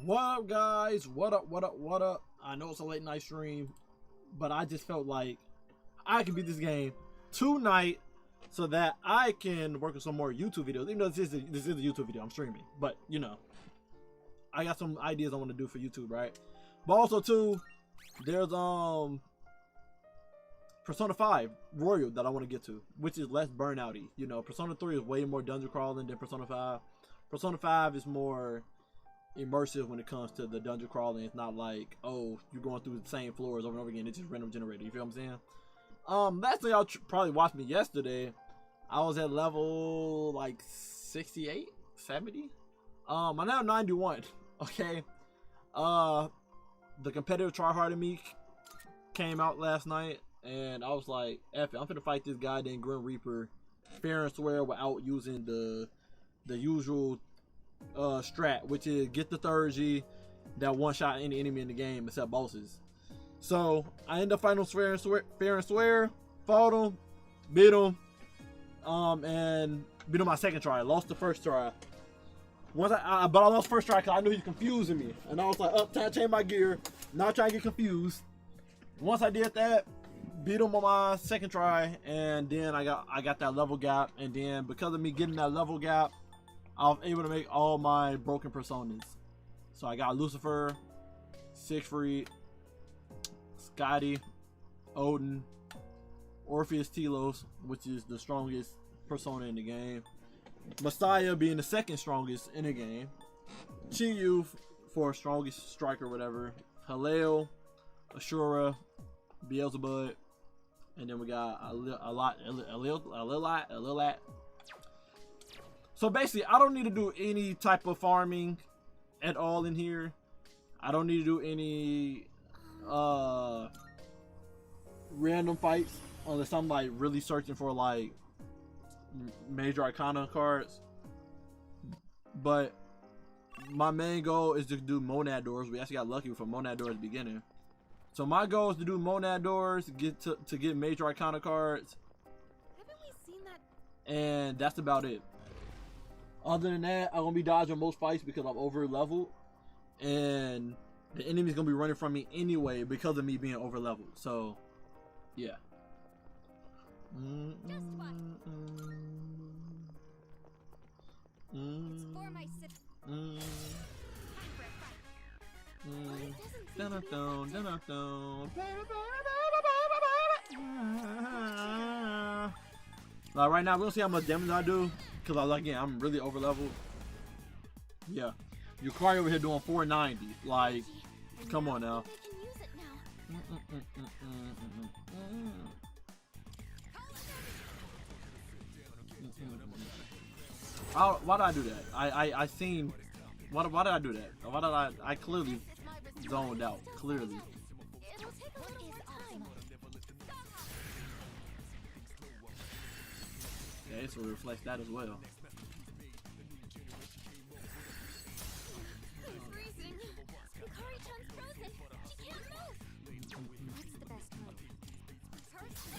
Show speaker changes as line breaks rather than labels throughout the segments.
What up, guys? What up, what up, what up? I know it's a late night stream, but I just felt like I can beat this game tonight so that I can work on some more YouTube videos. Even though this is a YouTube video, I'm streaming. But, you know, I got some ideas I want to do for YouTube, right? But also, too, there's Persona 5 Royal that I want to get to, which is less burnouty. You know, Persona 3 is way more dungeon crawling than Persona 5. Persona 5 is more immersive when it comes to the dungeon crawling. It's not like, oh, you're going through the same floors over and over again. It's just random generated. You feel what I'm saying? Last thing y'all probably watched me yesterday, I was at level like 68, 70. I'm now 91. Okay. The competitive tryhard in me came out last night, and I was like, F it, I'm finna fight this guy named Grim Reaper fair and square without using the usual strat, which is get the third G that one shot any enemy in the game except bosses. So I ended up fighting him fair and square, fought him, beat him, and beat him my second try. Lost the first try. But I lost first try because I knew he was confusing me, and I was like, up, time to change my gear, not trying to get confused. Once I did that, beat him on my second try, and then I got that level gap, and then because of me getting that level gap, I was able to make all my broken personas. So I got Lucifer, Siegfried, Scotty, Odin, Orpheus Telos, which is the strongest persona in the game, Messiah being the second strongest in the game, Chinyu for strongest striker or whatever, Halil, Ashura, Beelzebub, and then we got a lot. So basically, I don't need to do any type of farming at all in here. I don't need to do any random fights unless I'm like really searching for like major arcana cards. But my main goal is to do monad doors. We actually got lucky with a monad door at the beginning. So my goal is to do monad doors, to get major arcana cards.
Haven't we seen that?
And that's about it. Other than that, I'm gonna be dodging most fights because I'm over leveled, and the enemy's gonna be running from me anyway because of me being over leveled. So, yeah.
It's for my
Like right now, we're gonna see how much damage I do, cause again, I'm really over leveled. Yeah, Yukari over here doing 490. Like, come on now. Why did I do that? I seen. Why did I do that? Why did I clearly zoned out. Clearly. Yeah, this will reflect that as well.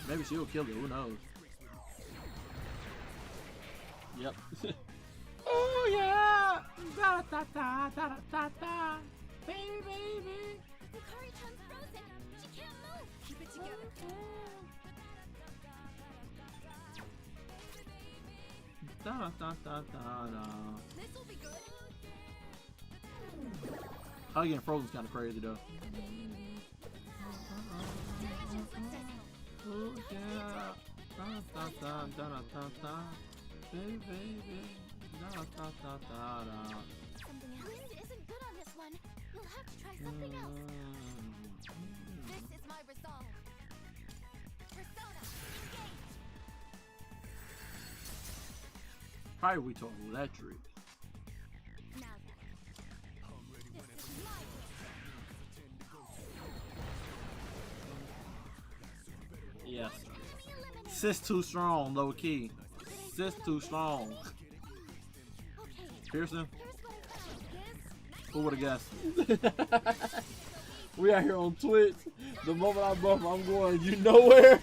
Maybe she'll kill it, who knows? Yep. Oh yeah! Da da da da da da, baby baby.
Hikari-chan's frozen. She can't move. Keep it together.
Da da da da da.
This'll be good.
How getting frozen's kind of crazy though. Oh yeah. Da da da da da da. Baby, baby. Da da da da da.
Something else. Wind isn't good on this one. We'll have to try something else. This is my resolve. Persona, engage.
How are we talking electric?
Now then. This is my
Yes. Sis too strong, low key. Sis too strong. Pearson? Who would have guessed? We out here on Twitch. The moment I buff, I'm going, you know where?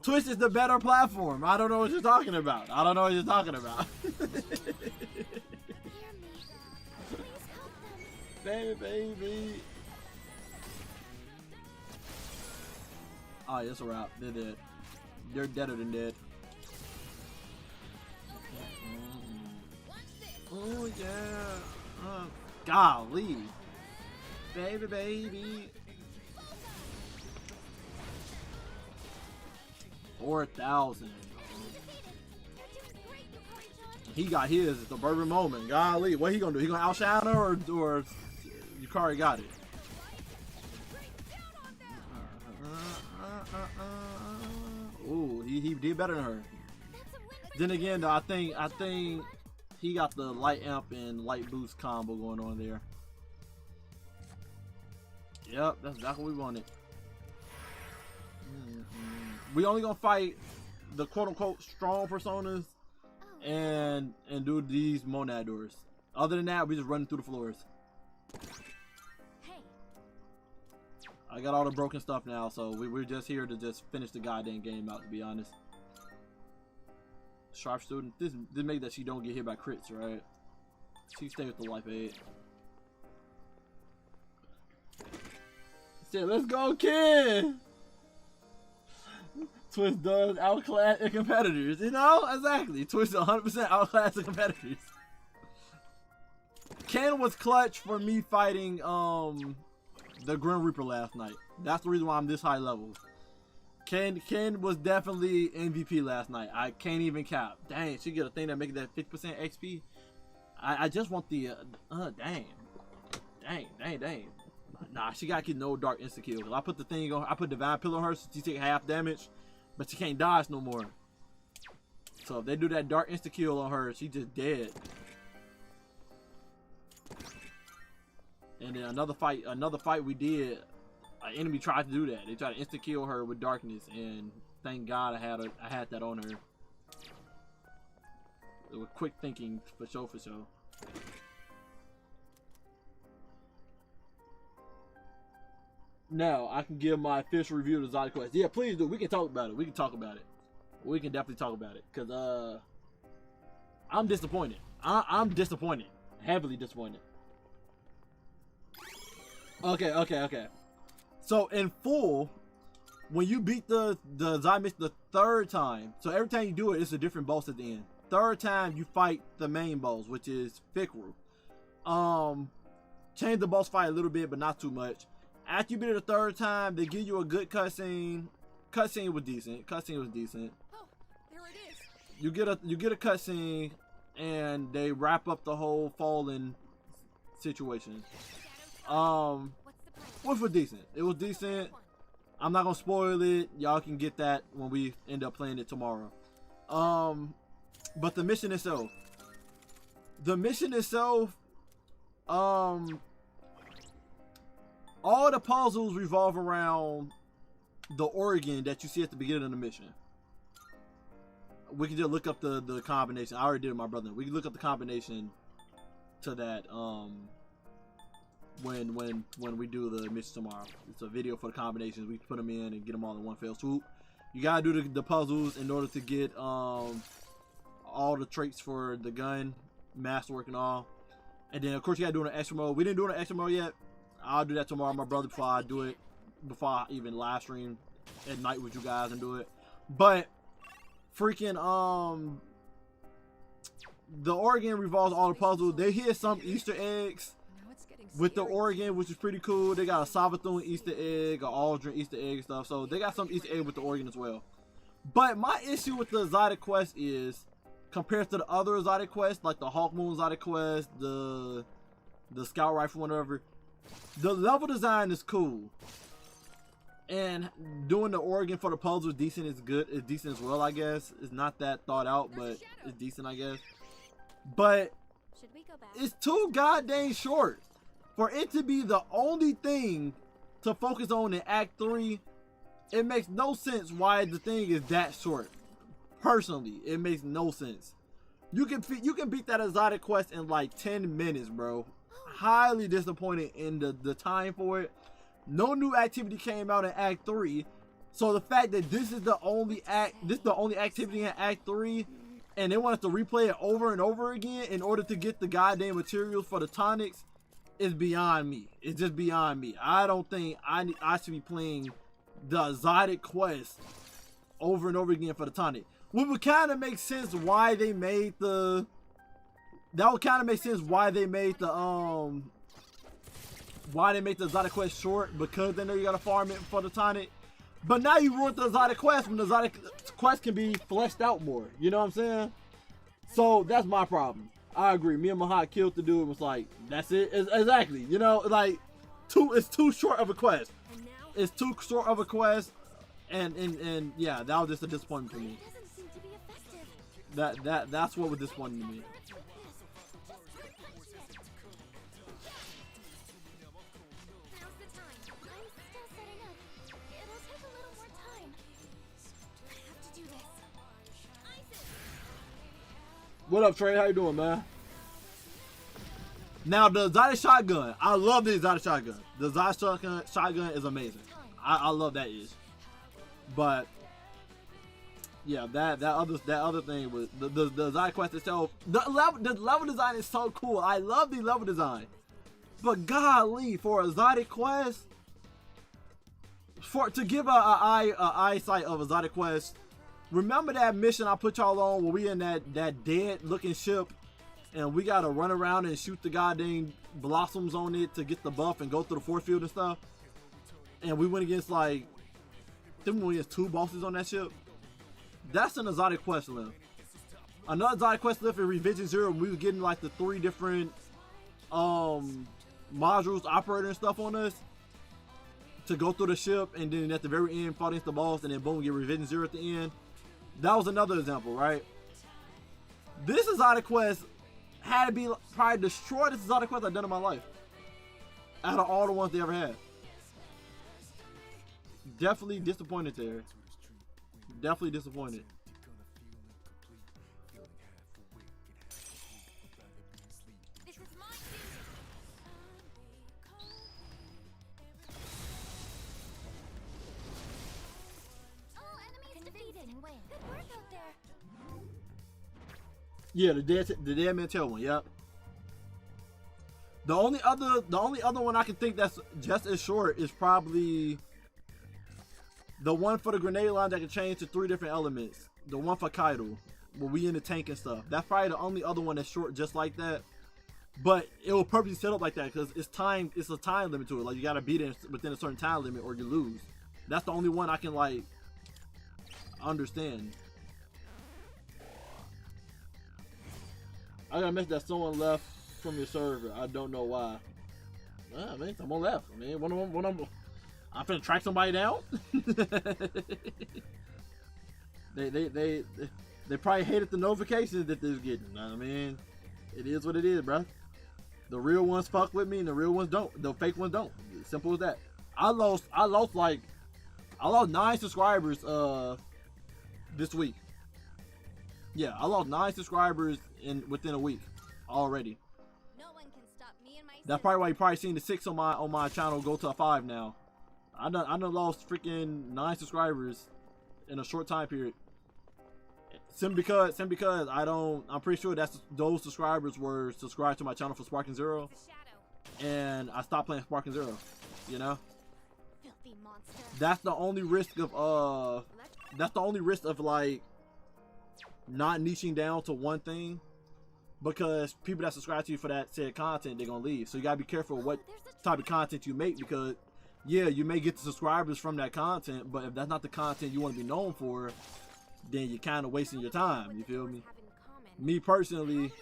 Twitch is the better platform. I don't know what you're talking about. I don't know what you're talking about.
Hear me. Please help them.
Baby. Oh, yeah, it's a wrap. They're dead. They're deader than dead. Oh, yeah. Golly. Baby. 4,000. He got his at the perfect moment. Golly, what he gonna do? He gonna outshine her, or Yukari got it? Ooh, he did better than her. Then again, though, I think he got the light amp and light boost combo going on there. Yep, that's exactly what we wanted. We only gonna fight the quote-unquote strong personas and do these monad doors. Other than that, we just running through the floors.
Hey.
I got all the broken stuff now, so we're just here to just finish the goddamn game out, to be honest. Sharp student. This make that she don't get hit by crits, right? She stay with the life aid. Say, let's go, kid! Twitch does outclass the competitors, you know? Exactly. Twitch 100% outclass the competitors. Ken was clutch for me fighting the Grim Reaper last night. That's the reason why I'm this high level. Ken was definitely MVP last night. I can't even cap. Dang, she get a thing that make that 50% XP. I just want the dang. Nah, she gotta get no dark insta kill. I put the thing on. I put Divine Pillar on her, so she take half damage, but she can't dodge no more. So if they do that dark insta kill on her, she just dead. And then another fight we did. An enemy tried to do that. They tried to insta kill her with darkness, and thank God I had that on her. It was quick thinking for sure. Now I can give my official review of the Zod Quest. Yeah, please do. We can talk about it. We can definitely talk about it. Cause I'm disappointed. I'm disappointed. Heavily disappointed. Okay. So in full, when you beat the Zod mission the third time, so every time you do it, it's a different boss at the end. Third time you fight the main boss, which is Fikru. Change the boss fight a little bit, but not too much. After you beat it the third time, they give you a good cutscene. Cutscene was decent.
Oh, there it is.
You get a cutscene, and they wrap up the whole fallen situation. Which was decent. It was decent. I'm not gonna spoil it. Y'all can get that when we end up playing it tomorrow. But the mission itself, all the puzzles revolve around the organ that you see at the beginning of the mission. We can just look up the combination. I already did it with my brother. We can look up the combination to that when we do the mission tomorrow. It's a video for the combinations. We can put them in and get them all in one fell swoop. You gotta do the puzzles in order to get all the traits for the gun, masterwork and all. And then of course you gotta do it in extra mode. We didn't do it in extra mode yet. I'll do that tomorrow, my brother, before I do it, before I even live stream at night with you guys and do it. But freaking the organ revolves all the puzzles. They hit some Easter eggs with the organ, which is pretty cool. They got a Savathun Easter egg, a Aldrin Easter egg and stuff. So they got some Easter egg with the organ as well. But my issue with the exotic quest is, compared to the other exotic quests, like the Hawk Moon exotic quest, the Scout Rifle, whatever, the level design is cool. And doing the organ for the puzzle is decent. It's good. It's decent as well, I guess. It's not that thought out, but it's decent, I guess. But
Should we go back?
it's too goddamn short. For it to be the only thing to focus on in Act 3, it makes no sense why the thing is that short. Personally, it makes no sense. You can beat that exotic quest in like 10 minutes, bro. Highly disappointed in the time for it. No new activity came out in Act 3. So the fact that this is the only activity in Act 3, and they want us to replay it over and over again in order to get the goddamn materials for the tonics, is beyond me. It's just beyond me. I don't think I should be playing the exotic quest over and over again for the tonic. What would kind of make sense why they made the. That would kind of make sense why they made the exotic quest short, because they know you gotta farm it for the tonic. But now you ruined the exotic quest when the exotic quest can be fleshed out more. You know what I'm saying? So that's my problem. I agree. Me and Mahat killed the dude and was like, that's it. Exactly. You know, like it's too short of a quest. It's too short of a quest, and yeah, that was just a disappointment for me. That's what was disappointing to me. What up, Trey? How you doing, man? Now, the exotic shotgun. I love the exotic shotgun. The exotic shotgun is amazing. I love that ish. But yeah, that other thing was the exotic quest itself. The level design is so cool. I love the level design. But golly, for exotic quest, to give a eyesight of exotic quest. Remember that mission I put y'all on where we in that dead looking ship and we gotta run around and shoot the goddamn blossoms on it to get the buff and go through the force field and stuff? And we went against like, I think we went against 2 bosses on that ship. That's an exotic quest list. Another exotic quest list in Revision 0, we was getting like the 3 different modules operator and stuff on us to go through the ship, and then at the very end fight against the boss, and then boom, get Revision 0 at the end. That was another example, right? This exotic quest had to be probably the shortest exotic quest I've done in my life. Out of all the ones they ever had. Definitely disappointed there. Definitely disappointed. Yeah, the dead man tail one. Yep. The only other one I can think that's just as short is probably the one for the grenade line that can change to 3 different elements. The one for Kaido, where we in the tank and stuff. That's probably the only other one that's short just like that. But it will purposely set up like that because it's a time limit to it. Like you gotta beat it within a certain time limit or you lose. That's the only one I can like understand. I got a message that someone left from your server. I don't know why. I mean, someone left. I mean, I'm finna track somebody down. They probably hated the notifications that they was getting. I mean, it is what it is, bro. The real ones fuck with me, and the real ones don't. The fake ones don't. Simple as that. I lost 9 subscribers this week. Yeah, I lost 9 subscribers within a week already.
No one can stop me and my
That's probably why you probably seen the 6 on my channel go to a 5 now. I done lost freaking 9 subscribers in a short time period. Simply because I'm pretty sure those subscribers were subscribed to my channel for Sparking Zero, and I stopped playing Sparking Zero. You know,
filthy monster.
That's the only risk of like not niching down to one thing, because people that subscribe to you for that said content, they're gonna leave. So you gotta be careful what type of content you make, because yeah, you may get the subscribers from that content, but if that's not the content you want to be known for, then you're kind of wasting your time. You feel me? Me personally,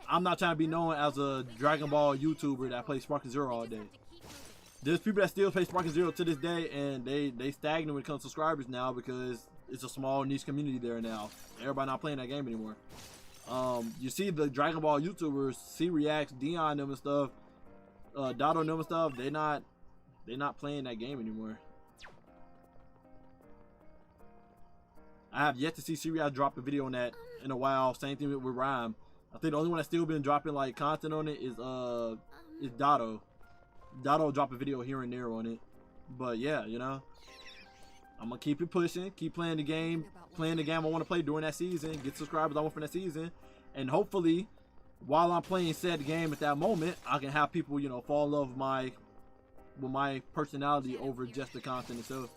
I'm not trying to be known as a Dragon Ball YouTuber that plays Sparking Zero all day. There's people that still play Sparking Zero to this day, and they stagnant when it comes to subscribers now, because it's a small niche community there now. Everybody not playing that game anymore. You see the Dragon Ball YouTubers, C-Reacts, Dion them and stuff, Dotto them and stuff, they're not playing that game anymore. I have yet to see C-React drop a video on that in a while. Same thing with Rhyme. I think the only one that's still been dropping like content on it is Dotto. Dotto drop a video here and there on it. But yeah, you know, I'm gonna keep it pushing, keep playing the game I want to play during that season, get subscribers I want for that season, and hopefully, while I'm playing said game at that moment, I can have people, you know, fall in love with my personality over just the content itself.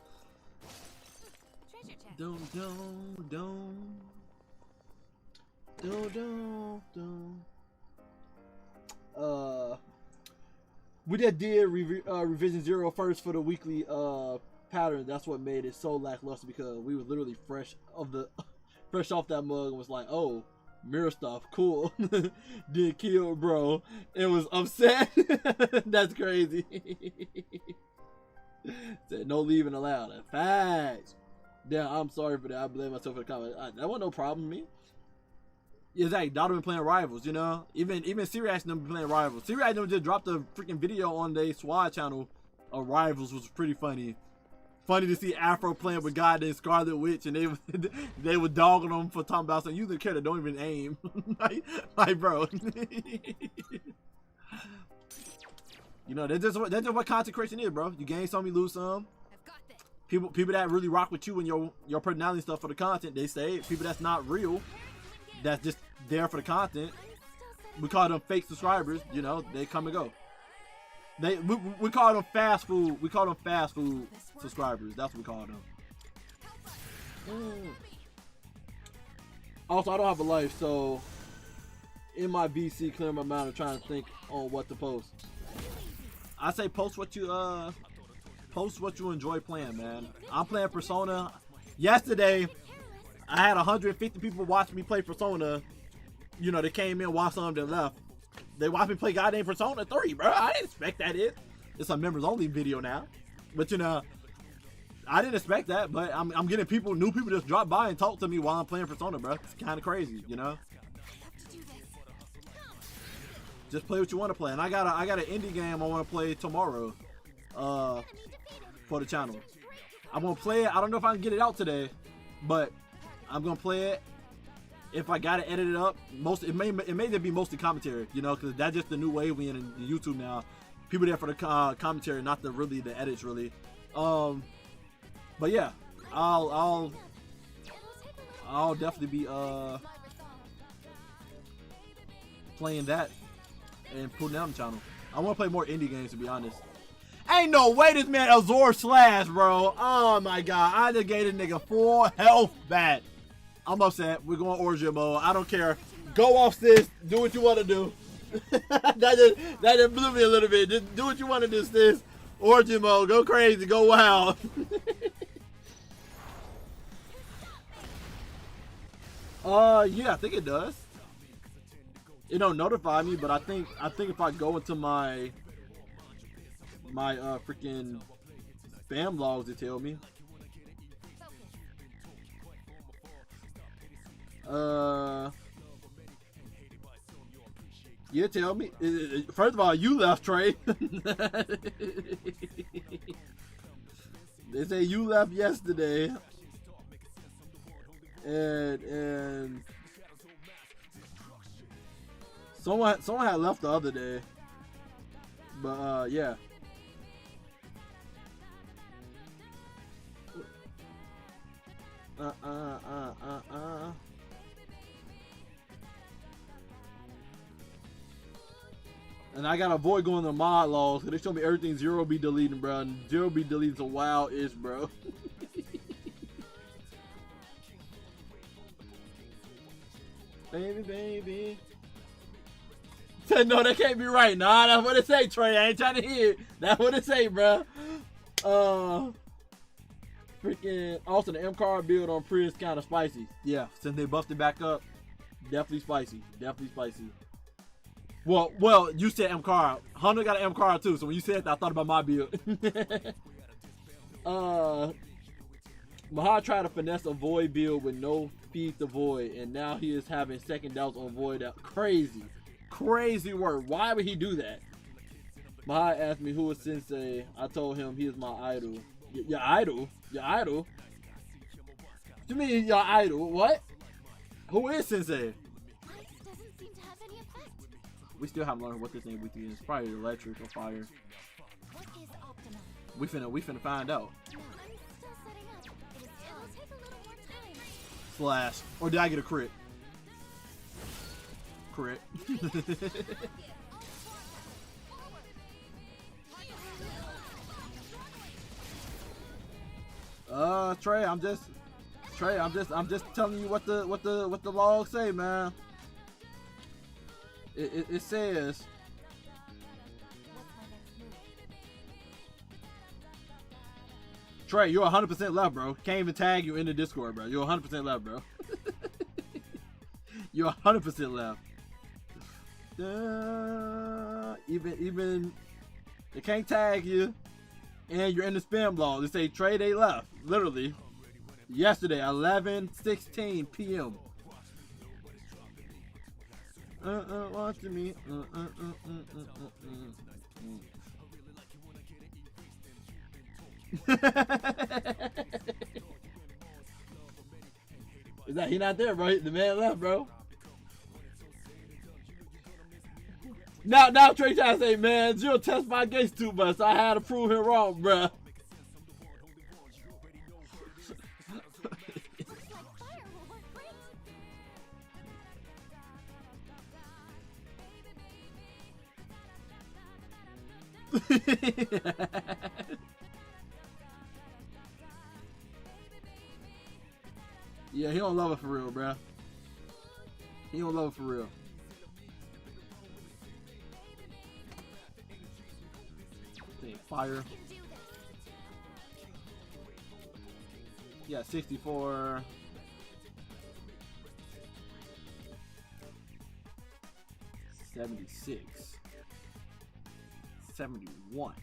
We just did revision 0 first for the weekly pattern. That's what made it so lackluster, because we were literally fresh off that mug and was like, oh, mirror stuff, cool. Did kill, bro. It was upset. That's crazy. Said no leaving allowed. Facts. Damn, I'm sorry for that. I blame myself for the comment. That wasn't no problem with me. Exactly. Daughter been playing Rivals, you know. Even Sirius them been playing Rivals. Sirius them just dropped a freaking video on their SWAT channel of Rivals, which was pretty funny. Funny to see Afro playing with God named Scarlet Witch, and they were dogging them for talking about something. Using a character don't even aim. like bro. You know, that's just what content creation is, bro. You gain some, you lose some. People that really rock with you and your personality and stuff for the content, they stay. People that's not real, that's just there for the content, we call them fake subscribers. You know, they come and go. We call them fast food. We call them fast food subscribers. That's what we call them. Also, I don't have a life, so in my VC, clear my mind of trying to think on what to post. I say post what you enjoy playing, man. I'm playing Persona. Yesterday, I had 150 people watch me play Persona. You know, they came in, watched some, then left. They watched me play goddamn Persona 3, bro. I didn't expect that. It's a members only video now, but you know, I didn't expect that. But I'm getting new people just drop by and talk to me while I'm playing Persona, bro. It's kind of crazy, you know. Just play what you want to play, and I got an indie game I want to play tomorrow, for the channel. I'm gonna play it. I don't know if I can get it out today, but I'm gonna play it. If I gotta edit it up, it may just be mostly commentary, you know, because that's just the new wave we in YouTube now. People there for the commentary, not the edits really. But yeah, I'll definitely be playing that and putting it on the channel. I want to play more indie games, to be honest. Ain't no way this man Azor Slash, bro. Oh my god, I just gave this nigga 4 health back. I'm upset. We're going origin mode. I don't care. Go off, sis. Do what you want to do. that just blew me a little bit. Just do what you want to do, sis. Origin mode. Go crazy. Go wild. Yeah, I think it does. It don't notify me, but I think if I go into my freaking spam logs, it tell me. Yeah, tell me. First of all, you left, Trey. They say you left yesterday, and someone had left the other day, but yeah. And I gotta avoid going to mod logs, because they show me everything Zero be deleting, bro. And Zero be deleting some wild-ish, bro. Baby. Said, no, that can't be right. Nah, that's what it say, Trey. I ain't trying to hear it. That's what it say, bro. Freaking, also the M card build on Prius kind of spicy. Yeah, since they buffed it back up, definitely spicy. Well, you said M card. Hunter got an M card too, so when you said that, I thought about my build. Mahar tried to finesse a Void build with no feed to Void, and now he is having second doubts on Void. Crazy word. Why would he do that? Mahar asked me who is Sensei. I told him he is my idol. Your idol? What you mean your idol? What? Who is Sensei? We still haven't learned what this thing with you is. Probably electric or fire. We finna find out. Slash. Or did I get a crit? Crit. Trey, I'm just telling you what the log say, man. It says Trey, you're 100% left, bro. Can't even tag you in the Discord, bro. You're 100% left, bro. You're 100% left. Even they can't tag you, and you're in the spam log. They say Trey, they left. Literally, yesterday, 11:16 p.m. Watching me. Is that he not there, bro? The man left, bro. Now Trey trying to say, man, you'll test my gates too much, so I had to prove him wrong, bro. Yeah, he don't love it for real, bruh. He don't love it for real. Fire. Yeah, 64. 76. 71.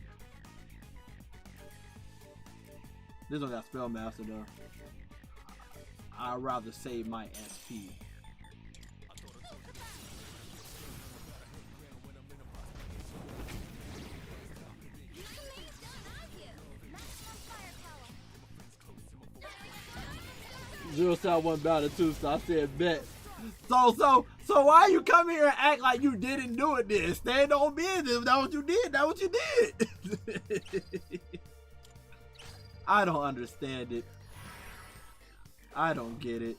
This one got Spellmaster though. I'd rather save my SP. Zero South one battle too, so I said bet. So why you come here and act like you didn't do it then? Stand on business. That's what you did. That's what you did. I don't understand it. I don't get it.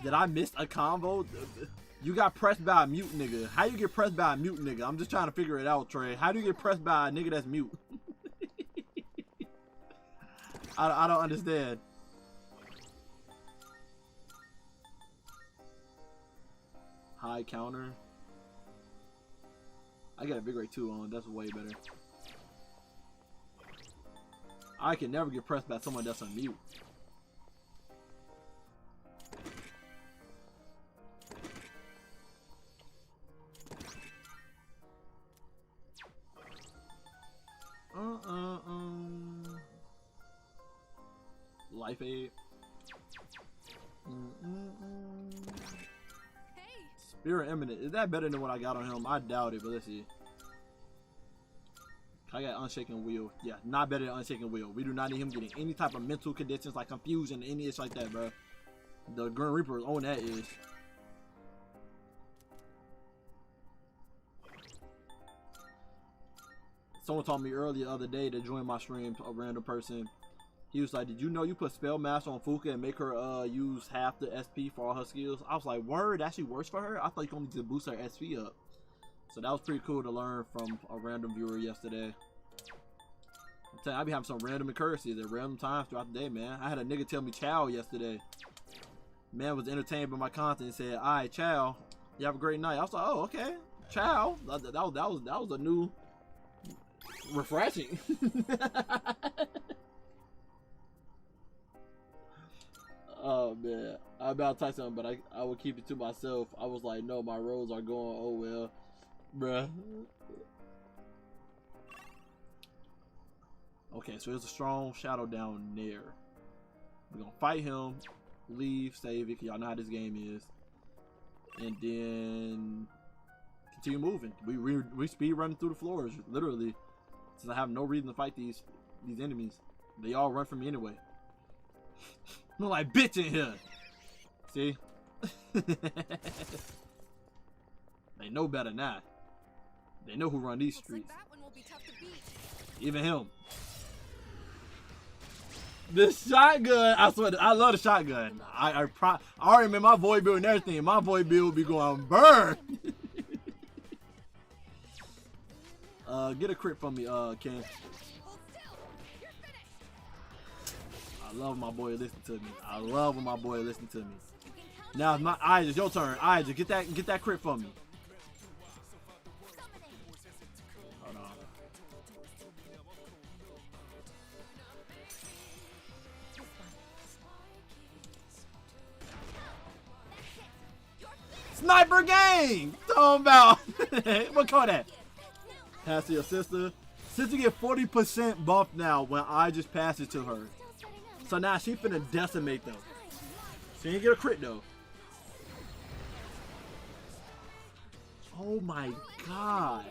Did I miss a combo? You got pressed by a mute nigga. How you get pressed by a mute nigga? I'm just trying to figure it out, Trey. How do you get pressed by a nigga that's mute? I don't understand. High counter. I got a big rate 2 on. That's way better. I can never get pressed by someone that's on mute. Life aid.
Hey.
Spirit Eminent. Is that better than what I got on him? I doubt it, but let's see. I got Unshaken Wheel. Yeah, not better than Unshaken Wheel. We do not need him getting any type of mental conditions like confusion, any itch like that, bro. The Grim Reaper on that is. Someone told me earlier the other day to join my stream, a random person. He was like, did you know you put Spellmaster on Fuka and make her use half the SP for all her skills? I was like, word, actually works for her? I thought you only to boost her SP up. So that was pretty cool to learn from a random viewer yesterday. I'm telling you, I be having some random occurrences at random times throughout the day, man. I had a nigga tell me ciao yesterday. Man was entertained by my content and said, alright, ciao. You have a great night. I was like, oh, okay. Ciao. That was a new refreshing. Oh man, I'm about to type something, but I will keep it to myself. I was like, no, my rolls are going. Oh well, bruh. Okay, so there's a strong shadow down there. We're gonna fight him, leave, save it. Y'all know how this game is, and then continue moving. We speed running through the floors, literally, since I have no reason to fight these enemies. They all run from me anyway. I'm like bitch in here. See? They know better now. They know who run these streets.
Like that one will be tough to beat.
Even him. The shotgun, I swear, I love the shotgun. I already made my void build and everything. My void build will be going burn. Get a crit from me, Ken. I love when my boy listen to me. I love when my boy listen to me. Now it's my eyes. It's your turn. Eyes, get that crit from me. Hold on. Sniper gang! Talking about. What call that? Pass to your sister. Sister get 40% buff now when I just pass it to her. So now she finna decimate though. She ain't get a crit though. Oh my god.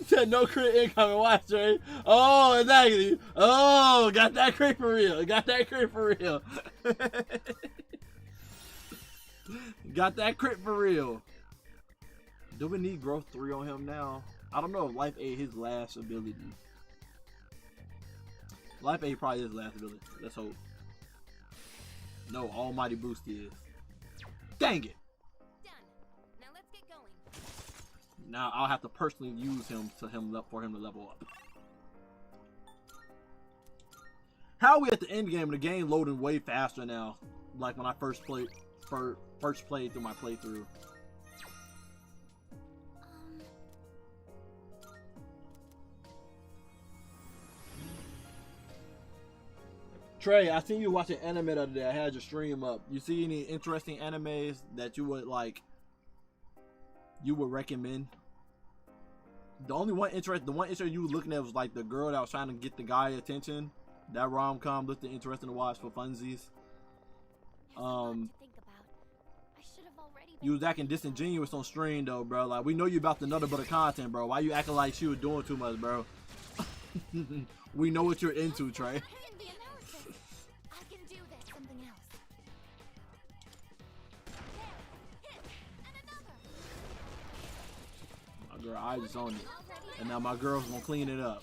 Said no crit incoming, watch, right? Oh, exactly. Oh, got that crit for real. Got that crit for real. Got that crit for real. Do we need growth 3 on him now? I don't know if life 8 his last ability. Life 8 probably is last ability. Let's hope. No, almighty boost is. Dang it!
Done. Now let's get going.
Now I'll have to personally use him for him to level up. How are we at the end game? The game loading way faster now. Like when I first played through my playthrough. Trey, I seen you watching anime the other day. I had your stream up. You see any interesting animes that you would like? You would recommend? The one interest you were looking at was like the girl that was trying to get the guy attention. That rom-com looked interesting to watch for funsies. You was acting disingenuous on stream though, bro. Like we know you about the Nutter Butter content, bro. Why you acting like she was doing too much, bro? We know what you're into, Trey. Girl, I just on it. And now my girl's gonna clean it up.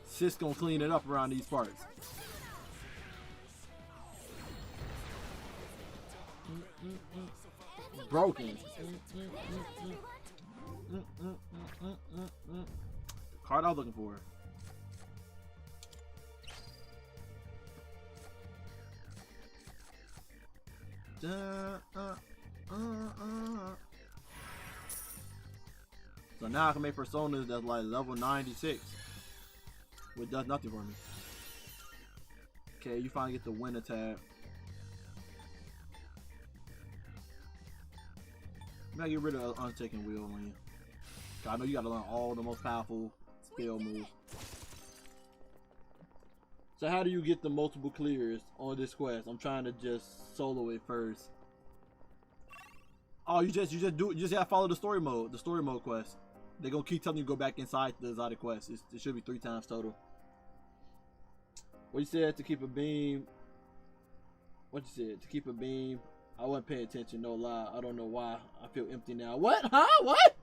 Sis gonna clean it up around these parts. Broken. Card I was looking for. So now I can make personas that's like level 96, which does nothing for me. Okay, you finally get the winner tab. I'm gonna get rid of Untaken Wheel on you. I know you gotta learn all the most powerful spell moves. So how do you get the multiple clears on this quest? I'm trying to just solo it first. Oh, you just gotta follow the story mode quest. They're gonna keep telling you to go back inside the exotic quest. It should be 3 times total. What you said to keep a beam? What you said to keep a beam? I wasn't paying attention, no lie. I don't know why. I feel empty now. What? Huh? What?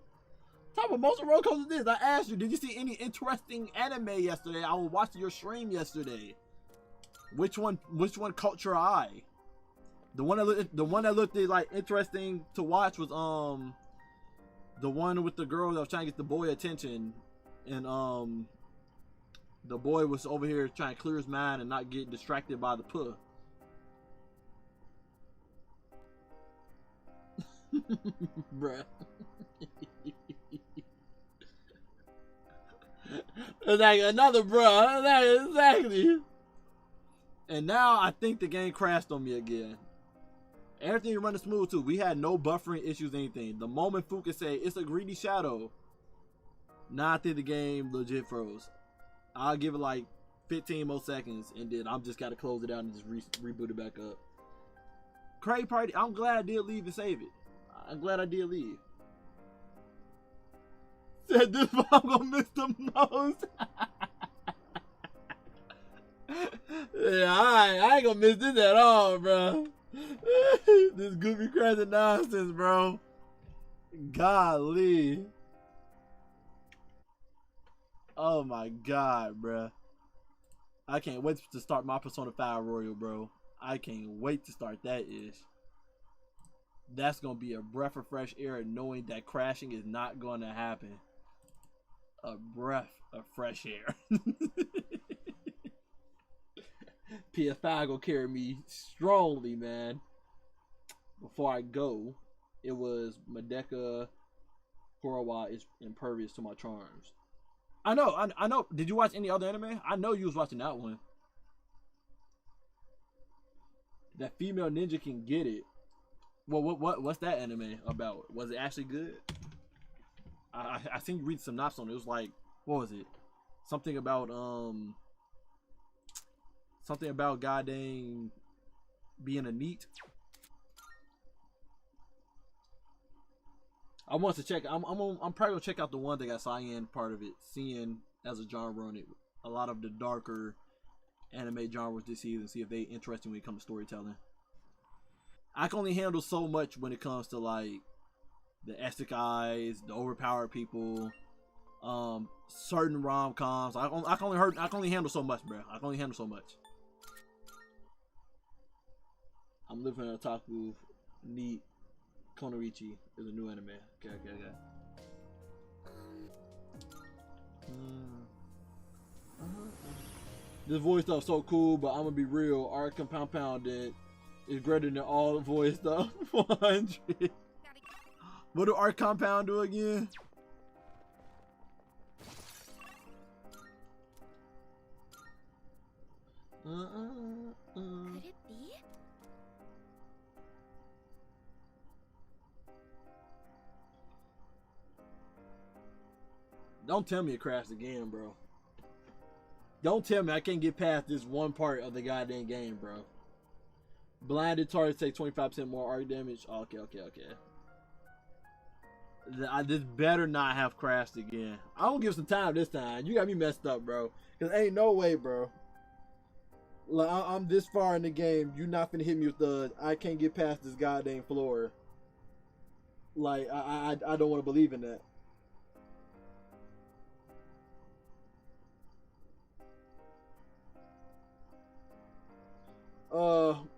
What type of motion roller coaster is this? I asked you, did you see any interesting anime yesterday? I was watching your stream yesterday. Which one caught your eye? The one that looked like interesting to watch was the one with the girl that was trying to get the boy attention, and the boy was over here trying to clear his mind and not get distracted by the puh. Bruh. It's like another bruh. Exactly. And now I think the game crashed on me again. Everything running smooth too. We had no buffering issues, anything. The moment Fuka said it's a greedy shadow, now I think the game legit froze. I'll give it like 15 more seconds, and then I'm just gotta close it out and just reboot it back up. Craig party. I'm glad I did leave and save it. I'm glad I did leave. Said this one I'm gonna miss the most. Yeah, I ain't gonna miss this at all, bro. This goofy crazy nonsense, bro. Golly. Oh my god, bruh. I can't wait to start my Persona 5 Royal, bro. I can't wait to start that ish. That's gonna be a breath of fresh air knowing that crashing is not gonna happen. A breath of fresh air. PS5 gonna carry me strongly, man. Before I go, it was Medeka Korowa is impervious to my charms. I know. Did you watch any other anime? I know you was watching that one. That female ninja can get it. Well, what's that anime about? Was it actually good? I seen you read some synopsis on it. It was like, what was it? Something about goddamn being a neat. I want to check. I'm probably gonna check out the one that got cyan part of it, seeing as a genre on it. A lot of the darker anime genres this season. See if they interesting when it comes to storytelling. I can only handle so much when it comes to like the isekais, the overpowered people, certain rom-coms. I can only handle so much, bro. I can only handle so much. I'm living in otaku. Neat. Konorichi is a new anime. Okay. This voice stuff's so cool, but I'm gonna be real. Arc Compounded is greater than all the voice stuff. 100. What do Arc Compound do again?
Could it be?
Don't tell me it crashed again, bro. Don't tell me I can't get past this one part of the goddamn game, bro. Blinded targets take 25% more arc damage. Okay. This better not have crashed again. I'm gonna give some time this time. You got me messed up, bro. Cause ain't no way, bro. Like I'm this far in the game. You not finna hit me with the I can't get past this goddamn floor. Like I don't want to believe in that.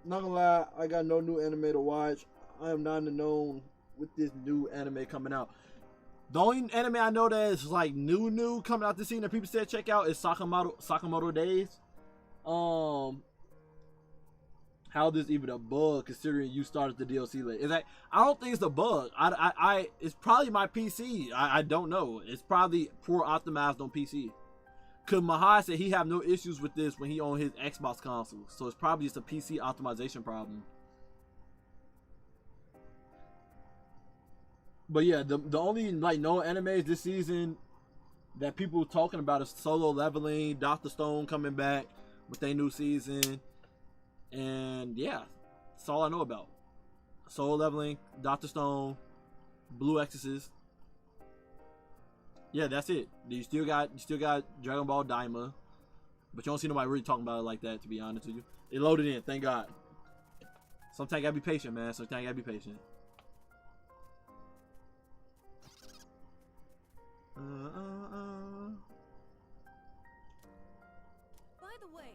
Not gonna lie, I got no new anime to watch. I am not in the known with this new anime coming out. The only anime I know that is like new coming out this season that people said check out is Sakamoto Days. How this even a bug considering you started the DLC late? Is that I don't think it's a bug. It's probably my PC. I don't know. It's probably poor optimized on PC. Cause Mahai said he have no issues with this when he owned his Xbox console, so it's probably just a PC optimization problem. But yeah, the only like no animes this season that people talking about is Solo Leveling, Dr. Stone coming back with their new season, and yeah, that's all I know about. Solo Leveling, Dr. Stone, Blue Exorcist. Yeah, that's it. You still got Dragon Ball Daima, but you don't see nobody really talking about it like that. To be honest with you, it loaded in. Thank God. Sometimes you gotta be patient, man. Sometimes you gotta be patient.
By the way,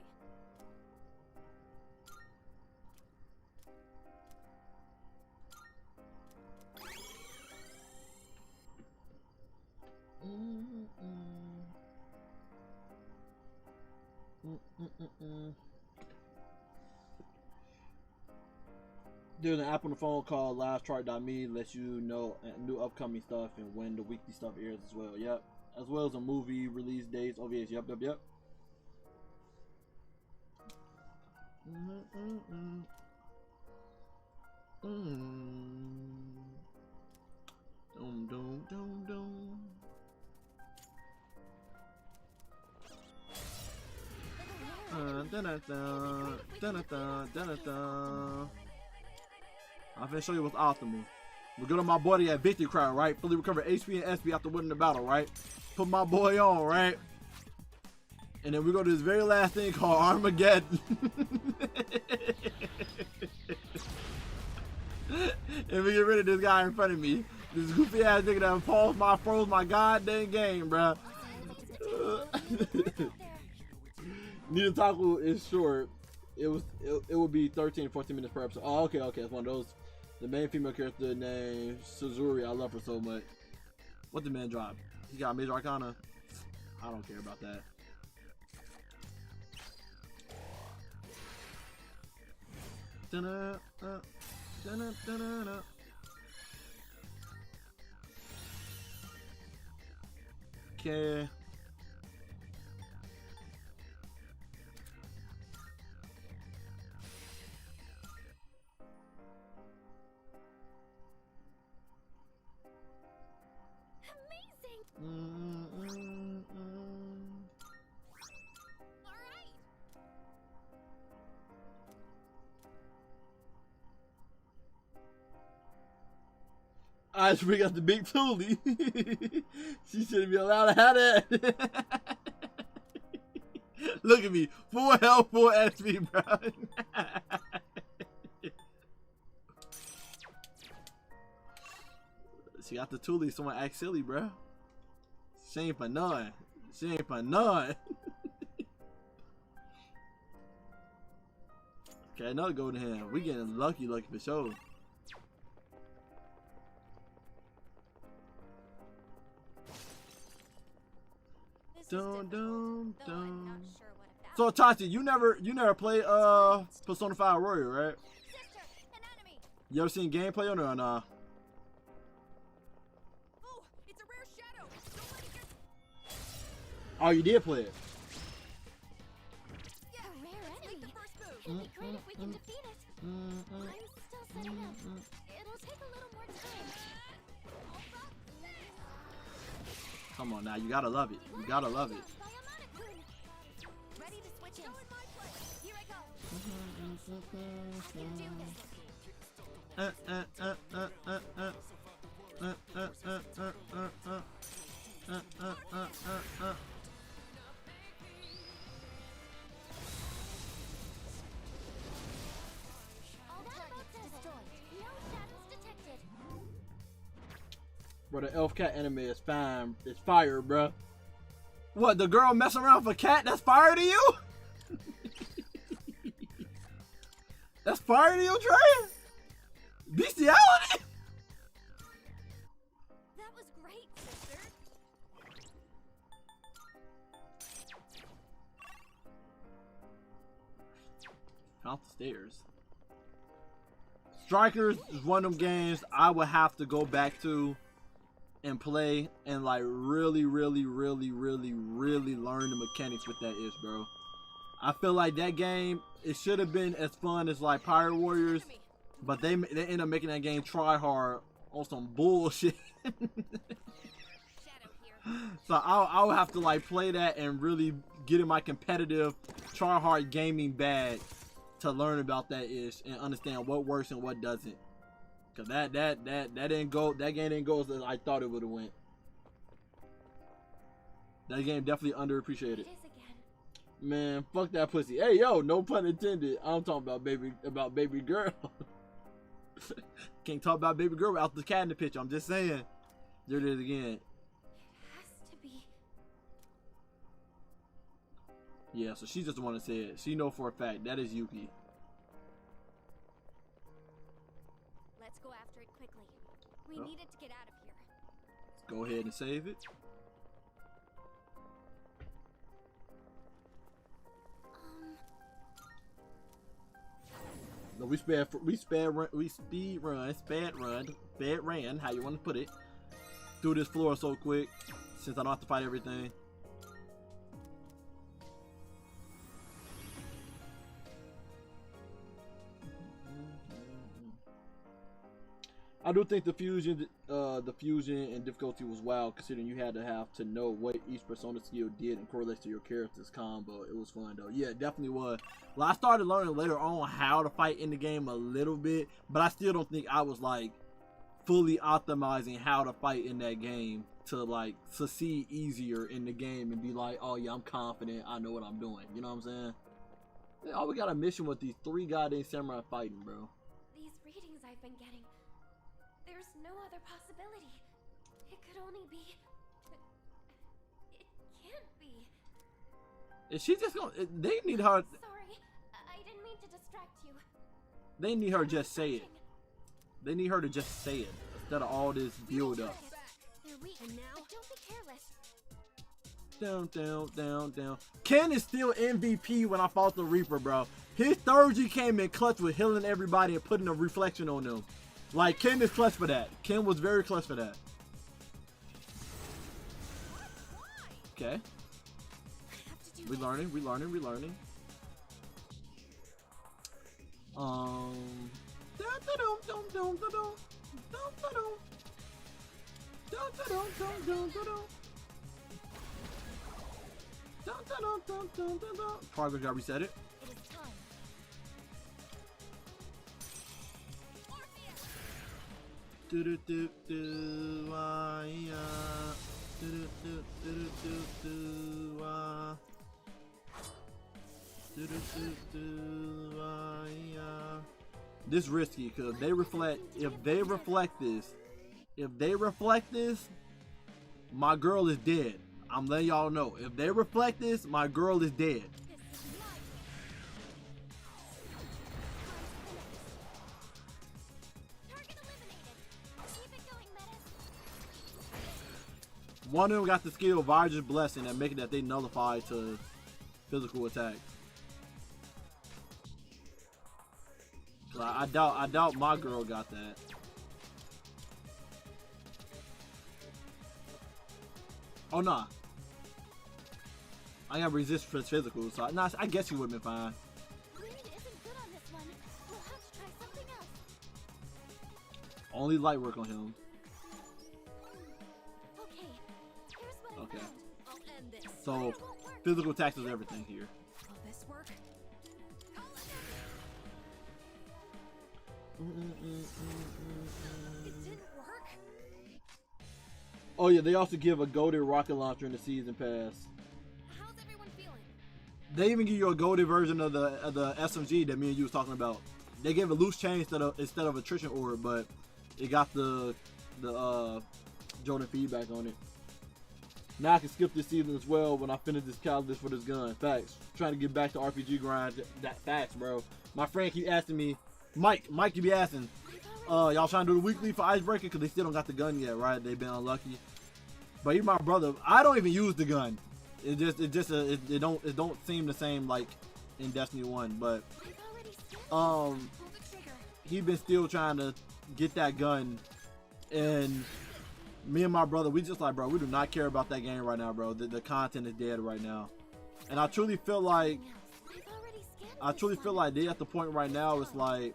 There's an app on the phone called LiveChart.me, lets you know new upcoming stuff and when the weekly stuff airs as well. Yep. As well as a movie release dates, OVAs. Yep. I'm finna show you what's optimal. We're good on my body at Victory Crown, right? Fully recover HP and SP after winning the battle, right? Put my boy on, right? And then we go to this very last thing called Armageddon. And we get rid of this guy in front of me. This goofy ass nigga that froze my goddamn game, bruh. Nidataku is short. It would be 13 to 14 minutes per episode. Oh, okay, it's one of those. The main female character named Suzuri. I love her so much. What the man drop? He got Major Arcana. I don't care about that. Okay. I just bring out the big Thule. She shouldn't be allowed to have that. Look at me. Full health, full SP, bro. She got the Thule. Someone act silly, bro. She ain't for none. She ain't for none. Okay, another golden hand. We getting lucky for sure. Dun. So Tati, you never played Persona 5 Warrior, right? You ever seen gameplay on it or nah?
Oh, it's a rare shadow. Don't let it get...
Oh, you did play it.
Yeah, a rare enemy. The first move. It'd be great if we can defeat it. I'm still setting up. It'll take a little more time.
Come on now, you gotta love it. You gotta love it.
Ready to switch in. Here I go. I can do this. All targets destroyed. No shadows detected.
Bro, the elf cat anime is fine. It's fire, bro. What, the girl messing around with a cat? That's fire to you? That's fire to you, Trey? Bestiality?
That was great, sister.
Off the stairs. Strikers is one of them games I would have to go back to and play and like really learn the mechanics with that is, bro. I feel like that game, it should have been as fun as like Pirate Warriors, but they end up making that game try hard on some bullshit. So I would have to like play that and really get in my competitive try hard gaming bag to learn about that ish and understand what works and what doesn't. Cause that didn't go. That game didn't go as I thought it would have went. That game definitely underappreciated. Man, fuck that pussy. Hey yo, no pun intended. I'm talking about baby girl. Can't talk about baby girl without the cat in the picture. I'm just saying. There it is again.
It has to be.
Yeah, so she's just the one that said it. She know for a fact that is Yuki.
Let's go after it quickly. We needed to get out of here.
Let's go ahead and save it. No, we speed ran, how you want to put it, through this floor so quick, since I don't have to fight everything. I do think the fusion and difficulty was wild, considering you had to know what each persona skill did and correlates to your character's combo. It was fun though. Yeah, it definitely was. Well, I started learning later on how to fight in the game a little bit, but I still don't think I was like fully optimizing how to fight in that game to like succeed easier in the game and be like, oh yeah, I'm confident, I know what I'm doing. You know what I'm saying? Yeah, oh, we got a mission with these 3 goddamn samurai fighting, bro.
These readings I've been getting. There's no other possibility. It could only be... It can't be.
Is she just gonna? They need her.
Sorry, I didn't mean to distract you.
They need her to just say it. They need her to just say it instead of all this build up.
They're weak, and now don't be careless.
Down, down, down, down. Ken is still MVP when I fought the Reaper, bro. His third G came in clutch with healing everybody and putting a reflection on them. Like, Ken is clutch for that. Ken was very clutch for that. Okay. We learning, we learning, we learning. Progress got reset it.
It is time.
Do do do do ya. Do do do do do do do do do ya. This risky because if they reflect this, my girl is dead. I'm letting y'all know. If they reflect this, my girl is dead. One of them got the skill Virgil's Blessing and making that they nullify to physical attack. I doubt my girl got that. Oh nah. I got resist for physical, so nah, I guess you would have been fine.
Greed isn't good on this one. We'll have to try something else.
Only light work on him.
Okay, here's what
Okay.
I found. I'll end this.
So
Fire won't work.
physical attacks is everything here.
Will this work? It didn't work.
Oh yeah, they also give a golded rocket launcher in the season pass.
How's everyone feeling?
They even give you a golded version of the SMG that me and you was talking about. They gave a loose chain instead of attrition orb, but it got the Jordan feedback on it. Now I can skip this season as well when I finish this catalyst for this gun. Facts. Trying to get back to RPG grind. That facts, bro. My friend keep asking me, Mike you be asking, y'all trying to do the weekly for Icebreaker because they still don't got the gun yet, right? They've been unlucky. But even my brother, I don't even use the gun. It don't seem the same like in Destiny 1, but he been still trying to get that gun, and me and my brother, we just like, bro, we do not care about that game right now, bro. The content is dead right now, and I truly feel like they at the point right now. It's like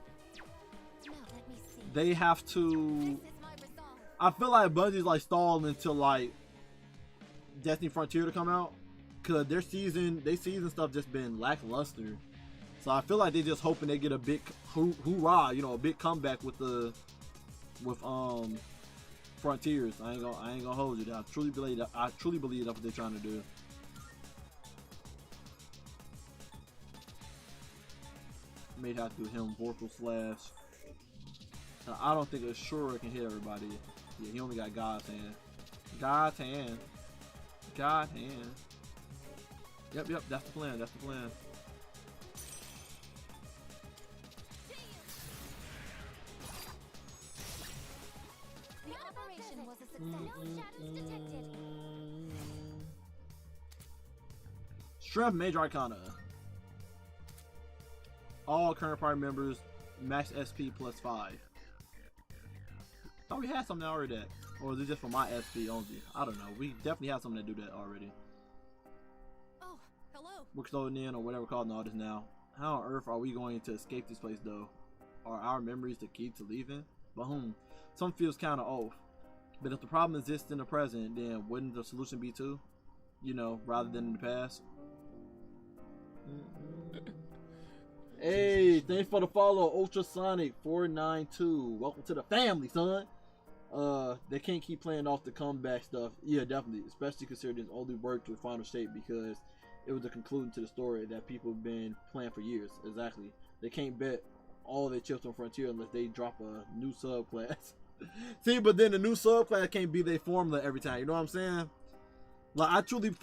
they have to. I feel like Bungie's like stalling until like Destiny Frontier to come out, cause their season stuff just been lackluster. So I feel like they just hoping they get a big hoorah, you know, a big comeback with Frontiers. I ain't gonna hold you. I truly believe that's what they're trying to do. May have to do him Vorpal Slash. I don't think Ashura can hit everybody. Yeah, he only got God's hand. God's hand. God's hand. Yep, that's the plan. That's the plan.
The operation was a success. No shadows detected.
Strength Major Arcana. All current party members max SP plus 5. Thought we had something already that, or is it just for my SP only? I don't know. We definitely have something that do that already.
Oh, hello.
We're closing in or whatever we're calling all this now. How on earth are we going to escape this place though? Are our memories the key to leaving? But some feels kind of off. But if the problem exists in the present, then wouldn't the solution be to, you know, rather than in the past? Hey, thanks for the follow, Ultrasonic 492. Welcome to the family, son. They can't keep playing off the comeback stuff. Yeah, definitely, especially considering it only worked with Final Shape because it was the conclusion to the story that people have been playing for years. Exactly. They can't bet all their chips on Frontier unless they drop a new subclass. See, but then the new subclass can't be their formula every time. You know what I'm saying? Like,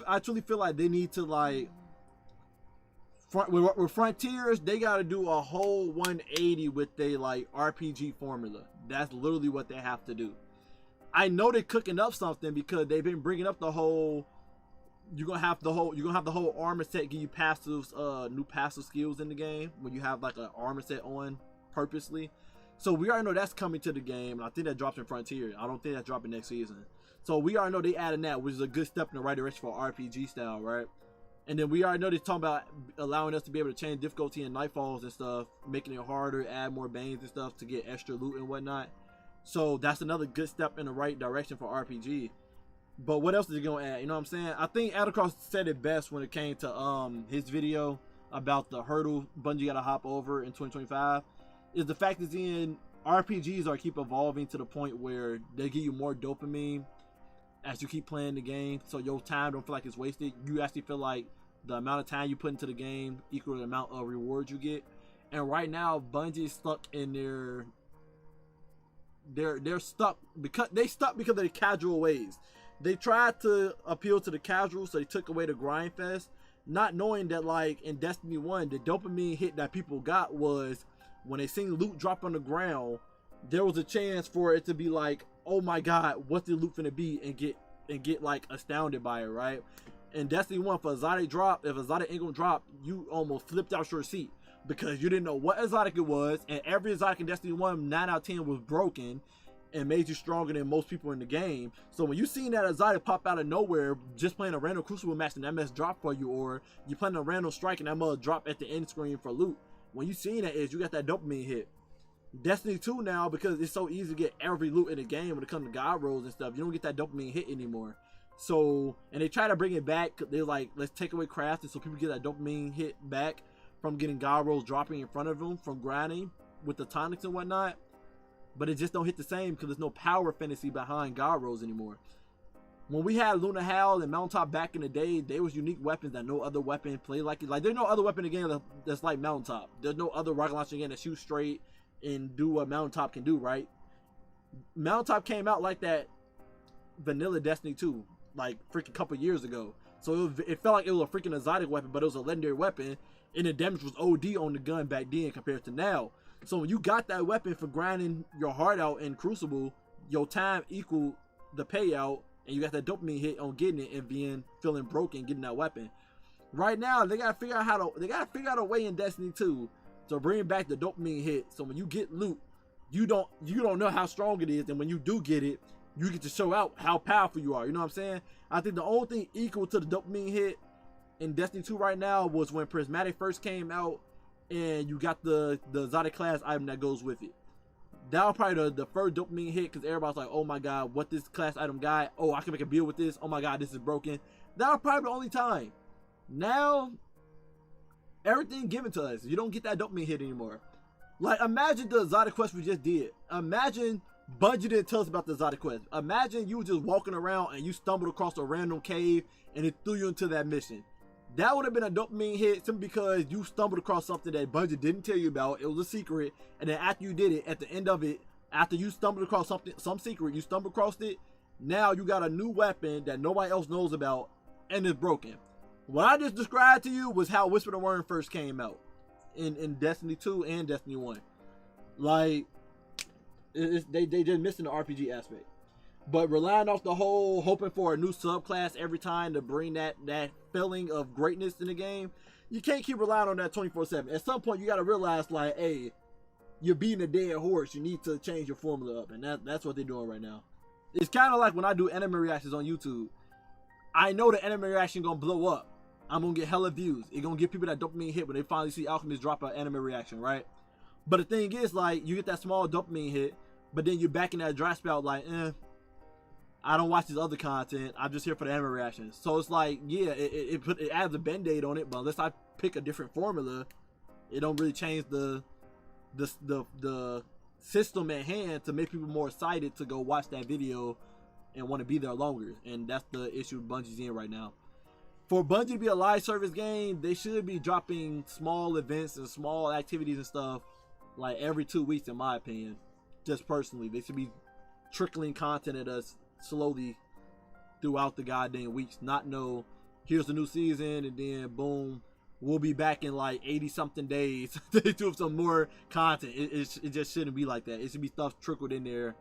I truly feel like they need to like with Frontiers, they got to do a whole 180 with their like RPG formula. That's literally what they have to do. I know they're cooking up something because they've been bringing up the whole. You're gonna have the whole armor set give you passive, new passive skills in the game when you have like an armor set on purposely. So we already know that's coming to the game, and I think that drops in Frontier. I don't think that's dropping next season. So we already know they adding that, which is a good step in the right direction for RPG style, right? And then we already know they're talking about allowing us to be able to change difficulty in Nightfalls and stuff, making it harder, add more banes and stuff to get extra loot and whatnot. So that's another good step in the right direction for RPG. But what else is he gonna add? You know what I'm saying? I think Adacross said it best when it came to his video about the hurdle Bungie gotta hop over in 2025. Is the fact is in RPGs are keep evolving to the point where they give you more dopamine as you keep playing the game, so your time don't feel like it's wasted. You actually feel like the amount of time you put into the game equal the amount of rewards you get. And right now, Bungie is stuck in they're stuck because of the casual ways. They tried to appeal to the casual, so they took away the grind fest, not knowing that like in Destiny 1, the dopamine hit that people got was when they seen loot drop on the ground, there was a chance for it to be like, oh my god, what's the loot finna be, and get like astounded by it, right? In Destiny 1, if a exotic ain't gonna drop, you almost flipped out your seat because you didn't know what exotic it was, and every exotic in Destiny 1, 9 out of 10 was broken and made you stronger than most people in the game. So when you seen that exotic pop out of nowhere, just playing a random Crucible match and that mess drop for you, or you playing a random strike and that mother drop at the end screen for loot, when you seen that, is you got that dopamine hit. Destiny 2 now, because it's so easy to get every loot in the game when it comes to god rolls and stuff, you don't get that dopamine hit anymore. So, and they try to bring it back. They're like, let's take away crafting so people get that dopamine hit back from getting god rolls dropping in front of them from grinding with the tonics and whatnot. But it just don't hit the same because there's no power fantasy behind god rolls anymore. When we had Luna Howl and Mountaintop back in the day, they was unique weapons that no other weapon played like it. Like there's no other weapon in the game that's like Mountaintop. There's no other rocket launcher in the game that shoots straight and do what Mountaintop can do, right? Mountaintop came out like that vanilla Destiny 2, like freaking couple years ago. So it felt like it was a freaking exotic weapon, but it was a legendary weapon, and the damage was OD on the gun back then compared to now. So when you got that weapon for grinding your heart out in Crucible, your time equal the payout, and you got that dopamine hit on getting it and feeling broken getting that weapon. Right now, they gotta figure out a way in Destiny 2 to bring back the dopamine hit. So when you get loot, you don't know how strong it is, and when you do get it, you get to show out how powerful you are. You know what I'm saying? I think the only thing equal to the dopamine hit in Destiny 2 right now was when Prismatic first came out, and you got the exotic class item that goes with it. That was probably the first dopamine hit because everybody's like, oh my god, what this class item got? Oh, I can make a build with this. Oh my god, this is broken. That was probably the only time. Now, everything given to us. You don't get that dopamine hit anymore. Like, imagine the exotic quest we just did. Imagine Bungie didn't tell us about the exotic quest. Imagine you were just walking around and you stumbled across a random cave and it threw you into that mission. That would have been a dopamine hit simply because you stumbled across something that Bungie didn't tell you about. It was a secret, and then after you did it, at the end of it, after you stumbled across some secret, you stumbled across it. Now you got a new weapon that nobody else knows about, and it's broken. What I just described to you was how Whisper the Worm first came out in Destiny 2 and Destiny 1. Like, they just missing the RPG aspect. But relying off the whole hoping for a new subclass every time to bring that feeling of greatness in the game, you can't keep relying on that 24/7. At some point, you got to realize, like, hey, you're beating a dead horse. You need to change your formula up, and that's what they're doing right now. It's kind of like when I do anime reactions on YouTube. I know the anime reaction gonna blow up. I'm gonna get hella views. It's gonna give people that dopamine hit when they finally see Alchemist drop an anime reaction, right? But the thing is, like, you get that small dopamine hit, but then you're back in that dry spell, like, I don't watch this other content. I'm just here for the anime reactions. So it's like, yeah, it adds a band-aid on it, but unless I pick a different formula, it don't really change the system at hand to make people more excited to go watch that video and want to be there longer. And that's the issue Bungie's in right now. For Bungie to be a live service game, they should be dropping small events and small activities and stuff like every 2 weeks, in my opinion. Just personally, they should be trickling content at us slowly throughout the goddamn weeks. Not know, here's the new season, and then boom, we'll be back in like 80 something days to do some more content. It just shouldn't be like that. It should be stuff trickled in there,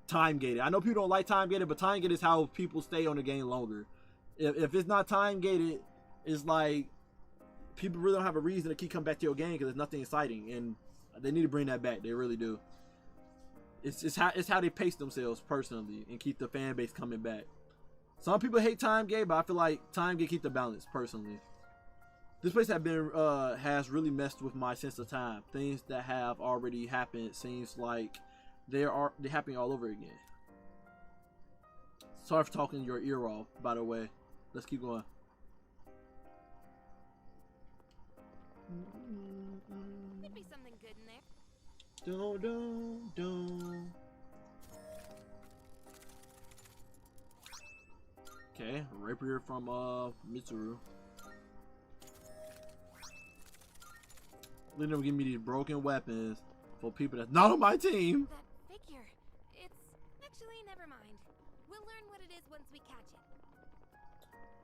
time gated. I know people don't like time gated, but time gated is how people stay on the game longer. If it's not time gated, it's like people really don't have a reason to keep coming back to your game because there's nothing exciting, and they need to bring that back. They really do. It's how they pace themselves personally and keep the fan base coming back. Some people hate time gate, but I feel like time gate keep the balance personally. This place has really messed with my sense of time. Things that have already happened seems like they're happening all over again. Sorry for talking your ear off, by the way. Let's keep going.
Could be something good in there.
Dun. Okay, rapier from Mitsuru. Let them give me these broken weapons for people that's not on my team.
That figure. It's actually never mind. We'll learn what it is once we catch it.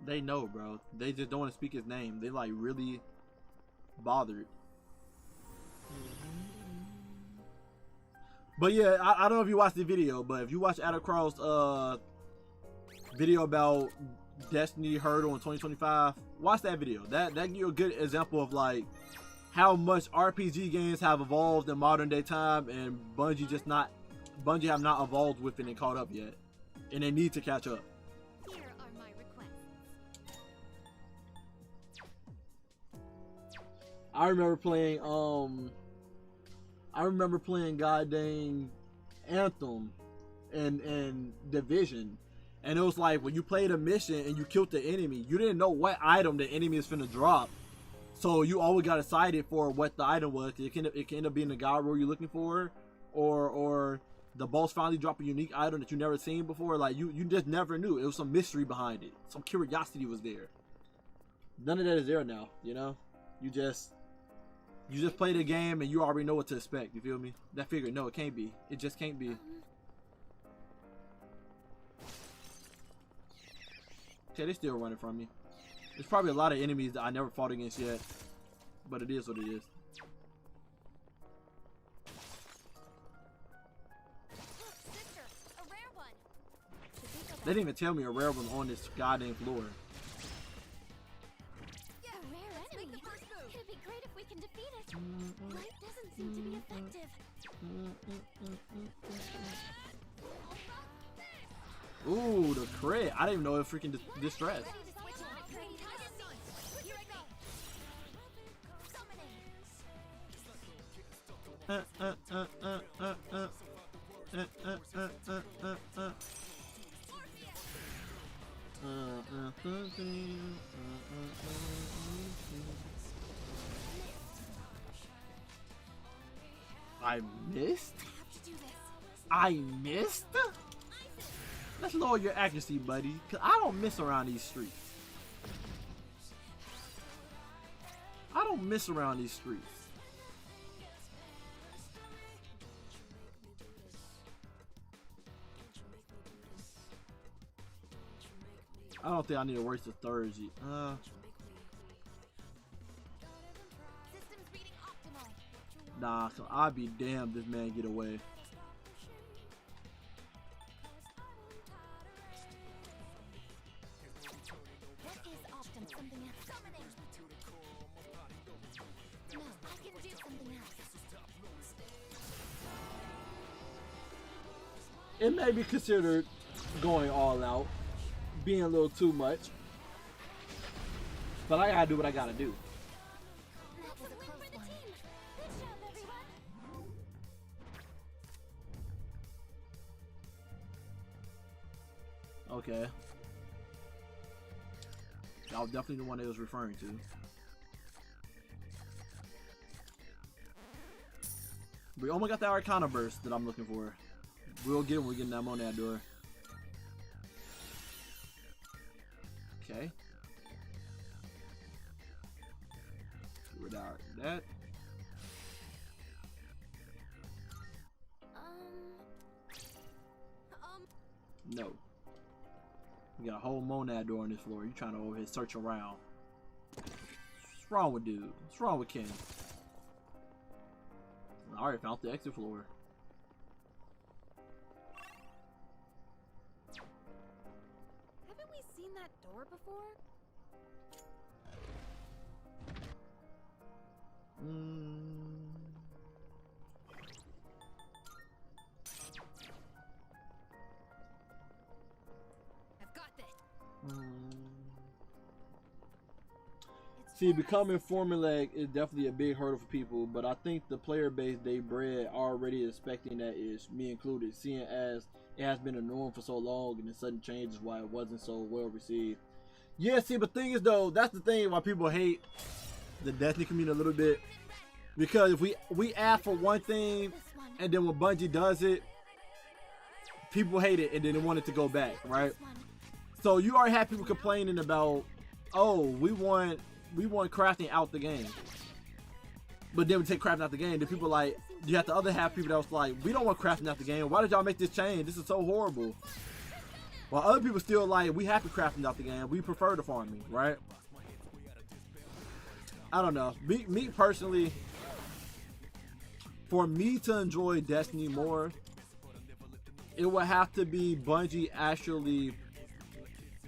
They know, bro. They just don't want to speak his name. They like really bothered. But yeah, I don't know if you watched the video, but if you watch Adacross video about Destiny Hurdle in 2025, watch that video. That gives you a good example of like how much RPG games have evolved in modern day time, and Bungie have not evolved with it and caught up yet, and they need to catch up.
Here are my requests.
I remember playing goddamn Anthem and Division, and it was like when you played a mission and you killed the enemy, you didn't know what item the enemy is finna drop, so you always got excited for what the item was. It can end up being the god roll you're looking for, or the boss finally drop a unique item that you never seen before. Like you just never knew. It was some mystery behind it. Some curiosity was there. None of that is there now. You know, you just play the game and you already know what to expect. You feel me? That figure, no, it can't be. It just can't be. Okay, they're still running from me. There's probably a lot of enemies that I never fought against yet, but it is what it is.
Look, sister, a rare one.
They didn't even tell me a rare one on this goddamn floor.
Yeah, a rare enemy. It'd be great if we can defeat it. Light doesn't seem to be effective.
Ooh, the crit. I didn't even know it was freaking distress.
Ready to switch into crazy hot. Here I go.
I missed?
I have to do this.
I missed? Let's lower your accuracy, buddy, because I don't miss around these streets. I don't miss around these streets. I don't think I need to waste the third G.
Systems reading optimal.
Nah, so I'd be damned this man get away.
What is optimal? Something else. Summoning. No, I can do something else.
It may be considered going all out, being a little too much, but I gotta do what I gotta do.
That was a close one. Good job, everyone.
Okay. That was definitely the one they was referring to. We almost got the Arcana burst that I'm looking for. We'll get it when we get that Monad door. Okay. Get rid of that. No. We got a whole Monad door on this floor. You trying to over here search around. What's wrong with dude? What's wrong with Ken? I already found the exit floor.
Haven't we seen that door before? I've got this.
See, becoming formulaic is definitely a big hurdle for people, but I think the player base they bred already expecting that, is me included, seeing as it has been a norm for so long and the sudden change is why it wasn't so well received. Yeah, see, but the thing is though, that's the thing why people hate the Destiny community a little bit, because if we ask for one thing and then when Bungie does it, people hate it and then they want it to go back, right? So you already have people complaining about, oh, we want crafting out the game, but then we take crafting out the game. Then people like, you have the other half people that was like, we don't want crafting out the game. Why did y'all make this change? This is so horrible. While other people still like, we happy crafting out the game. We prefer the farming, right? I don't know. Me personally, for me to enjoy Destiny more, it would have to be Bungie actually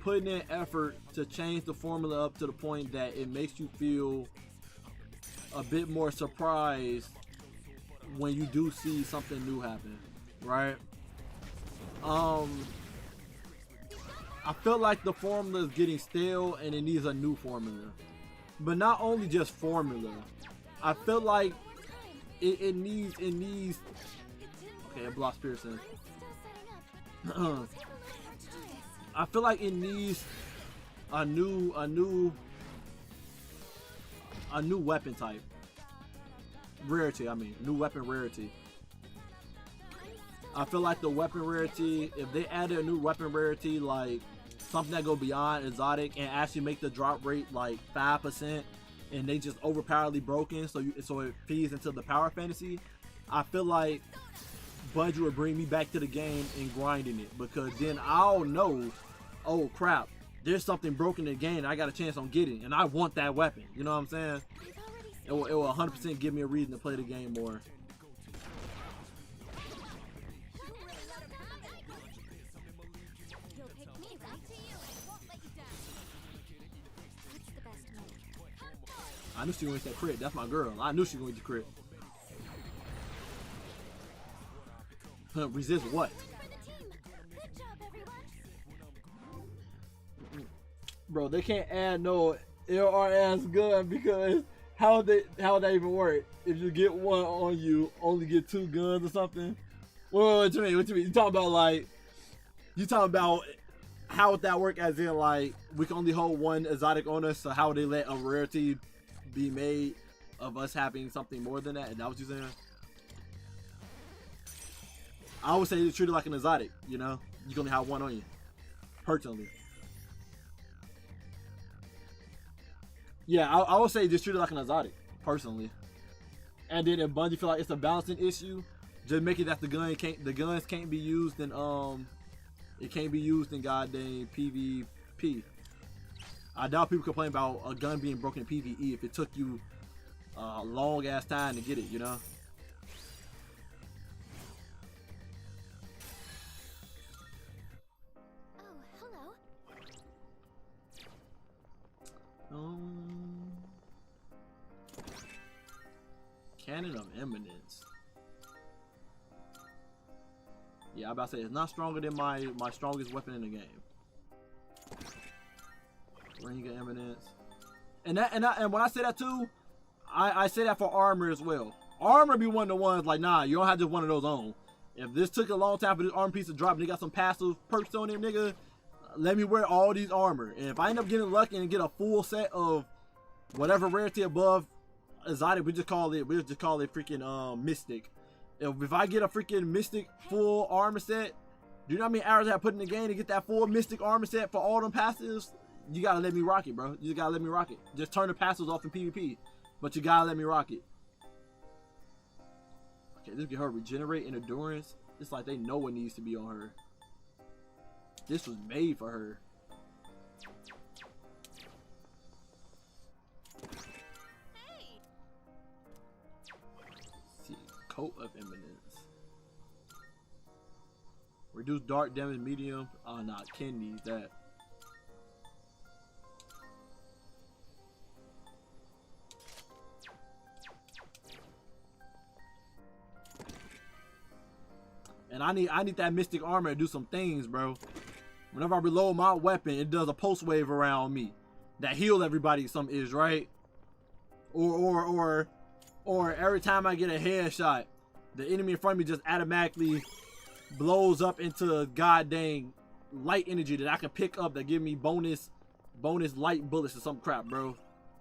putting in effort to change the formula up to the point that it makes you feel a bit more surprised when you do see something new happen, right? I feel like the formula is getting stale and it needs a new formula. But not only just formula, I feel like it needs okay, it blocks Pearson. I feel like it needs a new weapon type. Rarity, I mean, new weapon rarity. I feel like the weapon rarity, if they added a new weapon rarity, like something that go beyond exotic and actually make the drop rate like 5%, and they just overpoweredly broken, so it feeds into the power fantasy, I feel like Bungie would bring me back to the game and grinding it, because then I'll know, oh crap, there's something broken in the game, I got a chance on getting, and I want that weapon. You know what I'm saying? It will 100% give me a reason to play the game more. I knew she was going to that crit. That's my girl. I knew she was going to crit. Resist what? Bro, they can't add no LRS gun, because how would that even work? If you get one on you, only get 2 guns or something? Well, what you mean? What you mean? You talking about how would that work? As in, like, we can only hold one exotic on us, so how would they let a rarity be made of us having something more than that? And that what you saying? I would say you treat it like an exotic, you know? You can only have one on you. Personally. Yeah, I would say just treat it like an exotic, personally. And then if Bungie feel like it's a balancing issue, just make it that the guns can't be used in it can't be used in goddamn PvP. I doubt people complain about a gun being broken in PvE if it took you a long ass time to get it, you know?
Oh, hello.
Cannon of Eminence. Yeah, I'm about to say it's not stronger than my strongest weapon in the game. Ring of Eminence. And when I say that too, I say that for armor as well. Armor be one of the ones like, nah, you don't have just one of those on. If this took a long time for this armor piece to drop and they got some passive perks on them, nigga, let me wear all these armor. And if I end up getting lucky and get a full set of whatever rarity above exotic, we just call it freaking mystic. If I get a freaking mystic full armor set, do you know how many hours I put in the game to get that full mystic armor set for all them passives? You gotta let me rock it, bro. You just gotta let me rock it. Just turn the passives off in PvP, but you gotta let me rock it. Okay, this get her regenerate and endurance. It's like they know what needs to be on her. This was made for her. Coat of Eminence. Reduce dark damage medium. Oh, nah, Ken needs that. And I need that mystic armor to do some things, bro. Whenever I reload my weapon, it does a pulse wave around me that heals everybody. Some is right. Or every time I get a headshot, the enemy in front of me just automatically blows up into goddamn light energy that I can pick up that give me bonus light bullets or some crap, bro.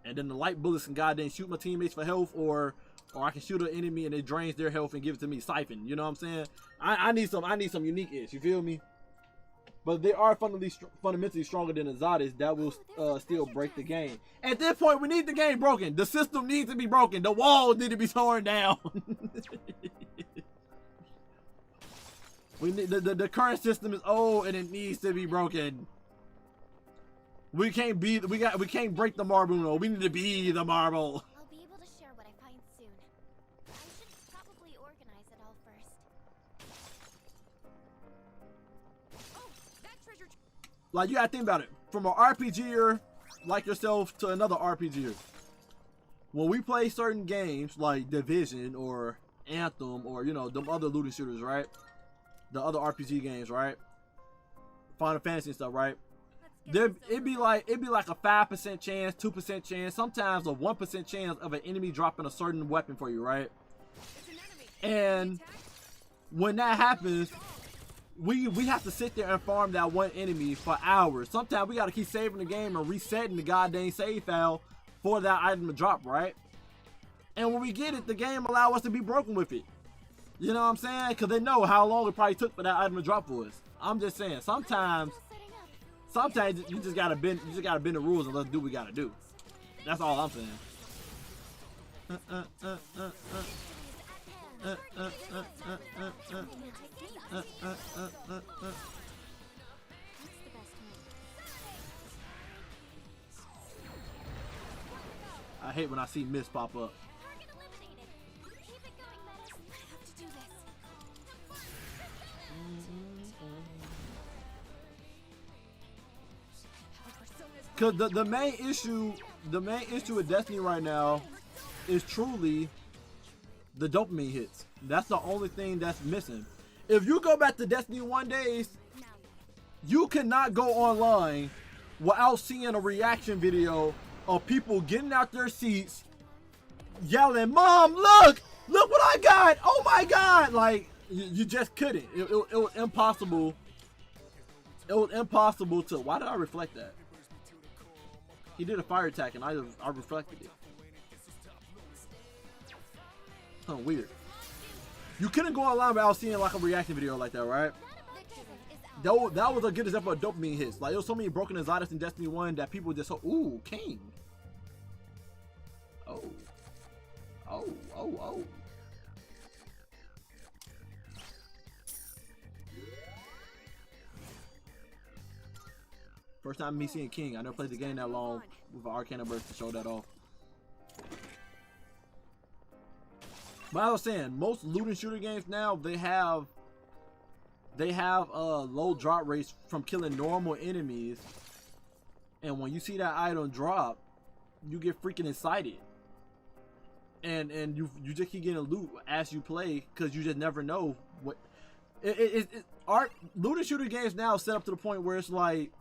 And then the light bullets can goddamn shoot my teammates for health, or I can shoot an enemy and it drains their health and gives it to me siphon. You know what I'm saying? I need some unique-ish. You feel me? But they are fundamentally stronger than Exotics that will still break the game. At this point, we need the game broken. The system needs to be broken. The walls need to be torn down. We need the current system is old and it needs to be broken. We can't break the marble. No, we need to be the marble.
I'll be able to share what I find soon. I should probably organize it all first. Oh, that treasure.
Like, you gotta think about it. From an RPGer like yourself to another RPGer. When we play certain games like Division or Anthem or, you know, them other looting shooters, right? The other RPG games, right? Final Fantasy and stuff, right? It'd be like a 5% chance, 2% chance, sometimes a 1% chance of an enemy dropping a certain weapon for you, right? And when that happens, we have to sit there and farm that one enemy for hours. Sometimes we gotta keep saving the game and resetting the goddamn save file for that item to drop, right? And when we get it, the game allow us to be broken with it. You know what I'm saying? Because they know how long it probably took for that item to drop for us. I'm just saying, sometimes you just gotta bend the rules and let's do what we gotta do. That's all I'm saying. I hate when I see Mist pop up. Cause the main issue with Destiny right now is truly the dopamine hits. That's the only thing that's missing. If you go back to Destiny 1 days, you cannot go online without seeing a reaction video of people getting out their seats, yelling, "Mom, look what I got! Oh my God!" Like, you just couldn't. It was impossible. It was impossible to. Why did I reflect that? He did a fire attack and I reflected it. Huh, weird. You couldn't go online without seeing like a reaction video like that, right? That was a good example of dopamine hits. Like, there was so many broken exotics in Destiny 1 that people just ooh, King. Oh. First time me seeing King. I never played the game that long with an Arcana Burst to show that off. But I was saying, most looting shooter games now, they have low drop rates from killing normal enemies. And when you see that item drop, you get freaking excited. And you just keep getting loot as you play, because you just never know what looting shooter games now set up to the point where it's like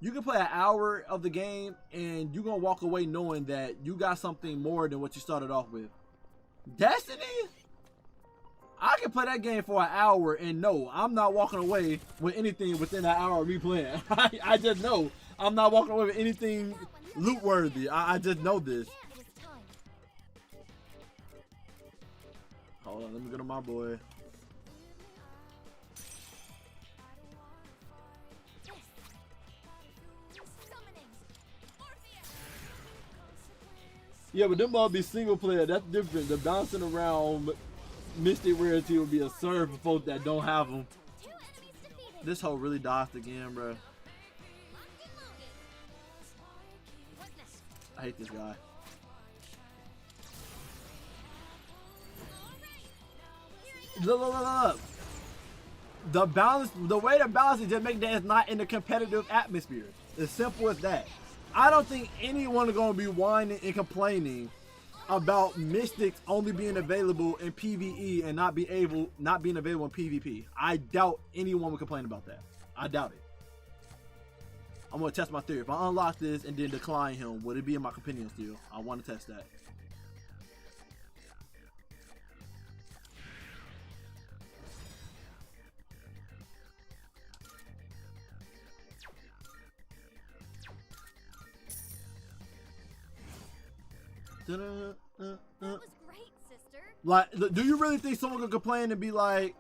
you can play an hour of the game and you're gonna walk away knowing that you got something more than what you started off with. Destiny, I can play that game for an hour and no, I'm not walking away with anything within that hour of me playing. I just know I'm not walking away with anything loot worthy. I just know this. Hold on, let me go to my boy. Yeah, but them all be single player. That's different. The bouncing around Mystic Rarity will be a serve for folks that don't have them. This hoe really dodged again, bro. I hate this guy. look. The balance, the way to balance is just make that it's not in the competitive atmosphere. As simple as that. I don't think anyone is gonna be whining and complaining about Mystics only being available in PvE and not being available in PvP. I doubt anyone would complain about that. I doubt it. I'm gonna test my theory. If I unlock this and then decline him, would it be in my companion still? I want to test that.
That was great, sister.
Like, do you really think someone could complain and be like,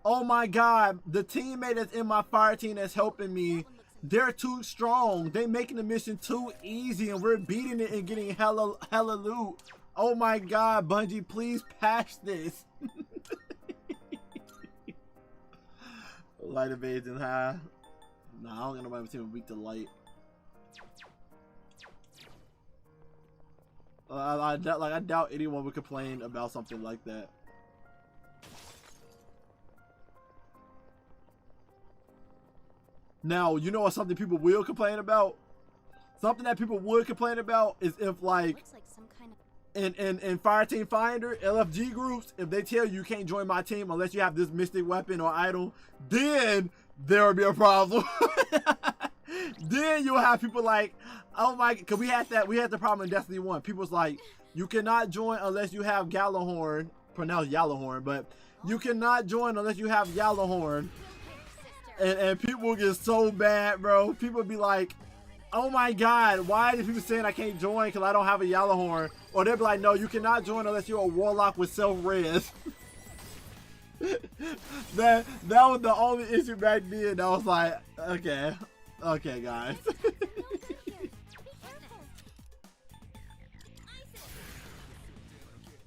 oh my god, the teammate that's in my fire team that's helping me, they're too strong. They making the mission too easy and we're beating it and getting hella loot. Oh my god, Bungie, please patch this. Light evasion high. Nah, I don't got nobody team weak to light. I doubt anyone would complain about something like that. Now, you know what something people will complain about? Something that people would complain about is if, like,
Looks like some kind of
in Fireteam Finder, LFG groups, if they tell you can't join my team unless you have this mystic weapon or idol, then there would be a problem. Then you'll have people like, oh my, cause we had the problem in Destiny 1. People's like, you cannot join unless you have Gallahorn, pronounced Yallahorn, but you cannot join unless you have Yallahorn. And people get so bad, bro. People be like, oh my god, why are people saying I can't join because I don't have a Yallahorn? Or they'll be like, no, you cannot join unless you're a warlock with self-res. that was the only issue back then. I was like, okay, guys.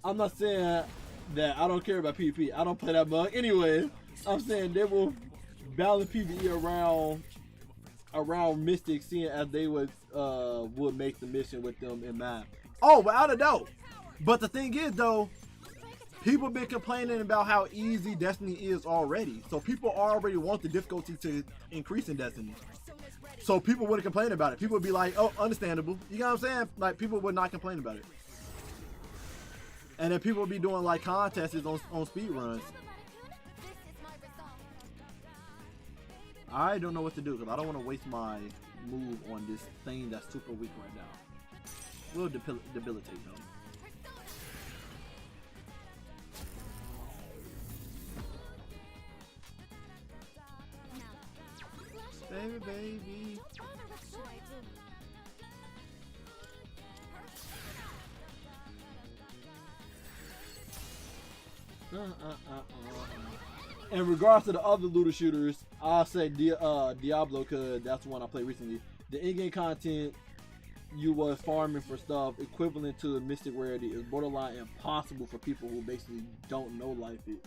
I'm not saying that I don't care about PvP. I don't play that mug anyway. I'm saying they will balance PvE around Mystics, seeing as they would make the mission with them in mind. Oh, without a doubt. But the thing is, though, people been complaining about how easy Destiny is already. So people already want the difficulty to increase in Destiny. So people wouldn't complain about it. People would be like, oh, understandable. You know what I'm saying? Like, people would not complain about it. And then people would be doing like contests on speed runs. I don't know what to do because I don't want to waste my move on this thing that's super weak right now. We'll debilitate them. Baby. In regards to the other looter shooters, I'll say Diablo, because that's the one I played recently. The in-game content you was farming for stuff equivalent to the Mystic Rarity is borderline impossible for people who basically don't know life it.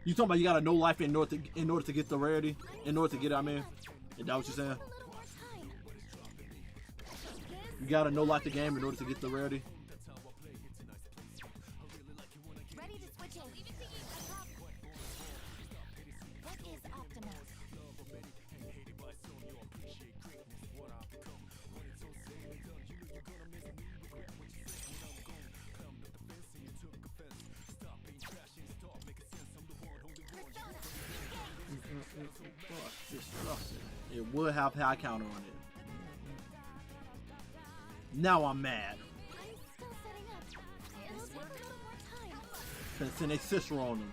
You talking about you gotta know life in order to get the rarity? In order to get it, I mean? Is that what you're saying? You gotta know life the game in order to get the rarity? It would have high counter on it. Now I'm mad. Send a Cicero on them.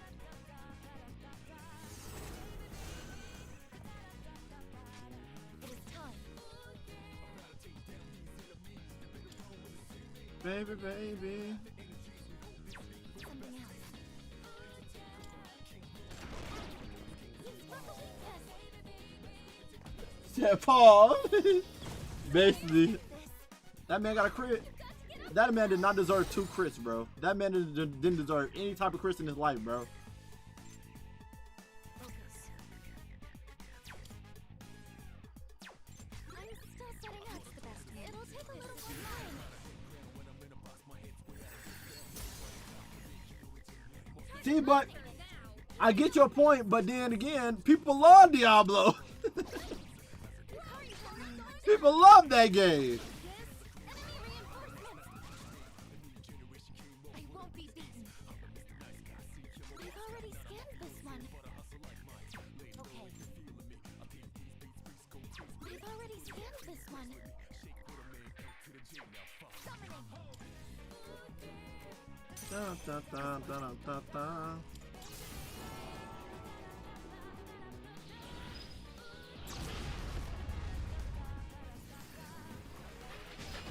Baby. Said Paul. Basically, that man got a crit. That man did not deserve 2 crits, bro. That man didn't deserve any type of crits in his life, bro. See, but I get your point, but then again, people love Diablo. People love that game.
I won't be beaten. We've already scanned this one. Okay. We've already scanned this one. Summoning.
Dun, dun, dun, dun, dun, dun.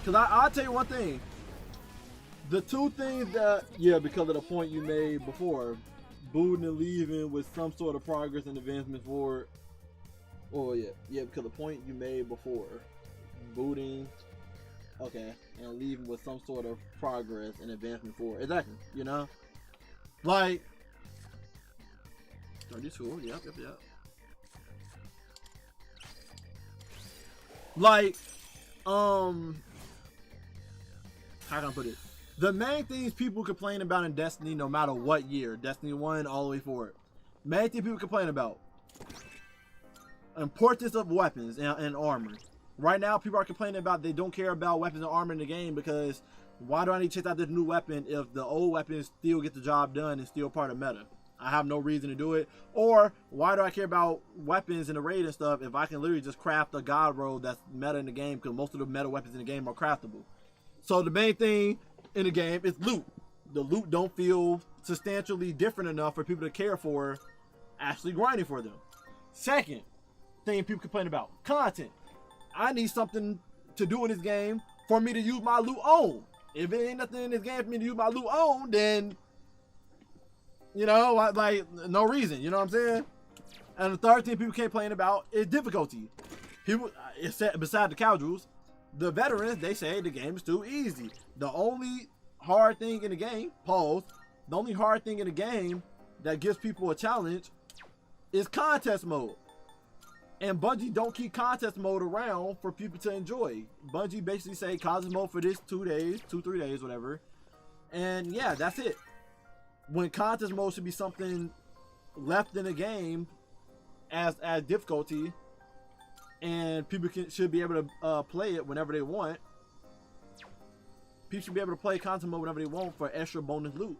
Because I'll tell you one thing. The two things that, yeah, because of the point you made before, booting and leaving with some sort of progress and advancement forward. Oh, yeah, because the point you made before, booting, okay, and leaving with some sort of progress and advancement forward. Exactly, you know? Like, 32, yep. Like, how can I put it? The main things people complain about in Destiny, no matter what year, Destiny 1 all the way forward, main thing people complain about, importance of weapons and armor. Right now, people are complaining about they don't care about weapons and armor in the game because why do I need to check out this new weapon if the old weapons still get the job done and still part of meta? I have no reason to do it. Or why do I care about weapons in the raid and stuff if I can literally just craft a god roll that's meta in the game, because most of the meta weapons in the game are craftable. So the main thing in the game is loot. The loot don't feel substantially different enough for people to care for actually grinding for them. Second thing people complain about, content. I need something to do in this game for me to use my loot on. If it ain't nothing in this game for me to use my loot on, then, you know, like no reason, you know what I'm saying? And the third thing people complain about is difficulty. People, besides the casuals, the veterans, they say the game is too easy. The only hard thing in the game, the only hard thing in the game that gives people a challenge is contest mode. And Bungie don't keep contest mode around for people to enjoy. Bungie basically say contest mode for this 2 days, 2-3 days, whatever. And yeah, that's it. When contest mode should be something left in the game as difficulty, and people should be able to play it whenever they want. People should be able to play contest mode whenever they want for extra bonus loot.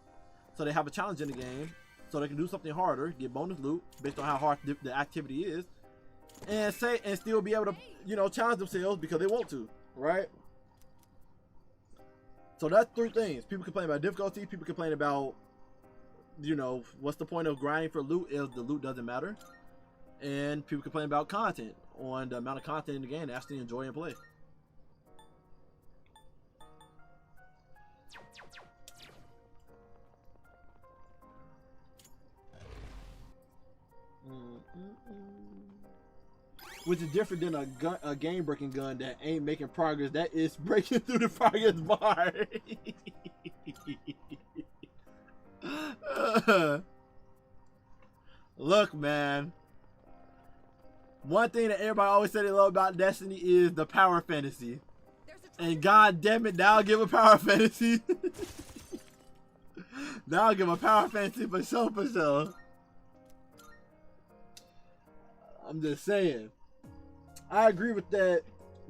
So they have a challenge in the game, so they can do something harder, get bonus loot based on how hard the activity is, and still be able to, you know, challenge themselves because they want to, right? So that's 3 things. People complain about difficulty. People complain about, you know, what's the point of grinding for loot if the loot doesn't matter. And people complain about content, on the amount of content in the game to actually enjoy and play. Which is different than a game-breaking gun that ain't making progress. That is breaking through the progress bar. Look, man. One thing that everybody always said they love about Destiny is the power fantasy. And god damn it, now I'll give a power fantasy. Now I'll give a power fantasy for sure. I'm just saying. I agree with that.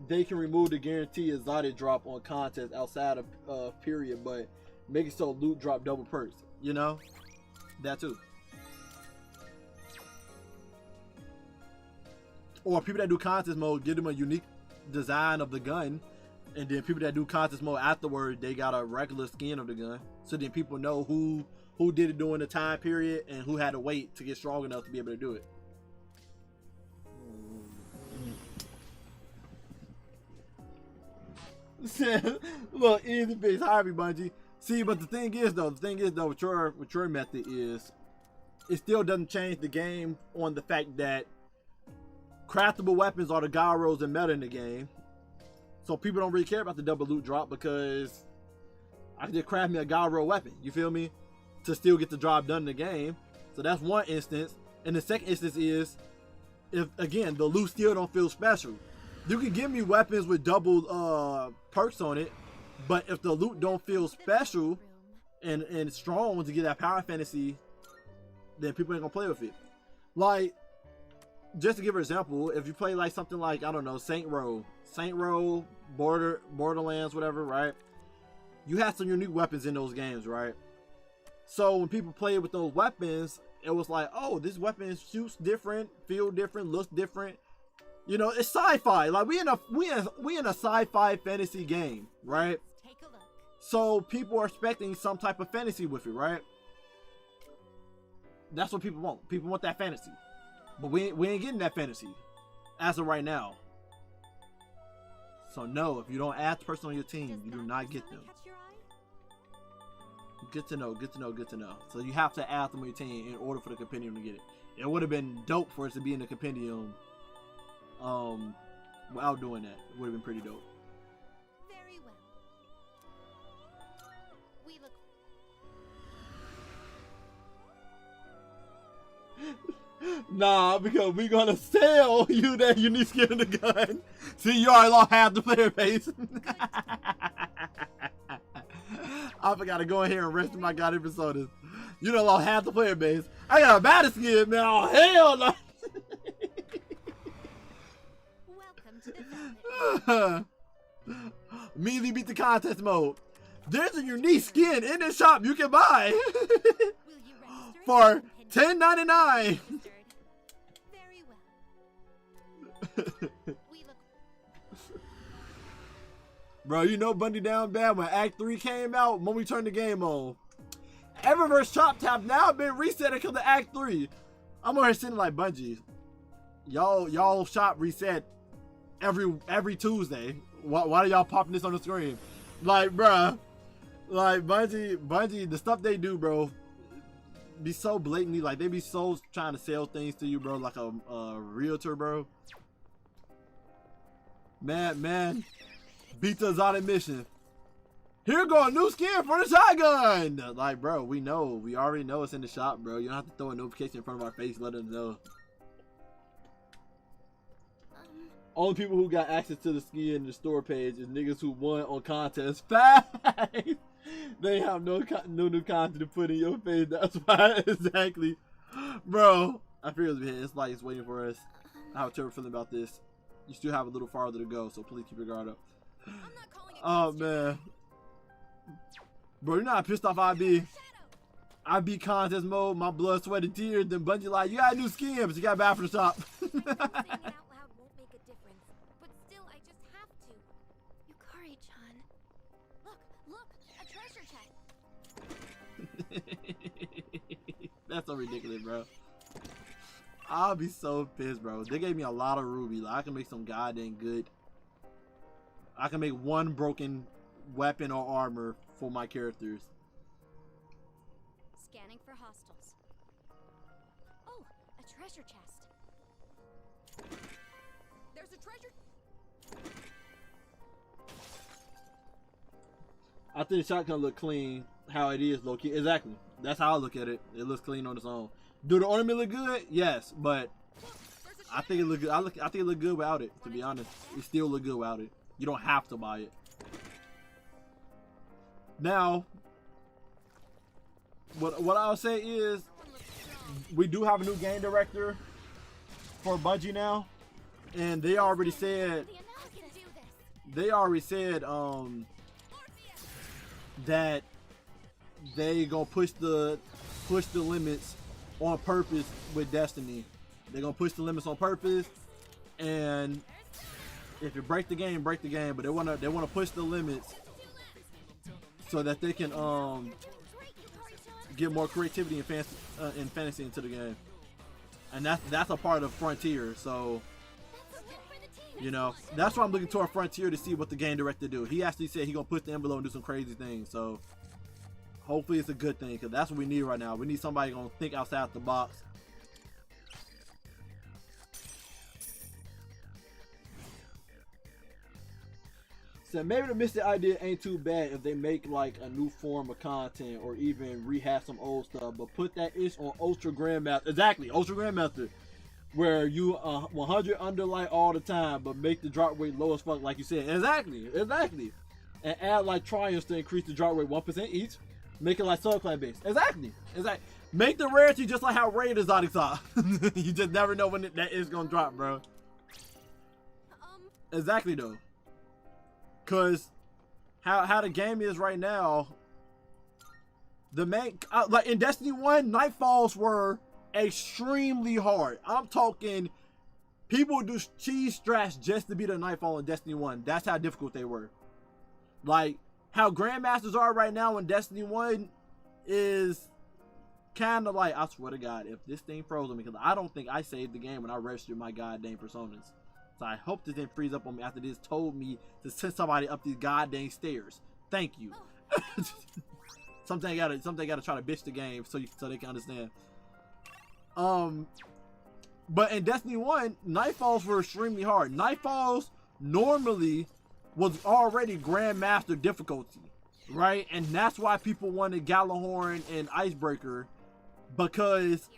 They can remove the guarantee exotic drop on contests outside of period, but make it so loot drop double perks. You know? That too. Or people that do contest mode, give them a unique design of the gun. And then people that do contest mode afterward, they got a regular skin of the gun. So then people know who did it during the time period and who had to wait to get strong enough to be able to do it. Look, easy fix, Harvey Bungie. See, but the thing is though, with your method is, it still doesn't change the game on the fact that craftable weapons are the god rolls and meta in the game. So people don't really care about the double loot drop because I can just craft me a god roll weapon, you feel me? To still get the job done in the game. So that's one instance. And the second instance is, if again, the loot still don't feel special. You can give me weapons with double perks on it, but if the loot don't feel special and strong to get that power fantasy then people ain't gonna play with it. Like, just to give an example, if you play like something like, I don't know, Saint Row, Borderlands, whatever, right? You have some unique weapons in those games, right? So when people play with those weapons, it was like, oh, this weapon shoots different, feel different, looks different. You know, it's sci-fi. Like we in a sci-fi fantasy game, right?
Take a look.
So people are expecting some type of fantasy with it, right? That's what people want. People want that fantasy. But we ain't getting that fantasy as of right now. So no, if you don't add the person on your team, you do not get them.
Catch your eye?
Good to know, good to know, good to know. So you have to add them on your team in order for the compendium to get it. It would have been dope for us to be in the compendium without doing that. It would have been pretty dope.
Very well. We look.
Nah, because we gonna sell you that unique skin in the gun. See, you already lost half the player base. I forgot to go in here and rest my goddamn personas. You done lost half the player base. I got a bad skin, man. Oh, hell no.
Welcome to the velvet.
Immediately beat the contest mode. There's a unique skin in this shop you can buy
Will you register
for
it?
$10.99.
Registered. Very well. We look.
Bro, you know Bundy down bad when Act 3 came out when we turned the game on. Eververse Chop Tap now been reset because of Act 3. I'm over here sitting like Bungie. Y'all shop reset every Tuesday. Why do y'all popping this on the screen? Like, bruh. Like Bungie, the stuff they do, bro, be so blatantly, like they be so trying to sell things to you, bro, like a realtor, bro. Man. Beat the exotic mission. Here go a new skin for the shotgun. Like, bro, we already know it's in the shop, bro. You don't have to throw a notification in front of our face, let them know. Only people who got access to the skin in the store page is niggas who won on contest. Facts. They have no new content to put in your face. That's why, exactly, bro. I feel it's like it's waiting for us. I have a terrible feeling about this. You still have a little farther to go, so please keep your guard up.
I'm not calling it
Oh
quits,
man, bro, you know how pissed off I be. I be contest mode, my blood, sweat, and tears. Then Bungie like, you got a new skin, but you got bad for the shop.
Saying it out loud won't make a difference, but still, I just have to. Yukari-chan. Look, a treasure chest.
That's so ridiculous, bro. I'll be so pissed, bro. They gave me a lot of ruby. Like, I can make some goddamn good. I can make one broken weapon or armor for my characters.
Scanning for hostiles. Oh, a treasure chest. There's a treasure.
I think the shotgun look clean how it is, low key. Exactly. That's how I look at it. It looks clean on its own. Do the ornament look good? Yes, but I think it look good. I think it look good without it. To be honest, it still look good without it. You don't have to buy it. Now, what I'll say is, we do have a new game director for Bungie now, and they already said that they gonna push the limits on purpose with Destiny. They're gonna push the limits on purpose, and if you break the game, break the game. But they wanna push the limits so that they can get more creativity and fantasy into the game. And that's a part of Frontier. So, you know, that's why I'm looking toward Frontier to see what the game director do. He actually said he gonna push the envelope and do some crazy things. So hopefully it's a good thing, because that's what we need right now. We need somebody gonna think outside the box. So maybe the Mystic idea ain't too bad if they make like a new form of content or even rehash some old stuff, but put that ish on Ultra Grandmaster. Exactly, Ultra Grandmaster, where you 100 underlight all the time, but make the drop rate low as fuck, like you said. Exactly. And add like triumphs to increase the drop rate 1% each. Make it like subclass based. Exactly. Make the rarity just like how rare the exotics are. You just never know when that is gonna drop, bro. Exactly though. Cause how the game is right now, the main like in Destiny 1, Nightfalls were extremely hard. I'm talking people do cheese strats just to beat a Nightfall in Destiny 1. That's how difficult they were. Like how Grandmasters are right now in Destiny 1 is kind of like, I swear to God, if this thing froze on me, because I don't think I saved the game when I registered my goddamn personas. So I hope this didn't freeze up on me after this told me to send somebody up these goddamn stairs. Thank you. Something gotta try to bitch the game so they can understand. But in Destiny 1, Nightfalls were extremely hard. Nightfalls normally was already Grandmaster difficulty, right? And that's why people wanted Gjallarhorn and Icebreaker, because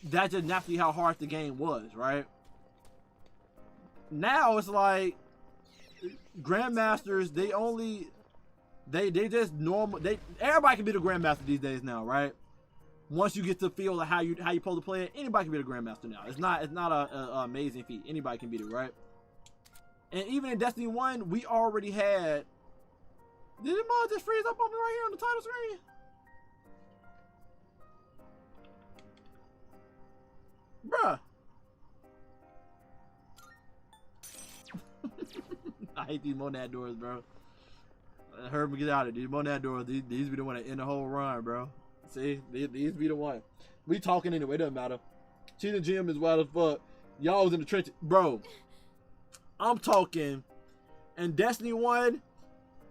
that's just naturally how hard the game was, right? Now it's like Grandmasters, they just normal. Everybody can be the Grandmaster these days now, right? Once you get to feel how you supposed to play it, anybody can be the Grandmaster now. It's not a amazing feat. Anybody can beat it, right? And even in Destiny 1, we already had. Did the mod just freeze up on me right here on the title screen? Bruh. I hate these monad doors, bro. I heard me get out of these monad doors. These be the one that end the whole run, bro. See? These be the one. We talking anyway, it doesn't matter. Cheating Gym is wild as fuck. Y'all was in the trenches. Bro, I'm talking. In Destiny 1,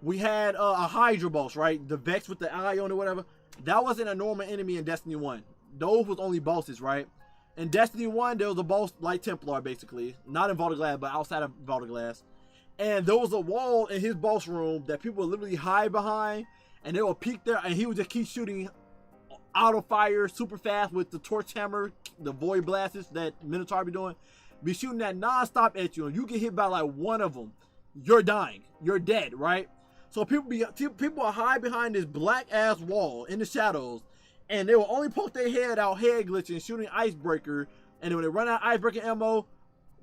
we had a Hydra boss, right? The Vex with the eye on it, whatever. That wasn't a normal enemy in Destiny 1. Those was only bosses, right? In Destiny 1, there was a boss like Templar, basically. Not in Vault of Glass, but outside of Vault of Glass. And there was a wall in his boss room that people would literally hide behind. And they would peek there, and he would just keep shooting auto fire super fast with the torch hammer, the void blasts that Minotaur be doing. Be shooting that non-stop at you, and you get hit by like one of them, you're dying, you're dead, right? So people are hide behind this black ass wall in the shadows, and they will only poke their head out, head glitching, shooting Icebreaker, and then when they run out of Icebreaker ammo,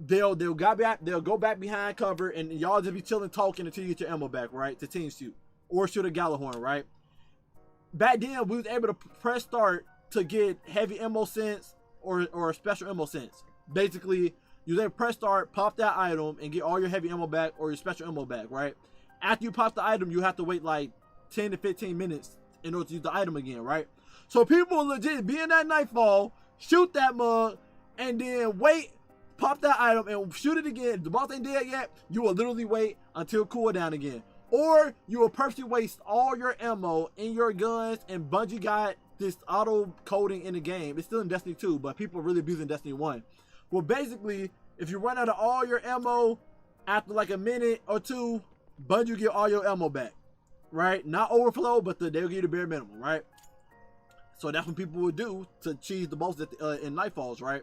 they'll go back behind cover, and y'all just be chilling talking until you get your ammo back, right? To team shoot or shoot a Gjallarhorn, right? Back then we was able to press start to get heavy ammo sense or special ammo sense. Basically, you then press start, pop that item, and get all your heavy ammo back or your special ammo back, right? After you pop the item, you have to wait like 10 to 15 minutes in order to use the item again, right? So people legit be in that Nightfall, shoot that mug, and then wait, pop that item, and shoot it again. If the boss ain't dead yet, you will literally wait until cooldown again. Or you will purposely waste all your ammo in your guns, and Bungie got this auto coding in the game. It's still in Destiny 2, but people are really abusing Destiny 1. Well, basically, if you run out of all your ammo after like a minute or two, Bungie get all your ammo back, right? Not overflow, but they'll give you the bare minimum, right? So that's what people would do to cheese the boss in Nightfalls, right?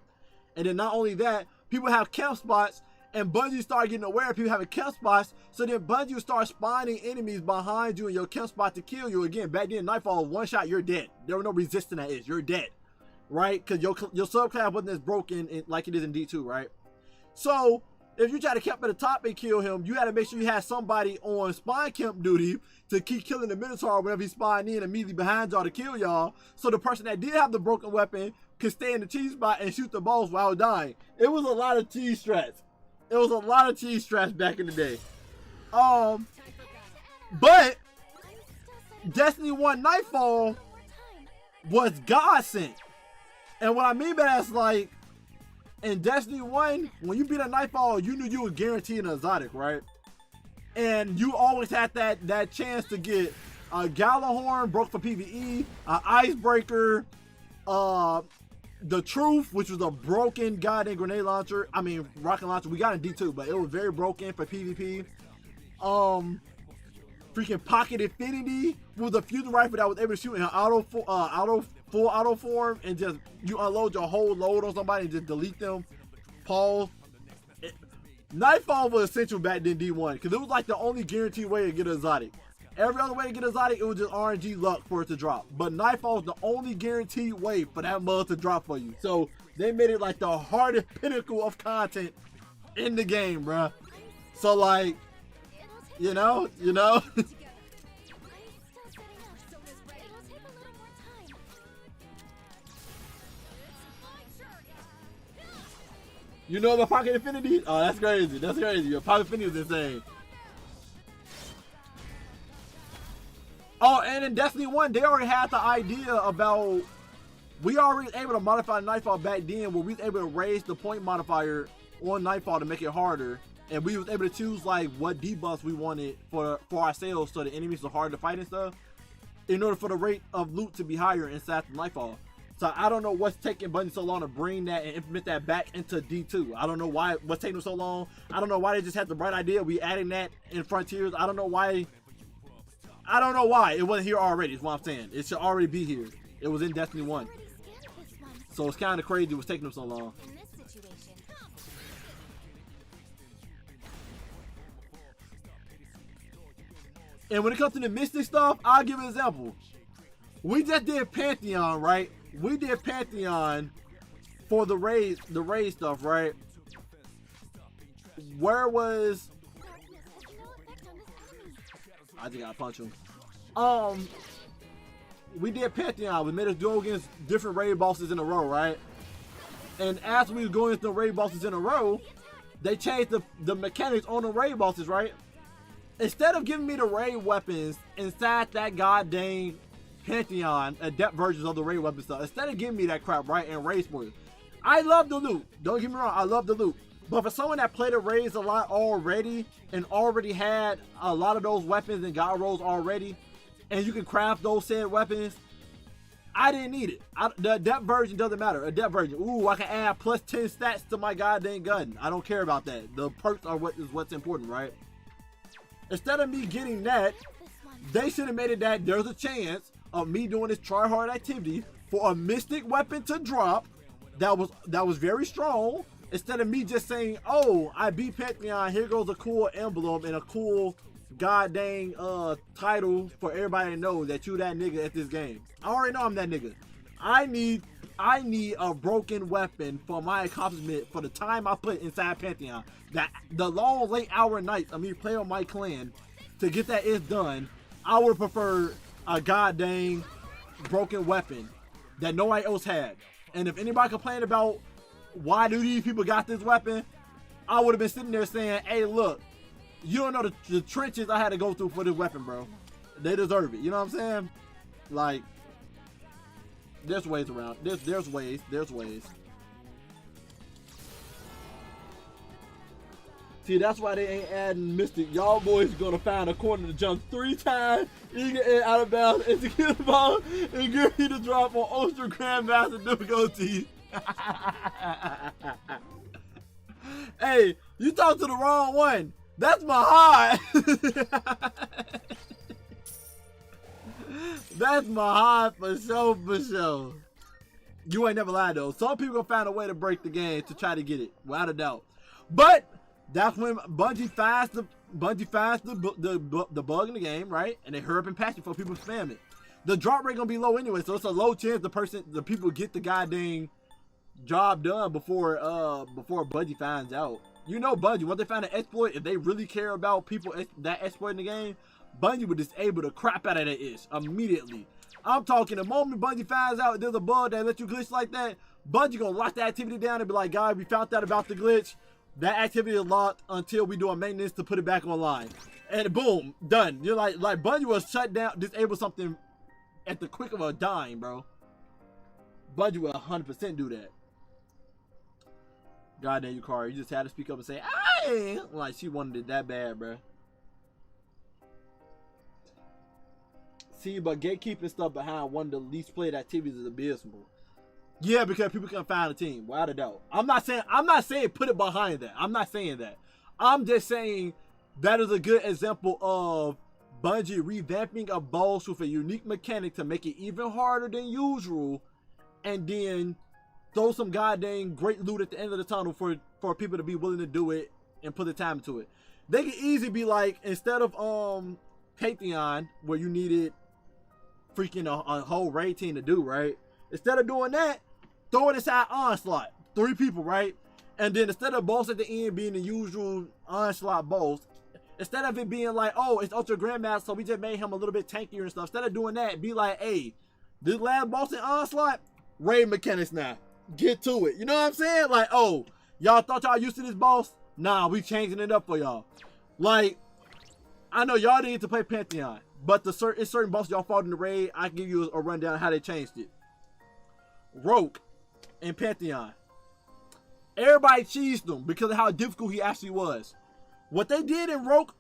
And then not only that, people have camp spots, and Bungie started getting aware of people having camp spots, so then Bungie would start spawning enemies behind you in your camp spot to kill you. Again, back then, Nightfall, one shot, you're dead. There was no resisting that is. You're dead, right? Because your subclass wasn't as broken like it is in D2, right? So if you try to camp at the top and kill him, you had to make sure you had somebody on spawn camp duty to keep killing the Minotaur whenever he spawned in immediately behind y'all to kill y'all. So the person that did have the broken weapon could stay in the cheese spot and shoot the boss while dying. It was a lot of cheese strats. It was a lot of cheese strats back in the day. But Destiny 1 Nightfall was God sent. And what I mean by that is like, in Destiny 1, when you beat a Nightfall, you knew you were guaranteed an exotic, right? And you always had that chance to get a Gjallarhorn broke for PvE, an Icebreaker, the Truth, which was a broken goddamn grenade launcher. I mean, rocket launcher. We got in D2, but it was very broken for PvP. Freaking Pocket Infinity with a fusion rifle that was able to shoot in full auto form, and just you unload your whole load on somebody and just delete them. Pause. Nightfall was essential back then D1 because it was like the only guaranteed way to get an exotic. Every other way to get exotic, it was just RNG luck for it to drop. But Nightfall is the only guaranteed way for that mug to drop for you. So they made it like the hardest pinnacle of content in the game, bruh. So like, you know. You know about Pocket Infinity? Oh, that's crazy. That's crazy. Your Pocket Infinity is insane. Oh, and in Destiny 1, they already had the idea about, we already able to modify Nightfall back then, where we was able to raise the point modifier on Nightfall to make it harder. And we was able to choose like what debuffs we wanted for ourselves, so the enemies are hard to fight and stuff, in order for the rate of loot to be higher inside the Nightfall. So I don't know what's taking Bungie so long to bring that and implement that back into D2. I don't know what's taking them so long. I don't know why they just had the right idea. We adding that in Frontiers. I don't know why it wasn't here already, is what I'm saying. It should already be here. It was in Destiny 1. So it's kind of crazy it was taking them so long. And when it comes to the Mystic stuff, I'll give an example. We just did Pantheon, right? We did Pantheon for the raid stuff, right? Where was... I just gotta punch him. We did Pantheon. We made us go against different raid bosses in a row, right? And as we was going into the raid bosses in a row, they changed the mechanics on the raid bosses, right? Instead of giving me the raid weapons inside that goddamn Pantheon, adept versions of the raid weapon stuff, instead of giving me that crap, right, and raid spoilers, I love the loot. Don't get me wrong, I love the loot. But for someone that played the raids a lot already and already had a lot of those weapons and god rolls already, and you can craft those said weapons, I didn't need it. The adept version doesn't matter. Adept version, ooh, I can add plus 10 stats to my goddamn gun. I don't care about that. The perks are what's important, right? Instead of me getting that, they should have made it that there's a chance of me doing this try hard activity for a mystic weapon to drop that was very strong, instead of me just saying, oh, I beat Pantheon, here goes a cool emblem and a cool goddamn title for everybody to know that you that nigga at this game. I already know I'm that nigga. I need a broken weapon for my accomplishment for the time I put inside Pantheon. That the long late hour nights of me playing on my clan to get that is done, I would prefer a goddamn broken weapon that nobody else had. And if anybody complained about why do these people got this weapon, I would have been sitting there saying, hey, look, you don't know the trenches I had to go through for this weapon, bro. They deserve it. You know what I'm saying? Like, there's ways around. There's ways. See, that's why they ain't adding Mystic. Y'all boys gonna find a corner to jump 3 times, you get out of bounds, execute the ball, and get you to drop on Ultra Grandmaster difficulty. Hey, you talked to the wrong one. That's my heart. That's my heart for sure. You ain't never lied though. Some people gonna find a way to break the game to try to get it, without a doubt. But that's when Bungie finds the bug in the game, right? And they hurry up and patch it for people to spam it. The drop rate gonna be low anyway, so it's a low chance the people get the goddamn job done before Bungie finds out. You know Bungie, once they find an exploit, if they really care about people that exploiting the game, Bungie would disable the crap out of that ish immediately. I'm talking the moment Bungie finds out there's a bug that lets you glitch like that, Bungie gonna lock the activity down and be like, guys, we found out about the glitch. That activity is locked until we do a maintenance to put it back online. And boom, done. You're like Bungie will shut down, disable something at the quick of a dime, bro. Bungie will 100% do that. Goddamn, Yukari, you just had to speak up and say, "Hey!" Like she wanted it that bad, bro. See, but gatekeeping stuff behind one of the least played activities is abysmal. Yeah, because people can find a team, without a doubt. I'm not saying put it behind that. I'm not saying that. I'm just saying that is a good example of Bungie revamping a boss with a unique mechanic to make it even harder than usual, and then throw some goddamn great loot at the end of the tunnel for people to be willing to do it and put the time into it. They could easily be like, instead of Pantheon, where you needed freaking a whole raid team to do, right? Instead of doing that, throw it inside Onslaught. 3 people, right? And then instead of boss at the end being the usual Onslaught boss, instead of it being like, oh, it's Ultra Grandmaster, so we just made him a little bit tankier and stuff. Instead of doing that, be like, hey, this last boss in Onslaught, raid mechanics now. Get to it. You know what I'm saying? Like, oh, y'all thought y'all used to this boss? Nah, we changing it up for y'all. Like, I know y'all didn't get to play Pantheon, but it's certain bosses y'all fought in the raid. I can give you a rundown of how they changed it. Roke and Pantheon. Everybody cheesed him because of how difficult he actually was. What they did in Roke,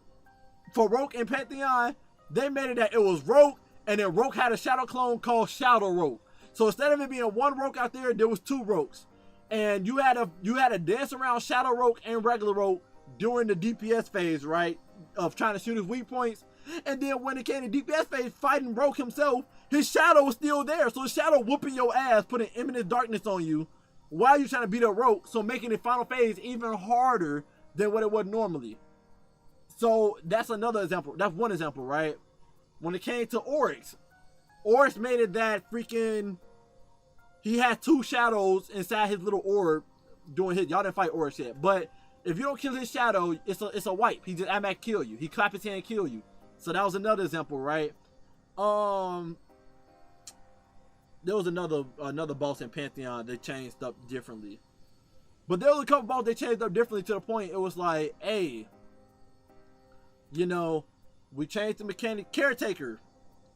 for Roke and Pantheon, they made it that it was Roke, and then Roke had a shadow clone called Shadow Roke. So instead of it being one Roke out there was 2 Rokes. And you had to dance around Shadow Roke and regular Roke during the DPS phase, right? Of trying to shoot his weak points. And then when it came to DPS phase, fighting Roke himself, his shadow was still there. So his shadow whooping your ass, putting imminent darkness on you while you're trying to beat up Roke. So making the final phase even harder than what it was normally. So that's another example. That's one example, right? When it came to Oryx, Oryx made it that freaking, he had 2 shadows inside his little orb doing his, y'all didn't fight Oryx yet, but if you don't kill his shadow, it's a wipe. He just automatically kill you. He clap his hand and kill you. So that was another example, right? There was another boss in Pantheon that changed up differently. But there was a couple balls they changed up differently to the point it was like, hey, you know, we changed the mechanic. Caretaker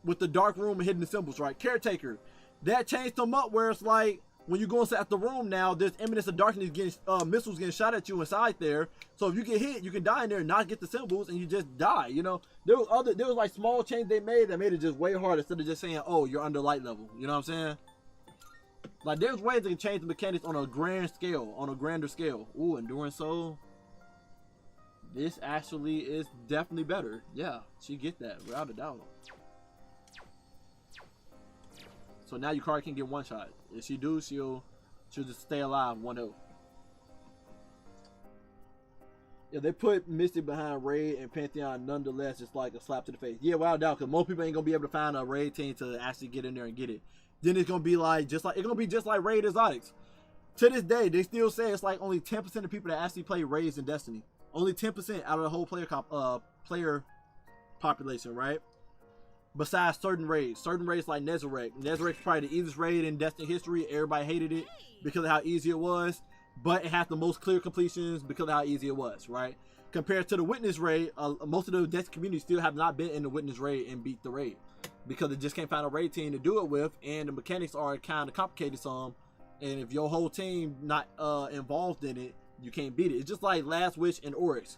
with the dark room and hidden the symbols, right? Caretaker. That changed them up where it's like, when you go inside the room now, there's eminence of darkness getting, missiles getting shot at you inside there. So if you get hit, you can die in there and not get the symbols and you just die, you know? There was like small change they made that made it just way harder instead of just saying, oh, you're under light level. You know what I'm saying? Like, there's ways they can change the mechanics on a grander scale. Ooh, and doing so, this actually is definitely better. Yeah, she get that, without a doubt. So now your card can get one shot. If she do, she'll just stay alive 1-0. Yeah, they put Mystic behind Raid and Pantheon nonetheless. It's like a slap to the face. Yeah, without a doubt, because most people ain't gonna be able to find a Raid team to actually get in there and get it. Then it's gonna be like just like Raid Exotics. To this day, they still say it's like only 10% of people that actually play Raids in Destiny. Only 10% out of the whole player population, right? Besides certain raids like Nezarec. Nezarec's probably the easiest raid in Destiny history. Everybody hated it because of how easy it was, but it had the most clear completions because of how easy it was, right? Compared to the Witness raid, most of the Destiny community still have not been in the Witness raid and beat the raid because they just can't find a raid team to do it with, and the mechanics are kind of complicated some, and if your whole team not involved in it, you can't beat it. It's just like Last Wish and Oryx.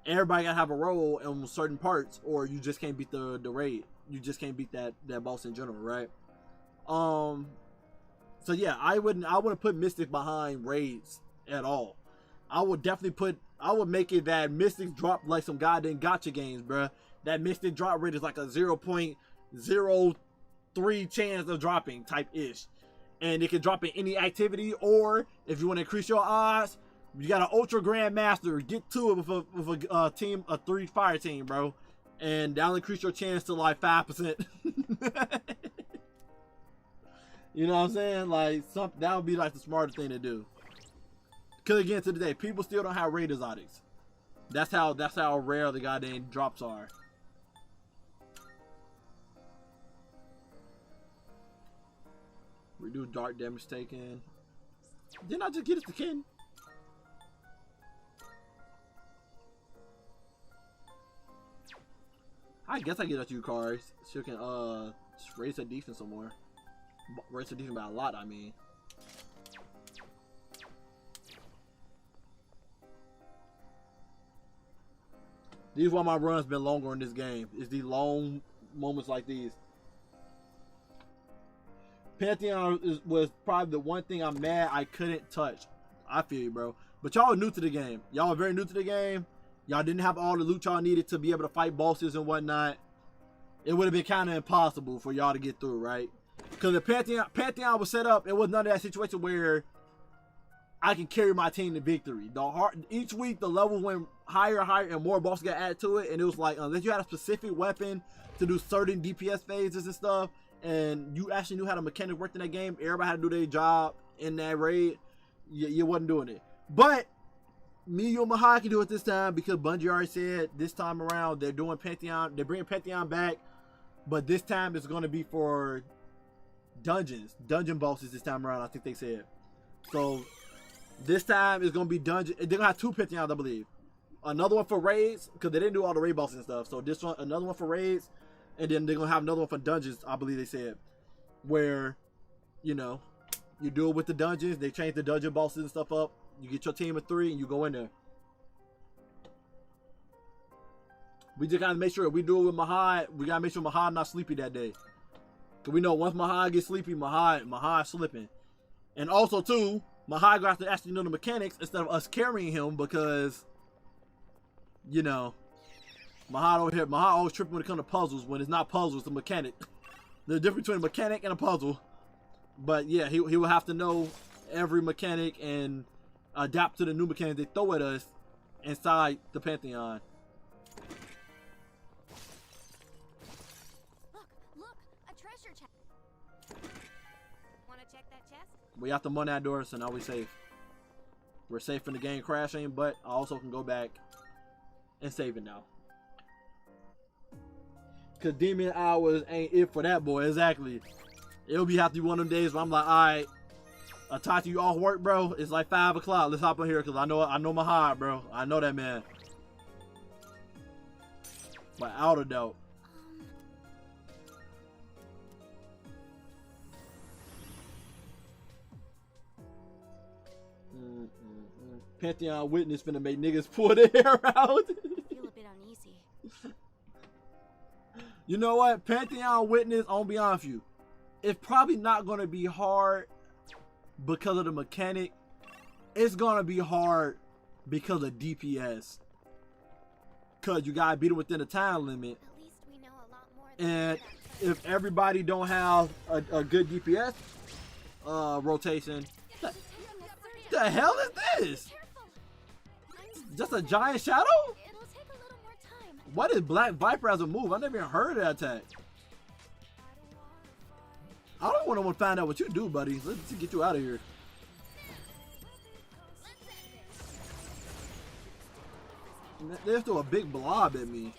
Everybody gotta have a role in certain parts, or you just can't beat the raid. You just can't beat that boss in general, right? So yeah, I wouldn't put Mystic behind raids at all. I would make it that Mystics drop like some goddamn gacha games, bruh. That Mystic drop rate is like a 0.03 chance of dropping type ish, and it can drop in any activity. Or if you want to increase your odds, you got an Ultra Grandmaster. Get to it with a team, a 3 fire team, bro. And that'll increase your chance to like 5%. You know what I'm saying? Like, that would be like the smartest thing to do. Because again, to the day, people still don't have raid exotics. That's how rare the goddamn drops are. Reduce dark damage taken. Didn't I just get it to Ken? I guess I get a few cards. So you can just raise her defense some more. Raise her defense by a lot, I mean. These are why my runs been longer in this game. It's these long moments like these. Pantheon was probably the one thing I'm mad I couldn't touch. I feel you, bro. But y'all are new to the game. Y'all are very new to the game. Y'all didn't have all the loot y'all needed to be able to fight bosses and whatnot. It would have been kind of impossible for y'all to get through, right? Because the Pantheon was set up, it was none of that situation where I can carry my team to victory. Each week the levels went higher and higher and more bosses got added to it, and it was like unless you had a specific weapon to do certain DPS phases and stuff, and you actually knew how the mechanics worked in that game, everybody had to do their job in that raid, you wasn't doing it. But me, you, and Mahai can do it this time because Bungie already said this time around they're doing Pantheon. They're bringing Pantheon back, but this time it's going to be for dungeon bosses this time around. I think they said. So this time it's going to be dungeon. They're going to have 2 Pantheons, I believe. Another one for raids because they didn't do all the raid bosses and stuff. So this one, another one for raids, and then they're going to have another one for dungeons. I believe they said, where you know you do it with the dungeons. They change the dungeon bosses and stuff up. You get your team of 3 and you go in there. We just gotta make sure we do it with Mahai. We gotta make sure Mahai not sleepy that day. Cause we know once Mahai gets sleepy, Mahai slipping. And also too, Mahai gonna have to actually know the mechanics instead of us carrying him because, you know, Mahai always tripping when it comes to puzzles. When it's not puzzles, it's a mechanic. There's a difference between a mechanic and a puzzle. But yeah, he will have to know every mechanic and adapt to the new mechanics they throw at us inside the Pantheon.
Look, a treasure chest. Want to check that chest?
We have to money that door, so now we're safe. We're safe from the game crashing, but I also can go back and save it now. Cause demon hours ain't it for that boy, exactly. It'll be have to be one of them days where I'm like, alright, I talk to you off work, bro. It's like 5 o'clock. Let's hop in here because I know my heart, bro. I know that man. But out of doubt. Pantheon witness finna make niggas pull their hair out.
I feel a bit uneasy.
You know what? Pantheon witness, I'll be honest with you. It's probably not gonna be hard because of the mechanic. It's gonna be hard because of DPS. Cause you gotta beat it within the time limit.
At least we know a lot more than
And if everybody don't have a good DPS rotation, the hell is this? Just a giant shadow?
It'll take a little more time.
What is Black Viper as a move? I never even heard of that attack. I don't want to find out what you do, buddy. Let's get you out of here. There's still a big blob at me.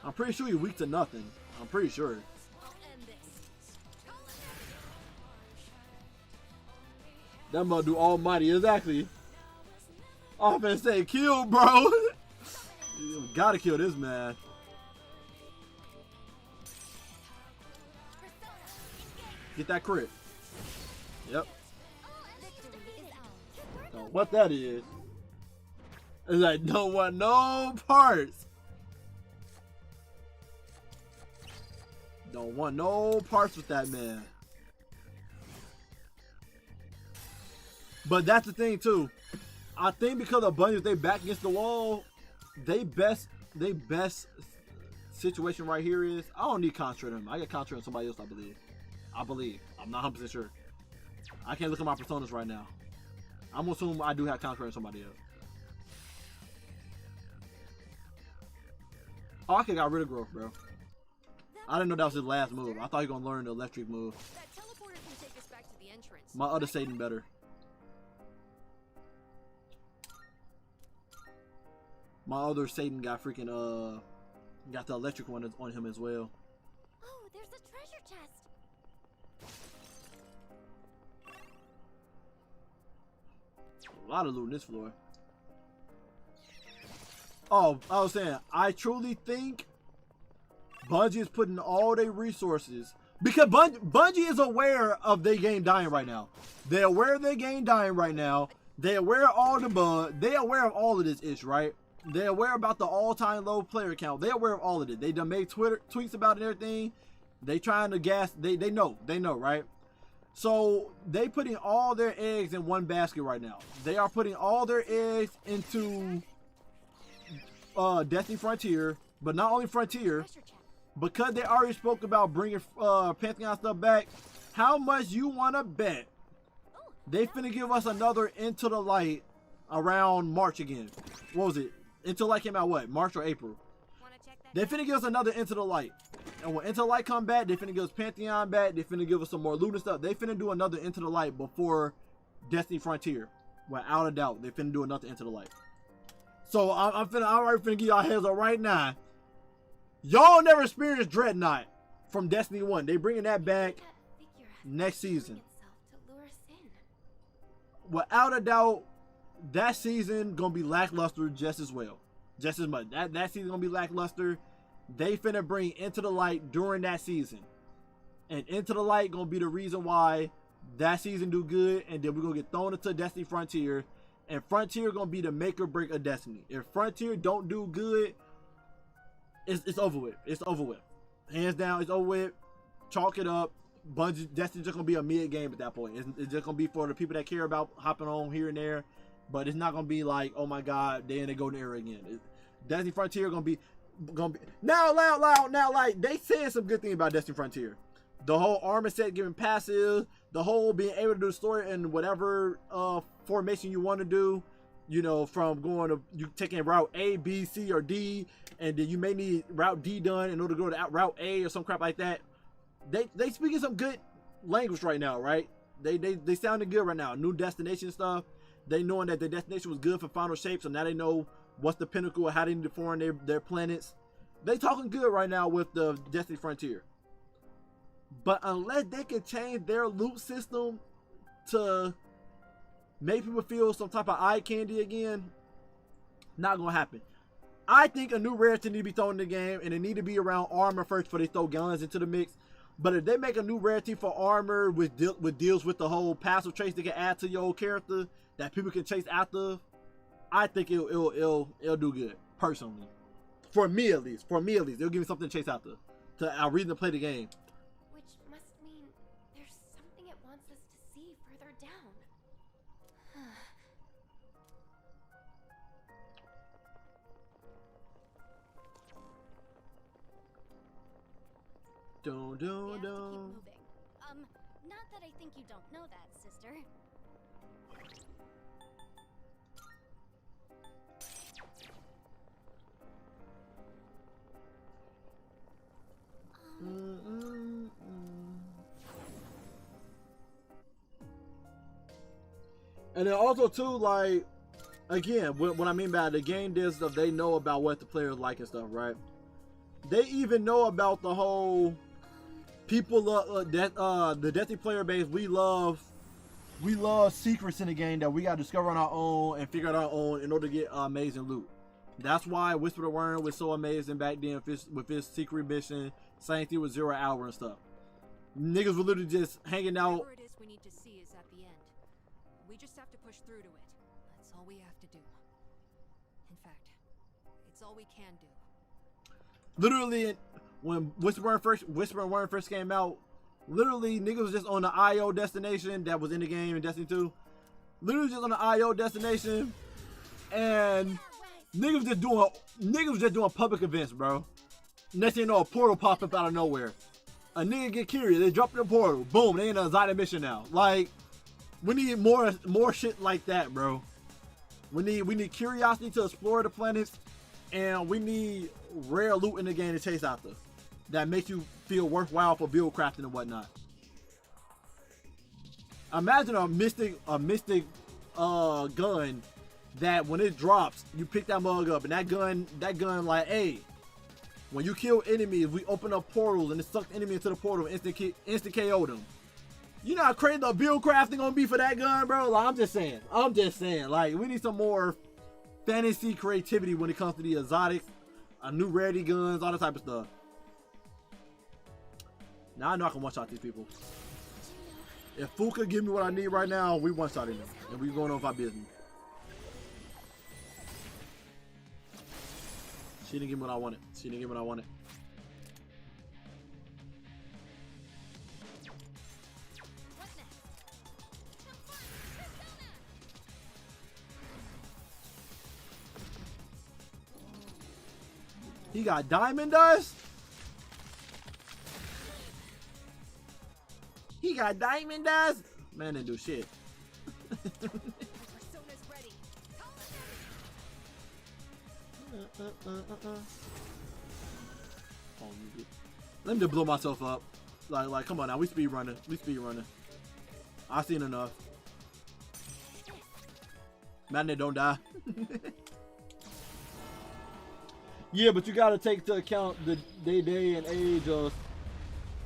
I'm pretty sure you're weak to nothing. I'm pretty sure. That mother do almighty, exactly. I'm finna say kill, bro. You gotta kill this man. Get that crit. Yep. What that is? It's like, don't want no parts. Don't want no parts with that man. But that's the thing too. I think because of Bungie, they back against the wall. They best situation right here is I don't need concentrate on him. I get concentrate on somebody else. I believe. I'm not 100% sure. I can't look at my personas right now. I'm gonna assume I do have concentrate on somebody else. Oh, I could got rid of growth, bro. I didn't know that was his last move. I thought he was gonna learn the electric move.
That teleporter can take us back to the entrance.
My other Satan better. My other Satan got freaking got the electric one on him as well.
Oh, there's a treasure chest.
A lot of loot on this floor. Oh, I was saying, I truly think Bungie is putting all their resources because Bungie is aware of their game dying right now. They're aware of their game dying right now. They're aware of all the bugs. They're aware of all of this ish, right? They're aware about the all-time low player count. They're aware of all of it. They done made tweets about it and everything. They trying to gas. They know, right? So they putting all their eggs in one basket right now. They are putting all their eggs into Destiny Frontier, but not only Frontier, because they already spoke about bringing Pantheon stuff back, how much you want to bet they finna give us another Into the Light around March again? What was it? Into the Light came out what? March or April? They finna give us another Into the Light. And when Into the Light come back, they finna give us Pantheon back. They finna give us some more loot and stuff. They finna do another Into the Light before Destiny Frontier. Without a doubt, they finna do another Into the Light. So I'm already finna give y'all heads up right now. Y'all never experienced Dreadnought from Destiny 1. They bringing that back next season. Without a doubt, that season gonna be lackluster just as well. Just as much. That season gonna be lackluster. They finna bring Into the Light during that season. And Into the Light gonna be the reason why that season do good, and then we're gonna get thrown into Destiny Frontier. And Frontier gonna be the make or break of Destiny. If Frontier don't do good, it's over with. It's over with. Hands down, it's over with. Chalk it up. Bungie, Destiny's just gonna be a mid game at that point. It's just gonna be for the people that care about hopping on here and there. But it's not gonna be like, oh my god, they in the golden era again. Destiny Frontier gonna be now loud. Now, like, they saying some good things about Destiny Frontier. The whole armor set giving passive, the whole being able to do the story in whatever formation you want to do. You know, from going to you taking route A, B, C, or D, and then you may need route D done in order to go to route A or some crap like that. They speaking some good language right now, right? They sounding good right now. New destination stuff. They knowing that the destination was good for Final Shape, so now they know what's the pinnacle of how they need to form their planets. They talking good right now with the Destiny Frontier. But unless they can change their loot system to make people feel some type of eye candy again, not gonna happen. I think a new rarity need to be thrown in the game, and it need to be around armor first before they throw guns into the mix. But if they make a new rarity for armor with deals with the whole passive traits they can add to your old character that people can chase after, I think it'll do good personally. For me at least, it'll give me something to chase after, a reason to play the game.
Which must mean there's something it wants us to see further down.
Don't.
We have to keep moving. Not that I think you don't know that, sister.
And then also too, like, again, what I mean by the game does stuff, they know about what the players like and stuff, right? They even know about the whole people the Destiny player base. We love secrets in the game that we gotta discover on our own and figure out our own in order to get amazing loot. That's why Whisper the Worm was so amazing back then with his secret mission. Same thing with 0 Hour and stuff. Niggas were literally just hanging out.
Whatever it is we need to see is at the end. We just have to push through to it. That's all we have to do. In fact, it's all we can do.
Literally, when Whisper and Worm first came out, literally niggas was just on the IO destination that was in the game in Destiny 2. Literally just on the IO destination, and niggas just doing public events, bro. Next thing you know, a portal pops up out of nowhere. A nigga get curious, they drop in the portal, boom, they in a Zida mission now. Like, we need more shit like that, bro. We need curiosity to explore the planets, and we need rare loot in the game to chase after that makes you feel worthwhile for build crafting and whatnot. Imagine a mystic gun that when it drops, you pick that mug up, and that gun like, hey, when you kill enemies, we open up portals and it sucks enemy into the portal and instant KO them. You know how crazy the build crafting gonna be for that gun, bro? Like, I'm just saying, like, we need some more fantasy creativity when it comes to the exotics, new rarity guns, all that type of stuff. Now I know I can one-shot these people. If Fuka give me what I need right now, we one-shotting them, and we going on with our business. She didn't give me what I wanted. He got diamond dust? He got diamond dust. Man, didn't do shit.
Persona's ready.
Oh, let me just blow myself up. Like, come on now. We speed running. I seen enough. Man, they don't die. Yeah, but you gotta take into account the day and age of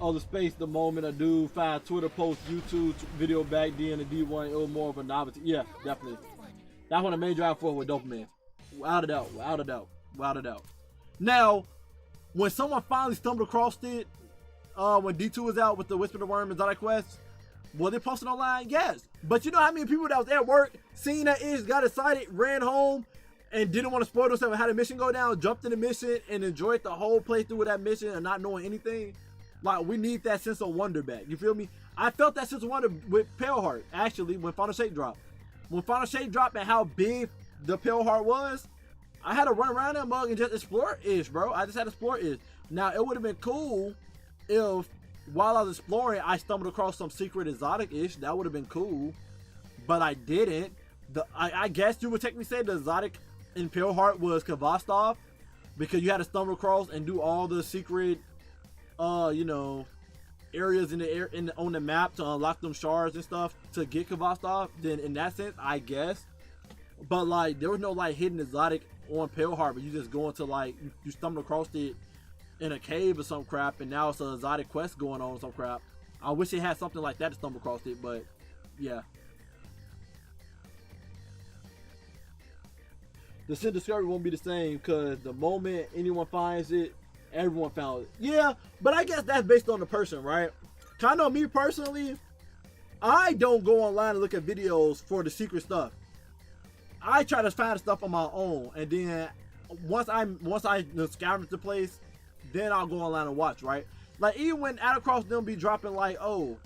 the space. The moment a dude find Twitter post, YouTube video back then, and D1, it was more of a novelty. Yeah, definitely. That's when a main drive forward with dopamine. Without a doubt. Now, when someone finally stumbled across it, when D2 was out with the Whisper the Worm and Exotic Quest, was they posted online? Yes. But you know how many people that was at work, seen that itch, got excited, ran home, and didn't want to spoil themselves and had the mission go down, jumped in the mission, and enjoyed the whole playthrough of that mission and not knowing anything? Like, we need that sense of wonder back. You feel me? I felt that sense of wonder with Pale Heart, actually, when Final Shape dropped. When Final Shape dropped and how big the Pale Heart was, I had to run around that mug and just explore ish, bro. I just had to explore ish. Now, it would have been cool if, while I was exploring, I stumbled across some secret exotic ish. That would have been cool. But I didn't. I guess you would technically say the exotic in Pale Heart was Kvastov, because you had to stumble across and do all the secret you know, areas on the map to unlock them shards and stuff to get Kvastov. Then in that sense, I guess. But like, there was no like hidden exotic on Pale Heart, but you just go into like, you stumble across it in a cave or some crap, and now it's an exotic quest going on or some crap. I wish it had something like that to stumble across it, but yeah. The Sin Discovery won't be the same, because the moment anyone finds it, everyone found it. Yeah, but I guess that's based on the person, right? I know me personally, I don't go online and look at videos for the secret stuff. I try to find stuff on my own, and then once I scavenge the place, then I'll go online and watch, right? Like, even when Atacross them be dropping like, oh,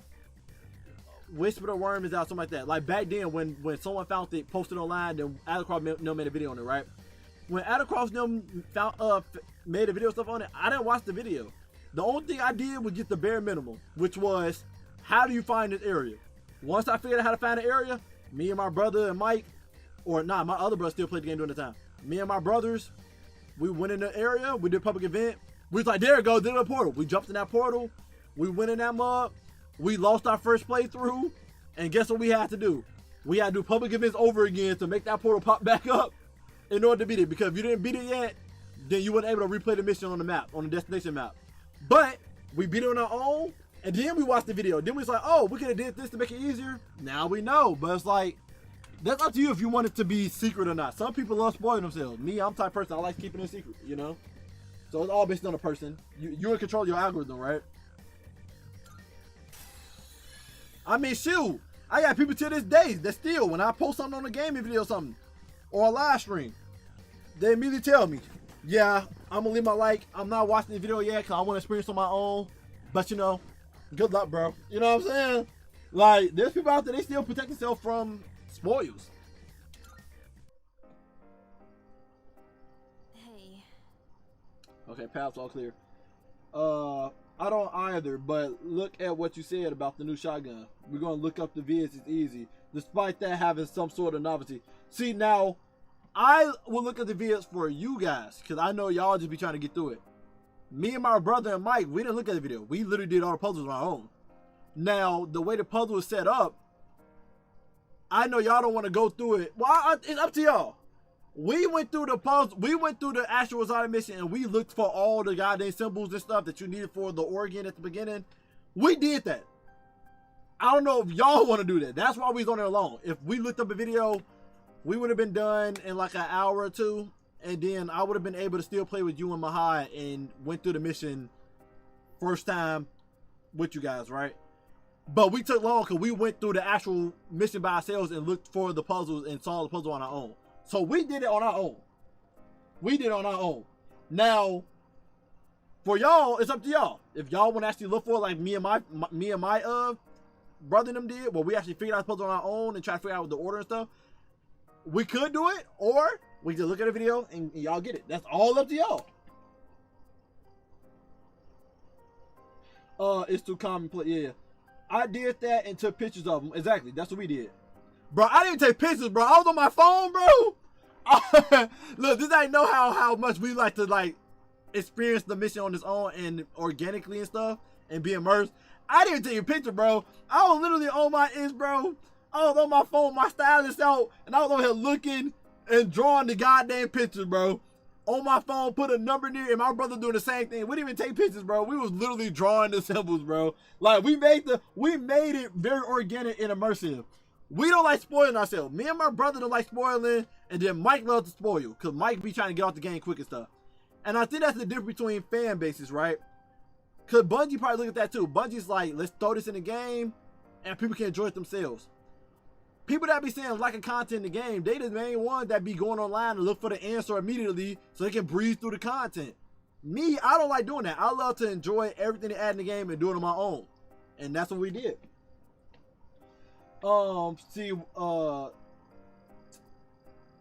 Whisper the Worm is out, something like that. Like back then, when someone found it, posted online, then Atacross made a video on it, right? When Atacross them made a video stuff on it, I didn't watch the video. The only thing I did was get the bare minimum, which was, how do you find this area? Once I figured out how to find the area, me and my brother and Mike, or nah, my other brother still played the game during the time. Me and my brothers, we went in the area, we did a public event. We was like, there it goes, did a portal. We jumped in that portal, we went in that mug, we lost our first playthrough, and guess what we had to do? We had to do public events over again to make that portal pop back up in order to beat it. Because if you didn't beat it yet, then you weren't able to replay the mission on the map, on the destination map. But we beat it on our own, and then we watched the video. Then we was like, oh, we could have did this to make it easier. Now we know, but it's like, that's up to you if you want it to be secret or not. Some people love spoiling themselves. Me, I'm the type of person, I like keeping it a secret, you know? So it's all based on the person. You're in control of your algorithm, right? I mean, shoot, I got people to this day that still, when I post something on a gaming video or something, or a live stream, they immediately tell me, yeah, I'm gonna leave my like, I'm not watching the video yet because I want to experience on my own, but you know, good luck, bro. You know what I'm saying? Like, there's people out there, they still protect themselves from spoils.
Hey.
Okay, paths all clear. I don't either, but look at what you said about the new shotgun. We're gonna look up the vids, it's easy. Despite that having some sort of novelty. See, now, I will look at the vids for you guys, because I know y'all just be trying to get through it. Me and my brother and Mike, we didn't look at the video. We literally did all the puzzles on our own. Now, the way the puzzle is set up, I know y'all don't want to go through it. Well, it's up to y'all. We went through the puzzle, we went through the actual exotic mission, and we looked for all the goddamn symbols and stuff that you needed for the organ at the beginning. We did that. I don't know if y'all want to do that. That's why we was on there alone. If we looked up a video, we would have been done in like an hour or two, and then I would have been able to still play with you and Mahai and went through the mission first time with you guys, right? But we took long because we went through the actual mission by ourselves and looked for the puzzles and saw the puzzle on our own. So we did it on our own. We did it on our own. Now, for y'all, it's up to y'all. If y'all want to actually look for it like me and my brother and them did, where we actually figured out the puzzle on our own and try to figure out the order and stuff, we could do it, or we just look at a video and y'all get it. That's all up to y'all. It's too commonplace. Yeah. I did that and took pictures of them. Exactly, that's what we did. Bro, I didn't take pictures, bro. I was on my phone, bro. Look, this ain't know how much we like to like experience the mission on its own and organically and stuff and be immersed. I didn't take a picture, bro. I was literally on my bro. I was on my phone, my stylus out, and I was over here looking and drawing the goddamn pictures, bro. On my phone, put a number near, and my brother doing the same thing. We didn't even take pictures, bro. We was literally drawing the symbols, bro. Like we made it very organic and immersive. We don't like spoiling ourselves. Me and my brother don't like spoiling, and then Mike loves to spoil, because Mike be trying to get off the game quick and stuff. And I think that's the difference between fan bases, right? Because Bungie probably look at that too. Bungie's like, let's throw this in the game, and people can enjoy it themselves. People that be saying like a content in the game, they the main ones that be going online and look for the answer immediately so they can breeze through the content. Me, I don't like doing that. I love to enjoy everything they add in the game and do it on my own. And that's what we did.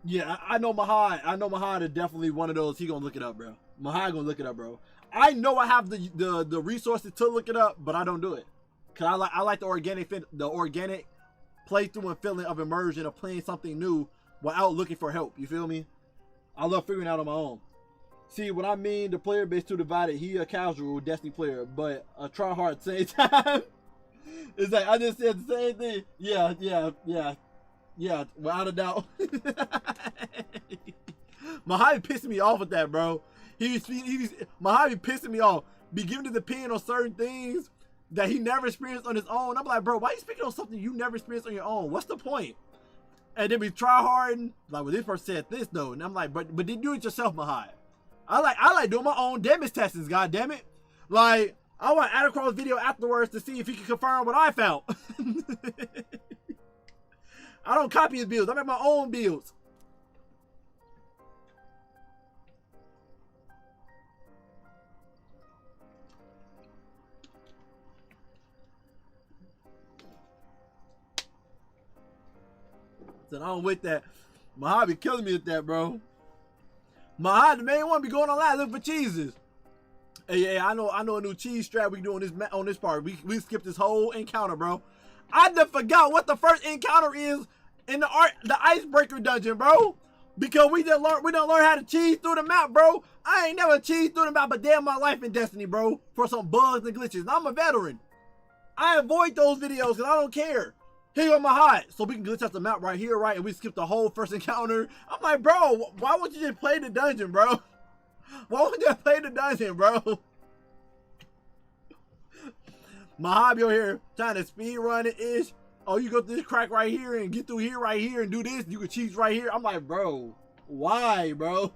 Yeah, I know Mahad. I know Mahad is definitely one of those. He gonna look it up, bro. Mahad gonna look it up, bro. I know I have the resources to look it up, but I don't do it. Cause I like the organic playthrough and feeling of immersion of playing something new without looking for help. You feel me? I love figuring out on my own. See, what I mean, the player base too divided. He a casual Destiny player, but a try hard at the same time. It's like I just said the same thing. Yeah, without a doubt. Mojave pissing me off with that, bro. Mojave pissing me off. Be giving his opinion on certain things that he never experienced on his own. I'm like, bro, why are you speaking on something you never experienced on your own? What's the point? And then we try hard and like, well, this person said this though, and I'm like, but then do it yourself, Mojave. I like doing my own damage testings. God damn it! Like, I want to add across video afterwards to see if he can confirm what I found. I don't copy his builds. I make my own builds. So I'm with that. Mahad be killing me with that, bro. Mahad, the main one, be going online looking for cheeses. Hey, I know a new cheese strat we can do on this part. We skipped this whole encounter, bro. I done forgot what the first encounter is in the icebreaker dungeon, bro. Because we done learn how to cheese through the map, bro. I ain't never cheesed through the map a day in my life in Destiny, bro, for some bugs and glitches. And I'm a veteran. I avoid those videos because I don't care. Here on my hot, so we can glitch out the map right here, right? And we skip the whole first encounter. I'm like, bro, why won't you just play the dungeon, bro? Why won't you just play the dungeon, bro? My hobby over here trying to speed run it ish. Oh, you go through this crack right here and get through here right here and do this. You can cheese right here. I'm like, bro, why, bro?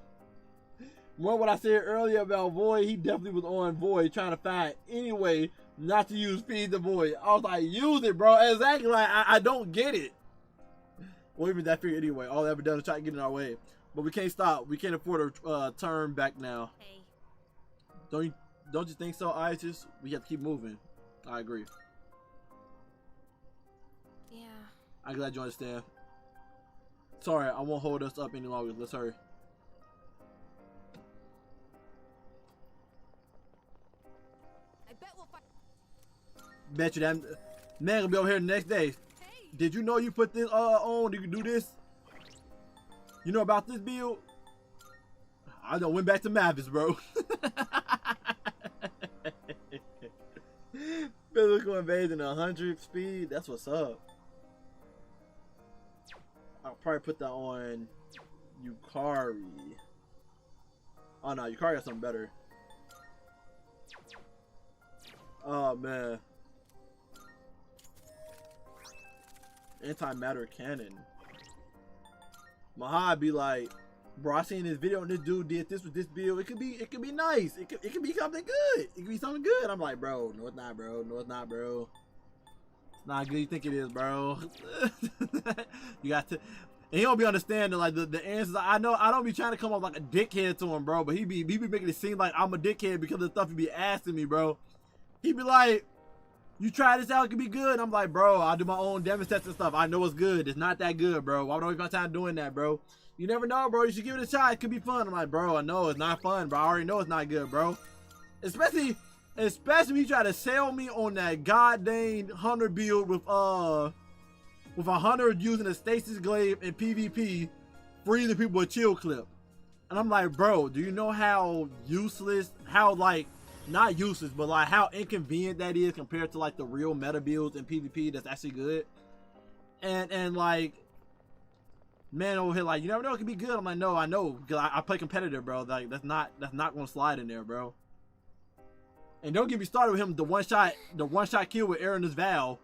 What I said earlier about Void, he definitely was on Void trying to find any way not to use Feed the Void. I was like, use it, bro. Exactly. Like, I don't get it. Well, even that figure anyway. All I ever done is try to get in our way. But we can't stop. We can't afford to turn back now.
Hey.
Don't you think so, Isis? We have to keep moving. I agree.
Yeah.
I'm glad you understand. Sorry, I won't hold us up any longer. Let's hurry.
I bet we'll find.
Bet you that man gonna be over here the next day.
Hey.
Did you know you put this on? You can do this. You know about this build? I done went back to Mavis, bro. Physical invasion 100 speed. That's what's up. I'll probably put that on Yukari. Oh no, Yukari got something better. Oh man. Antimatter cannon. Mahad be like, bro, I seen this video and this dude did this with this build. It could be nice. It could be something good. It could be something good. I'm like, bro, no it's not, bro. No it's not, bro. It's not good. You think it is, bro. You got to. And he don't be understanding like the answers. I know I don't be trying to come off like a dickhead to him, bro. But he be making it seem like I'm a dickhead because of the stuff he be asking me, bro. He be like, you try this out, it could be good. And I'm like, bro, I do my own damage tests and stuff. I know it's good. It's not that good, bro. Why would I waste my time doing that, bro? You never know, bro. You should give it a shot. It could be fun. I'm like, bro, I know it's not fun, bro. I already know it's not good, bro. Especially Especially when you try to sell me on that goddamn hunter build with a hunter using a stasis glaive and PvP, freezing people with chill clip. And I'm like, bro, do you know how useless, how like, not useless, but like how inconvenient that is compared to like the real meta builds in PvP that's actually good? And like, man over here like, you never know, it could be good. I'm like, no, I know, because I play competitive, bro. Like that's not gonna slide in there, bro. And don't get me started with him, the one shot kill with Aaron's Val.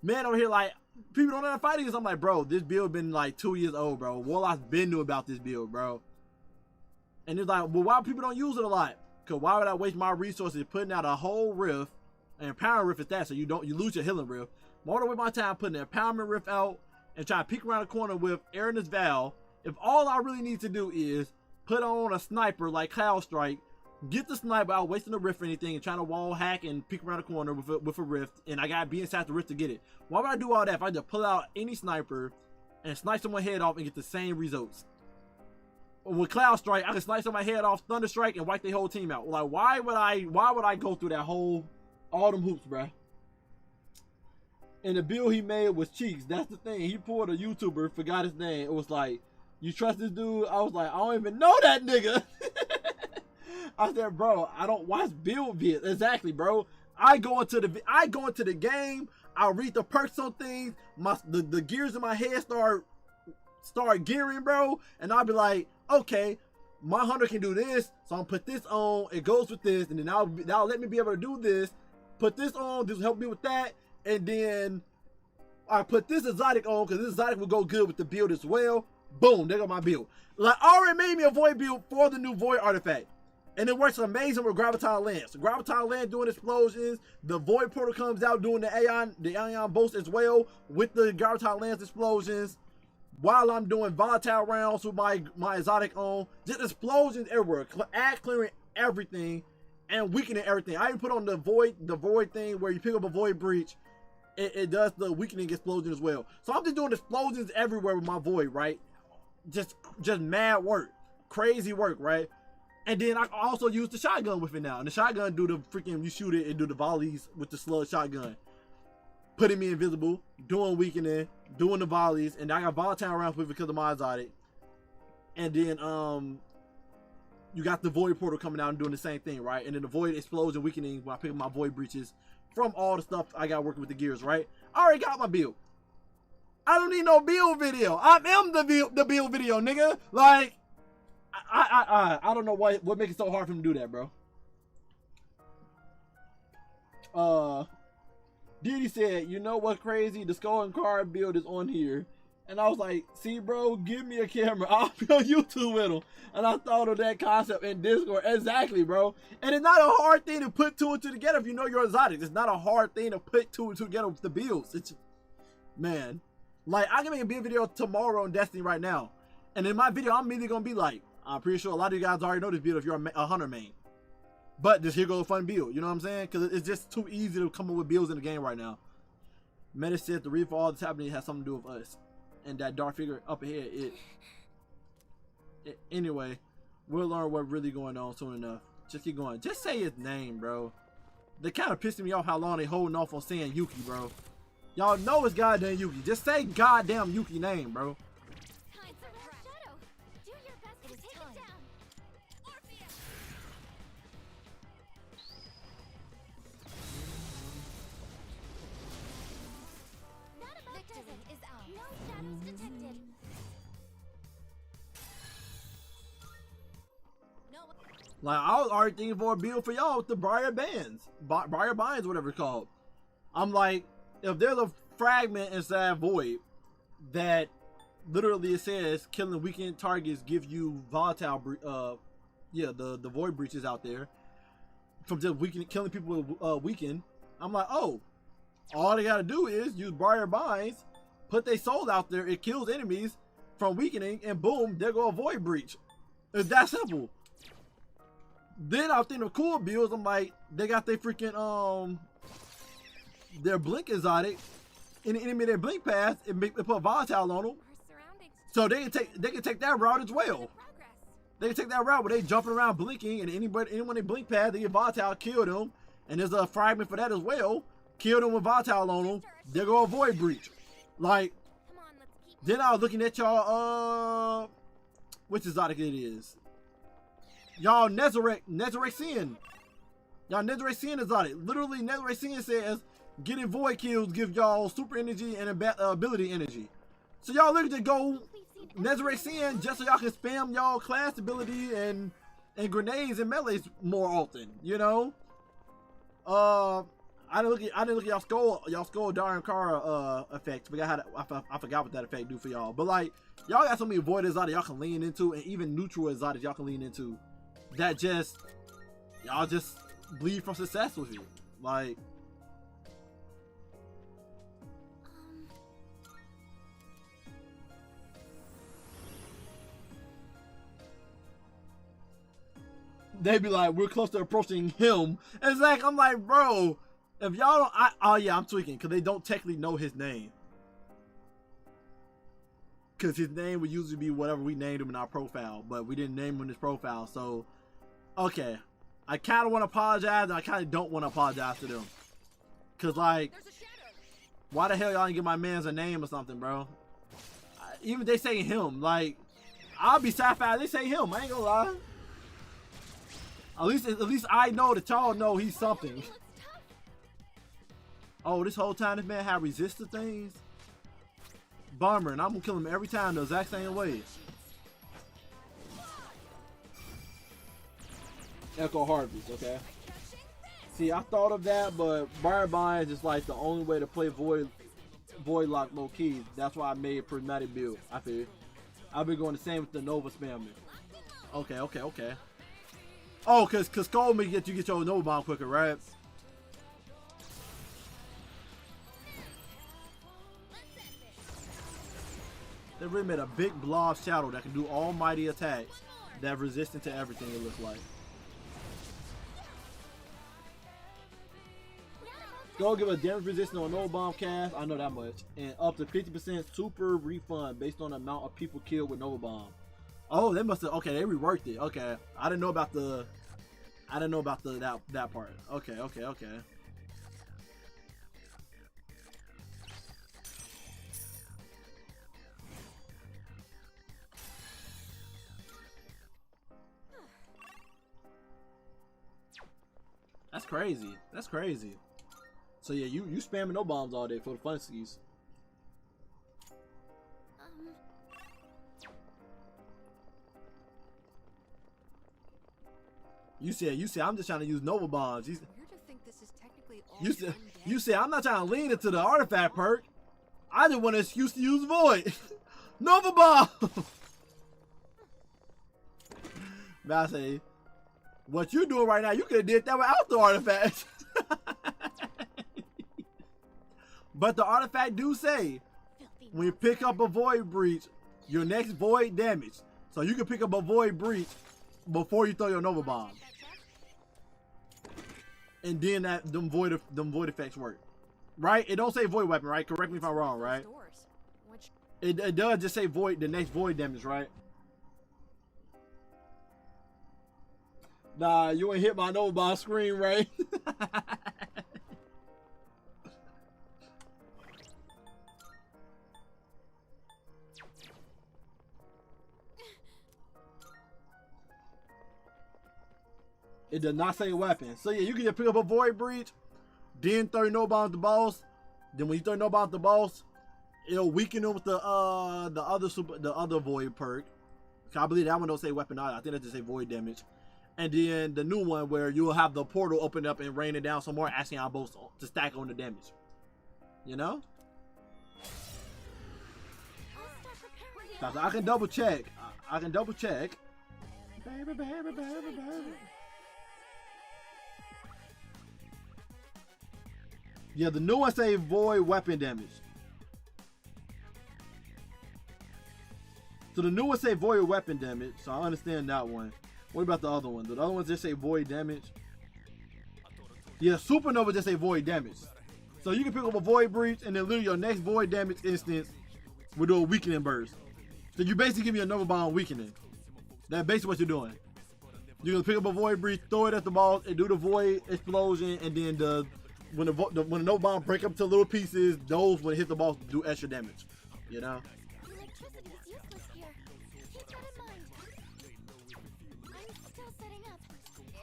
Man over here like, people don't know how to fight this. I'm like, bro, this build been like 2 years old, bro. Warlock's been new about this build, bro. And it's like, well, why people don't use it a lot? Because why would I waste my resources putting out a whole rift, and power rift is that, so you lose your healing rift. Why would I waste my time putting an empowerment rift out and try to peek around the corner with Aaron's Val if all I really need to do is put on a sniper like Cloud Strike, get the sniper out, wasting the rift or anything, and trying to wall hack and peek around the corner with a rift, and I gotta be inside the rift to get it. Why would I do all that if I just pull out any sniper and snipe someone's head off and get the same results? With Cloud Strike, I can slice someone's head off, Thunder Strike, and wipe their whole team out. Like, why would I go through that whole, all them hoops, bruh? And the build he made was cheeks. That's the thing. He pulled a YouTuber, forgot his name. It was like, you trust this dude? I was like, I don't even know that nigga. I said, bro, I don't watch build vids. Exactly, bro. I go into the game. I read the perks on things. The gears in my head start gearing, bro. And I'll be like, okay, my hunter can do this, so I'm gonna put this on. It goes with this, and then that'll let me be able to do this. Put this on. This will help me with that. And then I put this exotic on because this exotic will go good with the build as well. Boom, there go my build. Like, I already made me a void build for the new void artifact. And it works amazing with Graviton Lance. Graviton Lance doing explosions. The Void Portal comes out doing the Aeon Boast as well with the Graviton Lance explosions. While I'm doing volatile rounds with my exotic on. Just explosions everywhere. Clearing everything and weakening everything. I even put on the void thing where you pick up a void breach. It does the weakening explosion as well. So I'm just doing explosions everywhere with my void, right? Just mad work. Crazy work, right? And then I also use the shotgun with it now. And the shotgun do the freaking, you shoot it and do the volleys with the slug shotgun. Putting me invisible, doing weakening, doing the volleys. And I got volatile rounds with it because of my exotic. And then you got the void portal coming out and doing the same thing, right? And then the void explosion weakening when I pick up my void breaches from all the stuff I got working with the gears, right? I already got my build. I don't need no build video. I am the build video, nigga. Like, I don't know what makes it so hard for him to do that, bro. Diddy said, you know what's crazy? The skull and card build is on here. And I was like, see, bro, give me a camera. I'll be on YouTube with him. And I thought of that concept in Discord. Exactly, bro. And it's not a hard thing to put two and two together if you know your exotics. It's not a hard thing to put two and two together with the builds. It's, man. Like, I can make a build video tomorrow on Destiny right now. And in my video, I'm immediately going to be like, I'm pretty sure a lot of you guys already know this build if you're a hunter main. But just here goes a fun build. You know what I'm saying? Because it's just too easy to come up with builds in the game right now. Meta said the reason for all this happening has something to do with us. And that dark figure up ahead, anyway, we'll learn what's really going on soon enough. Just keep going. Just say his name, bro. They kind of pissing me off how long they holding off on saying Yuki, bro. Y'all know it's goddamn Yuki. Just say goddamn Yuki name, bro.
Shadow, do your best to take it down. Orpheus. Not about
Victory is ours.
no shadows detected.
No.
Like, I was already thinking for a build for y'all with the Briar Bands. Briar Binds, whatever it's called. I'm like, if there's a fragment inside Void that literally it says killing weakened targets give you volatile, the Void breaches out there from just killing people with weaken. I'm like, oh, all they gotta do is use Briar Binds, put their souls out there, it kills enemies from weakening, and boom, there go a Void breach. It's that simple. Then I was thinking of cool builds. I'm like, they got their freaking their blink exotic in the enemy their blink path and they put volatile on them, so they can take that route as well. They can take that route where they jumping around blinking, and anyone they blink past, they get volatile, kill them, and there's a fragment for that as well. Kill them with volatile on them. There go a void breach. Like,
Come on, let's keep
then I was looking at y'all, which exotic it is. Y'all Nezarec-Sin. Y'all Nezarec-Sin exotic. Literally, Nezarec-Sin says, getting void kills give y'all super energy and ability energy. So y'all literally just go Nezarec-Sin just so y'all can spam y'all class ability and grenades and melees more often, you know? I didn't look at y'all skull Darn Kara effects. I forgot what that effect do for y'all. But like, y'all got so many void exotics y'all can lean into, and even neutral exotics y'all can lean into, that just y'all just bleed from success with it. Like, they be like, we're close to approaching him. And it's like, I'm like, bro, if y'all don't, oh yeah, I'm tweaking, because they don't technically know his name. Because his name would usually be whatever we named him in our profile, but we didn't name him in his profile, so, okay. I kind of want to apologize, and I kind of don't want to apologize to them. Because, like, why the hell y'all didn't give my man's a name or something, bro? Even if they say him, like, I'll be satisfied if they say him, I ain't gonna lie. At least I know that y'all know he's something. Oh, this whole time this man had resisted things? Bummer, and I'm gonna kill him every time the exact same way. Echo Harvest, okay. See, I thought of that, but Barbine is just like the only way to play Void Lock low key. That's why I made a prismatic build. I feel. I've been going the same with the Nova spamming. Okay. Oh, cause Skull may get your Nova Bomb quicker, right? They really made a big blob shadow that can do almighty attacks that are resistant to everything, it looks like. Go give a damage resistance on no bomb cast, I know that much. And up to 50% super refund based on the amount of people killed with Nova Bomb. Oh, they must have, okay, they reworked it. Okay. I didn't know about that part. Okay. That's crazy. So yeah, you spamming no bombs all day for the funsies. You said I'm just trying to use Nova Bombs.
Weird to think this is technically all
You said I'm not trying to lean into the artifact perk. I just want an excuse to use Void. Nova Bomb. But I say, what you doing right now, you could have did that without the artifact. But the artifact do say, when you pick up a Void Breach, your next Void damage. So you can pick up a Void Breach before you throw your Nova Bomb. And then them void effects work. Right? It don't say Void Weapon, right? Correct me if I'm wrong, right? It does just say Void, the next Void damage, right? Nah, you ain't hit my Nova Bomb screen, right? It does not say weapon. So yeah, you can just pick up a Void Breach, then throw no bomb at the boss. Then when you throw no bomb at the boss, it'll weaken them with the other Void perk. I believe that one don't say weapon either. I think that just say Void damage. And then the new one where you'll have the portal open up and rain it down some more, asking our boss to stack on the damage. You know? I can double check. I can double check. Baby. Yeah, the new one say Void weapon damage. So the new one say Void weapon damage, so I understand that one. What about the other one? The other ones just say Void damage. Yeah, Supernova just say Void damage. So you can pick up a Void Breach and then literally your next Void damage instance will do a weakening burst. So you basically give me a Nova Bomb weakening. That's basically what you're doing. You can pick up a void breach, throw it at the boss, and do the void explosion, and then when the no bomb break up to little pieces, those when it hit the boss do extra damage. You know.
Electricity is useless here. Keep that in mind. I'm still setting up.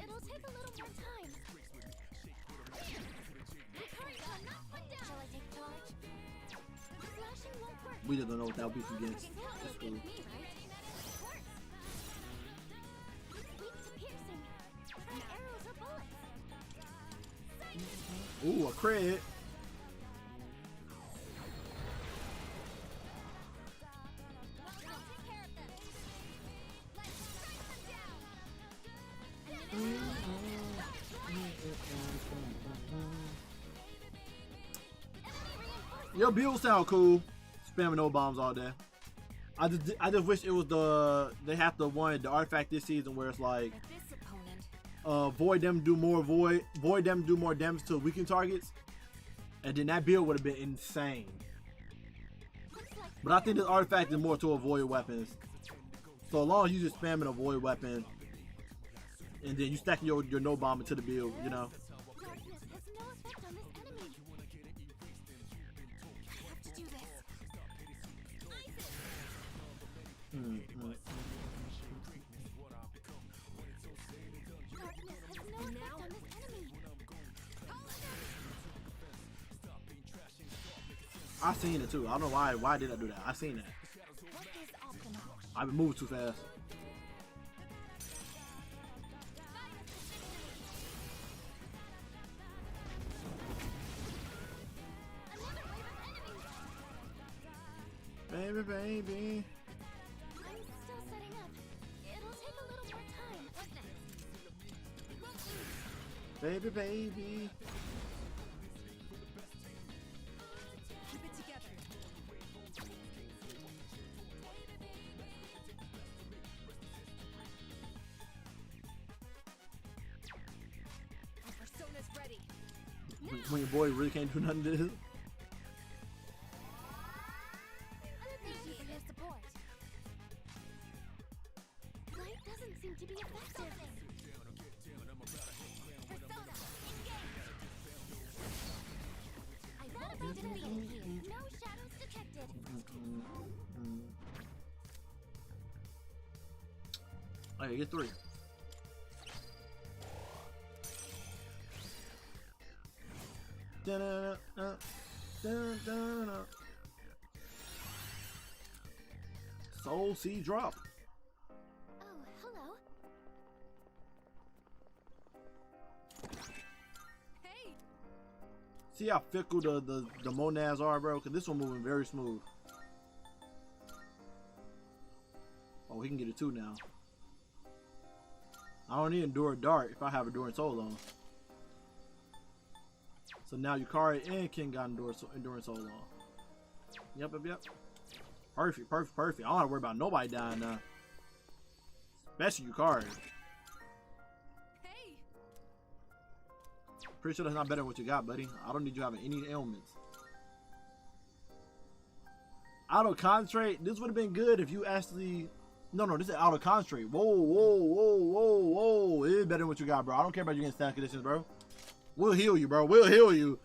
It'll take a little more time. Hurry on, not one down. Shall I take charge? Slashing won't work.
We just don't know what that beef against.
It's
That's
good
cool.
with me, right? Weak to piercing. From arrows or bullets.
Ooh, a crit.
I'll take care of them. Let's strike them down.
Your build sound cool. Spamming no bombs all day. I just wish it was they have the artifact this season where it's like
But this opponent.
void them do more damage to weakened targets, and then that build would have been insane. But I think this artifact is more to avoid weapons. So as long as you just spamming a void weapon, and then you stacking your no bomb into the build, you know.
Darkness has no effect on this enemy. I have to do this. Darkness has no effect on this enemy.
I seen it too. I don't know why. Why did I do that? I seen that.
What is optimal?
I've been moving too fast.
Another wave of enemies.
Baby.
I'm still setting up. It'll take a little more time. What's next?
Baby, baby.
Keep it together. Our persona's ready.
When your boy really can't do nothing to this.
Thank you for your support. Light doesn't seem to be effective. Persona, engage! I won't be defeated here. No shadows detected.
Okay, get 3. Soul Sea drop.
Oh, hello.
Hey,
See how fickle the monads are, bro? Cause this one moving very smooth. Oh, he can get it too now. I don't need Endure Dart if I have Enduring Soul on. So now Yukari and King got Enduring Soul on. Yep. Perfect. I don't have to worry about nobody dying now. Especially Yukari.
hey.
Pretty sure that's not better than what you got, buddy. I don't need you having any ailments. Auto concentrate. This would have been good if you actually. No, this is auto concentrate. Whoa. It is better than what you got, bro. I don't care about you getting stand conditions, bro. We'll heal you, bro. We'll heal you.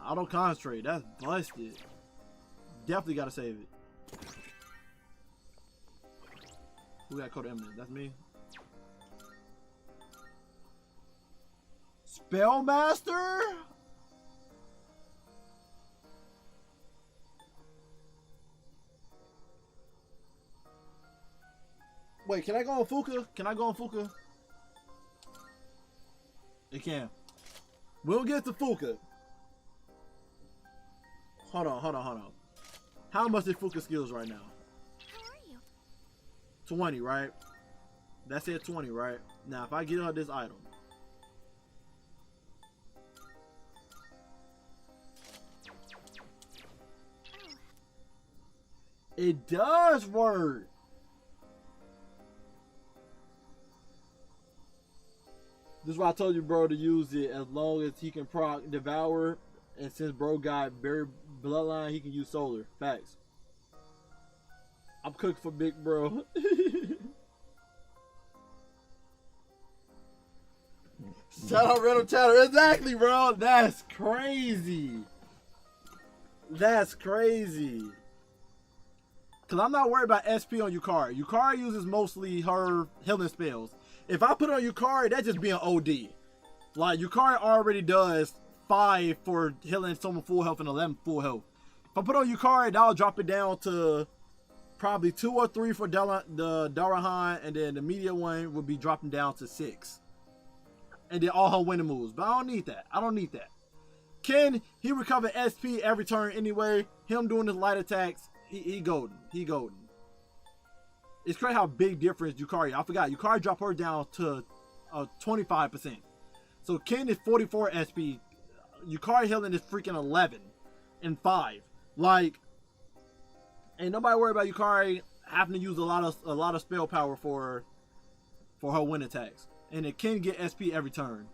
Auto concentrate. That's busted. Definitely gotta save it. Who got Code of Eminence? That's me. Spellmaster? Wait, can I go on Fuka? It can. We'll get to Fuka. Hold on. How much is Fuka skills right now?
How are you?
20, right? That's it, 20, right? Now, if I get her this item. It does work. This is why I told you, bro, to use it as long as he can proc Devour. And since bro got Buried Bloodline, he can use Solar. Facts. I'm cooked for big bro. Shout out Random Chatter. Exactly, bro. That's crazy. That's crazy. Because I'm not worried about SP on Yukari. Yukari uses mostly her healing spells. If I put it on Yukari, that's just being OD. Like, Yukari already does 5 for healing someone full health and 11 full health. If I put on Yukari, that'll drop it down to probably 2 or 3 for the Darahan, and then the media one would be dropping down to 6. And then all her winning moves. But I don't need that. I don't need that. Ken, he recovered SP every turn anyway. Him doing his light attacks, he golden. He golden. It's crazy how big difference Yukari. I forgot. Yukari dropped her down to 25%. So Ken is 44 SP. Yukari healing is freaking 11 and 5. Like, ain't nobody worried about Yukari having to use a lot of spell power for her win attacks. And it can get SP every turn.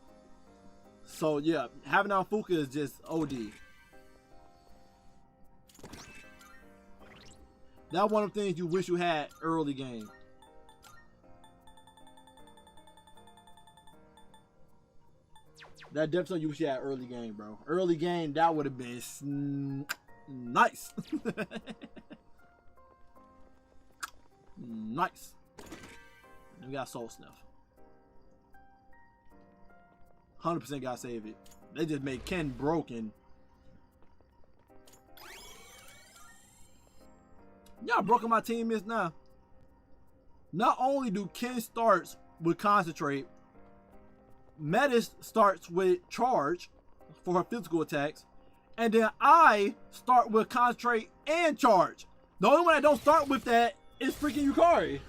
So yeah, having on Fuka is just OD. That's one of the things you wish you had early game. That definitely you wish you had early game, bro. Early game, that would have been nice. Nice. We got Soul Snuff. 100% gotta save it. They just made Ken broken. Y'all broken my team is now. Not only do Ken starts with concentrate, Metis starts with charge for her physical attacks, and then I start with concentrate and charge. The only one I don't start with that is freaking Yukari.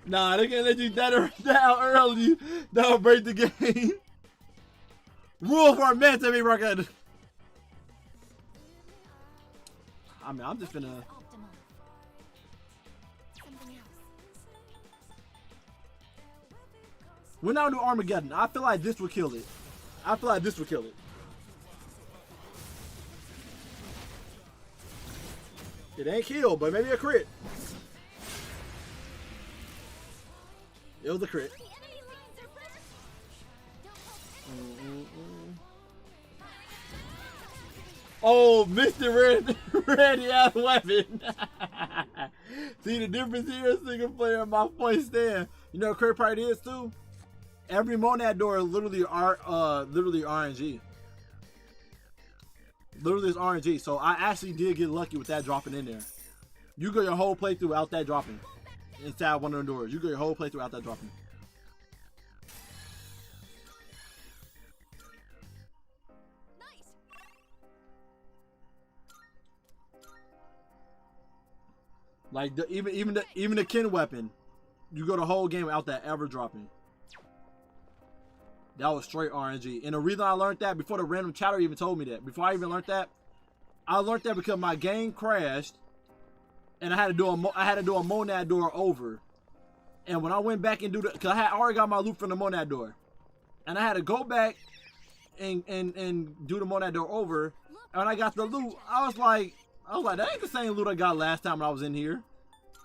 Nah, they can't let you that out early. That'll break the game. Rule for a man to be broken. I mean, I'm just finna. We're now do Armageddon. I feel like this would kill it. I feel like this would kill it. It ain't killed, but maybe a crit. It was a crit. Oh, Mr. Ready ass weapon. See the difference here? Single player, my point stand. You know what crit part is too? Every monad door is literally RNG. Literally is RNG. So I actually did get lucky with that dropping in there. You go your whole playthrough out that dropping. Inside one of the doors. You go your whole playthrough out that dropping.
Nice.
Like even the Ken weapon, you go the whole game without that ever dropping. That was straight RNG. And the reason I learned that, before the random chatter even told me that, before I even learned that, I learned that because my game crashed, and I had to do a monad door over. And when I went back and because I had already got my loot from the monad door, and I had to go back and do the monad door over. And when I got the loot, I was like, that ain't the same loot I got last time when I was in here.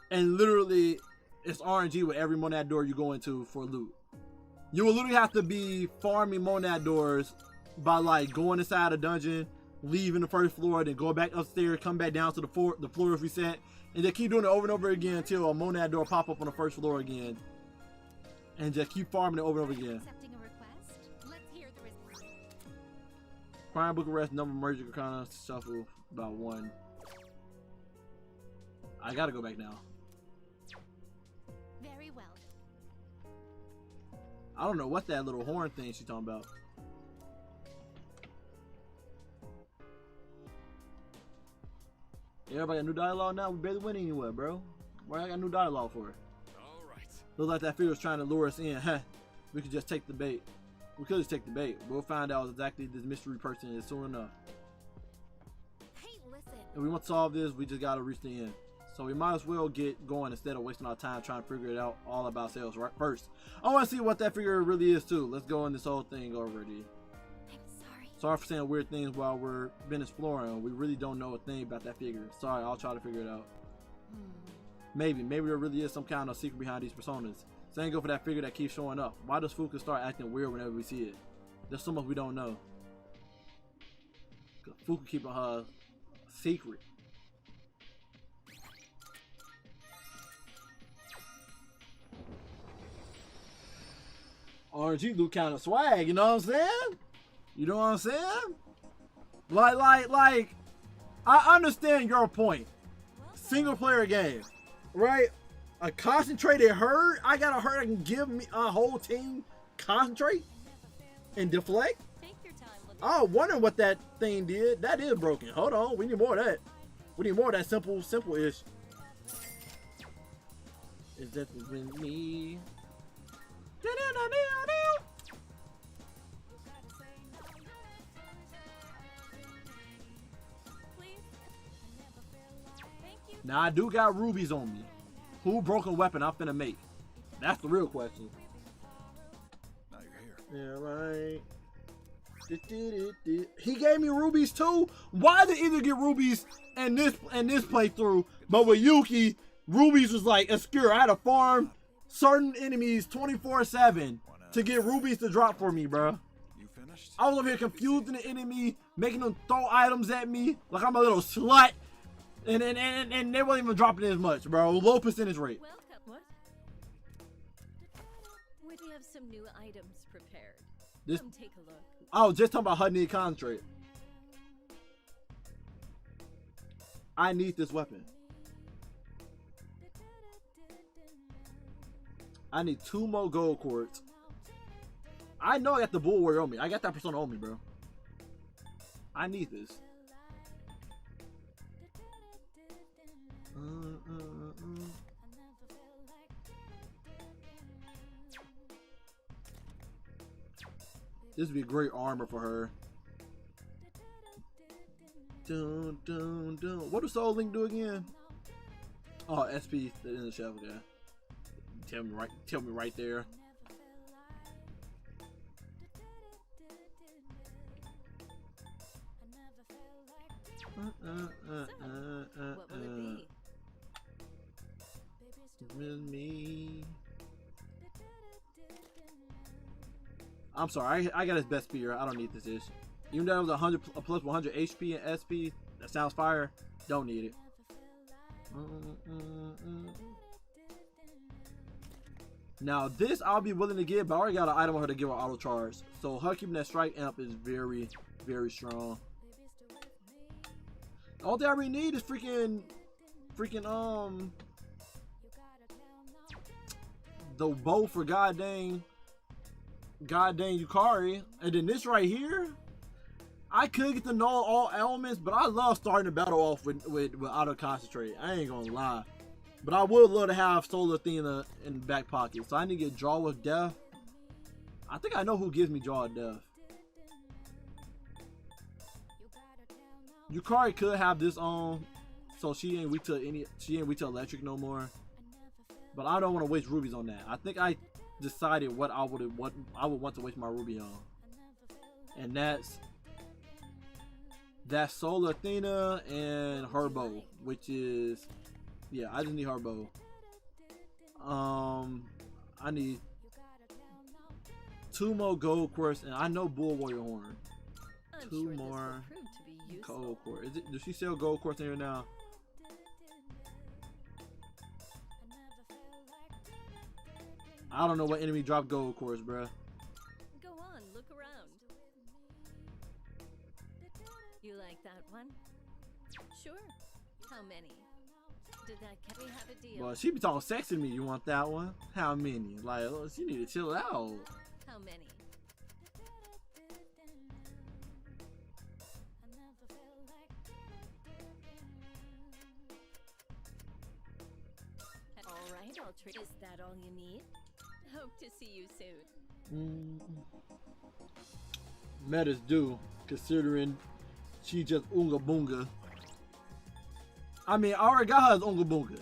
And literally, it's RNG with every monad door you go into for loot. You will literally have to be farming monad doors by like going inside a dungeon, leaving the first floor, then go back upstairs, come back down to the floor is reset, and just keep doing it over and over again until a monad door pop up on the first floor again, and just keep farming it over and over again.
Accepting a request? Let's hear the response.
Crime book arrest number merger kind of shuffle about 1. I gotta go back now.
Very well.
I don't know what that little horn thing she's talking about. Everybody got new dialogue now? We barely went anywhere, bro. Why I got new dialogue for it?
Alright.
Looks like that figure was trying to lure us in. Huh. We could just take the bait. We could just take the bait. We'll find out exactly this mystery person is soon enough.
Hey, listen.
If we want to solve this, we just gotta reach the end. So we might as well get going instead of wasting our time trying to figure it out all about ourselves right first. I want to see what that figure really is too. Let's go in this whole thing already.
I'm sorry.
Sorry for saying weird things while we're been exploring. We really don't know a thing about that figure. Sorry, I'll try to figure it out. Maybe there really is some kind of secret behind these personas. Same go for that figure that keeps showing up. Why does Fuka start acting weird whenever we see it? There's so much we don't know. Fuka keeping her secret. RNG do kind of swag, you know what I'm saying? You know what I'm saying? Like, I understand your point. Single player game, right? A concentrated herd. I got a herd that can give me a whole team concentrate and deflect. I was wondering what that thing did. That is broken. Hold on, we need more of that. We need more of that simple-ish. Is that with me? Now I do got rubies on me. Who broken weapon I'm finna make? That's the real question.
Now you're here.
Yeah, right. He gave me rubies too. Why did either get rubies in this playthrough, but with Yuki, rubies was like obscure. I had to farm certain enemies 24/7 to get rubies to drop for me, bro.
You finished?
I was over here confusing the enemy, making them throw items at me like I'm a little slut. And they wasn't even dropping as much, bro. Low percentage rate.
Welcome. What? We have some new items prepared. Come take a look.
I was just talking about HUD need concentrate. I need this weapon. I need 2 more gold quartz. I know I got the bull warrior on me. I got that persona on me, bro. I need this. This would be great armor for her. Dun, dun, dun. What does Soul Link do again? Oh, SP in the shelf guy. Tell me right there.
What will it be?
With me. I'm sorry, I got his best spear. I don't need this ish. Even though it was a plus 100 HP and SP, that sounds fire. Don't need it. Now this I'll be willing to give, but I already got an item on her to give her auto charge. So her keeping that strike amp is very, very strong. All that I really need is freaking the bow for goddamn Yukari, and then this right here. I could get to know all elements, but I love starting the battle off with auto concentrate. I ain't gonna lie, but I would love to have Solar Athena in the back pocket. So I need to get Jaw with Death. I think I know who gives me Jaw of Death. Yukari could have this on, so she ain't weak to electric no more. But I don't want to waste rubies on that. I think I decided what I would want to waste my ruby on, and that's Solar Athena and her bow, which is, yeah, I just need her bow. I need 2 more gold quartz, and I know Bull Warrior Horn.
I'm
2
sure
more
this will prove to be useful.
gold quartz. Does she sell gold quartz in here now? I don't know what enemy dropped gold quartz, bruh.
Go on, look around. You like that one? Sure. How many? Did that we have a deal?
Well, she be talking sexy to me. You want that one? How many? Like, oh, she need to chill out.
How many? All right, I'll treat. Is that all you need? Hope to see you soon.
Meta's due, considering she just Oonga Boonga. I mean, I already got her as Oonga Boonga.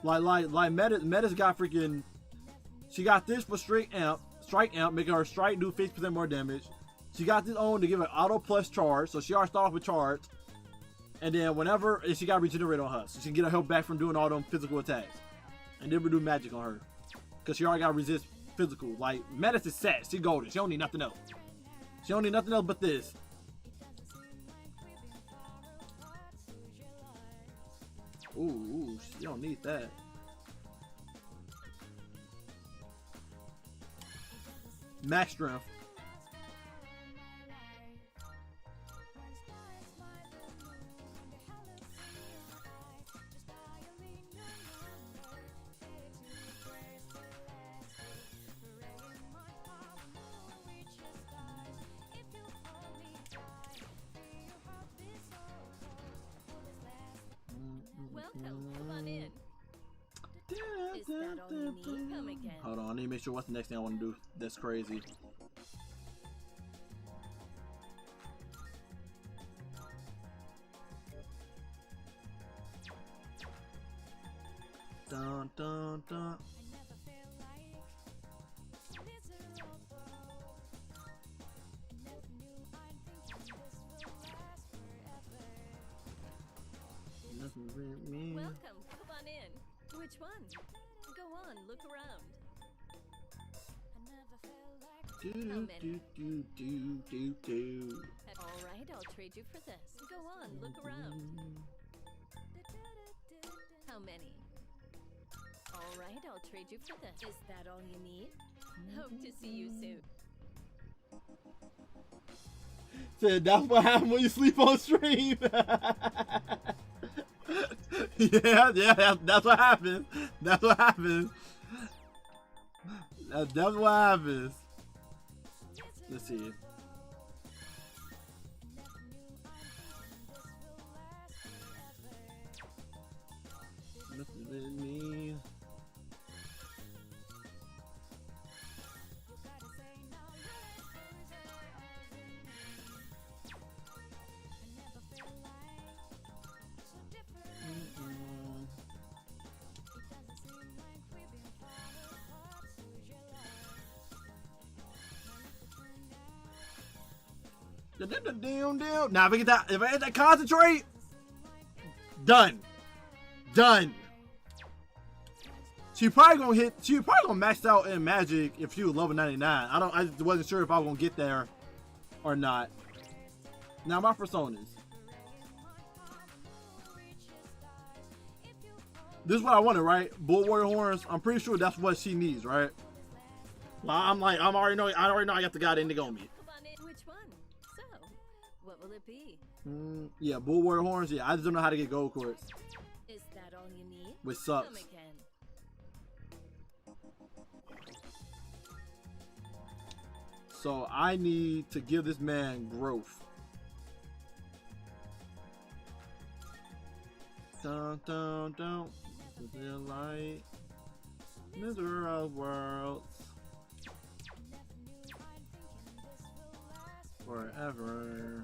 Like Meta's got freaking. She got this for strike amp, making her strike do 50% more damage. She got this on to give her auto plus charge, so she already started off with charge. And then whenever, and she got regenerate on her, so she can get her health back from doing all them physical attacks. And then we do magic on her, cause she already got resist physical. Like Menace is set, she golden. She don't need nothing else. She don't need nothing else but this. Ooh, she don't need that. Max strength.
Welcome. Come on in. Is that all you need? Come again.
Hold on, I need to make sure what's the next thing I want to do. That's crazy. Dun dun dun.
Welcome. Come on in. Which one? Go on. Look around.
Do,
How many?
do.
All right. I'll trade you for this. Go on. Look around. How many? All right. I'll trade you for this. Is that all you need? Hope to see you soon.
Said that's what happens when you sleep on stream. yeah, that's what happens. That's what happens. That's what happens. Let's see. Nothing with me. Now if I get that concentrate, done. She probably gonna max out in magic if she was level 99. I just wasn't sure if I was gonna get there or not. Now my personas. This is what I wanted, right? Bull Warrior horns. I'm pretty sure that's what she needs, right? Well, I already know I got the guy that on me.
Which one? So, what will it be?
Yeah, Bull Warrior horns. Yeah, I just don't know how to get gold quartz.
Is that all you need?
Which sucks.
Come again.
So I need to give this man growth. Dun dun dun. The light. Misery of worlds. Forever.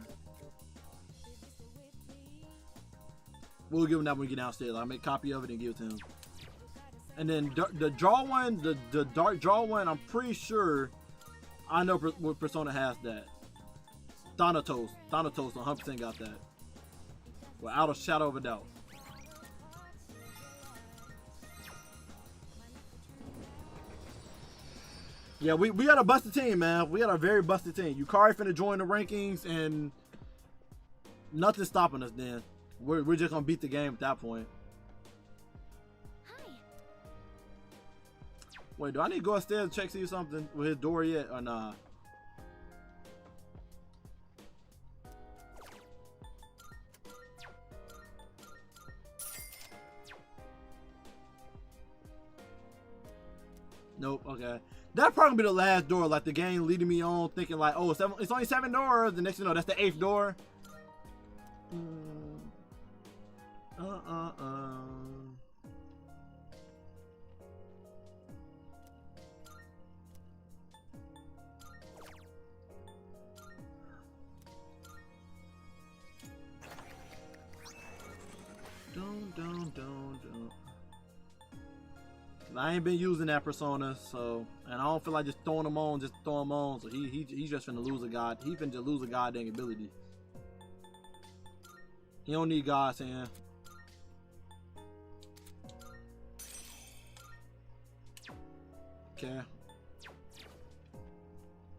We'll give him that when we get downstairs. I'll make a copy of it and give it to him. And then the draw one, the dark draw one, I'm pretty sure I know what persona has that. Thanatos 100% got that. Without a shadow of a doubt. Yeah, we got a busted team, man. We got a very busted team. Yukari finna join the rankings, and nothing's stopping us. Then we're just gonna beat the game at that point.
Hi.
Wait, do I need to go upstairs and check see something with his door yet or nah? Nope. Okay. That'd probably be the last door, like the game leading me on thinking like, oh, it's only 7 doors. The next thing you know, that's the 8th door. Don't. I ain't been using that persona, so, and I don't feel like just throwing him on. So he's just finna lose a god. He finna just lose a goddamn ability. He He don't need God's hand. Okay.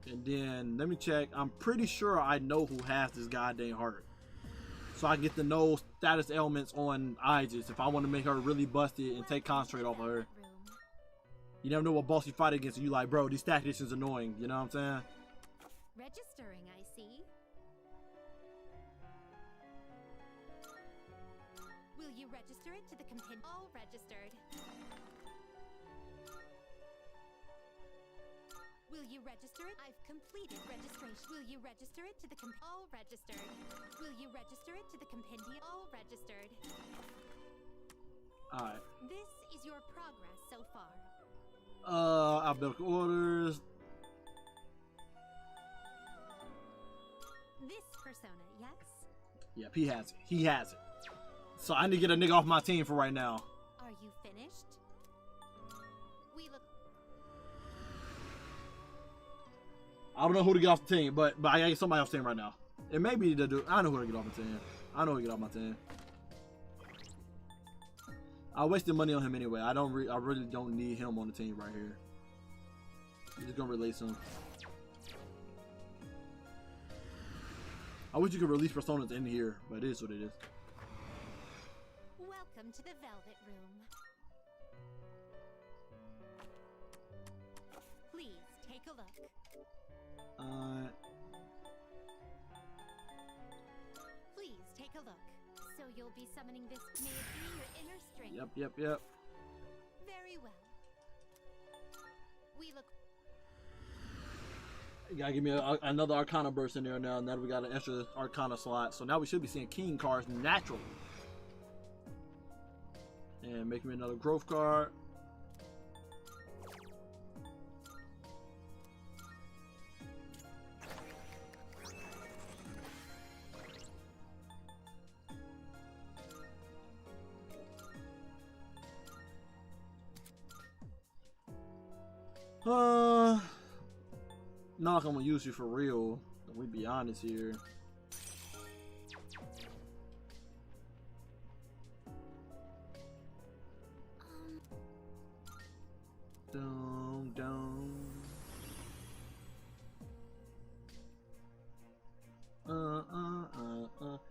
And then let me check. I'm pretty sure I know who has this goddamn heart. So I get to know status elements on Aegis if I want to make her really busted and take concentrate off of her. You never know what boss you fight against and you like, bro, these tacticians annoying. You know what I'm saying?
Registering, I see. Will you register it to the compendium? All registered. Will you register it? I've completed registration. Will you register it to the all registered? Will you register it to the compendium? All registered.
Alright.
This is your progress so far.
Alphabetical orders.
This persona, yes?
Yep, he has it. He has it. So I need to get a nigga off my team for right now.
Are you finished? We look.
I don't know who to get off the team, but I gotta get somebody off the team right now. It may be the dude. I know who to get off the team. I know who to get off my team. I wasted money on him anyway. I really don't need him on the team right here. I'm just gonna release him. I wish you could release personas in here, but it is what it is.
Welcome to the Velvet Room. Please take a look. Please take a look. So you'll be summoning this. May it be your inner strength.
Yep.
Very well. We look.
You gotta give me another Arcana burst in there now that we got an extra Arcana slot. So now we should be seeing King cards naturally. And make me another growth card. Not like I'm gonna use you for real. We be honest here.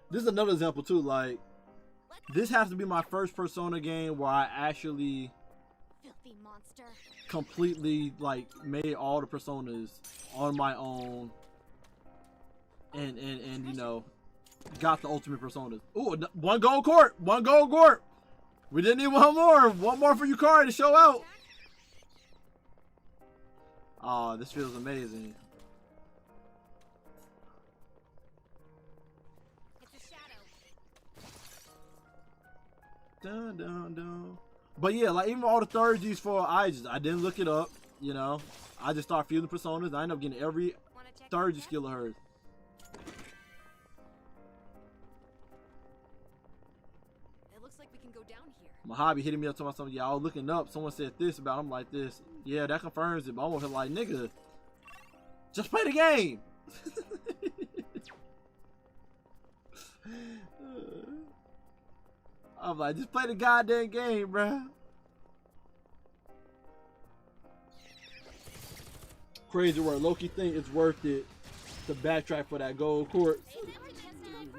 This is another example too. Like, this has to be my first Persona game where I actually
filthy monster.
Completely like made all the personas on my own, and you know, got the ultimate personas. Ooh, one gold court, one gold court. We didn't need one more for you, Kari, to show out. Oh, this feels amazing.
It's a shadow.
Dun dun dun. But yeah, like even all the third G's for I didn't look it up, you know. I just start feeling personas. I end up getting every third G skill of hers.
It looks like we can go down here.
Mojave hitting me up talking about something. Yeah, I was looking up. Someone said this about him like this. Yeah, that confirms it. But I'm over here like, nigga, just play the game. I'm like, just play the goddamn game, bruh. Crazy word. Loki think it's worth it to backtrack for that gold court.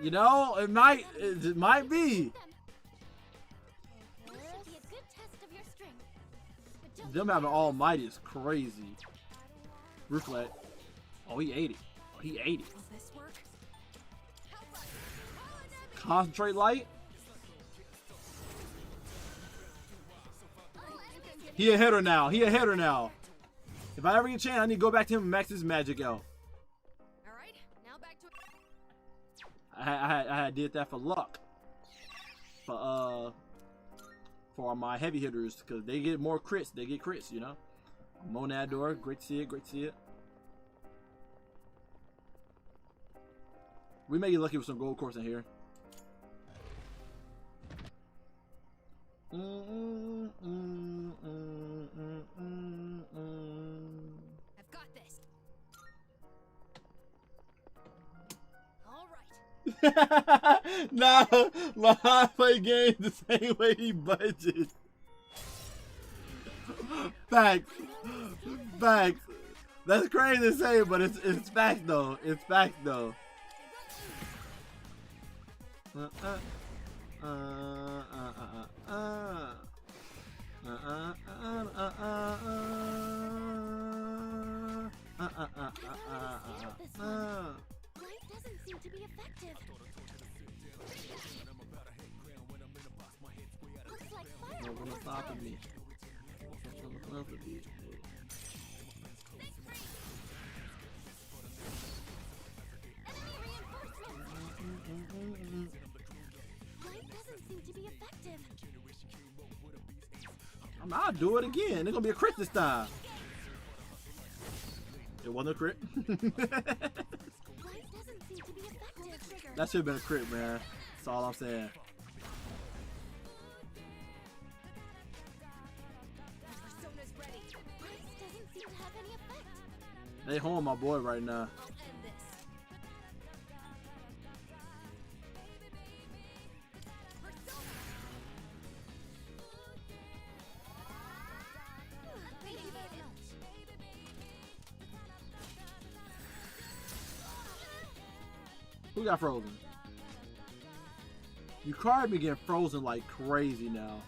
You know, it might be.
This should be a good test of your strength. But don't
Them having Almighty is crazy. Reflect. Oh, he ate it. Oh, he ate it.
Will this work?
Concentrate light. He a hitter now. He a hitter now. If I ever get a chance, I need to go back to him and max his magic out.
All right, now back to it.
I had did that for luck. For my heavy hitters, because they get more crits. They get crits, you know. Monad door. Great to see it. Great to see it. We may get lucky with some gold course in here.
I've got this. All right.
Nah, I play games the same way he budget. Facts. Facts. That's crazy to say, but it's facts though. It's facts though.
Light doesn't seem to be effective. Looks like fire.
No one's stopping me.
Light doesn't seem to be effective.
I'll do it again. It's gonna be a crit this time. It wasn't a crit.
Light doesn't seem to be effective.
That should have been a crit, man. That's all I'm saying.
Persona's ready.
Light doesn't seem to have any effect.
They home my boy right now.
I'll end this.
Thank you very much.
Who got frozen? You card me getting frozen like crazy now.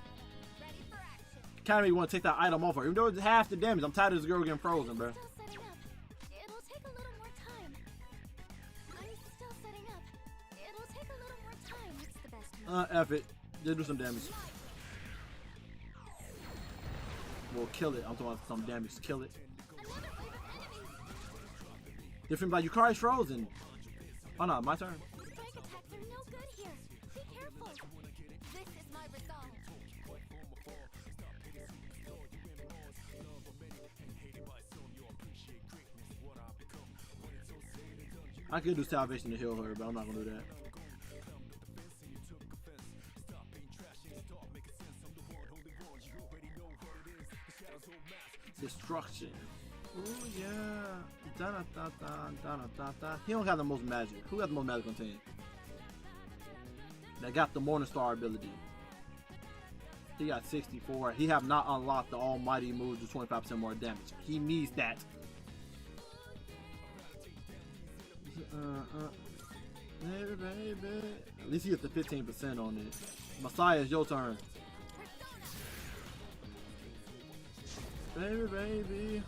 Kind of make me want to take that item off her, even though it's half the damage. I'm tired of this girl getting frozen, bro.
Still setting up. It'll take a little more time. I'm still setting up. It'll take a little more time. What's the best move?
F it. Just do some damage. We'll kill it. I'm talking about some damage. Kill it.
Another wave of enemies.
Different, like Yukari's frozen. Oh no, my turn.
Strike attacks are no good here. Be careful. This is my resolve.
I could do salvation to heal her, but I'm not gonna do that. Destruction. Ooh yeah. Da da da da da da da. He don't have the most magic. Who got the most magic on team? That got the Morningstar ability. He got 64. He have not unlocked the almighty move to 25% more damage. He needs that. Baby, baby. At least he gets the 15% on it. Messiah, it's your turn. Baby, baby.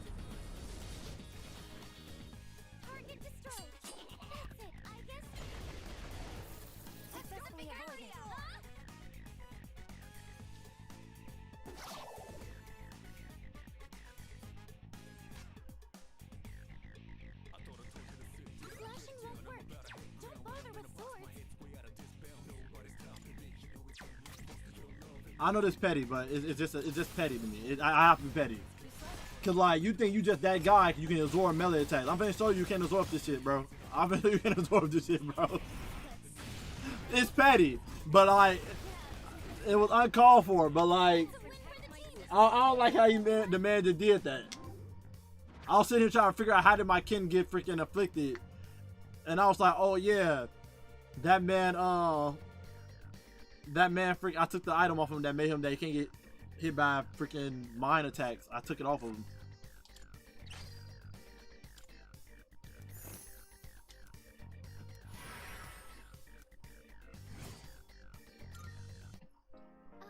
Target destroyed. That's it, I guess. Successfully avoided. Slashing won't work. Don't bother with swords.
I know this petty, but it's just petty to me. I have to be petty. Cause like you think you just that guy, you can absorb melee attacks. I'm finna show you can't absorb this shit, bro. I'm finna show you can't absorb this shit, bro. It's petty, but like it was uncalled for. But like I don't like how the man just did that. I was sitting here trying to figure out how did my kin get freaking afflicted, and I was like, oh yeah, that man freak. I took the item off him that made him that he can't get hit by freaking mind attacks. I took it off of him.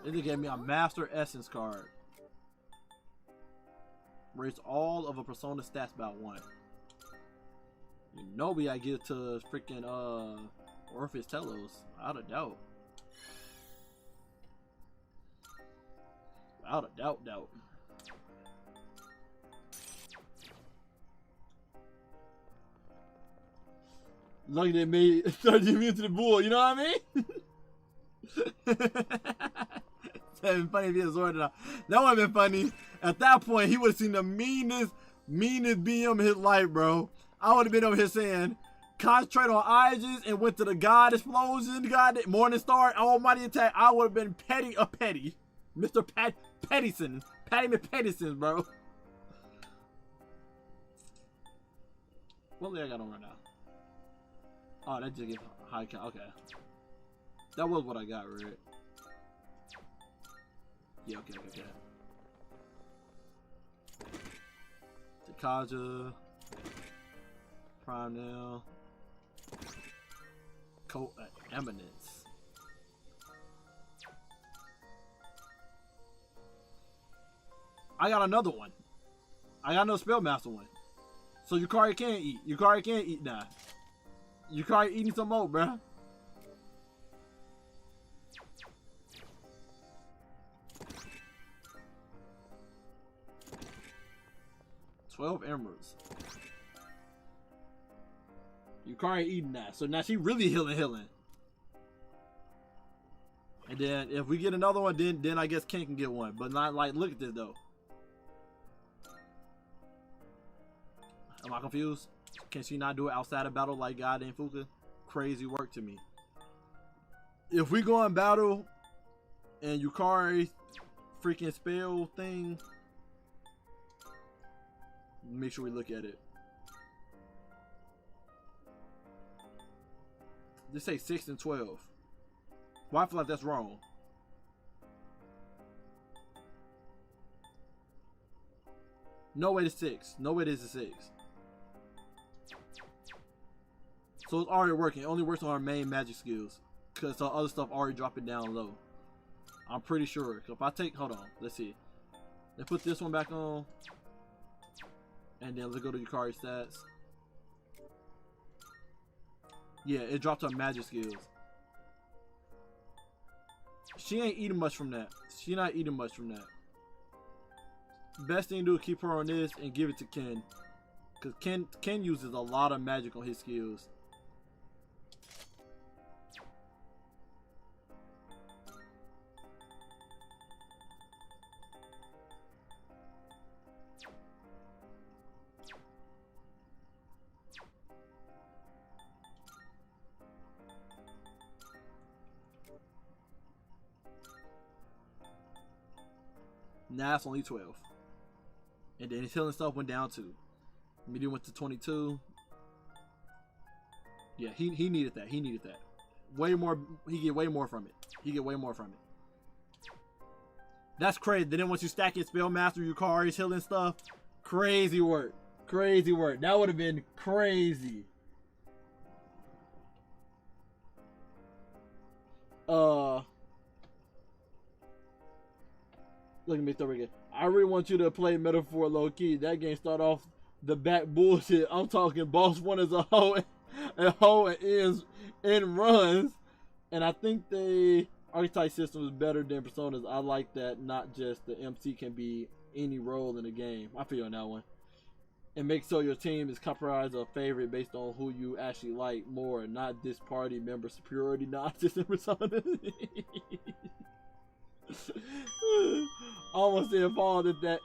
It just gave me a Master Essence card. Raise all of a Persona stats by 1. You know we gotta get to freaking Orpheus Telos, without a doubt. Without a doubt. Lucky they made 30 immune to the bull, you know what I mean? That'd been funny if he had Zordon out. That would have been funny. At that point, he would have seen the meanest BM in his life, bro. I would have been over here saying, concentrate on Aegis and went to the God Explosion, God Morningstar, Almighty Attack. I would have been petty. Mr. Pettison. Patty McPettison, bro. What leg I got on right now? Oh, that just gets high count. Okay. That was what I got, right? Yeah, okay. Takaja. Prime now. Eminence. I got another one. I got no Spellmaster one. So Yukari can't eat. Yukari can't eat now. Yukari eating some more, bruh. $12 emeralds. Yukari eating that. So now she really healing. And then if we get another one, then I guess Ken can get one. But not like, look at this though. Am I confused? Can she not do it outside of battle like God and Fuka? Crazy work to me. If we go in battle and Yukari freaking spell thing, make sure we look at it. Just say 6 and 12. Well, I feel like that's wrong. No way to 6. No way to 6. So it's already working. It only works on our main magic skills. Because the other stuff already dropping down low. I'm pretty sure. So if I take, hold on, let's see. Let's put this one back on. And then let's go to Yukari stats. Yeah, it dropped her magic skills. She ain't eating much from that. She not eating much from that. Best thing to do is keep her on this and give it to Ken. Because Ken uses a lot of magic on his skills. Now it's only 12. And then his healing stuff went down too. Medium went to 22. Yeah, he needed that. He needed that. Way more. He get way more from it. He get way more from it. That's crazy. Then once you stack it, Spellmaster, Yukari's healing stuff, crazy work. Crazy work. That would have been crazy. Look at me throw again. I really want you to play Metaphor low key. That game start off the back bullshit. I'm talking boss one is a hoe and ends and runs. And I think the archetype system is better than Personas. I like that not just the MC can be any role in the game. I feel on that one. And make so your team is comprised of favorite based on who you actually like more, not this party member superiority, not just in Persona. Almost said fall at that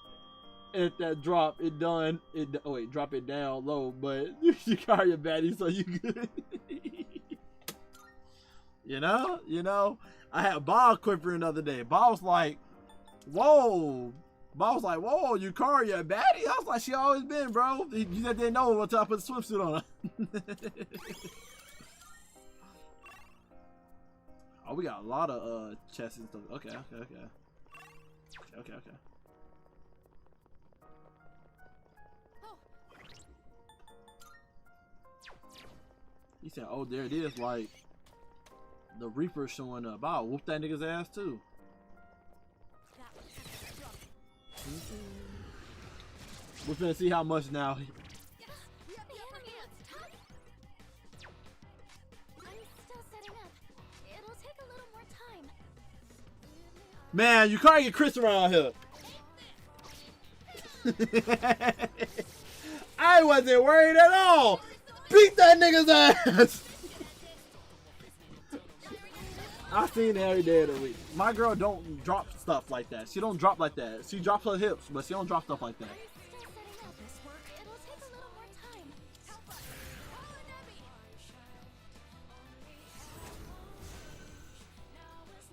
drop it done it. Oh wait, drop it down low, but you carry your baddie, so you good. you know. I had Bob quivering the other day. Bob was like, "Whoa." Bob was like, "Whoa, you carry your baddie?" I was like, "She always been, bro." You just didn't know until I put the swimsuit on her. Oh, we got a lot of chests and stuff. Okay. He said, "Oh, there it is." Like the Reaper showing up. I'll whoop that nigga's ass too. We're finna see how much now. Man, you can't get Chris around here. I wasn't worried at all. Beat that nigga's ass. I seen it every day of the week. My girl don't drop stuff like that. She don't drop like that. She drops her hips, but she don't drop stuff like that.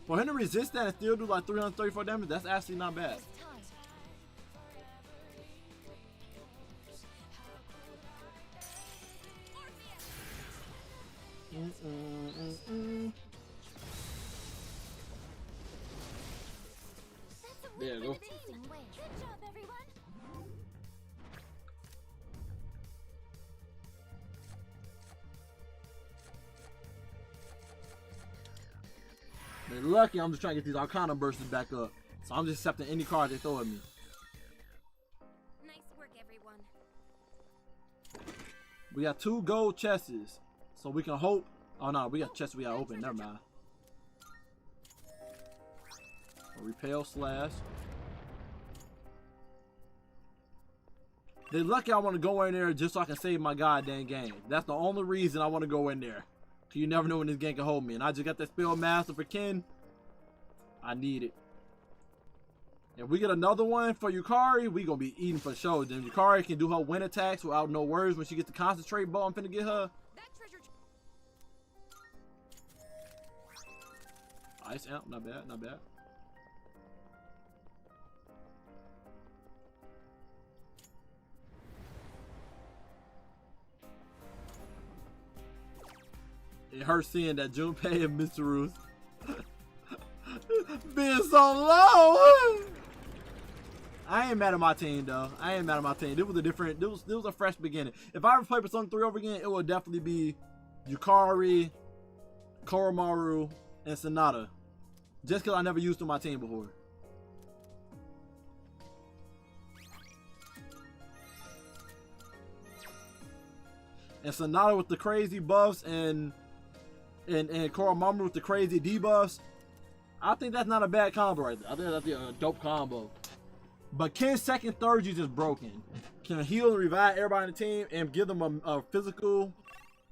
For him to resist that and still do like 334 damage, that's actually not bad. They're lucky I'm just trying to get these Arcana bursts back up. So I'm just accepting any card they throw at me.
Nice work, everyone.
We got 2 gold chests. So we can hope. Oh no, we got chests we gotta open. Never mind. Repel slash. They're lucky I want to go in there just so I can save my goddamn game. That's the only reason I want to go in there. Cause you never know when this game can hold me. And I just got that spell master for Ken. I need it. If we get another one for Yukari, we gonna be eating for sure. Then Yukari can do her wind attacks without no worries when she gets the concentrate bow I'm finna get her.
That treasure.
Ice amp, not bad, not bad. It hurts seeing that Junpei and Mr. Roos being so low. I ain't mad at my team though. I ain't mad at my team. It was a different. It was a fresh beginning. If I ever play Persona 3 over again, it would definitely be Yukari, Koromaru, and Sonata. Just because I never used to my team before. And Sonata with the crazy buffs and Koromaru with the crazy debuffs. I think that's not a bad combo right there. I think that's a dope combo. But Ken's second third is just broken. Can heal and revive everybody in the team and give them a physical,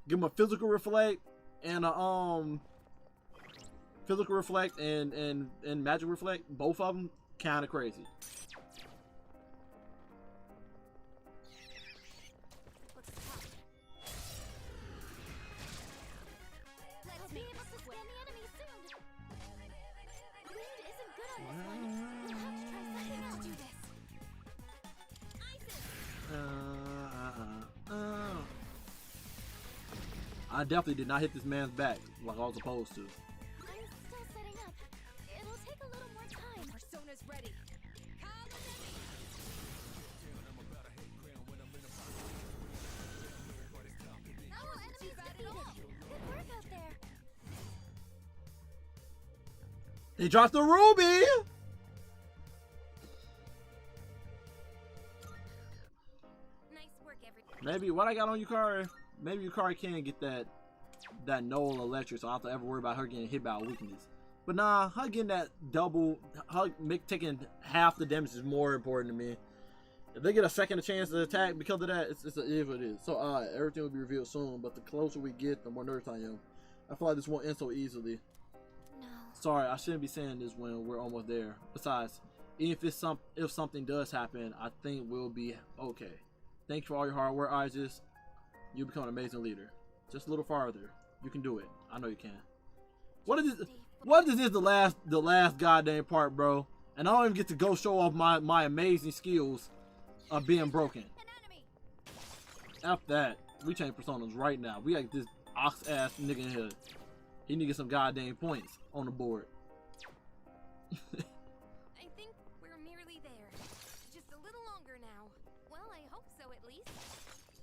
give them a physical reflect and a physical reflect and magic reflect. Both of them kind of crazy.
Let's be able to scan the enemy soon. Wind isn't good on this one. We'll have to try something else to do this.
I definitely did not hit this man's back like I was supposed to.
I'm still setting up. It'll take a little more time.
Persona's ready.
Our enemies defeated. Good work out there.
He dropped the ruby.
Nice work, everyone.
Maybe what I got on Yukari. Maybe Yukari can get that Noel electric, so I don't have to ever worry about her getting hit by a weakness. But nah, her getting that double, her taking half the damage is more important to me. If they get a second chance to attack because of that, it is what it is. So everything will be revealed soon, but the closer we get, the more nervous I am. I feel like this won't end so easily.
No.
Sorry, I shouldn't be saying this when we're almost there. Besides, even if something does happen, I think we'll be okay. Thank you for all your hard work, Isis. You become an amazing leader. Just a little farther. You can do it. I know you can. What is this? What is this? The last goddamn part, bro. And I don't even get to go show off my amazing skills of being broken.
An enemy.
F that. We change personas right now. We got this ox ass nigga in here. He need to get some goddamn points on the board.
I think we're nearly there. Just a little longer now. Well, I hope so at least.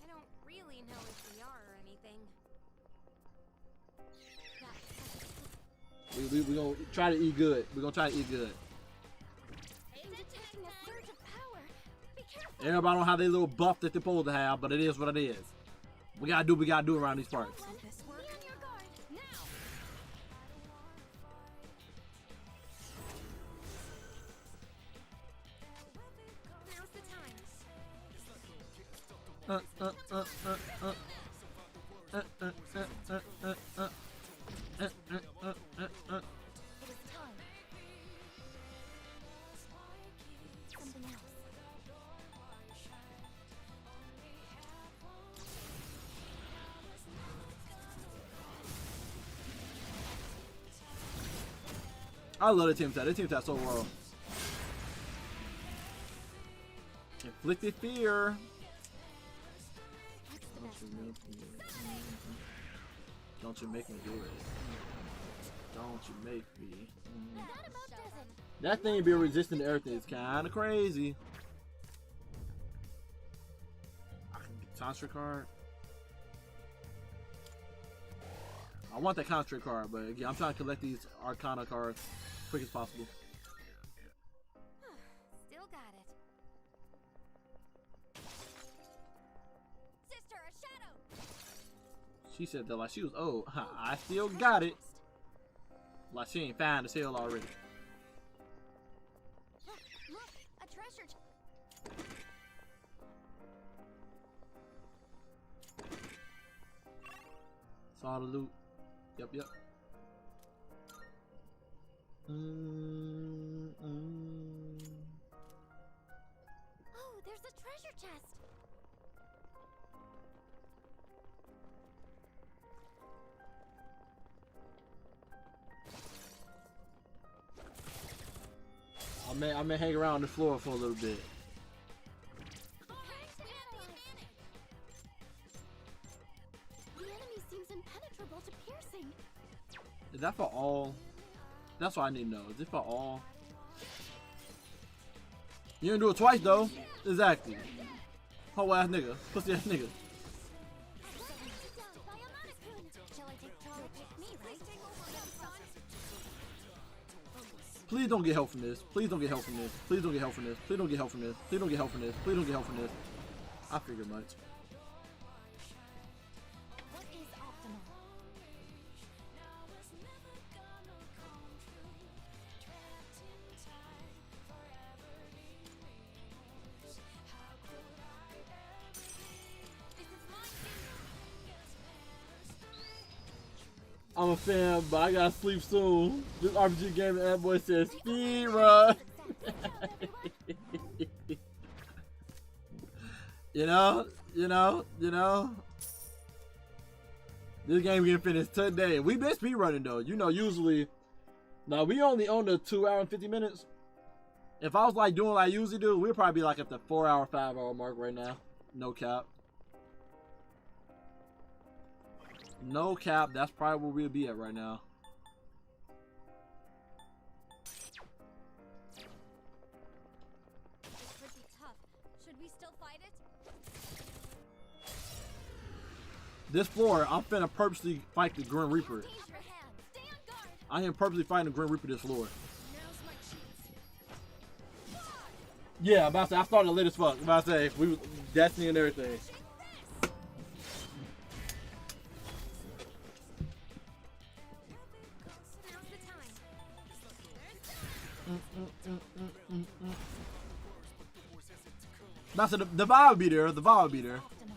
I don't really know if we are or anything.
We gonna try to eat good. We gonna try to eat good.
Detecting a surge of power. Be careful.
Everybody don't have their little buff that they're supposed to have, but it is what it is. We gotta do around these parts.
Be on your guard now. Now's the time. It is time. Something else.
I love the team tag. The team tag so well. Inflicted fear. Don't you make me do it. Don't you make me.
That about does it.
That thing being resistant to everything is kind of crazy. I can get Tantra card. I want that concentrate card, but again, I'm trying to collect these Arcana cards as quick as possible.
Still got it. Sister, a shadow.
She said that like she was old. I still got it. Like she ain't fine as hell already.
Look, a treasure.
Saw the loot. Yep.
Oh, there's a treasure chest.
I may hang around the floor for a little bit.
The enemy seems impenetrable to piercing.
Is that for all? That's what I need to know. Is it for all? You didn't do it twice though. Exactly. Whole ass nigga. Pussy ass nigga.
Shall I take charge? Me, right?
Please don't get help from this. Please don't get help from this. Please don't get help from this. Please don't get help from this. Please don't get help from this. Please don't get help from this. I figured much.
What is optimal?
I'm a fan, but I gotta sleep soon. This RPG game and boy says speed run. you know. This game getting finished today. We been speed running though. You know, usually. Now we only on the 2 hour and 50 minutes. If I was like doing what I usually do, we'd probably be like at the 4 hour, 5 hour mark right now. No cap. No cap, that's probably where we'll be at right now.
This could be tough. Should we still fight it?
This floor, I'm finna purposely fight the Grim Reaper.
Change your hand. Stay on guard.
I am purposely fighting the Grim Reaper this floor.
Now's my chance.
Yeah, I'm about to say, I started late as fuck. I'm about to say, we was Destiny and everything.
Now's the time.
That's the vibe will be there. The vibe will be there.
Optimal.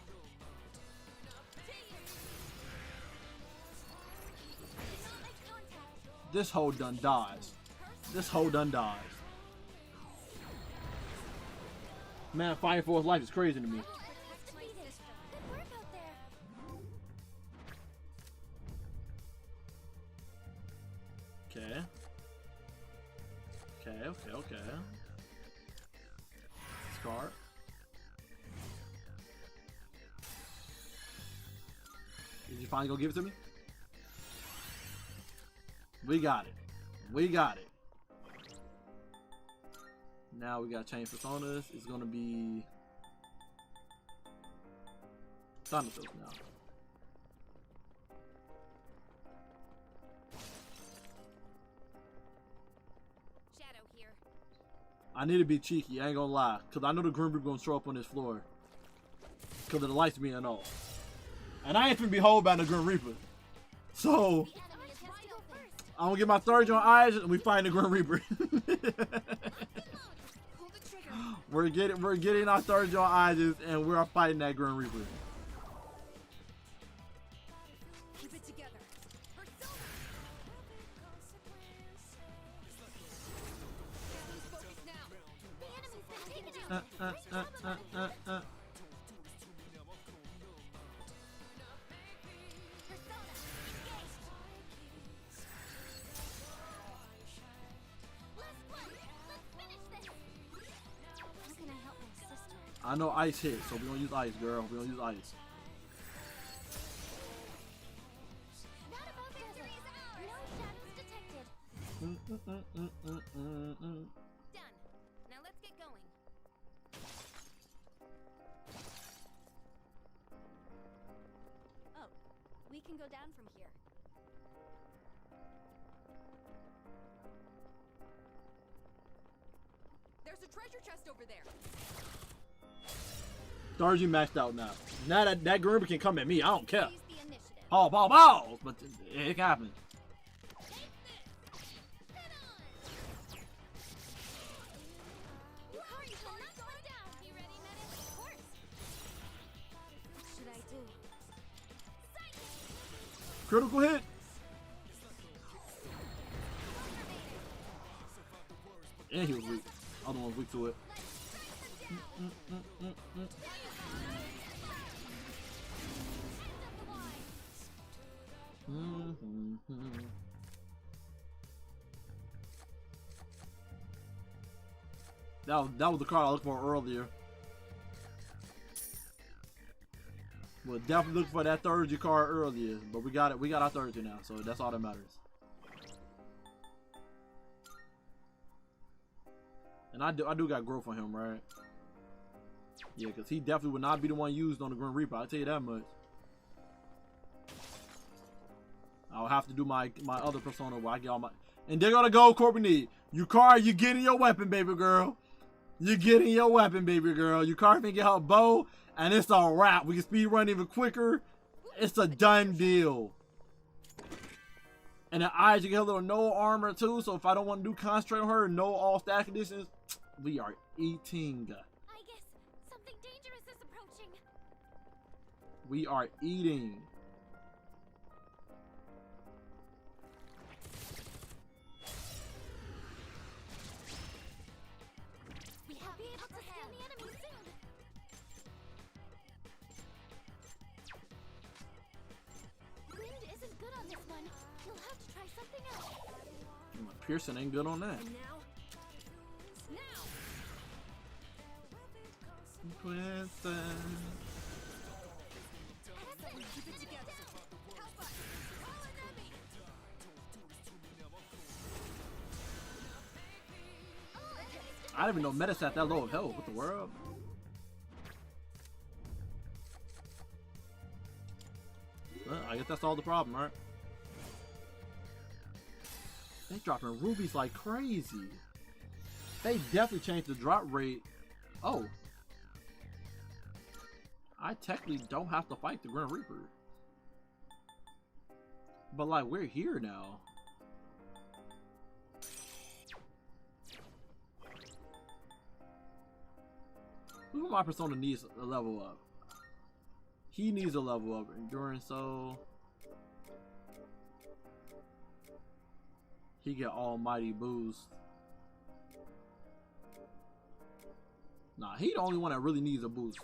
This hoe done dies. This hoe done dies. Man, fighting for his life is crazy to me.
Good work out there.
Okay. Scar. Did you finally go give it to me? We got it. Now we got change personas. It's gonna be Thanatos now.
Shadow here.
I need to be cheeky, I ain't gonna lie. Cause I know the Grim Reaper gonna show up on this floor. Cause of the lights being off. And I ain't finna be hold by the Grim Reaper. So
The enemy is wide open.
I'm gonna get my third on eyes and we find the Grim Reaper.
Pull the trigger.
we're getting our third on eyes and we're fighting that Grim Reaper.
Keep it together.
Persona.
Lose focus now.
The enemy's been taken out. Persona. Engaged. Last one. Let's finish this. How can I help my sister?
I know ice hit, so we gonna use ice, girl. We gonna use ice.
Not about victory is ours. No shadows detected. Done. Now let's get going.
Oh, we can go down from here.
There's a treasure chest over there.
Stargy maxed out now. Now that Grim Reaper can come at me, I don't care.
Seize the initiative.
Balls! But it can happen. Critical hit. And he was weak. Other one's weak to it. That was the card I looked for earlier. We'll definitely look for that Thursday card earlier, but we got it. We got our Thursday now, so that's all that matters. And I do got growth on him, right? Yeah, because he definitely would not be the one used on the Grim Reaper. I'll tell you that much. I'll have to do my other persona where I get all my. And they're gonna go, Courtney. Yukari, you getting your weapon, baby girl. You're getting your weapon, baby girl. Yukari can get her bow. And it's a wrap. We can speed run even quicker. It's a done deal. And the eyes, you get a little no armor too. So if I don't want to do concentrate on her, no all stat conditions, we are eating.
I guess something dangerous is approaching.
We are eating.
We have be able to scan the enemy soon. Wind isn't good on this one. You'll have to try something else.
Pearson ain't good on that.
And now.
Winston.
Keep it together. Help us. Call an enemy.
I didn't even know Metis at that low of health. What the world? Well, I guess that's all the problem, right? They dropping rubies like crazy. They definitely changed the drop rate. Oh. I technically don't have to fight the Grim Reaper. But like, we're here now. Who my persona needs a level up? He needs a level up. Endurance, so he get almighty boost. Nah, he the only one that really needs a boost.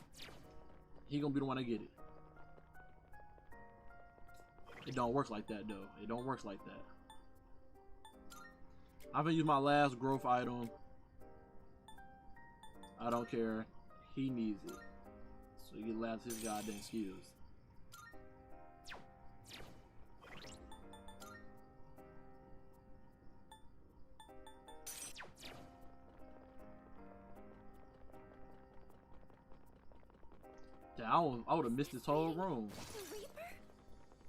He gonna be the one that get it. It don't work like that though. It don't work like that. I'm gonna use my last growth item. I don't care. He needs it. So he can last his goddamn skills. Yeah, I would have missed this whole room.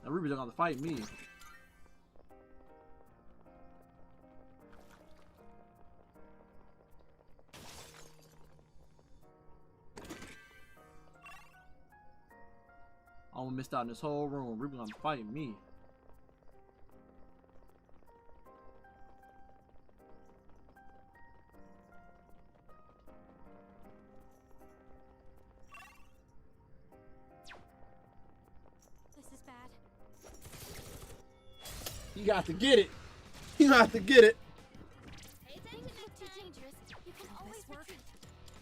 That Reaper's gonna fight me. I almost missed out in this whole room. Reaper's gonna fight me.
This is bad.
You got to get it. You got to get it.
Hey, it's not too dangerous. You can always retreat.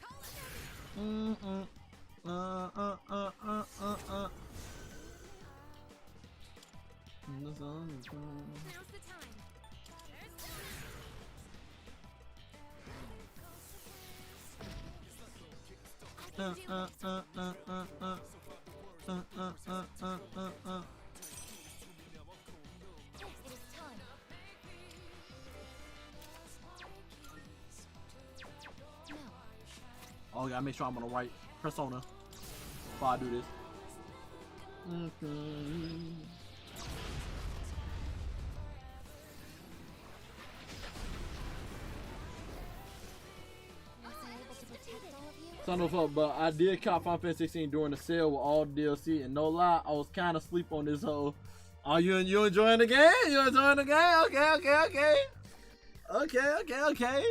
Call it
Now's the time.
It is time. No.
Oh, I gotta make sure I'm on the right persona before I do this. Son of a, but I did cop Final Fantasy 16 during the sale with all the DLC, and no lie, I was kind of asleep on this whole. Are you enjoying the game? You enjoying the game? Okay.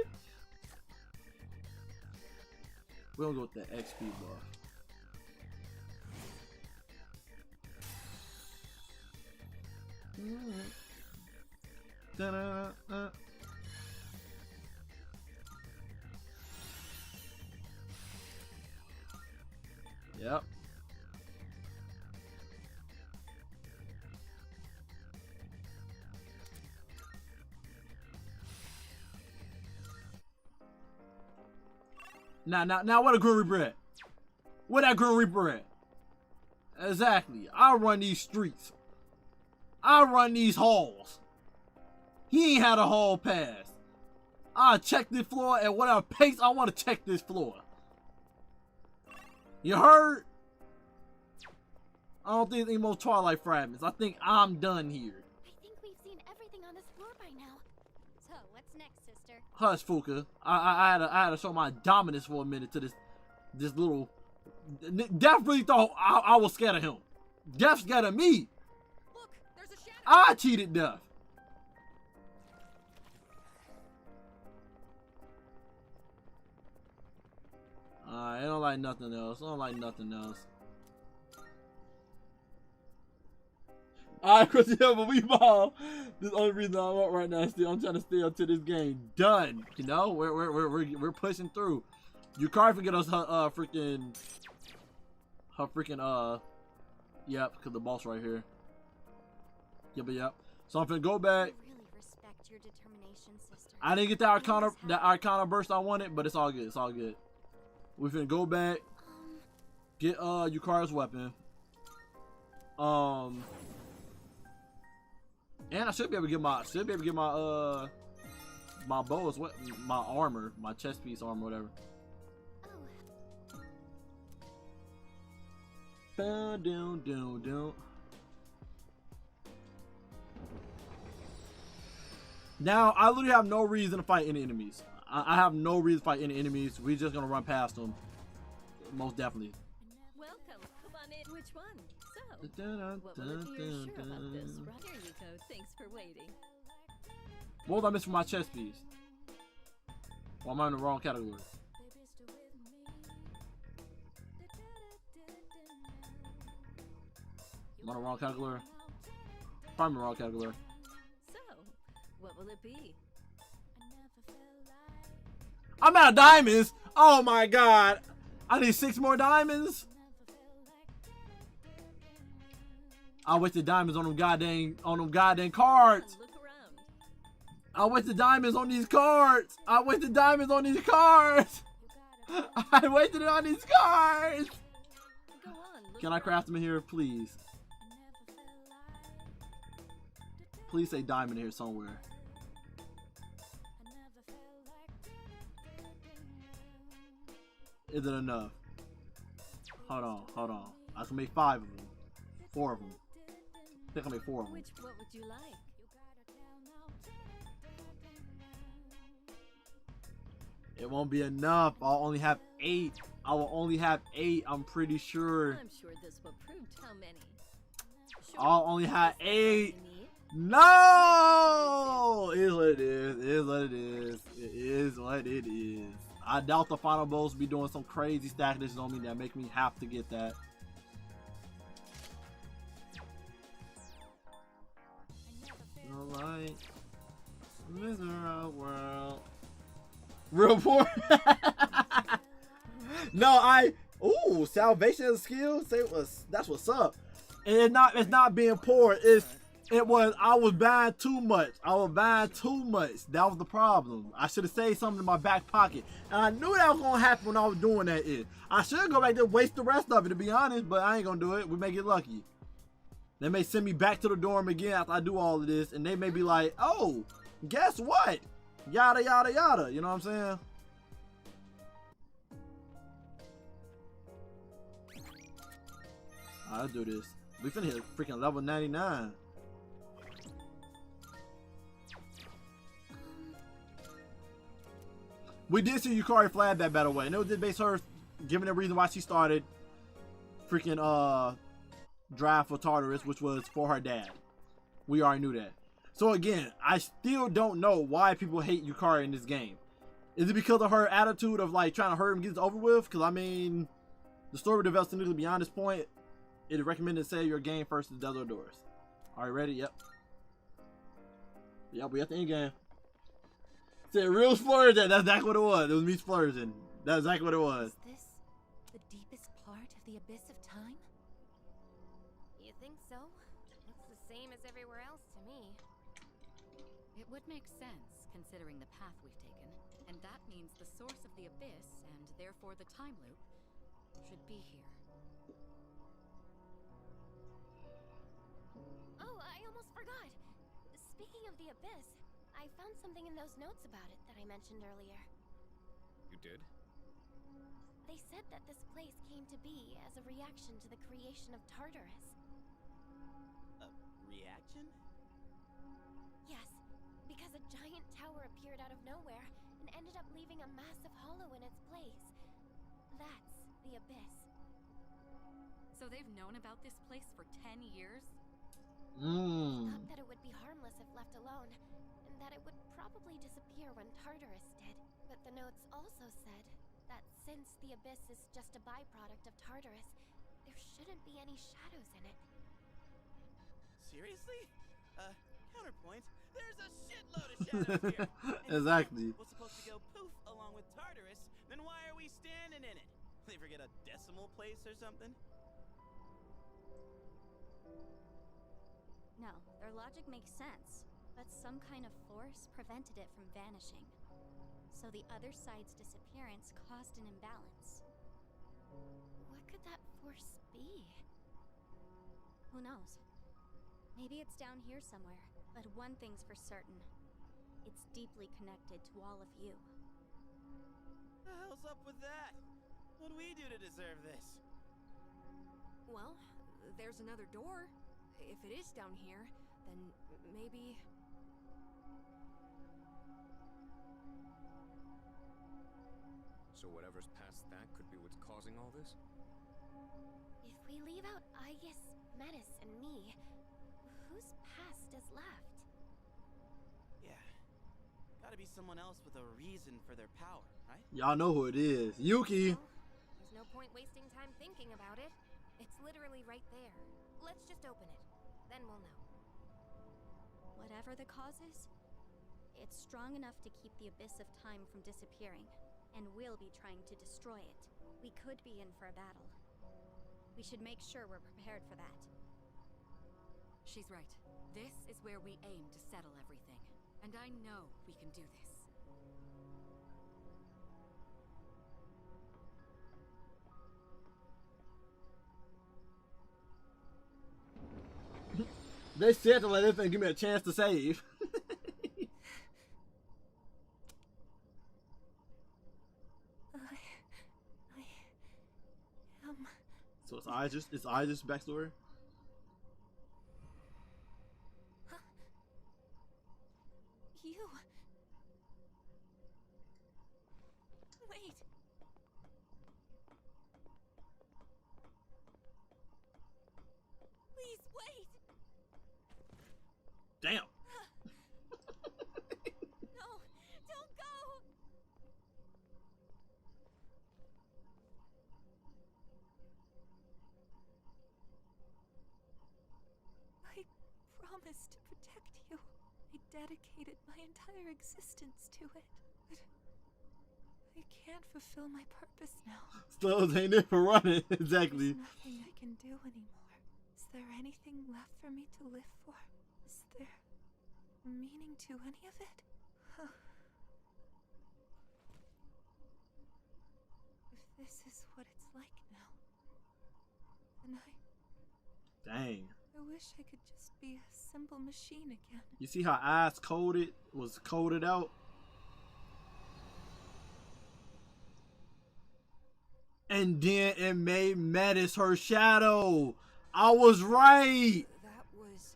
We're gonna go with that XP bar. Da-da-da. Yep. Now, what a Grim Reaper at? Where that Grim Reaper at? Exactly. I run these streets. I run these halls. He ain't had a hall pass. I check this floor at whatever pace I want to check this floor. You heard? I don't think any more Twilight fragments. I think I'm done here.
I think we've seen everything on this floor by now. So, what's next, sister?
Hush, Fuka. I had to show my dominance for a minute to this little. Death really thought I was scared of him. Death scared of me.
Look, there's a shadow.
I cheated Death. I don't like nothing else. I don't like nothing else. Alright, Chris, yeah, but we ball. This is the only reason I'm up right now. Still, I'm trying to stay up to this game. Done. You know, we're pushing through. You can't forget us her freaking yep, because the boss right here. Yep. So I'm finna go back.
I really respect your determination, sister.
I didn't get the Arcana burst I wanted, but it's all good. It's all good. We finna go back, get Yukari's weapon. And I should be able to get my my bow as well, my armor, my chest piece armor, whatever.
Oh.
Now I literally have no reason to fight any enemies. I have no reason to fight any enemies. We're just gonna run past them. Most definitely.
Welcome. Come on in. Which one? So, what will it be you're sure about this? Here you go. Thanks for waiting.
What was I missing for my chest piece? Well, am I in the wrong category? Am I in the wrong category? Probably in the wrong category.
So, what will it be?
I'm out of diamonds. Oh my god. I need 6 more diamonds. I wasted diamonds on them goddamn cards.
Look around.
I wasted diamonds on these cards. I wasted diamonds on these cards. I wasted it on these cards.
Go on.
Can I craft them in here, please? Please say diamond here somewhere. Is it enough? Hold on. I can make 5 of them. 4 of them. I think I make 4 of them.
What would you like?
It won't be enough. I'll only have 8. I will only have 8. I'm pretty sure.
I'm sure this will prove how many. Sure.
I'll only have 8. No! It is what it is. It is what it is. It is what it is. I doubt the final boss will be doing some crazy stack dishes on me that make me have to get that. Alright. Miserable world. Real poor. No, ooh, salvation is a skill. That's what's up. And it's not being poor. I was buying too much. That was the problem. I should have saved something in my back pocket. And I knew that was gonna happen when I was doing that. I should go back there and waste the rest of it, to be honest, but I ain't gonna do it. We may get lucky. They may send me back to the dorm again after I do all of this, and they may be like, oh, guess what? Yada yada yada. You know what I'm saying? Alright, let's do this. We finna hit freaking level 99. We did see Yukari flab that battle way, and it did base her giving a reason why she started freaking draft for Tartarus, which was for her dad. We already knew that. So again, I still don't know why people hate Yukari in this game. Is it because of her attitude of like trying to hurry and get this over with? Because I mean, the story develops significantly beyond this point. It is recommended to save your game first in Desert Doors. Are you ready? Yep. Yep, we at the end game. Said real splurging. That's exactly what it was. It was me splurging. That's exactly what it was.
Is this the deepest part of the abyss of time?
You think so? Looks the same as everywhere else to me.
It would make sense, considering the path we've taken. And that means the source of the abyss, and therefore the time loop, should be here.
Oh, I almost forgot. Speaking of the abyss, I found something in those notes about it that I mentioned earlier.
You did?
They said that this place came to be as a reaction to the creation of Tartarus.
A reaction?
Yes, because a giant tower appeared out of nowhere and ended up leaving a massive hollow in its place. That's the abyss.
So they've known about this place for 10 years?
Thought that it would be harmless if left alone, and that it would probably disappear when Tartarus did. But the notes also said that since the abyss is just a byproduct of Tartarus, there shouldn't be any shadows in it.
Seriously? Counterpoint. There's a shitload of shadows here. And
Exactly.
if was supposed to go poof along with Tartarus, then why are we standing in it? They forget a decimal place or something?
No, their logic makes sense, but some kind of force prevented it from vanishing. So the other side's disappearance caused an imbalance.
What could that force be?
Who knows? Maybe it's down here somewhere, but one thing's for certain. It's deeply connected to all of you.
The hell's up with that? What'd we do to deserve this?
Well, there's another door. If it is down here, then maybe...
So whatever's past that could be what's causing all this?
If we leave out Aegis, Metis, and me, whose past is left?
Yeah. Gotta be someone else with a reason for their power, right?
Y'all know who it is. Yuki.
Well, there's no point wasting time thinking about it. It's literally right there. Let's just open it. Then we'll know.
Whatever the cause is, it's strong enough to keep the abyss of time from disappearing, and we'll be trying to destroy it. We could be in for a battle. We should make sure we're prepared for that.
She's right. This is where we aim to settle everything. And I know we can do this.
They said to let this thing give me a chance to save. So it's Isaac's backstory.
You. Wait. Please wait.
Damn.
No, don't go.
I promised to protect you. I dedicated my entire existence to it. But I can't fulfill my purpose now.
Stones ain't there for running. Exactly.
There's nothing I can do anymore. Is there anything left for me to live for? Is there a meaning to any of it? If this is what it's like now, then
Dang.
I wish I could just be a simple machine again.
You see how eyes was coded out? And then it made Metis her shadow. I was right.
That was...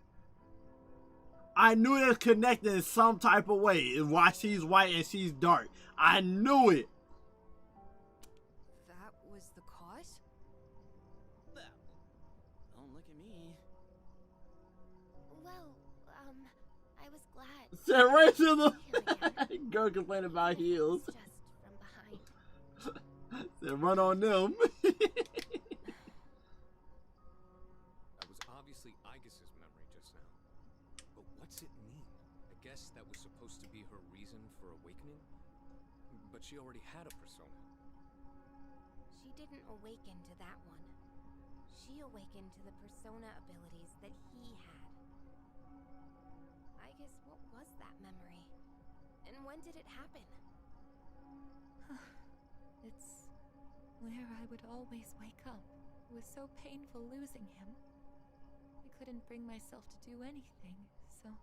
I knew it was connected in some type of way. Why she's white and she's dark. I knew it.
That was the cause?
Well, don't look at me.
Well, I was glad.
Said racism. Girl complaining about heels.
Just from behind.
Said run on them.
That was obviously Aegis's memory just now. But what's it mean? I guess that was supposed to be her reason for awakening? But she already had a persona.
She didn't awaken to that one. She awakened to the persona abilities that he had. I guess, what was that memory? And when did it happen?
It's where I would always wake up. It was so painful losing him. I couldn't bring myself to do anything, so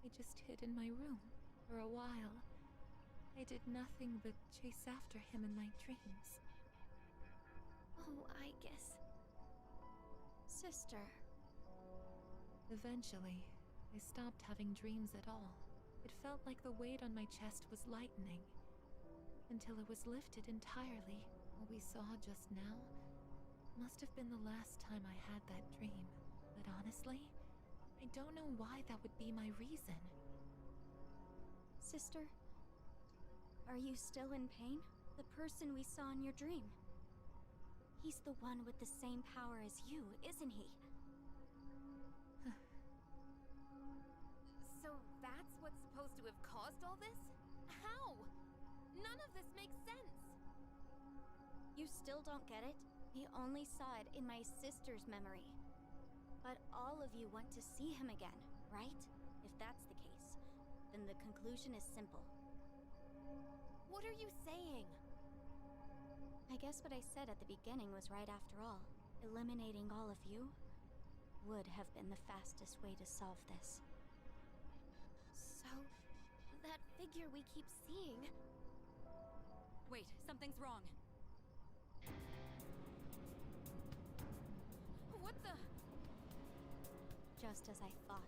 I just hid in my room for a while. I did nothing but chase after him in my dreams.
Oh, I guess. Sister.
Eventually, I stopped having dreams at all. It felt like the weight on my chest was lightening, until it was lifted entirely. What we saw just now must have been the last time I had that dream. But honestly, I don't know why that would be my reason.
Sister, are you still in pain? The person we saw in your dream. He's the one with the same power as you, isn't he?
So that's what's supposed to have caused all this? How? None of this makes sense.
You still don't get it? We only saw it in my sister's memory. But all of you want to see him again, right? If that's the case, then the conclusion is simple.
What are you saying?
I guess what I said at the beginning was right after all. Eliminating all of you would have been the fastest way to solve this.
So, that figure we keep seeing...
Wait, something's wrong.
What the...
Just as I thought,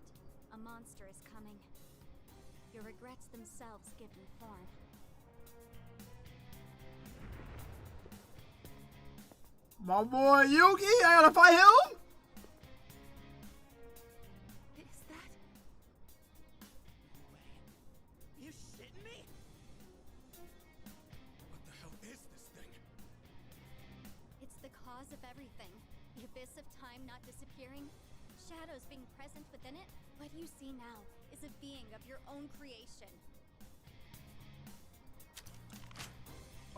a monster is coming. Your regrets themselves give me form.
My boy Yuki, I gotta fight him?
Is that...
You shitting me?
What the hell is this thing?
It's the cause of everything. The abyss of time not disappearing, shadows being present within it. What you see now is a being of your own creation.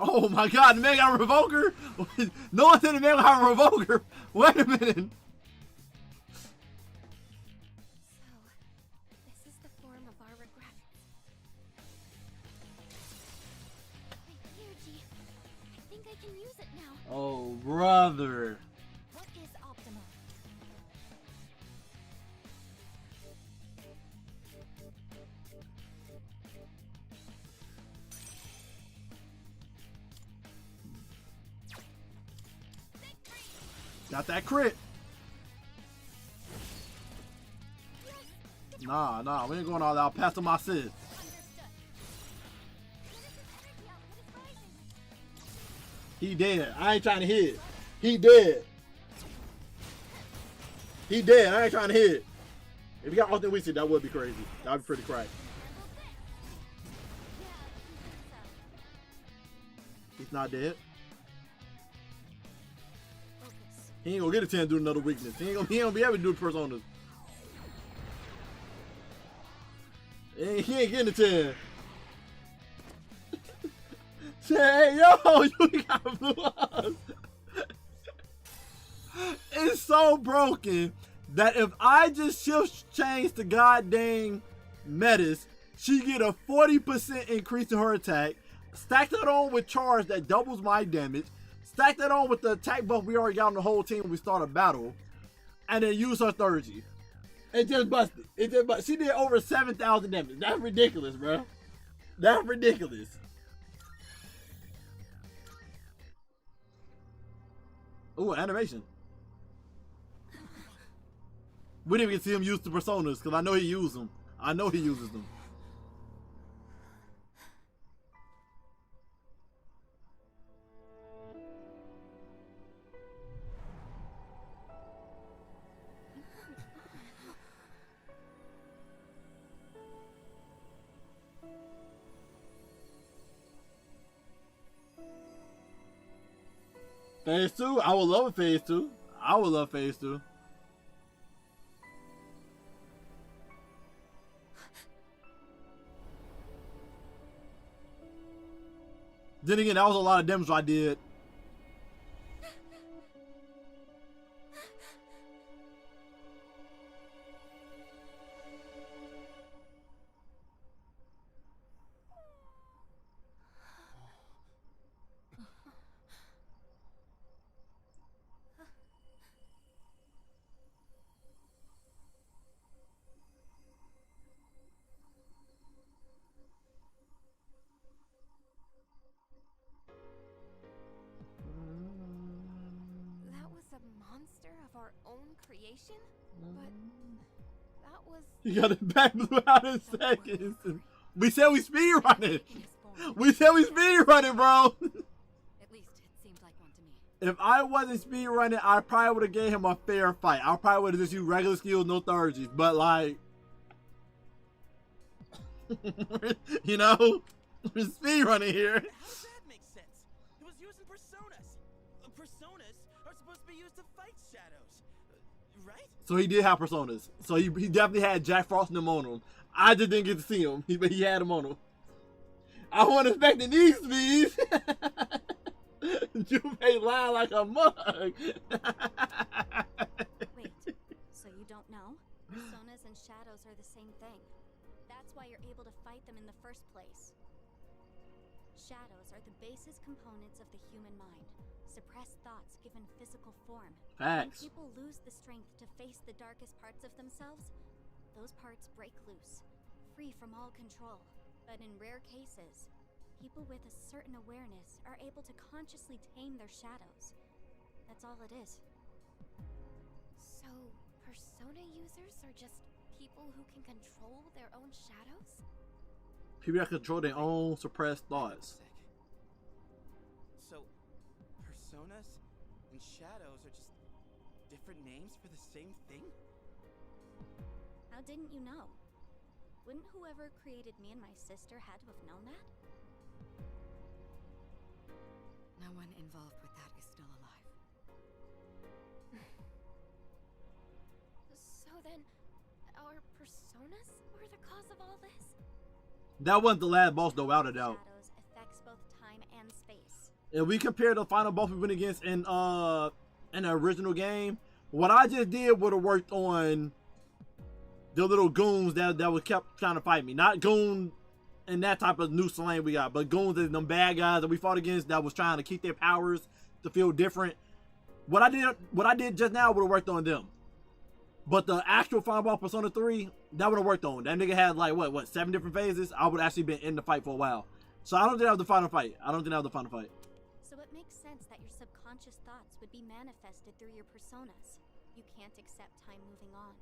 Oh my god, the man got a revoker? No one said the man got a revoker. Wait a minute.
So, this is the form of our regrets. Here, G. I think I can use it now.
Oh, brother.
What is optimal?
Got that crit. Nah, we ain't going all out. Pass to my sis. He dead. I ain't trying to hit. He dead. He dead. I ain't trying to hit. If you got ultimate weakness, that would be crazy. That would be pretty crack. He's not dead. He ain't gonna get a 10 to do another weakness. He ain't gonna be able to do the personas. He ain't getting a 10. Say, yo, you got blue eyes. It's so broken that if I just shift change the goddamn metas, she get a 40% increase in her attack. Stack that on with charge that doubles my damage. Stack that on with the attack buff we already got on the whole team when we start a battle. And then use her Thurgy. It just busted. She did over 7,000 damage. That's ridiculous, bro. That's ridiculous. Ooh, animation. We didn't even see him use the personas because I know he uses them. I know he uses them. Phase 2? I would love a Phase 2. I would love Phase 2. Then again, that was a lot of demos I did.
Our own creation? But that was...
You got it back out in seconds. We said we speed running. We said we speed running, bro.
At least it seemed like one to me.
If I wasn't speed running, I probably would have gave him a fair fight. I probably would have just used regular skills, no thirties. But like, you know, we're speed running here.
How does that make sense? It was using personas. Personas are supposed to be used to fight shadows, right?
So he did have personas. So he definitely had Jack Frost and them on him. I just didn't get to see him, but he had them on him. I wasn't expecting these speeds. Junpei lying like a mug.
Wait, so you don't know? Personas and shadows are the same thing. That's why you're able to fight them in the first place. Shadows are the basis components of the human mind. Suppressed thoughts given physical form.
Facts.
When people lose the strength to face the darkest parts of themselves, those parts break loose, free from all control. But in rare cases, people with a certain awareness are able to consciously tame their shadows. That's all it is.
So, persona users are just people who can control their own shadows?
People that control their own suppressed thoughts.
So, personas and shadows are just different names for the same thing?
How didn't you know? Wouldn't whoever created me and my sister had to have known that?
No one involved with that is still alive.
So then, our personas were the cause of all this?
That wasn't the last boss though, without a doubt.
Shadows affects both time and space.
If we compare the final boss we went against in the original game, what I just did would have worked on the little goons that was kept trying to fight me. Not goon in that type of new slang we got, but goons as them bad guys that we fought against that was trying to keep their powers to feel different. What I did just now would have worked on them. But the actual final boss Persona 3, that would have worked on. That nigga had like what 7 different phases. I would have actually been in the fight for a while. So I don't think that was the final fight.
So it makes sense that your subconscious thoughts would be manifested through your personas. You can't accept time moving on.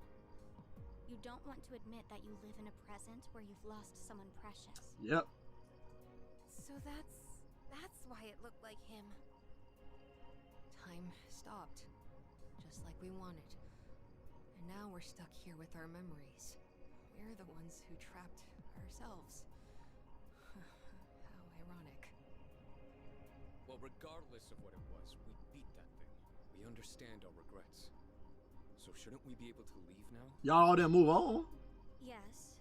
You don't want to admit that you live in a present where you've lost someone precious.
Yep.
So that's why it looked like him.
Time stopped, just like we wanted. And now we're stuck here with our memories. We're the ones who trapped ourselves. How ironic.
Well, regardless of what it was, we beat that thing. We understand our regrets. So shouldn't we be able to leave now?
Y'all didn't move on.
Yes.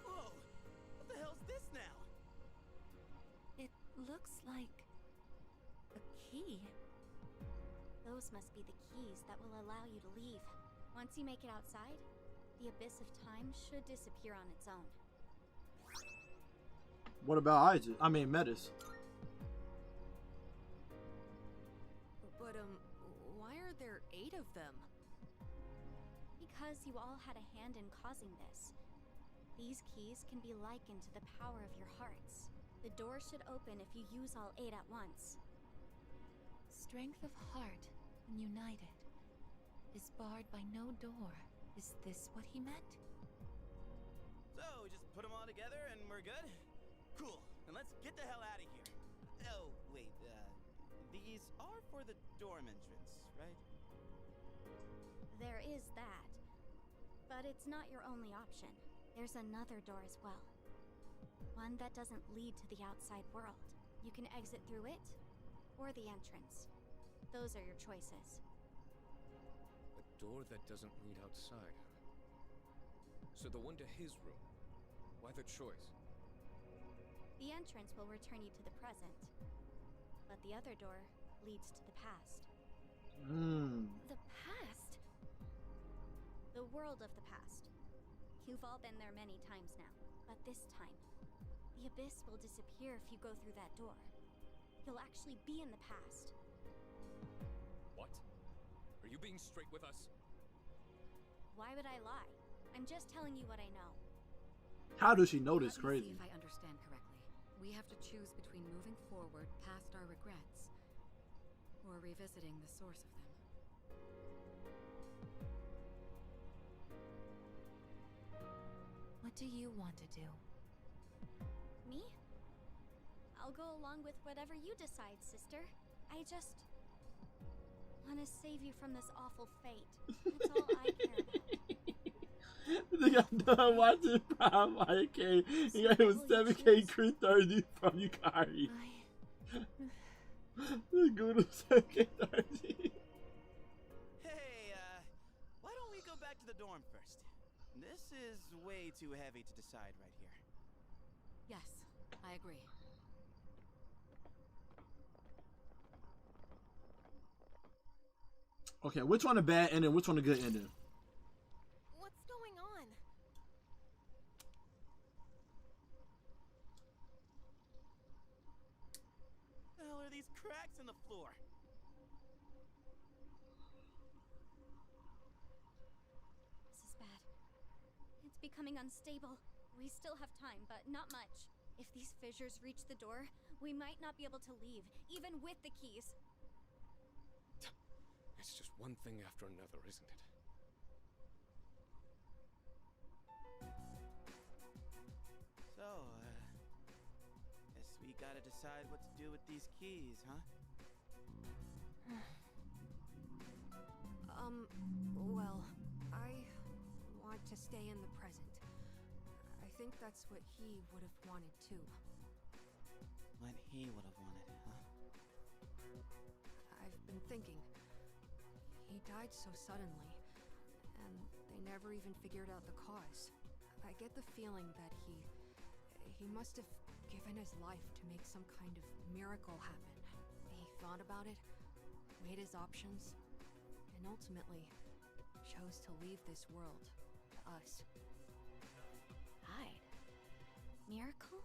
Whoa! What the hell's this now?
It looks like a key.
Those must be the keys that will allow you to leave. Once you make it outside, the abyss of time should disappear on its own.
What about Metis?
But, why are there 8 of them?
Because you all had a hand in causing this. These keys can be likened to the power of your hearts. The door should open if you use all 8 at once.
Strength of heart and united is barred by no door. Is this what he meant?
So, just put them all together and we're good? Cool. Then let's get the hell out of here. Oh, wait, these are for the dorm entrance, right?
There is that. But it's not your only option. There's another door as well. One that doesn't lead to the outside world. You can exit through it, or the entrance. Those are your choices.
A door that doesn't lead outside. So the one to his room. Why the choice?
The entrance will return you to the present, but the other door leads to the past.
The past?
The world of the past. You've all been there many times now, but this time, the abyss will disappear if you go through that door. You'll actually be in the past.
What? Are you being straight with us?
Why would I lie? I'm just telling you what I know.
How does she know this?
Let me
Crazy.
see if I understand correctly. We have to choose between moving forward past our regrets or revisiting the source of them.
What do you want to do?
Me? I'll go along with whatever you decide, sister. I just want to save you from this awful fate. That's all I care about.
I think I'm done watching Prime IK. He got him 7K crit 30 from Yukari. The good of 7K 30.
Hey, why don't we go back to the dorm first? This is way too heavy to decide right here.
Yes, I agree.
Okay, which one a bad ending? Which one a good ending?
What's going on?
The hell are these cracks in the floor?
This is bad. It's becoming unstable. We still have time, but not much. If these fissures reach the door, we might not be able to leave, even with the keys.
It's just one thing after another, isn't it?
So, guess we gotta decide what to do with these keys, huh?
Well, I want to stay in the present. I think that's what he would have wanted too.
What he would have wanted, huh?
I've been thinking. He died so suddenly, and they never even figured out the cause. I get the feeling that he must have given his life to make some kind of miracle happen. He thought about it, weighed his options, and ultimately chose to leave this world to us.
Died? Miracle?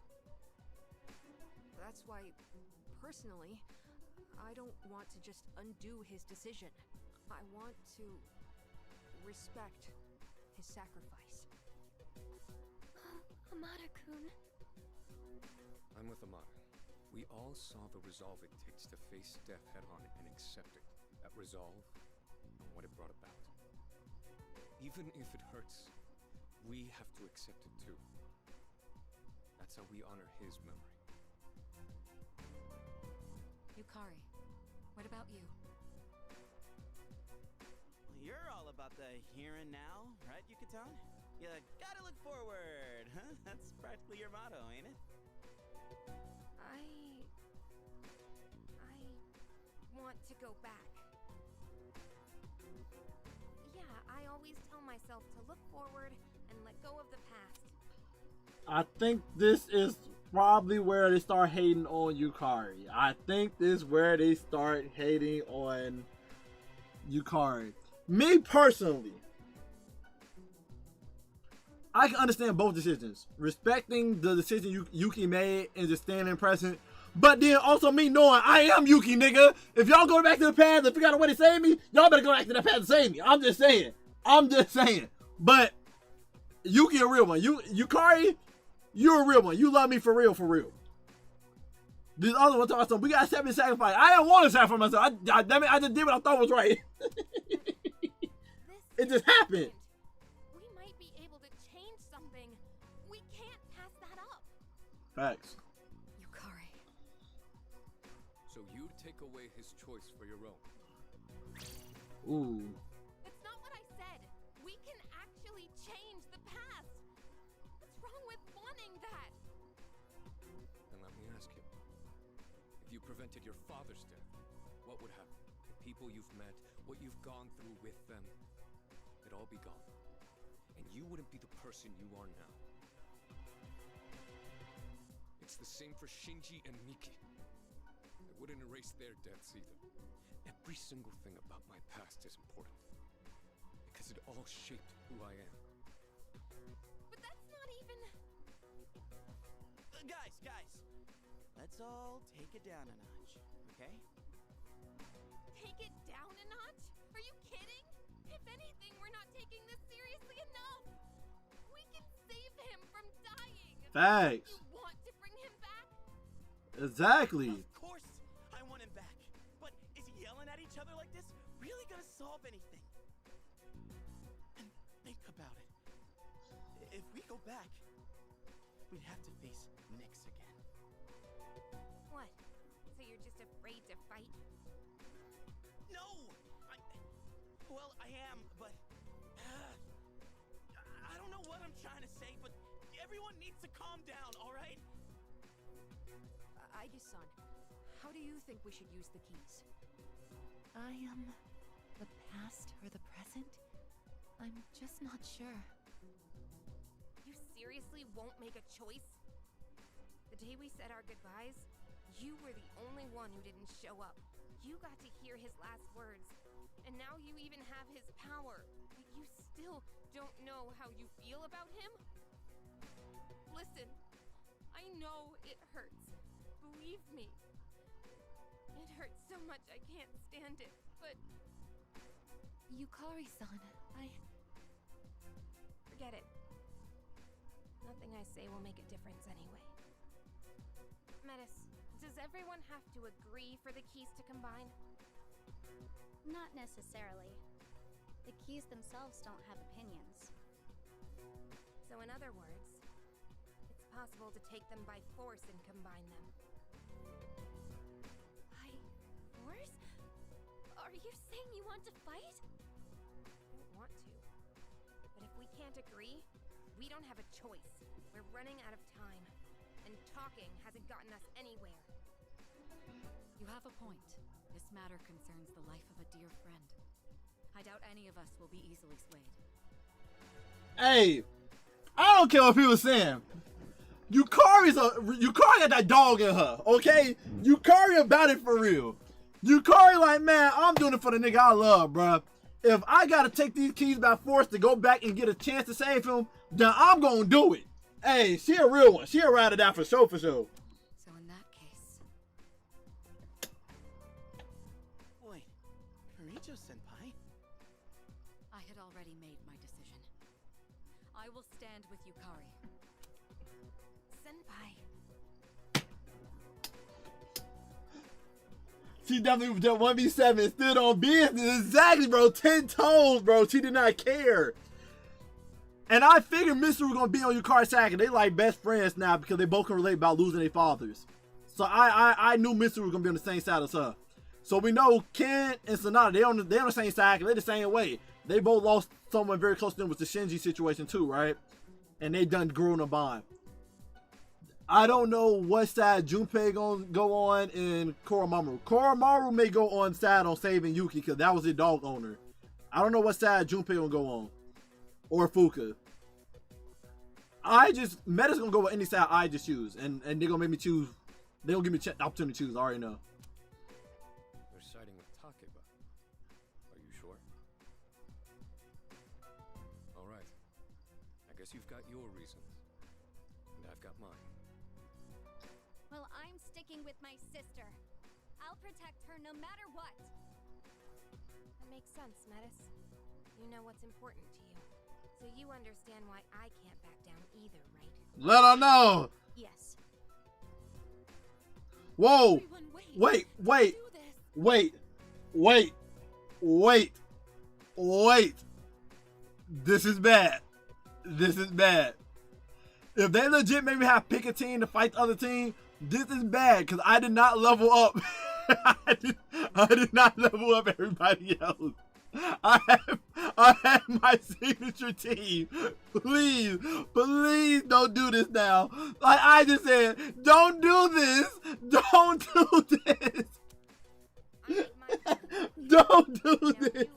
That's why, personally, I don't want to just undo his decision. I want to respect his sacrifice.
Amada-kun.
I'm with Amada. We all saw the resolve it takes to face death head-on and accept it. That resolve and what it brought about. Even if it hurts, we have to accept it too. That's how we honor his memory.
Yukari, what about you?
You're all about the here and now, right, Yucatan? You gotta look forward, huh? That's practically your motto, ain't it?
I want to go back. Yeah, I always tell myself to look forward and let go of the past.
I think this is probably where they start hating on Yukari. I think this is where they start hating on Yukari. Me personally, I can understand both decisions. Respecting the decision Yuki made and just standing present. But then also me knowing I am Yuki, nigga. If y'all go back to the past and figure out a way to save me, y'all better go back to the past and save me. I'm just saying. But Yuki a real one. Yukari, you're a real one. You love me for real, for real. This other one talking about something. We got 7 sacrifice. I didn't want to sacrifice myself. Damn it, I just did what I thought was right. It just happened.
We might be able to change something. We can't pass that up.
Facts.
Yukari.
So you'd take away his choice for your own.
Ooh.
It's not what I said. We can actually change the past. What's wrong with wanting that?
Then let me ask you, prevented your father's death, what would happen? The people you've met, what you've gone through with them, it'd all be gone. And you wouldn't be the person you are now. It's the same for Shinji and Miki. It wouldn't erase their deaths either. Every single thing about my past is important. Because it all shaped who I am.
But that's not even...
Guys! Let's all take it down a notch, okay?
Take it down a notch? Are you kidding? If anything, we're not taking this seriously enough. We can save him from dying.
Facts.
You want to bring him back?
Exactly.
Of course I want him back. But is yelling at each other like this really gonna solve anything? And think about it. If we go back, we'd have to face Nyx again.
What? So you're just afraid to fight?
No! Well, I am, but... I don't know what I'm trying to say, but everyone needs to calm down, alright?
Aige-san, how do you think we should use the keys?
I am the past or the present? I'm just not sure.
You seriously won't make a choice? The day we said our goodbyes, you were the only one who didn't show up. You got to hear his last words, and now you even have his power, but you still don't know how you feel about him? Listen, I know it hurts. Believe me. It hurts so much I can't stand it, but...
Yukari-san,
Forget it. Nothing I say will make a difference anyway. Metis, does everyone have to agree for the keys to combine?
Not necessarily. The keys themselves don't have opinions.
So in other words, it's possible to take them by force and combine them. By force? Are you saying you want to fight? I don't want to. But if we can't agree, we don't have a choice. We're running out of time. And talking hasn't gotten us anywhere.
You have a point. This matter concerns the life of a dear friend. I doubt any of us will be easily swayed.
Hey, I don't care what people saying. Yukari got that dog in her, okay? Yukari about it for real. Yukari like, man, I'm doing it for the nigga I love, bruh. If I gotta take these keys by force to go back and get a chance to save him, then I'm gonna do it. Hey, she a real one. She a ride or die for sure, for sure.
So in that case...
Wait, Kirito-senpai?
I had already made my decision. I will stand with Yukari.
Senpai.
She definitely was just 1v7 and stood on business. Exactly, bro. 10 toes, bro. She did not care. And I figured Mr. was going to be on Yukari's side, and they like best friends now because they both can relate about losing their fathers. So I knew Mr. was going to be on the same side as her. So we know Ken and Sonata, they on the same side, they're the same way. They both lost someone very close to them with the Shinji situation too, right? And they done grew in a bond. I don't know what side Junpei gonna go on in Koromaru. Koromaru may go on side on saving Yuki because that was his dog owner. I don't know what side Junpei gonna go on. Or Fuka. Meta's gonna go with any side I just choose. And they're gonna make me choose. They're gonna give me the opportunity to choose. I already know.
They're siding with Takeba. Are you sure? Alright. I guess you've got your reasons. And I've got mine.
Well, I'm sticking with my sister. I'll protect her no matter what.
That makes sense, Metis. You know what's important to you. So you understand why I can't back down either, right?
Let her know.
Yes.
Whoa.
Everyone,
Wait. This is bad. If they legit make me have pick a team to fight the other team, this is bad because I did not level up. I did not level up everybody else. I I had my signature team. Please, please don't do this now. Like I just said, don't do this. Don't do this. Don't do this.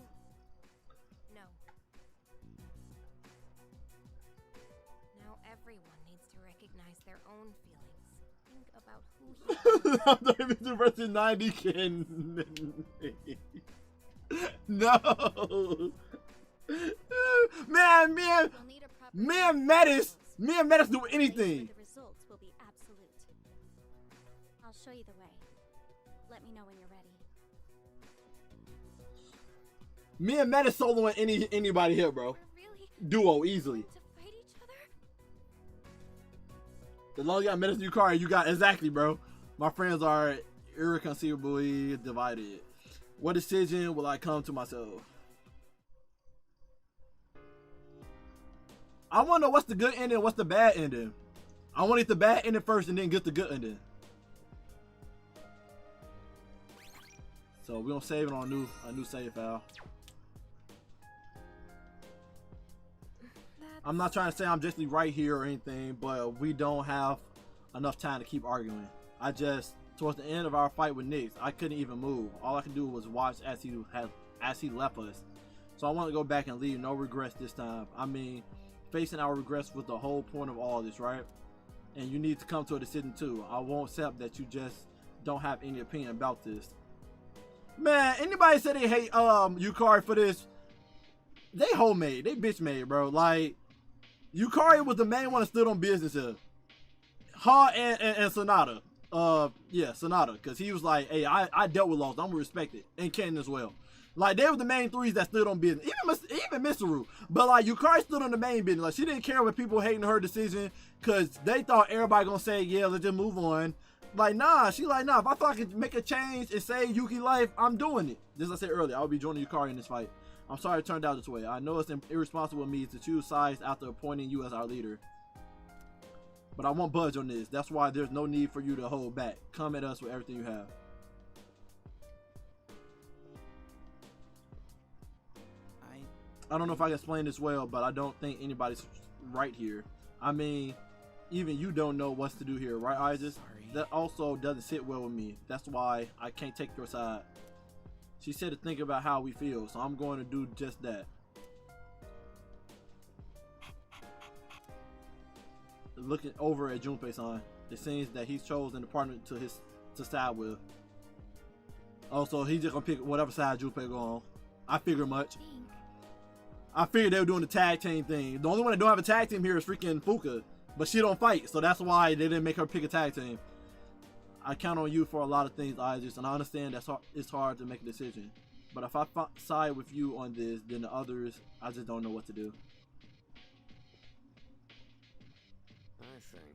No. Now everyone needs to recognize their own feelings. Think about who he
I'm versus 90 can. No. Me and Metis do anything.
The results will be absolute. I'll show you the way. Let me know when you're ready.
Me and Metis soloing anybody here, bro. Duo easily. As long as you got Metis and Yukari, you got exactly, bro. My friends are irreconcilably divided. What decision will I come to myself? I want to know what's the good ending and what's the bad ending. I want to get the bad ending first and then get the good ending. So we're gonna save it on a new save file. I'm not trying to say I'm just right here or anything, but we don't have enough time to keep arguing. I just, towards the end of our fight with Nyx, I couldn't even move. All I could do was watch as he left us. So I want to go back and leave no regrets this time. I mean, facing our regrets was the whole point of all this, right? And you need to come to a decision too. I won't accept that you just don't have any opinion about this. Man, anybody said they hate Yukari for this, they homemade, they bitch made, bro. Like, Yukari was the main one that stood on business here. Her and Sonata. Yeah, Sonata. Because he was like, hey, I dealt with loss. I'm gonna respect it. And Ken as well. Like, they were the main threes that stood on business. Even Mitsuru. But, like, Yukari stood on the main business. Like, she didn't care when people hating her decision. Because they thought everybody gonna say, yeah, let's just move on. Like, nah. She like, nah. If I thought I could make a change and save Yuki life, I'm doing it. Just as I said earlier, I'll be joining Yukari in this fight. I'm sorry it turned out this way. I know it's irresponsible of me to choose sides after appointing you as our leader. But I won't budge on this. That's why there's no need for you to hold back. Come at us with everything you have. I don't know if I can explain this well, but I don't think anybody's right here. I mean, even you don't know what to do here, right, Isis? That also doesn't sit well with me. That's why I can't take your side. She said to think about how we feel, so I'm going to do just that. Looking over at Junpei-san, it seems that he's chosen the partner to side with. Also, he's just gonna pick whatever side Junpei go on. I figure much. I figured they were doing the tag team thing. The only one that don't have a tag team here is freaking Fuka, but she don't fight, so that's why they didn't make her pick a tag team. I count on you for a lot of things, Isis, and I understand it's hard to make a decision. But if I side with you on this, then the others, I just don't know what to do.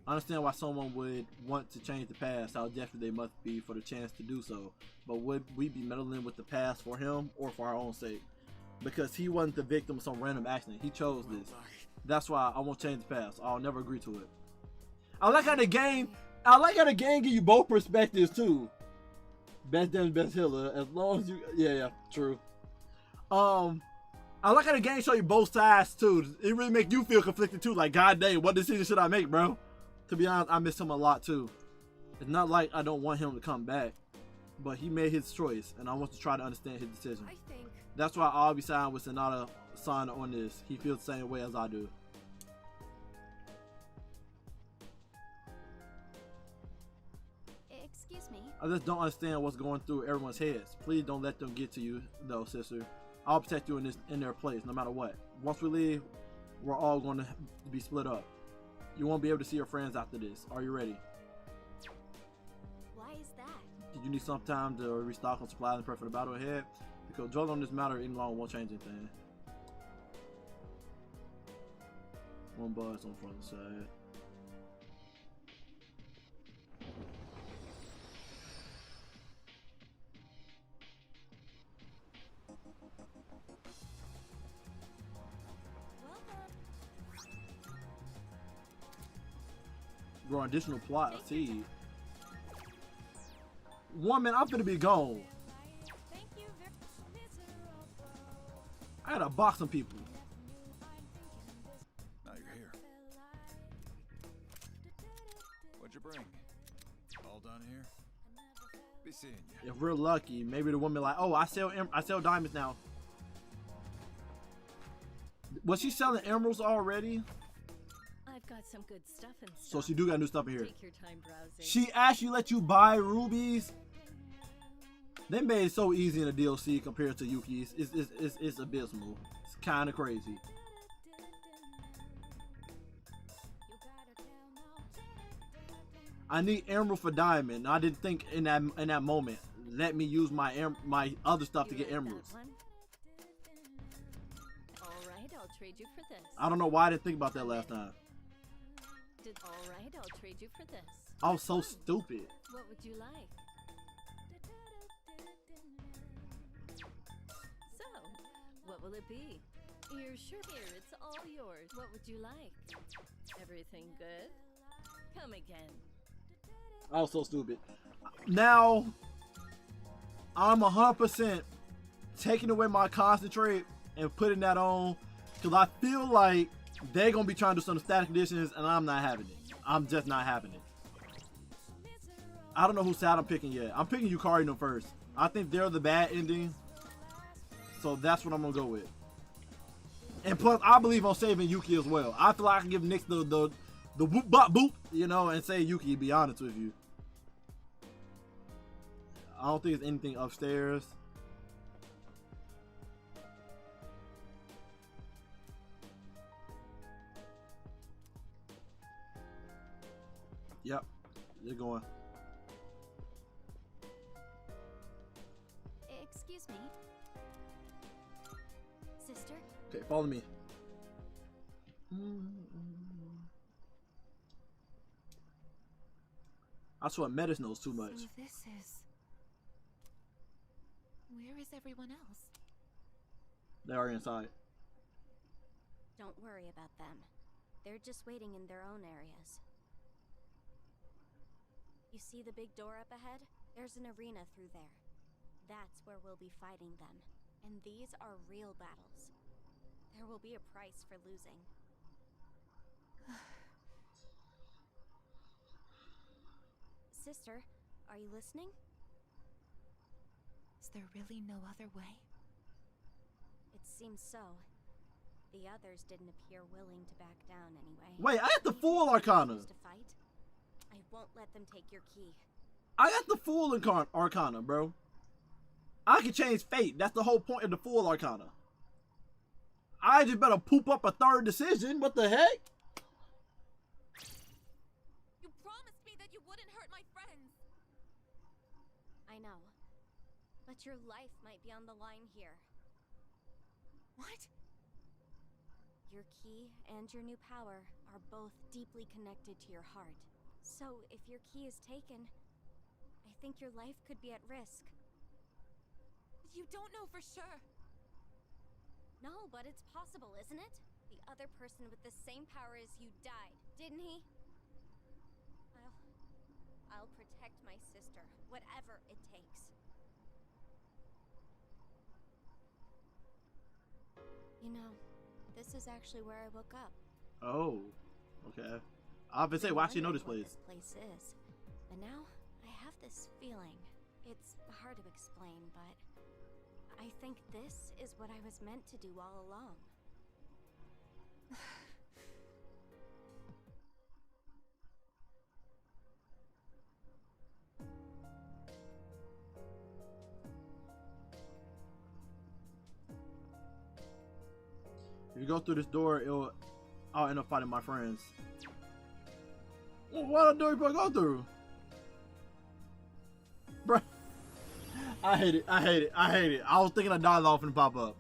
I understand why someone would want to change the past, how desperate they must be for the chance to do so. But would we be meddling with the past for him or for our own sake? Because he wasn't the victim of some random accident. He chose this. That's why I won't change the past. I'll never agree to it. I like how the game give you both perspectives too. Best damage, best healer. As long as you, yeah, true. I like how the game show you both sides too. It really make you feel conflicted too. Like, god dang, what decision should I make, bro? To be honest, I miss him a lot too. It's not like I don't want him to come back, but he made his choice, and I want to try to understand his decision. That's why I'll be siding with Sonata-san on this. He feels the same way as I do.
Excuse me.
I just don't understand what's going through everyone's heads. Please don't let them get to you, though, sister. I'll protect you in their place, no matter what. Once we leave, we're all going to be split up. You won't be able to see your friends after this. Are you ready?
Why is that?
Did you need some time to restock on supplies and prep for the battle ahead? Because dwelling on this matter any longer won't change anything. One buzz on the front side. Grow additional plot seed. Woman, I'm finna be gone. I gotta box some people.
Now you're here. What'd you bring? All done here? Be seeing you.
If we're lucky, maybe the woman like, oh, I sell diamonds now. Was she selling emeralds already?
I've got some good stuff in stock.
So she do got new stuff in here.
Take your time browsing.
She actually let you buy rubies. They made it so easy in the DLC compared to Yuki's. It's abysmal. It's kind of crazy. I need emerald for diamond. I didn't think in that moment. Let me use my other stuff to get emeralds.
All right, I'll trade you for this.
I don't know why I didn't think about that last time.
All right, I'll trade you for this.
I was so stupid.
What would you like? So, what will it be? You're sure here, it's all yours. What would you like? Everything good? Come again.
I was so stupid. Now, I'm 100% taking away my concentrate and putting that on because I feel like they're going to be trying to do some static conditions and I'm not having it. I'm just not having it. I don't know whose side I'm picking yet. I'm picking Yukarino first. I think they're the bad ending. So that's what I'm going to go with. And plus, I believe on saving Yuki as well. I feel like I can give Nyx the whoop bop boop, you know, and say Yuki, to be honest with you. I don't think there's anything upstairs. Yep, they're going.
Excuse me. Sister?
Okay, follow me. I swear Metis knows too much.
So this is... Where is everyone else?
They are inside.
Don't worry about them. They're just waiting in their own areas. You see the big door up ahead? There's an arena through there. That's where we'll be fighting them. And these are real battles. There will be a price for losing. Sister, are you listening?
Is there really no other way?
It seems so. The others didn't appear willing to back down anyway.
Wait, I got the full Arcana.
To fight? I won't let them take your key.
I got the full Arcana, bro. I can change fate. That's the whole point of the full Arcana. I just better poop up a third decision. What the heck?
You promised me that you wouldn't hurt my friends.
I know. But your life might be on the line here.
What?
Your key and your new power are both deeply connected to your heart. So if your key is taken, I think your life could be at risk.
You don't know for sure.
No, but it's possible, isn't it? The other person with the same power as you died, didn't he? I'll protect my sister, whatever it takes. You know, this is actually where I woke up.
Oh, okay. I've been saying, why should you know this place?
This place is. But now, I have this feeling. It's hard to explain, but I think this is what I was meant to do all along.
If you go through this door, I'll end up fighting my friends. Well, what door you go through? Bruh. I hate it. I hate it. I hate it. I was thinking a dialogue finna pop up.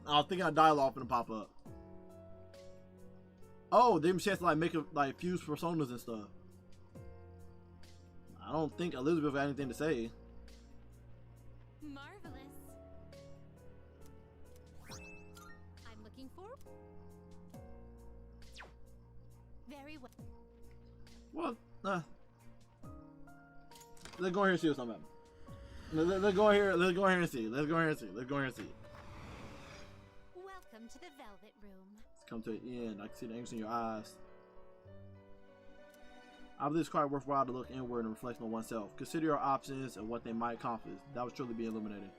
Oh, they have a chance to like make a like fuse personas and stuff. I don't think Elizabeth had anything to say.
Marvelous. I'm looking for... Very well.
What? Let's go here and see what's up. Let's go here. Let's go here and see.
Welcome
Welcome to the Velvet Room.
It's come to the end. I can see the angst in your eyes. I believe it's quite worthwhile to look inward and reflect on oneself. Consider your options and what they might accomplish. That would truly be illuminating.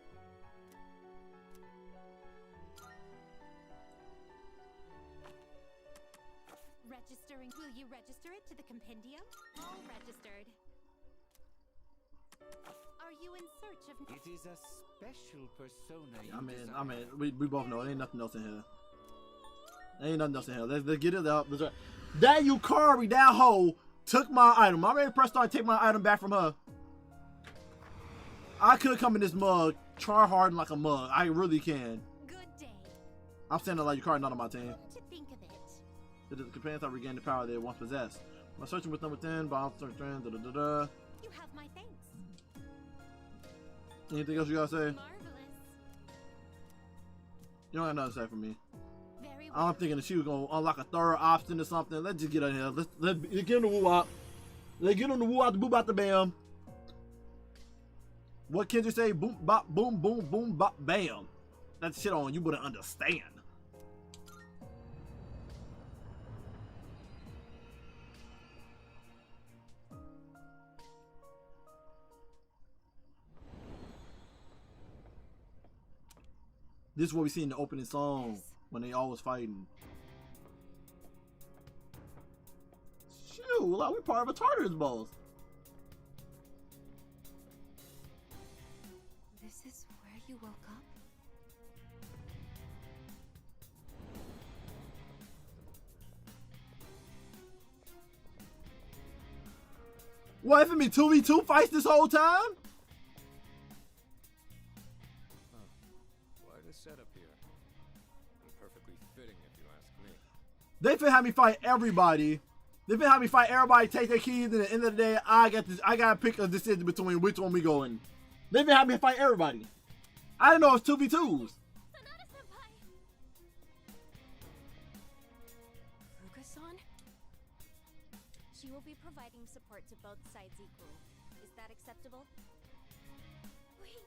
Registering. Will you register it to the compendium? All registered. Are you in search of...
It is a special persona.
I mean, we both know it ain't nothing else in here. There ain't nothing else in here. Let's get it up. That Yukari, that hoe, took my item. I'm ready to press start and take my item back from her. I could come in this mug, try hard like a mug. I really can.
Good day.
I'm standing like Yukari, not on my team.
To think of it.
The companions have regained the power they once possessed. By searching with them within, by searching,
You have my thanks.
Anything else you gotta say?
Marvelous.
You don't have nothing to say for me.
Very well.
I'm thinking that she was gonna unlock a third option or something. Let's just get in here. Let's get him the woo out. Let's get him the woo out, the boom out, the bam. What can you say? Boom, bop, boom, boom, boom, bop, bam. That shit on you wouldn't understand. This is what we see in the opening song when they always fighting. Shoot, like we part of a Tartarus boss.
This is where you woke up?
What, if it be 2v2 fights this whole time?
Quite a setup here. And perfectly fitting if you ask me.
They finna have me fight everybody. They finna have me fight everybody, take their keys, and at the end of the day, I gotta pick a decision between which one we go in. They finna have me fight everybody. I didn't know it was 2v2s.
Fuka-san? She will be providing support to both sides equally. Is that acceptable?
Wait,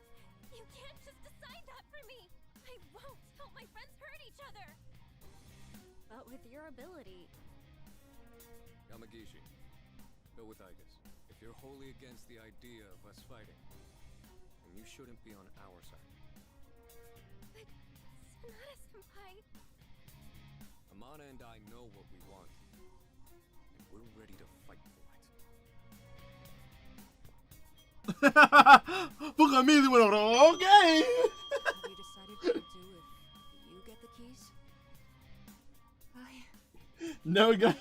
you can't just decide that for me. I won't help my friends hurt each other.
But with your ability...
Yamagishi, go with Igus. If you're wholly against the idea of us fighting, then you shouldn't be on our side.
But, Sonata-senpai...
Amana and I know what we want, and we're ready to fight for it.
Fuka immediately went over, okay!
Have you decided what to do if you get the keys?
No, guys,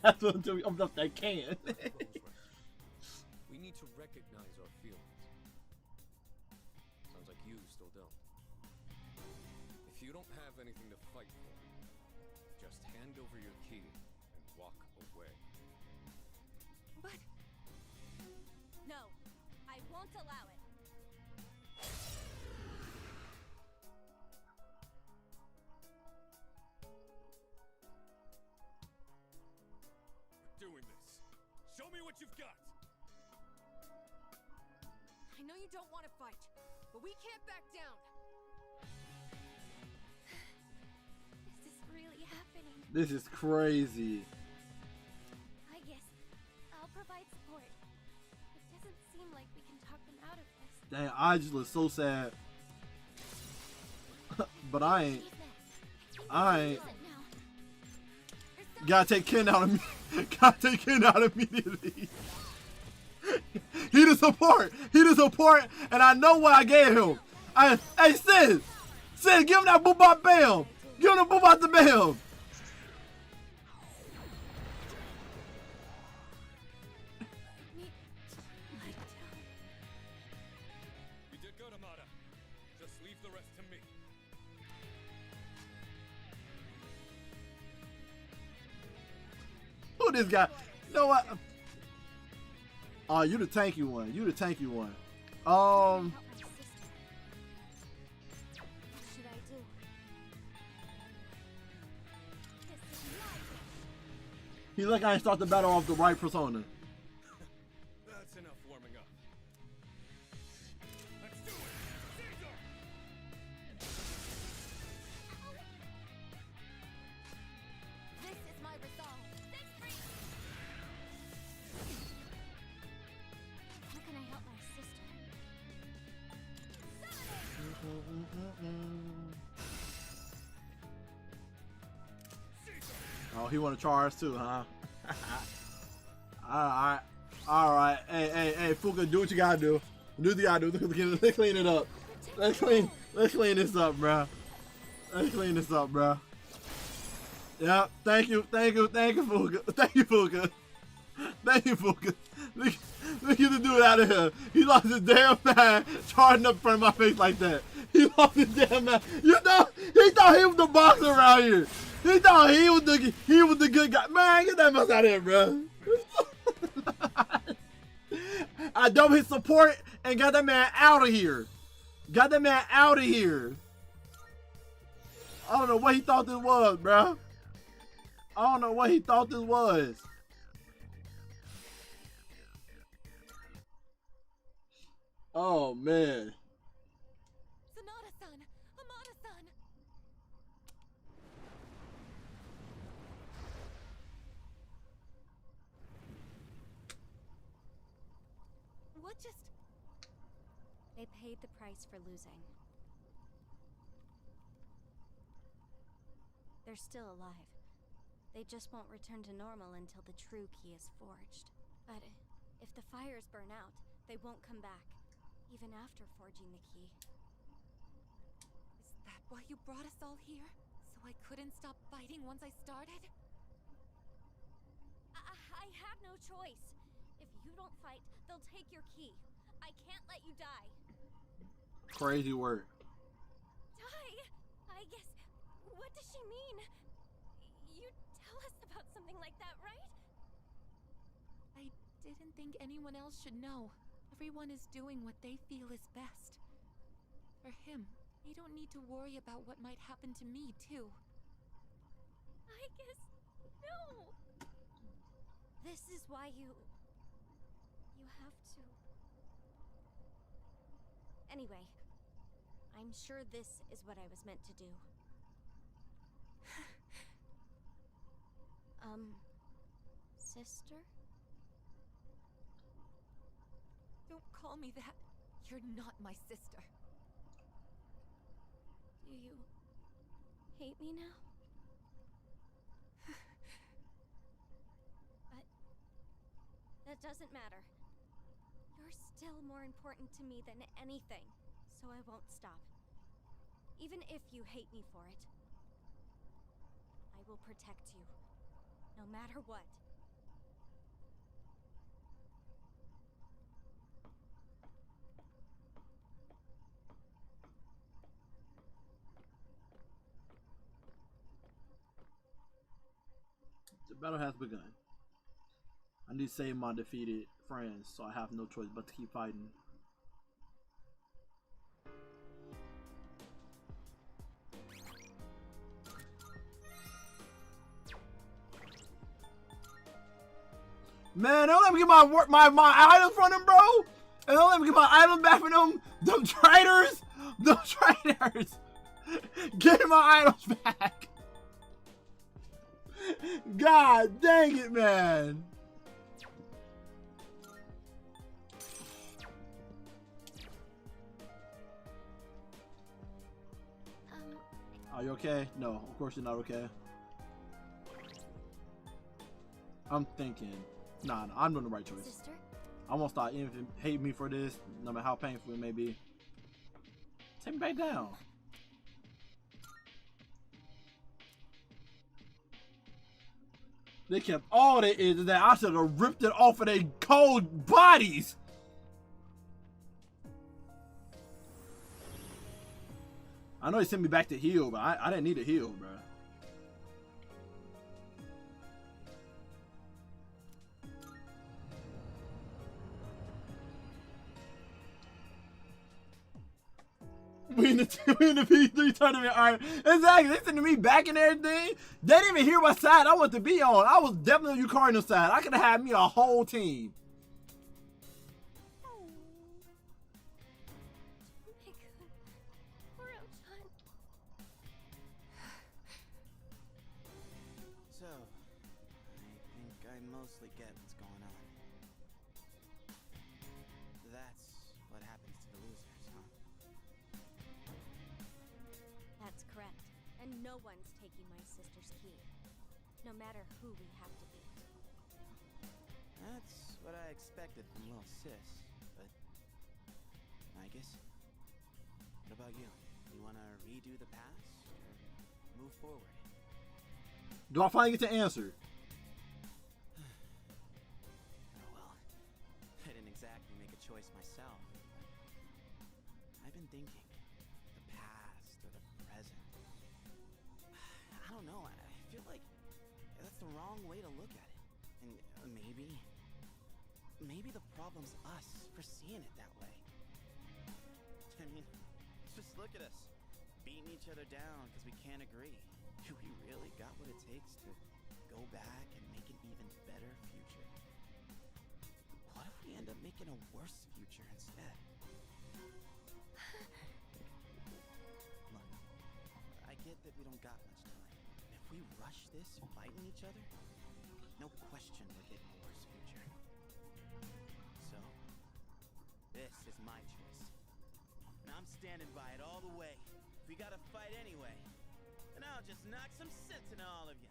that's what I'm not that can.
We need to recognize our feelings. Sounds like you still don't. If you don't have anything to fight for, just hand over your key and walk away.
But... No, I won't allow it.
Doing this. Show me what you've got.
I know you don't want to fight, but we can't back down.
This is really happening.
This is crazy.
I guess I'll provide support. It doesn't seem like we can talk them out of this.
Dang, I just look so sad. But I ain't. Gotta take Ken out of me. Gotta take Ken out immediately. He the support. He the support, and I know what I gave him. Hey, Sid, give him that boop bop bam. Give him the boop bop the bam.
You did good, Amada. Just leave the rest to me.
Who this guy? You know what? Oh, you the tanky one. You the tanky one.
What should I do?
He like I ain't start the battle off the right persona.
That's enough warming up. Let's do it!
Oh, he want to charge too, huh? All right. Hey, Fuka, do what you gotta do. Do what you gotta do. Let's clean it up. Let's clean this up, bro. Let's clean this up, bro. Yeah, thank you, Fuka. Thank you, Fuka. Thank you, Fuka. Look at the dude out of here. He lost his damn man charging up in front of my face like that. He lost his damn man. You know, he thought he was the boxer around here. He thought he was the good guy. Man, get that mess out of here, bro. I double his support and got that man out of here. Got that man out of here. I don't know what he thought this was, bro. I don't know what he thought this was. Oh, man.
Sonata-san! Amada-san! What just...
They paid the price for losing. They're still alive. They just won't return to normal until the true key is forged. But if the fires burn out, they won't come back, even after forging the key.
Is that why you brought us all here? So I couldn't stop fighting once I started?
I have no choice. If you don't fight, they'll take your key. I can't let you die.
Crazy work.
Die? I guess... What does she mean? You tell us about something like that, right?
I didn't think anyone else should know. Everyone is doing what they feel is best. For him, they don't need to worry about what might happen to me, too.
I guess... No! This is why you have to... Anyway, I'm sure this is what I was meant to do. Sister?
Don't call me that. You're not my sister.
Do you hate me now? But that doesn't matter. You're still more important to me than anything, so I won't stop. Even if you hate me for it, I will protect you, no matter what.
The battle has begun. I need to save my defeated friends, so I have no choice but to keep fighting. Man, don't let me get my items from them, bro. And don't let me get my items back from them. Them traitors. Them traitors. Get my items back. God dang it, man. Are you okay? No, of course you're not okay. I'm thinking, nah, I'm doing the right choice.
Sister?
I won't stop. Even if you hate me for this, no matter how painful it may be, take me back down. They kept all that is that I should have ripped it off of their cold bodies. I know he sent me back to heal, but I didn't need to heal, bro. We in the P3 tournament, alright. Exactly. They sending me back and everything. They didn't even hear what side I want to be on. I was definitely on Cardinal side. I could have had me a whole team.
So, I think I mostly get what's going on. That's what happens to the losers, huh?
No one's taking my sister's key, no matter who we have to beat.
That's what I expected from little sis, but I guess. What about you? You wanna redo the past or move forward?
Do I finally get to answer?
Oh well, I didn't exactly make a choice myself. I've been thinking, the past or the present. I don't know, I feel like that's the wrong way to look at it. And maybe the problem's us for seeing it that way. I mean, just look at us, beating each other down because we can't agree. Do we really got what it takes to go back and make an even better future? What if we end up making a worse future instead? Look, I get that we don't got much time. If we rush this fighting each other, no question we're getting a worse future. So, this is my choice. And I'm standing by it all the way. If we gotta fight anyway, then I'll just knock some sense into all of you.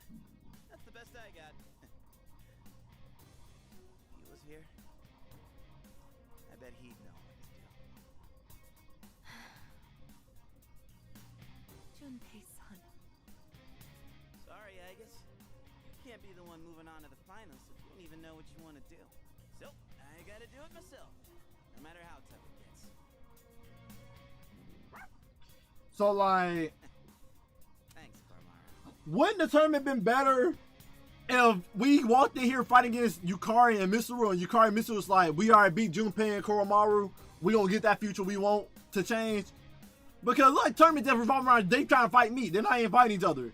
That's the best I got. If he was here, I bet he'd know what to do.
Junpei-san.
Sorry, Agus. Can't be the one moving on to the finals if you don't even know what you want to do. So, I gotta do it myself, no matter how tough it gets.
So like,
Thanks, Karmara.
wouldn't the tournament been better if we walked in here fighting against Yukari and Mitsuru, and Yukari and Mitsuru was like, we already beat Junpei and Koromaru, we gonna get that future we want to change? Because look, tournament that revolve around they trying to fight me, they're not even fighting each other.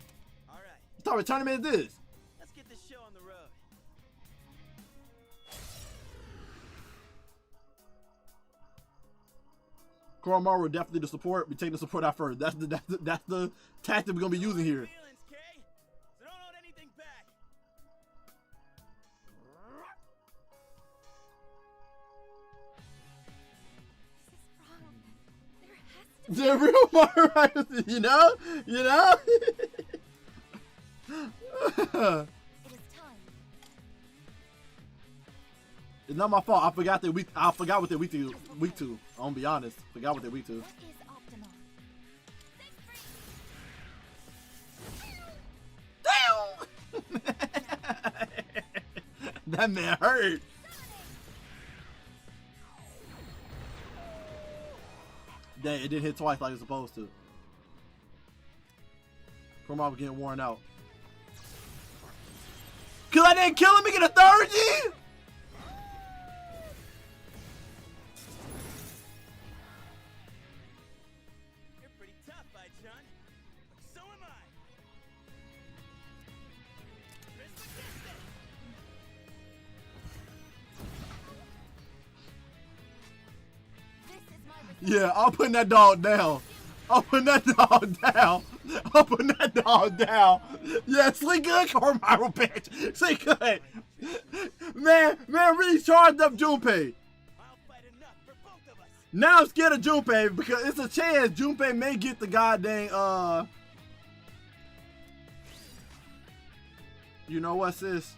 Alright.
What type of tournament is this?
Let's get this show on the road.
Koromaru definitely the support. We take the support out first. That's the tactic we're gonna be using here.
Feelings, Kay? So don't hold anything back.
This is wrong. There has to be.
The real Mario, you know?
It is time.
It's not my fault. I forgot what they're weak to. I'm gonna be honest. Forgot what they're weak to.
What is optimal?
Damn! That man hurt. Dang, it didn't hit twice like it's supposed to. Koromaru getting worn out. Cause I didn't kill him and get a third G?
You're pretty tough, Ai-chan. But so am I. Crystal Kisses!
This is my response.
Yeah, I'm putting that dog down. I'm putting that dog down. I'm putting that dog down. Yeah, sleep good, Koromaru, bitch. Sleep good. Man, really charged up Junpei.
I'll fight enough for both of us.
Now I'm scared of Junpei because it's a chance Junpei may get the goddamn, you know what, sis?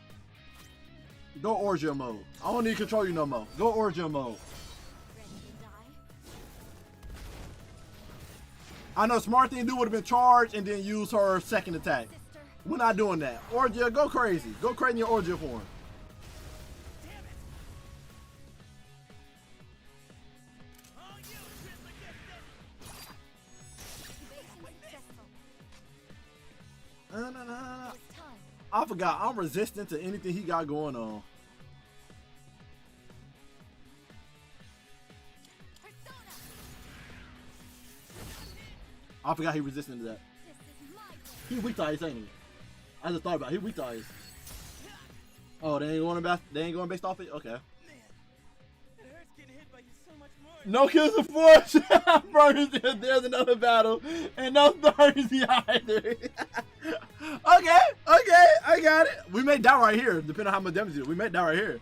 Go origin mode. I don't need to control you no more. Go origin mode.
Ready to die?
I know smart thing to do would have been charge and then use her second attack.
Sister.
We're not doing that. Orgia, go crazy. Go crazy in your Orgia form.
Damn it! All you, Crystal Kisses!
Evasion successful.
No.
It is time.
I forgot. I'm resistant to anything he got going on.
Persona.
I forgot he resistant to that.
This is my way.
He weak to ice, ain't he? I just thought about it. He weak to ice. Oh, they ain't going based off it? Okay.
Man, it hurts getting hit by you so much more.
No kills of force. First, there's another battle. And no Thursday either. Okay, I got it. We made that right here, depending on how much damage you do. We made that right here.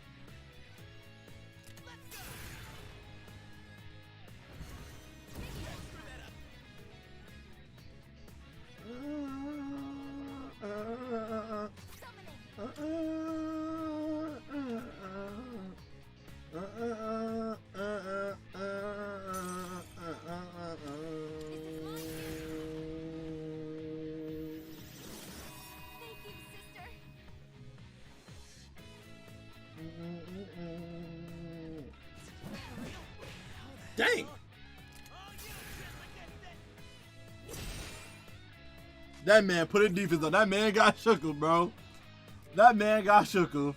Dang. That man put in defense on. That man got shook him, bro. That man got shook him.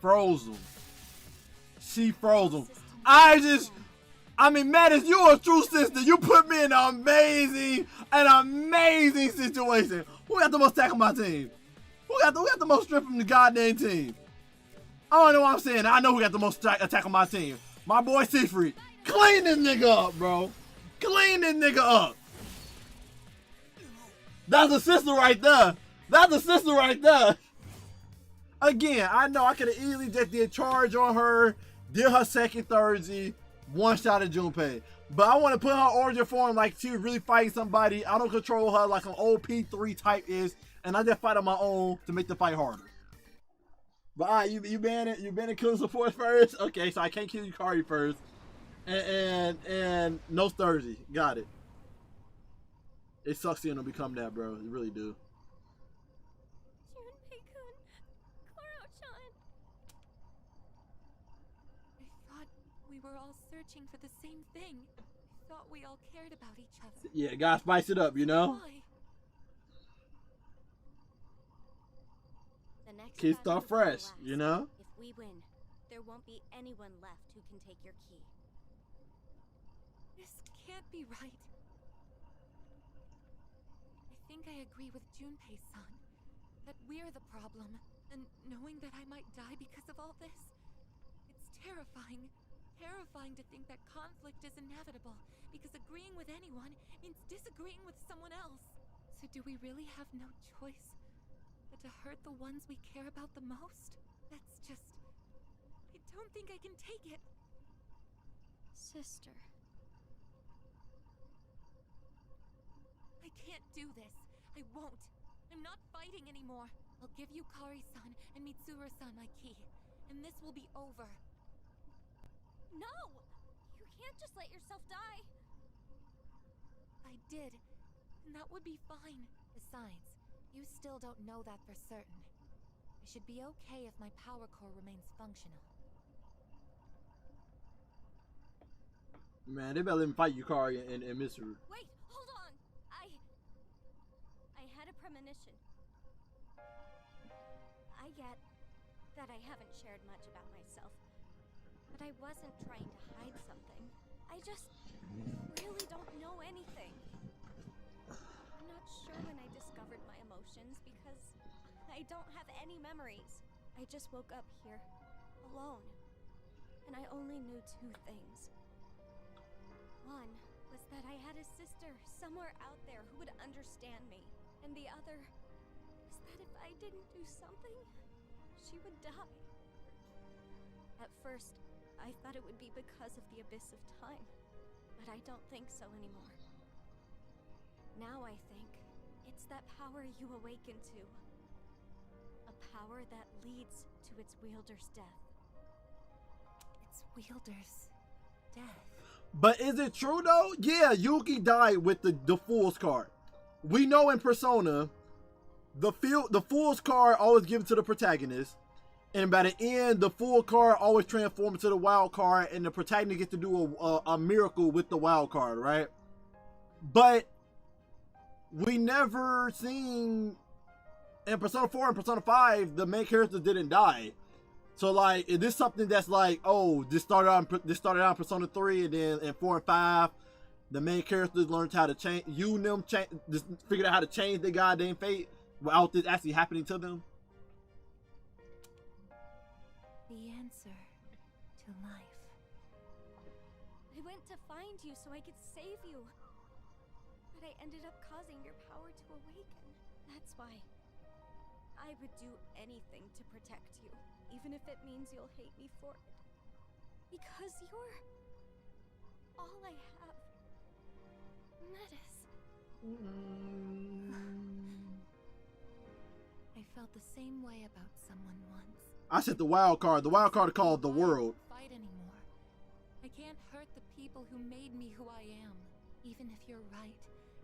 Froze him. She froze him. I mean, Mattis, you a true sister. You put me in an amazing situation. Who got the most attack on my team? Who got the most strength from the goddamn team? I don't know what I'm saying. I know who got the most attack on my team. My boy Siegfried. Clean this nigga up, bro. Clean this nigga up. That's a sister right there. That's a sister right there. Again, I know I could have easily just did charge on her, did her second Thursday, one shot at Junpei. But I want to put her origin form like she was really fighting somebody. I don't control her like an old P3 type is, and I just fight on my own to make the fight harder. But alright, you banned killing support first? Okay, so I can't kill Yukari first. And no Thursday. Got it. It sucks seeing them become that, bro. It really do.
We're all searching for the same thing. I thought we all cared about each other.
Yeah, gotta spice it up, you know?
Why?
The next
Kids start fresh,
last.
you know?
If we win, there won't be anyone left who can take your key.
This can't be right. I think I agree with Junpei-san. That we're the problem. And knowing that I might die because of all this, it's terrifying. Terrifying to think that conflict is inevitable, because agreeing with anyone means disagreeing with someone else. So do we really have no choice but to hurt the ones we care about the most? That's just... I don't think I can take it.
Sister.
I can't do this. I won't. I'm not fighting anymore. I'll give you Kari-san and Mitsuru-san my key, and this will be over.
No! You can't just let yourself die!
I did, and that would be fine. Besides, you still don't know that for certain. I should be okay if my power core remains functional.
Man, they better let me fight Yukari and Mitsuru.
Wait, hold on! I had a premonition. I get that I haven't shared much about myself. But I wasn't trying to hide something. I just really don't know anything. I'm not sure when I discovered my emotions because I don't have any memories. I just woke up here, alone. And I only knew two things. One was that I had a sister somewhere out there who would understand me. And the other was that if I didn't do something, she would die. At first, I thought it would be because of the abyss of time, but I don't think so anymore. Now I think it's that power you awaken to. A power that leads to its wielder's death.
Its wielder's death.
But is it true though? Yeah, Yuki died with the Fool's card. We know in Persona, the Fool's card always given to the protagonist. And by the end, the full card always transforms into the wild card, and the protagonist gets to do a miracle with the wild card, right? But we never seen in Persona 4 and Persona 5, the main character didn't die. So like, is this something that's like, oh, this started out in Persona 3, and then in 4 and 5, the main characters learned how to change, just figured out how to change their goddamn fate without this actually happening to them?
The answer to life.
I went to find you so I could save you. But I ended up causing your power to awaken. That's why I would do anything to protect you, even if it means you'll hate me for it. Because you're all I have. Metis.
I felt the same way about someone once.
I said the wild card. The wild card called the world.
Fight anymore. I can't hurt the people who made me who I am, even if you're right,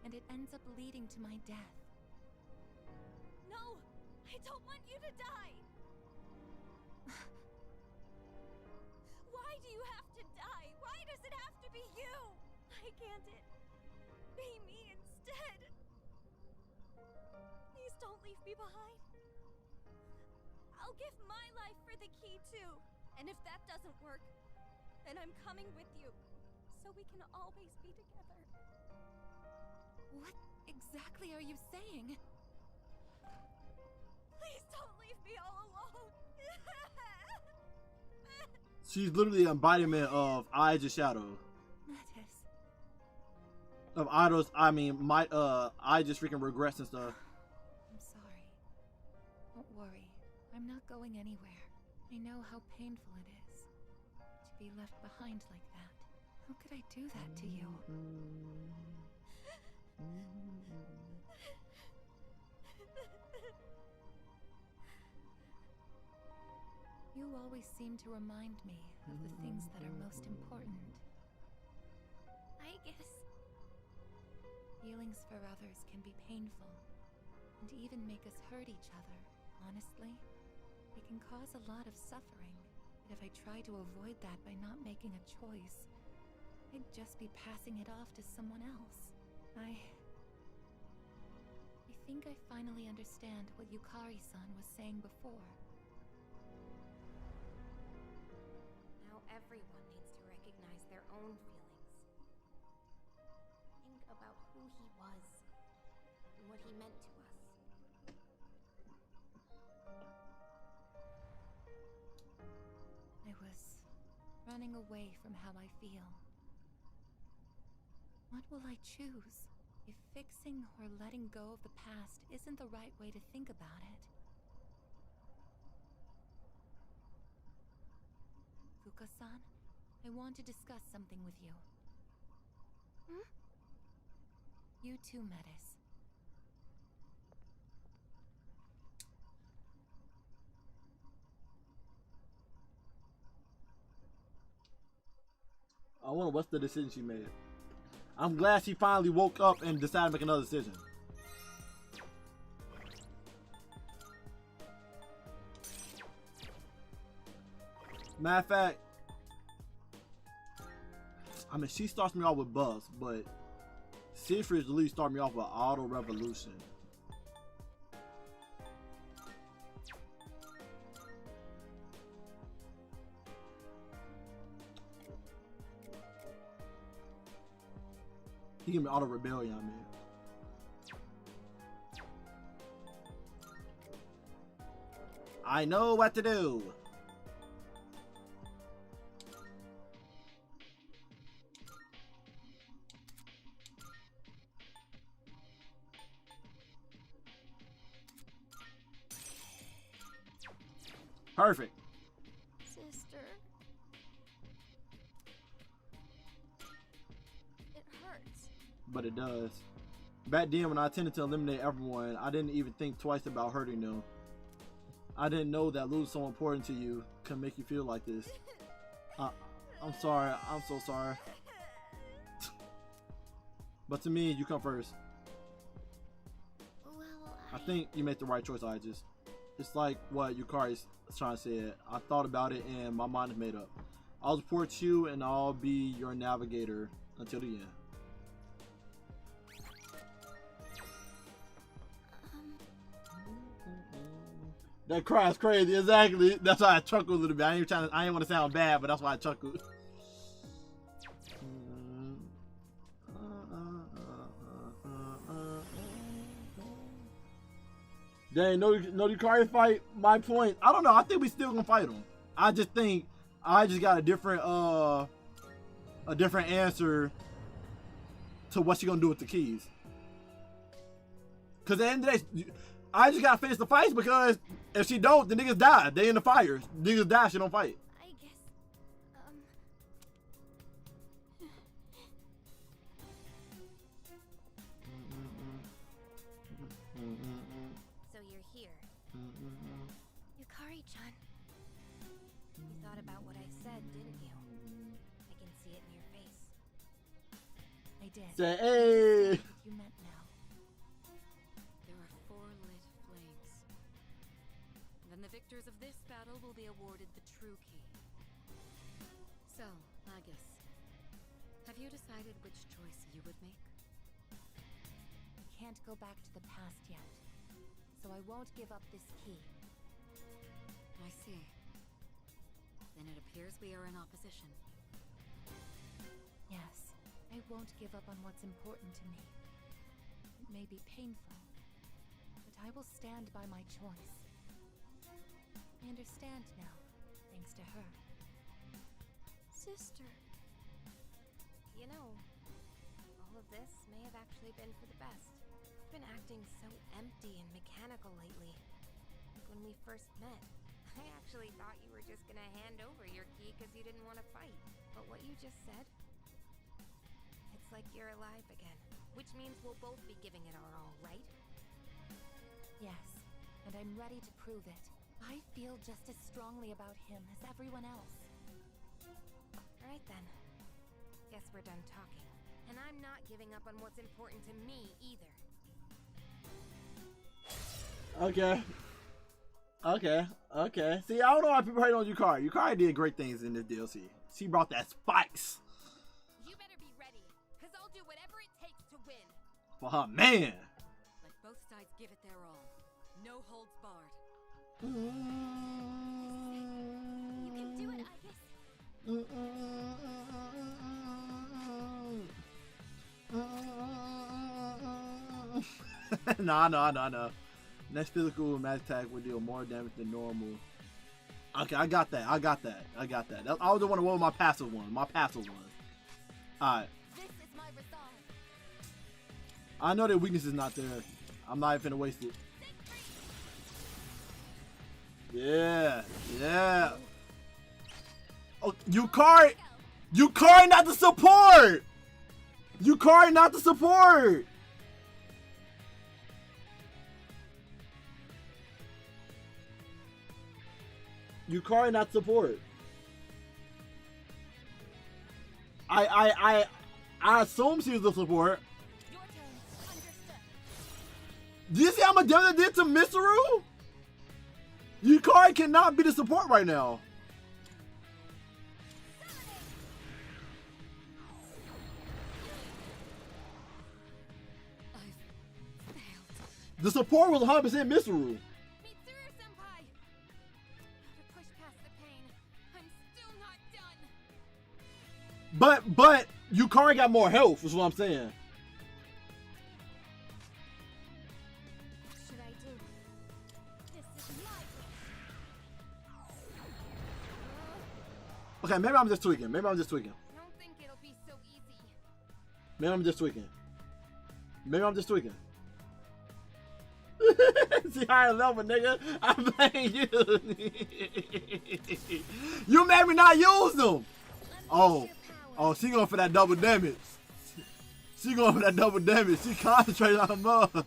and it ends up leading to my death.
No! I don't want you to die! Why do you have to die? Why does it have to be you? Why can't it be me instead? Please don't leave me behind. I'll give my life for the key too. And if that doesn't work, then I'm coming with you, so we can always be together.
What exactly are you saying?
Please don't leave me all alone.
She's literally an embodiment of Ija's shadow.
Metis.
Of Ido's, I mean, Ija's freaking regrets and stuff.
I'm sorry. Don't worry. I'm not going anywhere. I know how painful it is to be left behind like that. How could I do that to you? You always seem to remind me of the things that are most important.
I guess.
Feelings for others can be painful, and even make us hurt each other. Honestly, it can cause a lot of suffering. But if I try to avoid that by not making a choice, I'd just be passing it off to someone else. I think I finally understand what Yukari-san was saying before.
Now everyone needs to recognize their own feelings. Think about who he was and what he meant to us.
I was running away from how I feel. What will I choose? If fixing or letting go of the past isn't the right way to think about it. Fuka-san, I want to discuss something with you. You too, Metis.
I wonder what's the decision she made. I'm glad she finally woke up and decided to make another decision. Matter of fact, I mean, she starts me off with Buzz, but Siegfried at least started me off with Auto Revolution. He gave me Auto Rebellion, man. I know what to do. Perfect.
Sister. It hurts.
But it does. Back then, when I intended to eliminate everyone, I didn't even think twice about hurting them. I didn't know that losing someone important to you can make you feel like this. I'm sorry. I'm so sorry. But to me, you come first.
Well,
I think you made the right choice, Aegis. It's like what Yukari's trying to say. I thought about it and my mind is made up. I'll support you and I'll be your navigator until the end. That cry is crazy. Exactly. That's why I chuckled a little bit. I ain't want to sound bad, but that's why I chuckled. Dang, no Yukari fight. My point. I don't know. I think we still gonna fight him. I just think I just got a different answer to what she gonna do with the keys. Cause at the end of the day, I just gotta finish the fights because if she don't, the niggas die. They in the fire. Niggas die. She don't fight.
I guess.
So you're here.
Yukari-chan.
You thought about what I said, didn't you? I can
I did.
Say, hey.
What you meant now.
There are 4 lit flames. Then the victors of this battle will be awarded the true key. So, Agus, have you decided which choice you would make?
I can't go back to the past yet, so I won't give up this key.
I see. Then it appears we are in opposition.
Yes, I won't give up on what's important to me. It may be painful, but I will stand by my choice. I understand now, thanks to her.
Sister.
You know, all of this may have actually been for the best. You've been acting so empty and mechanical lately. Like when we first met, I actually thought you were just gonna hand over your key because you didn't want to fight. But what you just said, it's like you're alive again. Which means we'll both be giving it our all, right?
Yes, and I'm ready to prove it. I feel just as strongly about him as everyone else.
Alright then. Guess we're done talking. And I'm not giving up on what's important to me either.
Okay. Okay. See, I don't know why people hate on Yukari. Yukari did great things in this DLC. She brought that spice.
You better be ready, because I'll do whatever it takes to win.
For her man.
Let both sides give it their all. No holds barred.
You can do it, Agus.
No. Next physical magic attack will deal more damage than normal. Okay, I got that. I was the one with my passive one. Alright.
This is my resolve.
I know their weakness is not there. I'm not even finna waste it. Yeah. Oh, Yukari not the support! Yukari not the support! Yukari not support. I assume she was the support.
Your turn. Understood.
Do you see how much damage it did to Misaru? Yukari cannot be the support right now.
I've failed.
The support was 100% Misaru.
Mitsuru-senpai! To push past the pain, I'm still not done.
But Yukari got more health, is what I'm saying.
What should I do? This is my
Okay, maybe I'm just tweaking.
I don't think it'll be so easy.
Maybe I'm just tweaking. See higher level, nigga. I'm playing you. You made me not use them. Oh, she going for that double damage. She concentrated on her mug.
It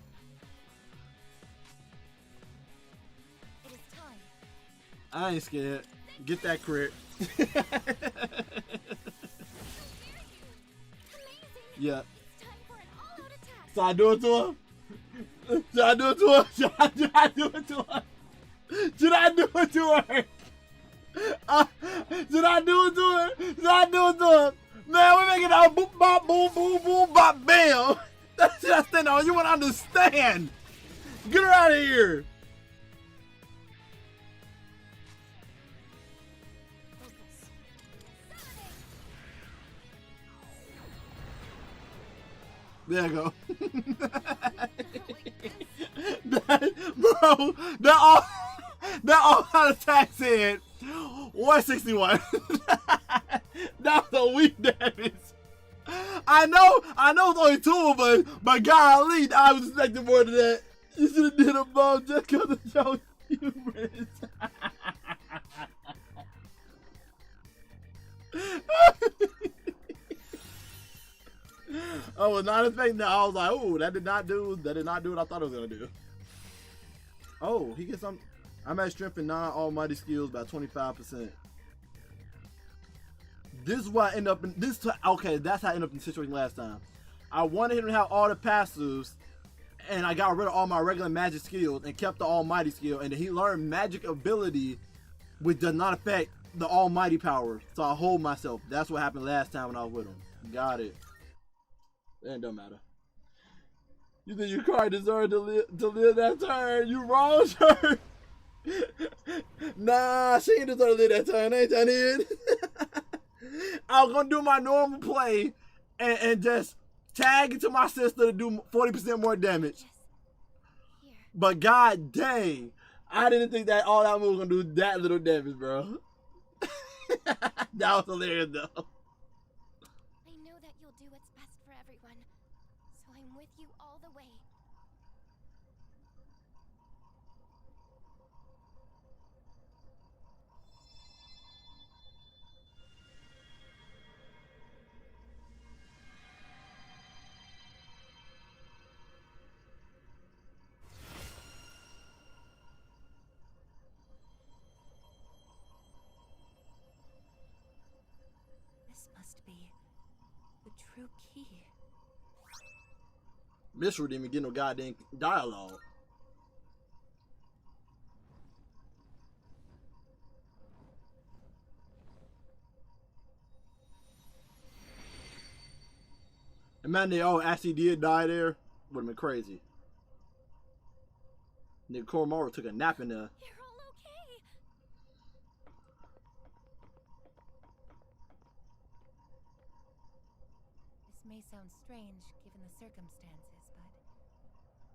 is time.
I ain't scared. Get that crit. Yeah.
It's time for an all-out attack.
So I do it to her? Should I do it to her? Should I do it to her? Should I do it to her? Man, we making out boop bop boom boom boom bop bam. That's just thing on. You want to understand? Get her out of here.
Focus.
There you go. That all out attack said 161. That was a weak damage. I know it's only 2 of us, but golly, I was expecting more than that. You should have did a bomb just because of your humorous. I was not expecting that. I was like, oh, that did not do what I thought it was gonna do. Oh, he gets some. I'm at strength and non-almighty skills by 25%. This is why I end up in this. Okay, that's how I ended up in the situation last time. I wanted him to have all the passives, and I got rid of all my regular magic skills and kept the almighty skill, and then he learned magic ability, which does not affect the almighty power. So I hold myself. That's what happened last time when I was with him. Got it. It don't matter. You think Yukari deserved to live that turn? You wrong, sir. Nah, she ain't deserve to live that turn. Ain't that it? I was gonna do my normal play and just tag into my sister to do 40% more damage. But god dang, I didn't think that all that move was gonna do that little damage, bro. That was hilarious though.
I know that you'll do what's best for everyone, so I'm with you all the way.
This must be the true key.
Mishra didn't even get no goddamn dialogue. Imagine they all actually did die there. Would have been crazy. Nigga Koromaru took a nap in there.
You're all okay.
This may sound strange given the circumstances, but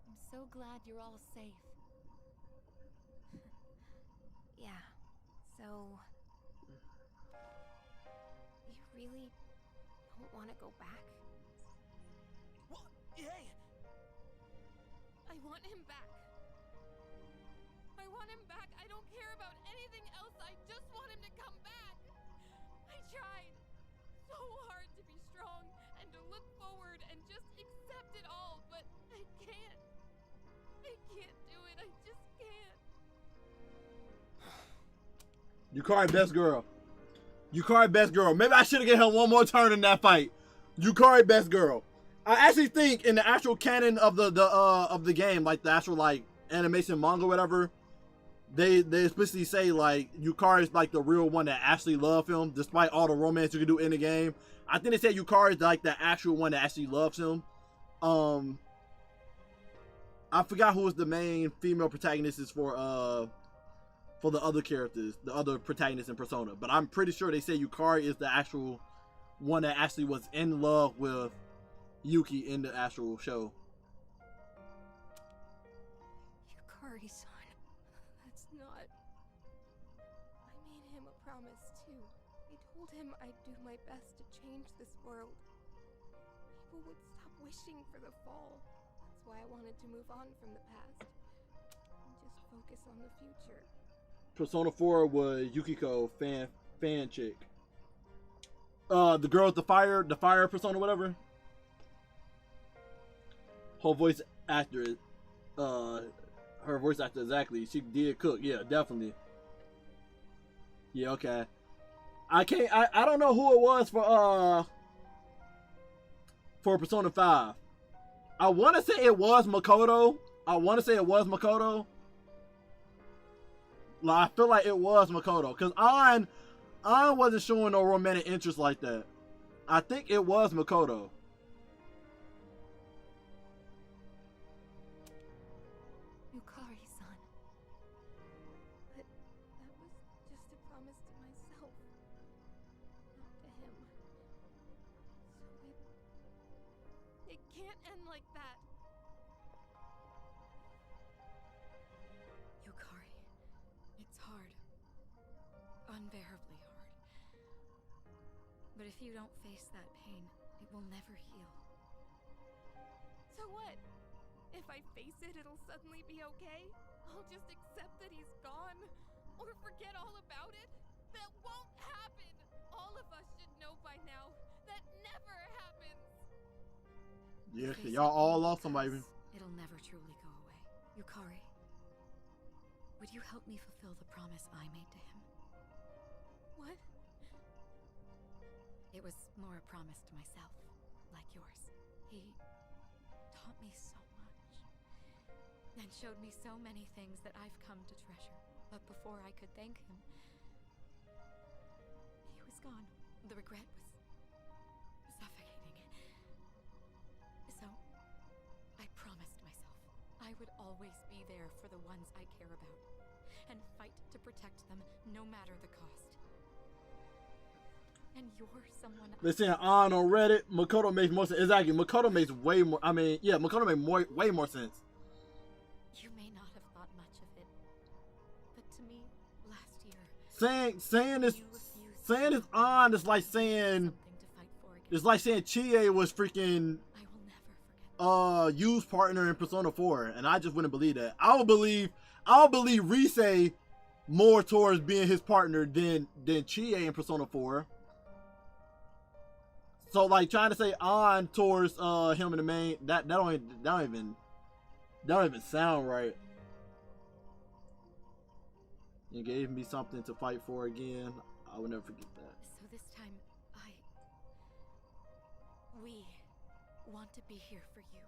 I'm so glad you're all safe.
Yeah, so... You really don't want to go back?
What? Hey!
I want him back. I want him back. I don't care about anything else. I just want him to come back. I tried so hard to be strong and to look forward and just accept it all, but I can't. I can't do it. I just can't.
Yukari best girl. Yukari best girl. Maybe I should have given her one more turn in that fight. Yukari best girl. I actually think in the actual canon of the game, like the actual like animation manga or whatever, they explicitly say like Yukari is like the real one that actually loves him, despite all the romance you can do in the game. I think they said Yukari is like the actual one that actually loves him. I forgot who was the main female protagonist is for the other characters, the other protagonists in Persona, but I'm pretty sure they say Yukari is the actual one that actually was in love with Yuki in the actual show.
Yukari-san, that's not... I made him a promise too. I told him I'd do my best to change this world. People would stop wishing for the fall. That's why I wanted to move on from the past and just focus on the future.
Persona 4 was Yukiko fan chick. The girl with the fire persona, whatever. Her voice actor, exactly. She did cook, yeah, definitely. Yeah, okay. I don't know who it was for Persona 5. I want to say it was Makoto. Like, I feel like it was Makoto, because An wasn't showing no romantic interest like that. I think it was Makoto.
Yukari-san.
But that was just a promise to myself, not to him. So it can't end like that.
Yukari, it's hard. Unbearably hard. But if you don't face that pain, it will never heal.
So what? If I face it, it'll suddenly be okay? I'll just accept that he's gone? Or forget all about it? That won't happen! All of us should know by now. That never happens!
Yeah, y'all all lost somebody.
It'll never truly go away. Yukari, would you help me fulfill the promise I made to him?
What?
It was more a promise to myself, like yours.
He taught me so much and showed me so many things that I've come to treasure. But before I could thank him, he was gone. The regret was suffocating. So I promised myself I would always be there for the ones I care about and fight to protect them no matter the cost. And you're someone
They're saying on Reddit, Makoto makes more sense. Exactly, Makoto makes way more. I mean, yeah, Makoto makes way more sense.
You may not have thought much of it, but to me, last year,
saying this on is like saying Chie was freaking Yu's partner in Persona 4, and I just wouldn't believe that. I'll believe Rise more towards being his partner than Chie in Persona 4. So like trying to say on towards him in the main, that don't even sound right. You gave me something to fight for again. I will never forget that.
So this time, we want to be here for you.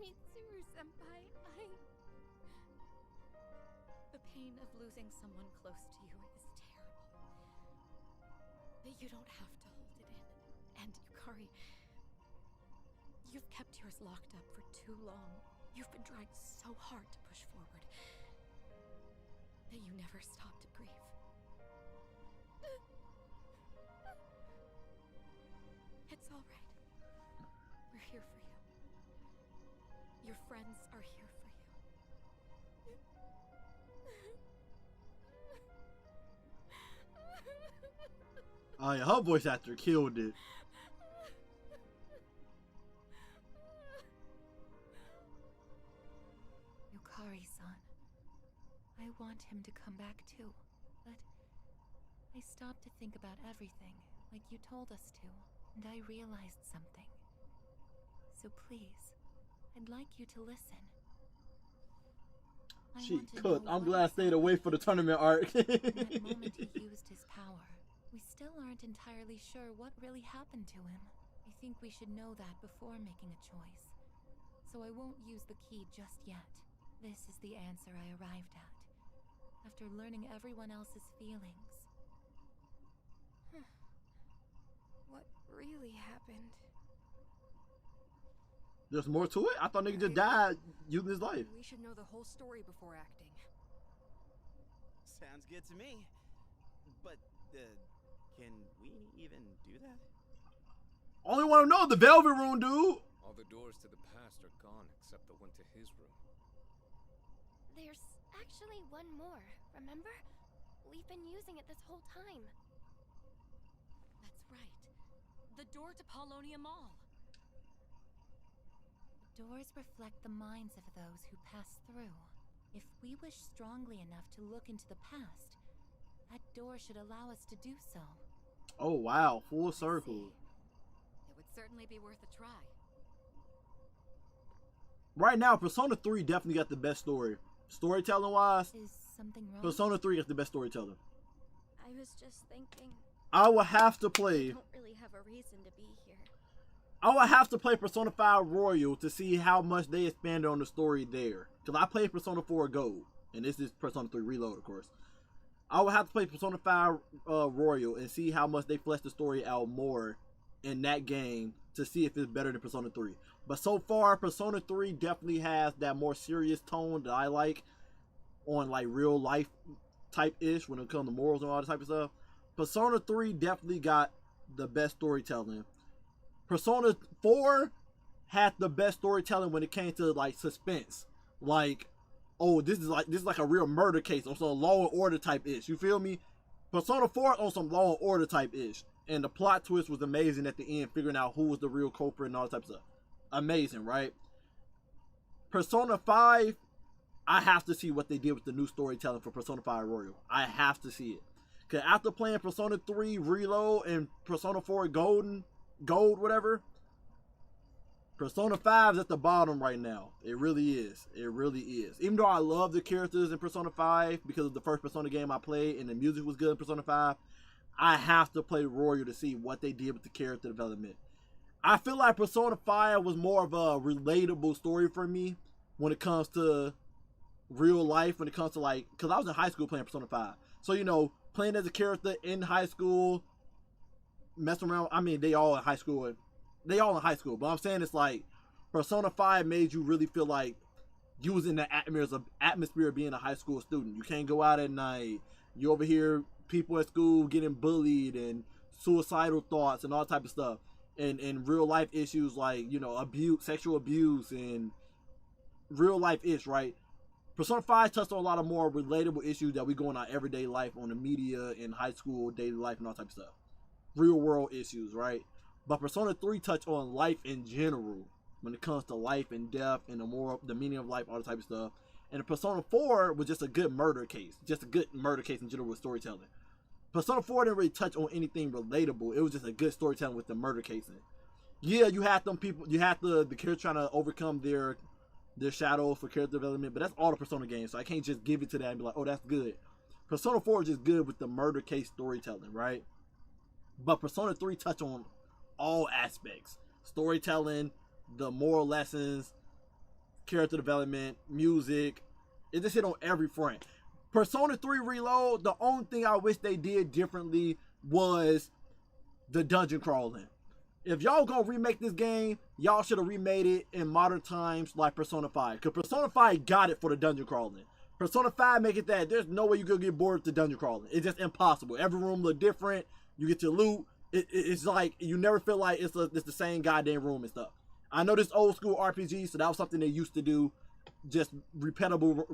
Mitsuru-senpai,
The pain of losing someone close to you is terrible. But you don't have to hold it in. And Yukari, you've kept yours locked up for too long. You've been trying so hard to push forward that you never stop to grieve. It's all right. We're here for you. Your friends are here for you.
Oh yeah, her voice actor killed it.
Yukari-san, I want him to come back too, but I stopped to think about everything, like you told us to, and I realized something. So please, I'd like you to listen.
She cooked. I'm glad I stayed away for the tournament arc.
In that moment he used his power, we still aren't entirely sure what really happened to him. I think we should know that before making a choice. So I won't use the key just yet. This is the answer I arrived at, after learning everyone else's feelings.
what really happened?
There's more to it? I thought nigga just died using his life.
We should know the whole story before acting.
Sounds good to me. But, can we even do that?
Only want to know the Velvet Room, dude.
All the doors to the past are gone except the one to his room.
There's actually one more, remember? We've been using it this whole time.
That's right. The door to Paulownia Mall.
Doors reflect the minds of those who pass through. If we wish strongly enough to look into the past, that door should allow us to do so.
Oh wow, full circle.
It would certainly be worth a try.
Right now, Persona 3 definitely got the best story. Storytelling wise,
Is something wrong?
Persona 3 got the best storytelling.
I was just thinking,
I will have to
I
play.
don't really have a reason to be here.
I would have to play Persona 5 Royal to see how much they expanded on the story there. Because I played Persona 4 Gold, and this is Persona 3 Reload, of course. I would have to play Persona 5 Royal and see how much they fleshed the story out more in that game to see if it's better than Persona 3. But so far, Persona 3 definitely has that more serious tone that I like on like real life type-ish when it comes to morals and all that type of stuff. Persona 3 definitely got the best storytelling. Persona 4 had the best storytelling when it came to like suspense. Like, oh, this is like a real murder case or some Law and Order type ish. You feel me? Persona 4 on some Law and Order type ish. And the plot twist was amazing at the end, figuring out who was the real culprit and all that type of stuff. Amazing, right? Persona 5, I have to see what they did with the new storytelling for Persona 5 Royal. I have to see it. Because after playing Persona 3 Reload and Persona 4 Gold, whatever, Persona 5 is at the bottom right now. It really is. It really is. Even though I love the characters in Persona 5 because of the first Persona game I played and the music was good in Persona 5, I have to play Royal to see what they did with the character development. I feel like Persona 5 was more of a relatable story for me when it comes to real life, when it comes to like, because I was in high school playing Persona 5. So, you know, playing as a character in high school, messing around. I mean, they all in high school. But I'm saying it's like Persona 5 made you really feel like you was in the atmosphere of being a high school student. You can't go out at night. You over here, people at school getting bullied and suicidal thoughts and all type of stuff. And real life issues like, you know, abuse, sexual abuse, and real life ish, right? Persona 5 touched on a lot of more relatable issues that we go in our everyday life, on the media, in high school, daily life, and all type of stuff. Real world issues, right? But Persona 3 touched on life in general, when it comes to life and death and the meaning of life, all that type of stuff. And Persona 4 was just a good murder case. Just a good murder case in general with storytelling. Persona 4 didn't really touch on anything relatable. It was just a good storytelling with the murder casing. Yeah, you had them people, you had the character trying to overcome their shadows for character development, but that's all the Persona games, so I can't just give it to that and be like, oh, that's good. Persona 4 is just good with the murder case storytelling, right? But Persona 3 touched on all aspects. Storytelling, the moral lessons, character development, music. It just hit on every front. Persona 3 Reload, the only thing I wish they did differently was the dungeon crawling. If y'all gonna remake this game, y'all should have remade it in modern times like Persona 5. Because Persona 5 got it for the dungeon crawling. Persona 5 make it that there's no way you could get bored with the dungeon crawling. It's just impossible. Every room look different. You get your loot. It's like you never feel like it's the same goddamn room and stuff. I know this old school RPG, so that was something they used to do. Just repeatable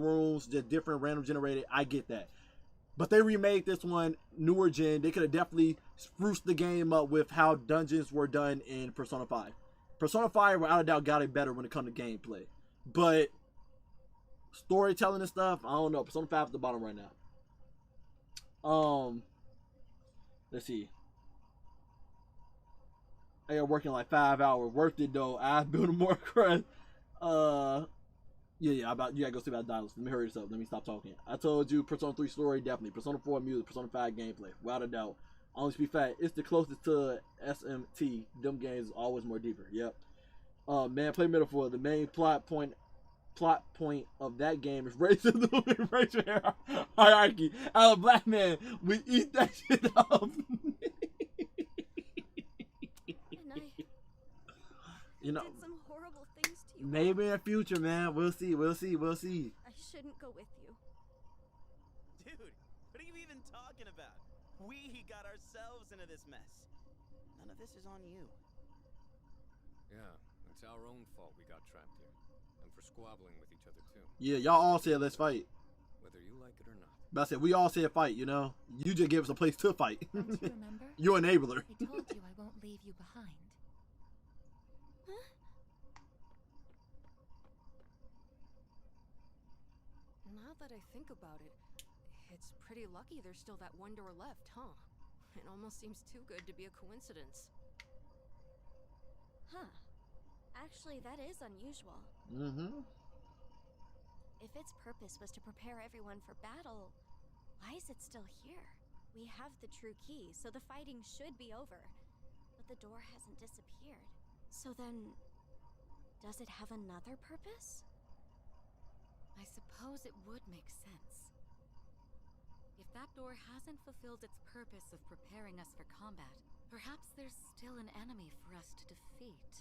rooms, just different random generated. I get that. But they remade this one newer gen. They could have definitely spruced the game up with how dungeons were done in Persona 5. Persona 5, without a doubt, got it better when it comes to gameplay. But storytelling and stuff, I don't know. Persona 5 at the bottom right now. Let's see. I got working like 5 hours. Worth it though. I built more crust. Yeah, you gotta go see about Dials. Let me hurry this up. Let me stop talking. I told you Persona 3 story, definitely. Persona 4 music, Persona 5 gameplay, without a doubt. Honestly, be fact, it's the closest to SMT. Them games is always more deeper. Yep. Man, play metaphor. The main plot point of that game is racism and racial hierarchy. As a black man, we eat that shit up. You know,
did some horrible things to you.
Maybe in the future, man. We'll see.
I shouldn't go with you.
Dude, what are you even talking about? We got ourselves into this mess. None of this is on you.
Yeah, it's our own fault we got trapped here. And for squabbling with each other, too.
Yeah, y'all all said let's fight.
Whether you like it or not.
But I said we all said fight, you know? You just gave us a place to fight.
Don't you remember?
You're an enabler.
I told you I won't leave you behind.
Now that I think about it, it's pretty lucky there's still that one door left, huh? It almost seems too good to be a coincidence.
Huh. Actually, that is unusual.
Mm-hmm.
If its purpose was to prepare everyone for battle, why is it still here? We have the true key, so the fighting should be over. But the door hasn't disappeared. So then, does it have another purpose?
I suppose it would make sense. If that door hasn't fulfilled its purpose of preparing us for combat, perhaps there's still an enemy for us to defeat.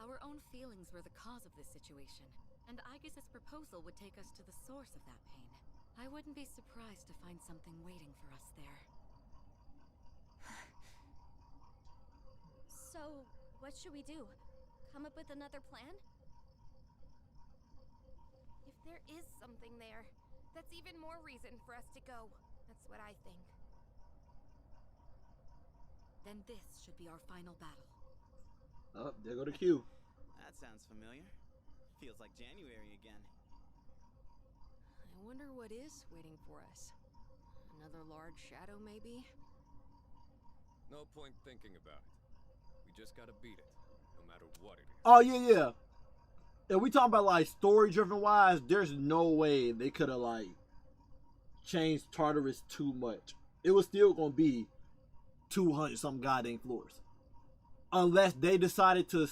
Our own feelings were the cause of this situation, and Aegis's proposal would take us to the source of that pain. I wouldn't be surprised to find something waiting for us there.
So, what should we do? Come up with another plan?
If there is something there, that's even more reason for us to go. That's what I think.
Then this should be our final battle.
Oh, there go the queue.
That sounds familiar. Feels like January again.
I wonder what is waiting for us. Another large shadow, maybe?
No point thinking about it. We just gotta beat it, no matter what it is.
Oh, yeah. If we talking about, like, story-driven wise, there's no way they could have, like, changed Tartarus too much. It was still gonna be 200 some goddamn floors. Unless they decided to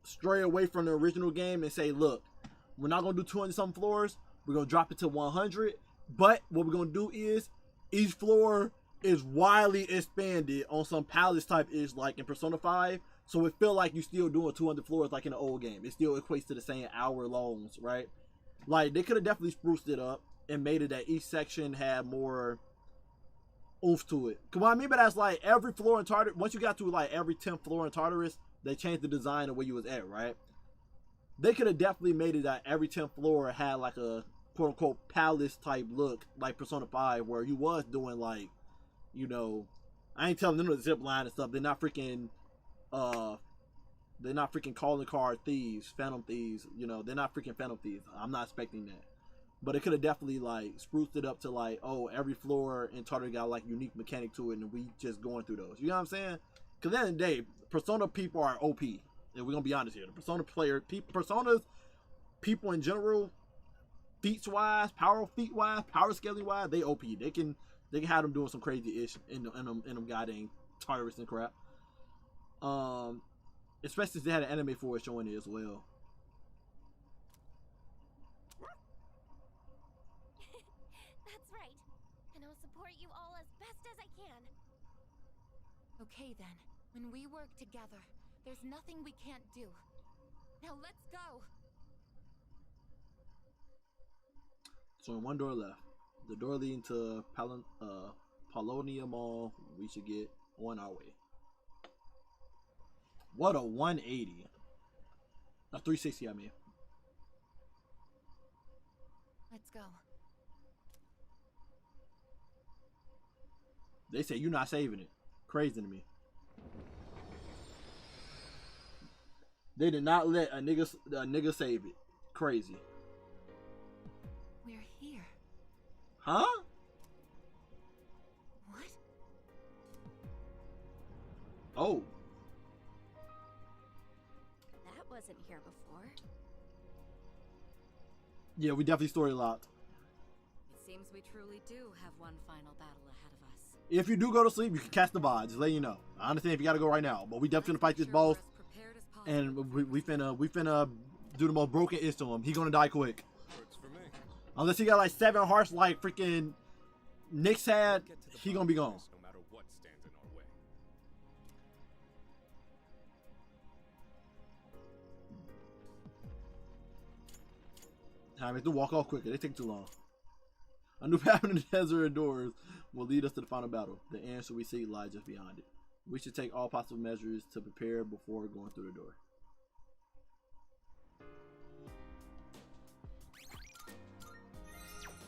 stray away from the original game and say, look, we're not going to do 200 some floors. We're going to drop it to 100. But what we're going to do is each floor is widely expanded on some palace type ish like in Persona 5. So it feel like you're still doing 200 floors like in the old game. It still equates to the same hour longs, right? Like they could have definitely spruced it up and made it that each section had more oomph to it. Cause what I mean by that's like every floor in Tartarus, once you got to like every 10th floor in Tartarus, they changed the design of where you was at, right? They could have definitely made it that every 10th floor had like a quote unquote palace type look like Persona 5 where you was doing like, you know, I ain't telling them to zip line and stuff. They're not freaking calling card thieves, phantom thieves, you know, they're not freaking phantom thieves. I'm not expecting that. But it could have definitely like spruced it up to like, oh, every floor in Tartarus got like unique mechanic to it and we just going through those. You know what I'm saying? Because at the end of the day, Persona people are OP. And we're going to be honest here. The Persona Personas, people in general, feats wise, power feat wise, power scaling wise, they OP. They can have them doing some crazy ish in them goddamn Tartarus and crap. Especially since they had an anime for it showing it as well.
That's right. And I'll support you all as best as I can.
Okay then, when we work together, there's nothing we can't do. Now let's go!
So one door left. The door leading to Paulownia Mall. We should get on our way. What a 180. A 360, I mean.
Let's go.
They say you're not saving it. Crazy to me. They did not let a nigga save it. Crazy.
We're here.
Huh?
What?
Oh.
That wasn't here before.
Yeah, we definitely story locked.
It seems we truly do have one final battle ahead of us.
If you do go to sleep, you can catch the VOD. Just let you know. I understand if you gotta go right now, but we definitely gonna fight this boss. And we finna do the most broken ish to him. He gonna die quick. Unless he got like 7 hearts like freaking Nyx had, he gonna be gone.
No matter what stands in our way.
I mean, to walk off quicker. They take too long. A new path in the desert and doors will lead us to the final battle. The answer we seek lies just beyond it. We should take all possible measures to prepare before going through the door.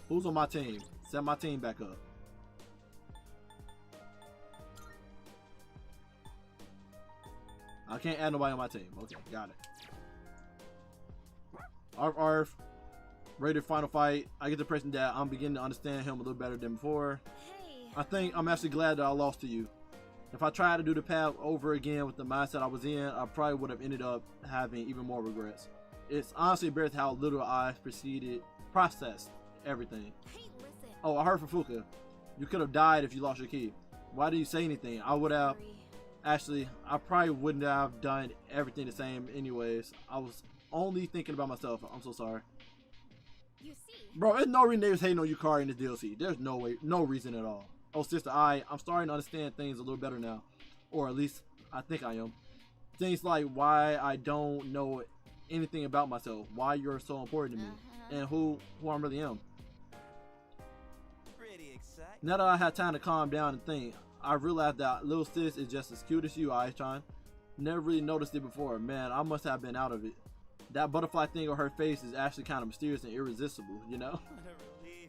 Who's on my team? Set my team back up. I can't add nobody on my team. Okay, got it. Arf. Rated final fight. I get the impression that I'm beginning to understand him a little better than before.
Hey.
I think I'm actually glad that I lost to you. If I tried to do the path over again with the mindset I was in, I probably would have ended up having even more regrets. It's honestly embarrassing how little I processed everything.
Hey, listen.
Oh, I heard from Fuka. You could have died if you lost your key. Why did you say anything? I would have. Actually, I probably wouldn't have done everything the same anyways. I was only thinking about myself. I'm so sorry.
You see?
Bro, there's no reason they was hating on Yukari in the DLC. There's no way, no reason at all. Oh, sister, I'm starting to understand things a little better now. Or at least, I think I am. Things like why I don't know anything about myself. Why you're so important to me. And who I really am.
Pretty exciting.
Now that I had time to calm down and think, I realized that little sis is just as cute as you, Aishan. Never really noticed it before. Man, I must have been out of it. That butterfly thing on her face is actually kind of mysterious and irresistible, you know?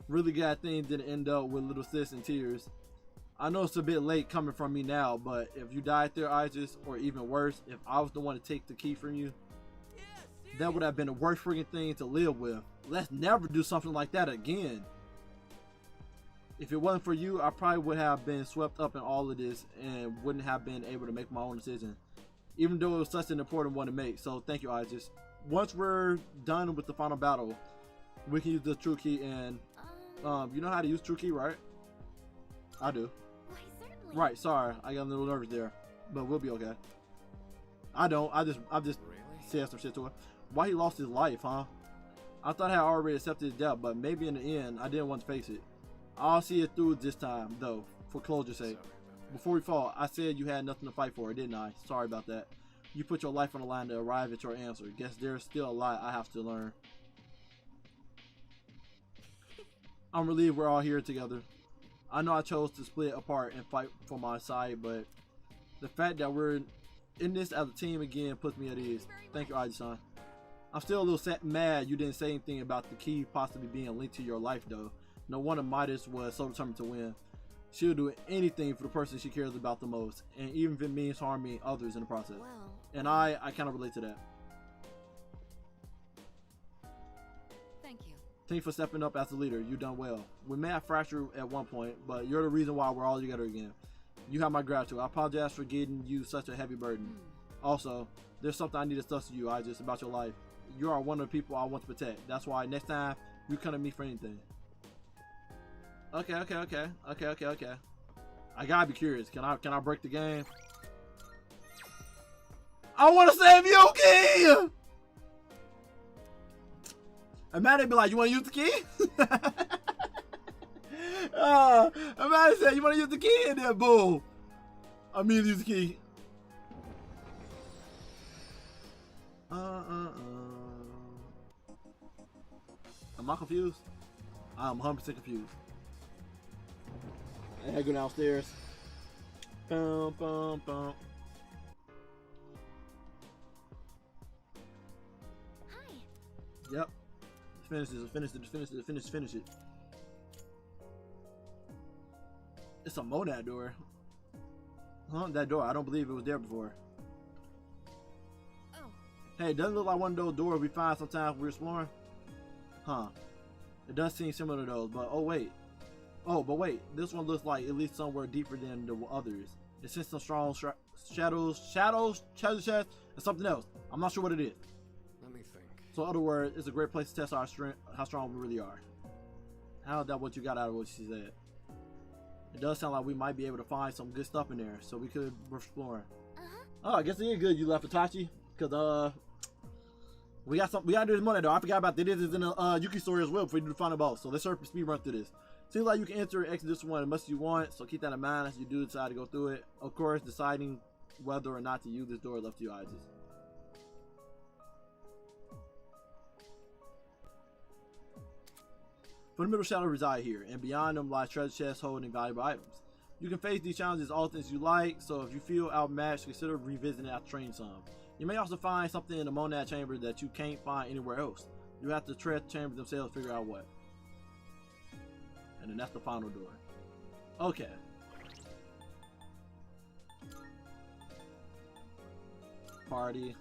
Really glad things didn't end up with little sis in tears. I know it's a bit late coming from me now, but if you died there, Isis, or even worse, if I was the one to take the key from you, that would have been the worst freaking thing to live with. Let's never do something like that again. If it wasn't for you, I probably would have been swept up in all of this and wouldn't have been able to make my own decision, even though it was such an important one to make. So thank you, Isis. Once we're done with the final battle, we can use the true key and you know how to use true key, right? I do.
Why, certainly.
Right, sorry. I got a little nervous there. But we'll be okay. I don't. I just said some shit to her. Why he lost his life, huh? I thought I had already accepted his death, but maybe in the end, I didn't want to face it. I'll see it through this time, though, for closure's sake. Before we fall, I said you had nothing to fight for, didn't I? Sorry about that. You put your life on the line to arrive at your answer. Guess there's still a lot I have to learn. I'm relieved we're all here together. I know I chose to split apart and fight for my side, but the fact that we're in this as a team again puts me at ease. Thank you, Aji-san. I'm still a little mad you didn't say anything about the key possibly being linked to your life, though. No wonder Midas was so determined to win. She'll do anything for the person she cares about the most, and even if it means harming others in the process. And I kind of relate to that.
Thank you.
Thank you for stepping up as a leader. You've done well. We may have fractured at one point, but you're the reason why we're all together again. You have my gratitude. I apologize for getting you such a heavy burden. Also, there's something I need to discuss with you, just about your life. You are one of the people I want to protect. That's why next time you come to me for anything. Okay. I gotta be curious. Can I break the game? I want to save Yuki! Amanda be like, you want to use the key? Amanda said, you want to use the key? And then boom. I mean, use the key. Am I confused? I'm 100% confused. I gotta go downstairs. Bum, bum, bum.
Hi.
Yep. Finish it. It's a Monad door. Huh? That door. I don't believe it was there before.
Oh.
Hey, doesn't it look like one of those doors we find sometimes when we're exploring? Huh. It does seem similar to those, but but wait, this one looks like at least somewhere deeper than the others. It sends some strong shadows, treasure chest, and something else. I'm not sure what it is.
Let me think.
So in other words, it's a great place to test our strength, how strong we really are. How is that what you got out of what she said? It does sound like we might be able to find some good stuff in there, so we could explore. Oh, I guess it is good you left Itachi, cause we gotta do this Monday though. I forgot about that. This is in the Yuki story as well before we do the final boss. So let's start speed run through this. Seems like you can enter and exit this one as much as you want, so keep that in mind as you do decide to go through it. Of course, deciding whether or not to use this door is left to you, Isis. Fundamental shadows reside here, and beyond them lies treasure chests holding valuable items. You can face these challenges as often as you like, so if you feel outmatched, consider revisiting after training some. You may also find something in the Monad chamber that you can't find anywhere else. You have to tread the chambers themselves to figure out what. And then that's the final door. Okay. Party.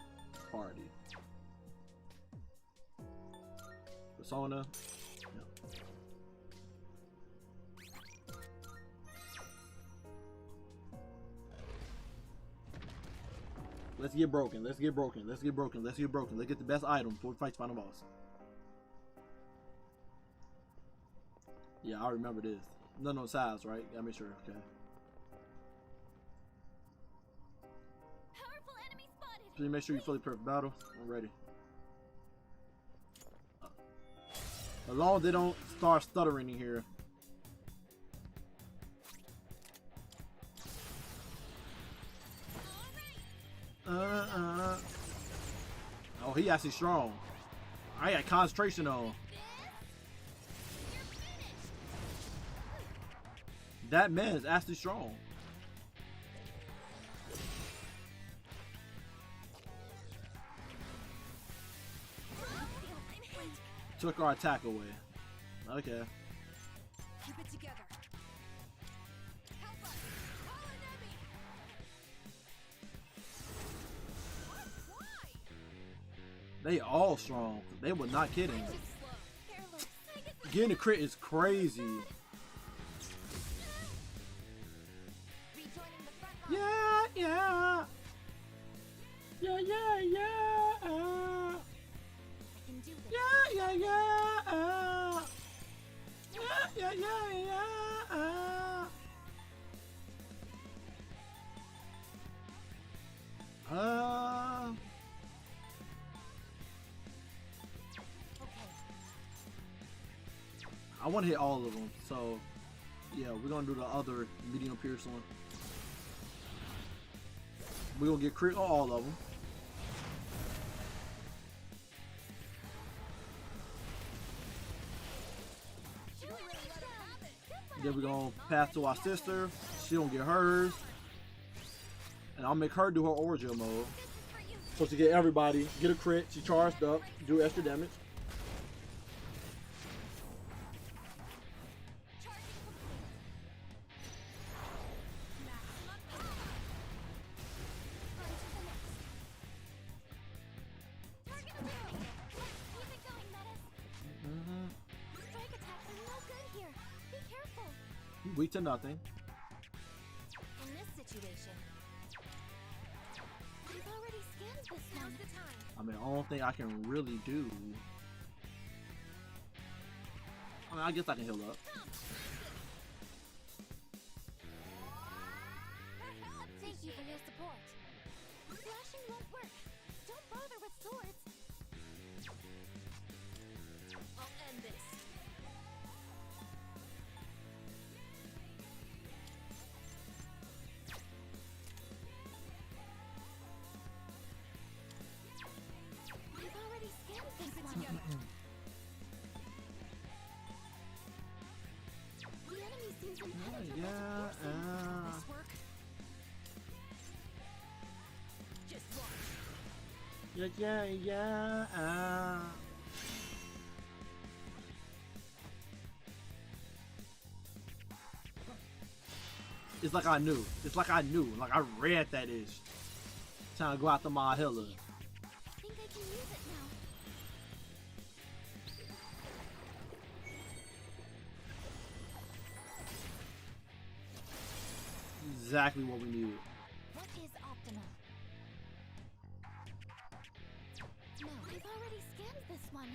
Persona. Let's get broken. Let's get the best item before we fight the final boss. Yeah, I remember this. No size, right? Gotta make sure. Okay.
Powerful enemy spotted.
Please make sure you fully prep for battle. I'm ready. As long as they don't start stuttering in here. Oh, he actually strong. I got concentration on. That man is actually strong. Took our attack away. Okay.
Keep it together. Help us. Call an enemy. Why?
They all strong. They were not kidding. Getting a crit is crazy. Yeah. I want to hit all of them, so yeah, we're gonna do the other medium pierce one. We're gonna get crit on all of them. Then we're gonna pass to our sister. She don't get hers. And I'll make her do her origin mode. So to get everybody, get a crit, she charged up, do extra damage. Weak to nothing.
In this situation, we've already scanned this one.
I mean, the only thing I can really do. I mean, I guess I can heal up.
Thank you for your support. Slashing won't work. Don't bother with swords.
I'll end this.
We've already scanned this one. The enemy seems impenetrable to piercing.
This work?
Just watch.
Yeah. It's like I knew. It's like I knew. Like I read that ish. Trying to go after my healer.
I think I can use it now.
Exactly what we needed.
What is optimal? No, we've already scanned this one.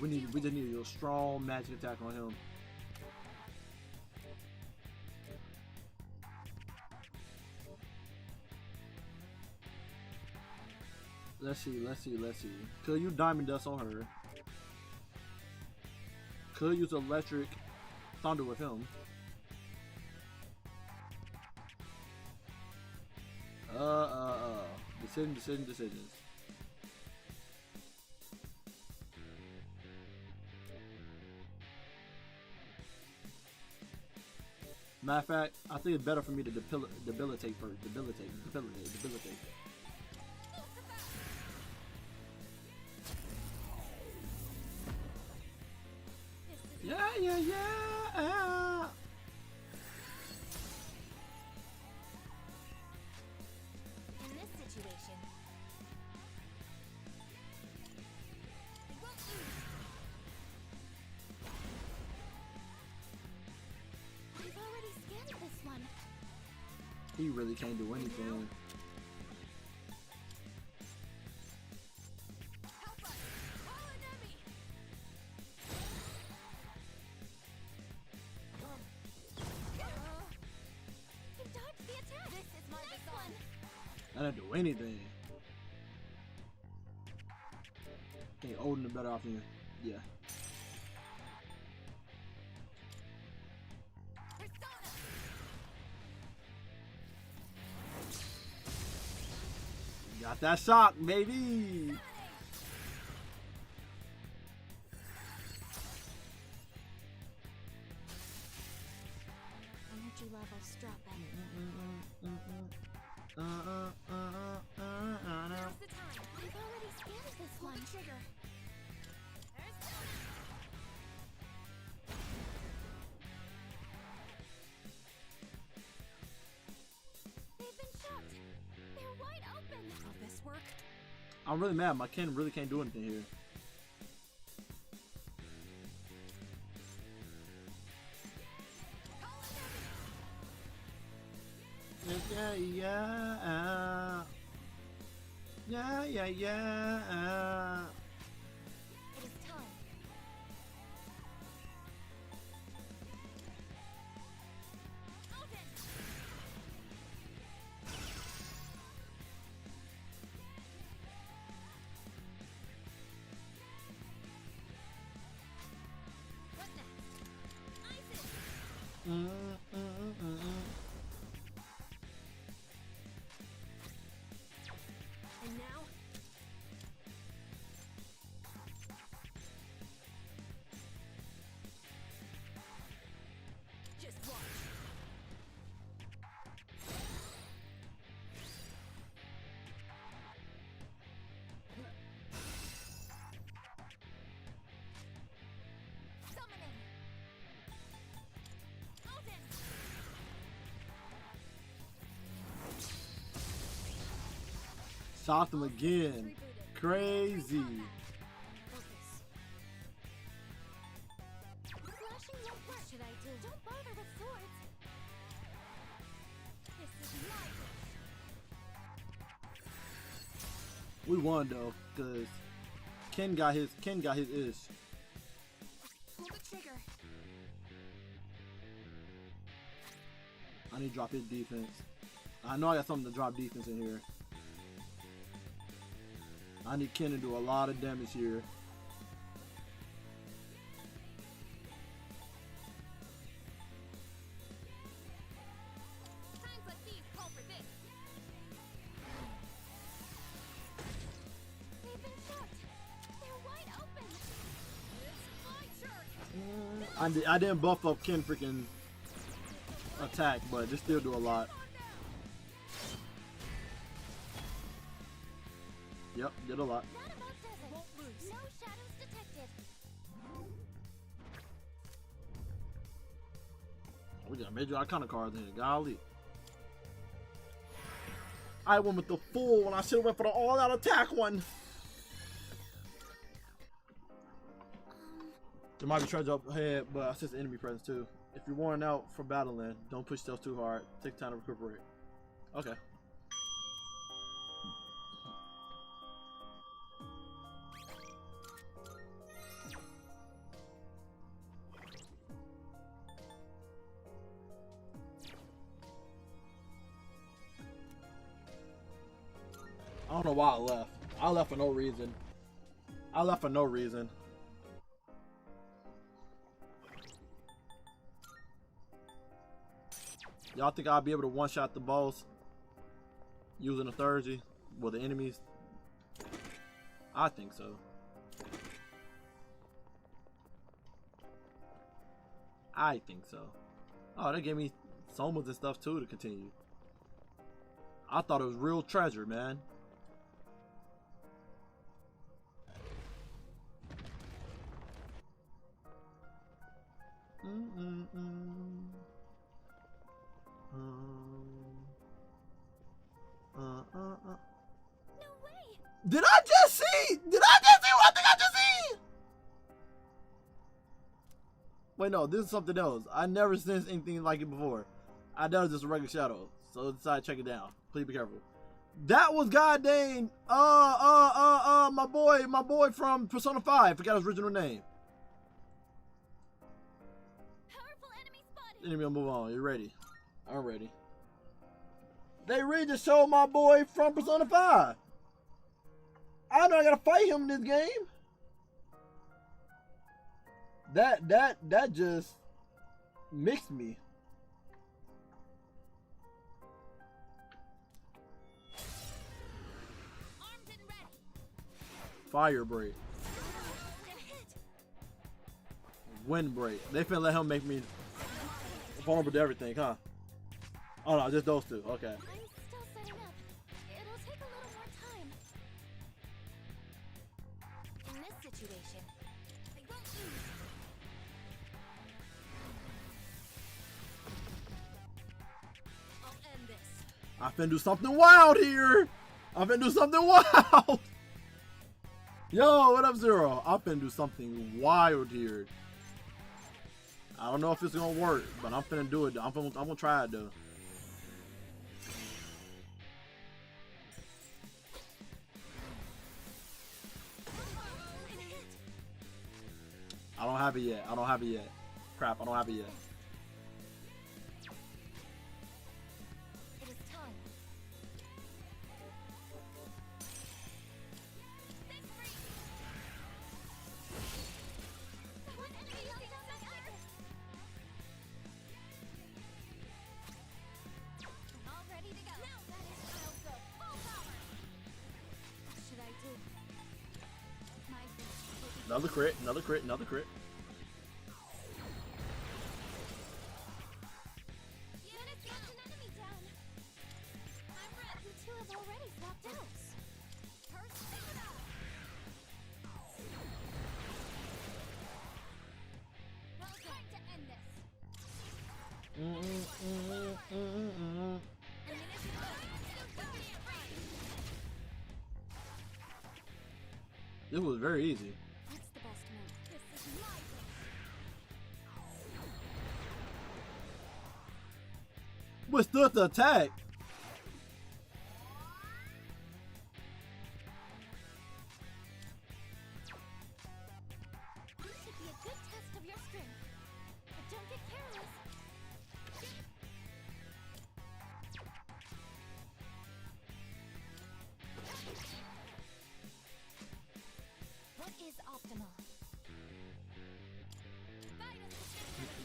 We just need a strong magic attack on him. Let's see. Could use Diamond Dust on her. Could use Electric Thunder with him. Decisions. Matter of fact, I think it's better for me to debilitate first. Debilitate. Yeah.
In this situation, we won't lose. We've already scanned this one.
He really can't do anything.
Help us! Call an enemy! You dodged the attack! This is my one!
I didn't do anything. Okay, Odin the better off here. Yeah. Got that shock, baby!
Energy levels dropping. Now's the time. We've already scanned this one. Pull the trigger. They've been shocked. They're wide open.
Will this work?
I'm really mad. My Ken really can't do anything here. Yeah.
It is time. Odin!
Stopped him again. Crazy.
Slashing won't work. Should I do? Don't bother with swords. This is my wish.
We won though, cause Ken got his ish.
Pull the trigger.
I need to drop his defense. I know I got something to drop defense in here. I need Ken to do a lot of damage here.
Times like these call for this.
They've been shot. They're wide open.
It's my turn.
I didn't buff up Ken freaking attack, but they still do a lot. Yep, did a lot.
That about does it. No shadows detected.
We got major arcana cards in here, golly. I went with the full when I should have went for the all-out attack one. There might be treasure up ahead, but I sense the enemy presence too. If you're worn out from battling, don't push yourself too hard. Take time to recuperate. Okay. I don't know why I left. I left for no reason. I left for no reason. Y'all think I'll be able to one-shot the boss using a Thursday? Well, the enemies? I think so. I think so. Oh, they gave me somas and stuff too to continue. I thought it was real treasure, man.
No way.
Did I just see? Did I just see what I think I just see? Wait, no, this is something else. I never sensed anything like it before. I thought it was just a regular shadow, so I decided to check it down. Please be careful. That was goddamn my boy from Persona 5. Forgot his original name.
Powerful enemy spotted.
Enemy will move on. You ready? I'm ready. They really just showed my boy from Persona 5. I know I gotta fight him in this game. That just mixed me.
Armed and ready.
Fire break. Wind break. They finna let him make me vulnerable to everything, huh? Oh no, just those two. Okay.
I'm still setting up. It'll take a little more time.
In this situation, they won't lose. I'll end this.
I finna do something wild here. I finna do something wild. Yo, what up, Zero? I finna do something wild here. I don't know if it's gonna work, but I'm finna do it. I'm gonna try it though. I don't have it yet. I don't have it yet. Crap, I don't have it yet.
It is time. One enemy knocked down my armor. All ready to go. Now that is I'll go full power. What should I do? My best will be
Another crit, another crit, another crit.
Units knocked an enemy down. I'm ready. You two have already swapped out. First, take it out. Well, time to end this.
This was very easy.
What's the best move? This is my
Withstood the attack.
This should be a good test of your strength. But don't get careless. What is optimal?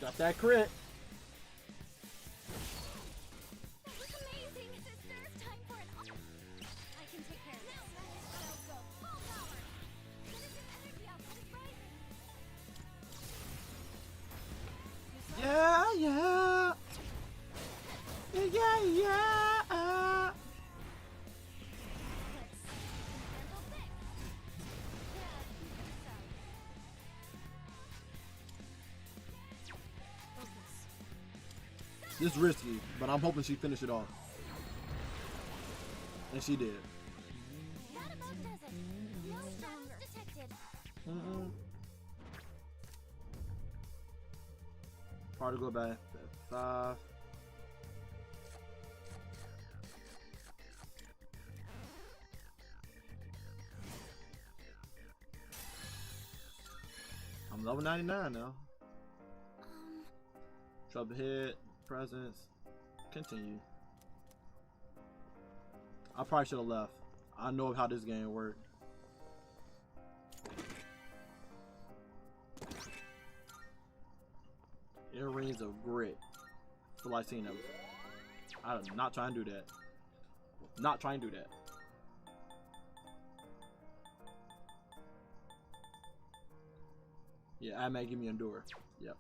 Got that crit.
That was amazing. There's time for an I can take care of this. Now go. Full power. Citizen energy output is rising.
Yeah, yeah. Yeah, yeah. This is risky, but I'm hoping she finished it off. And she did.
That about does it. No stronger detected.
Particle back at 5. I'm level 99 now. Trouble hit, presence, continue. I probably should have left. I know how this game works. Earrings of grit. Feel like seeing them. I'm not trying to do that. Not trying to do that. Yeah, I may give me endure. Yep.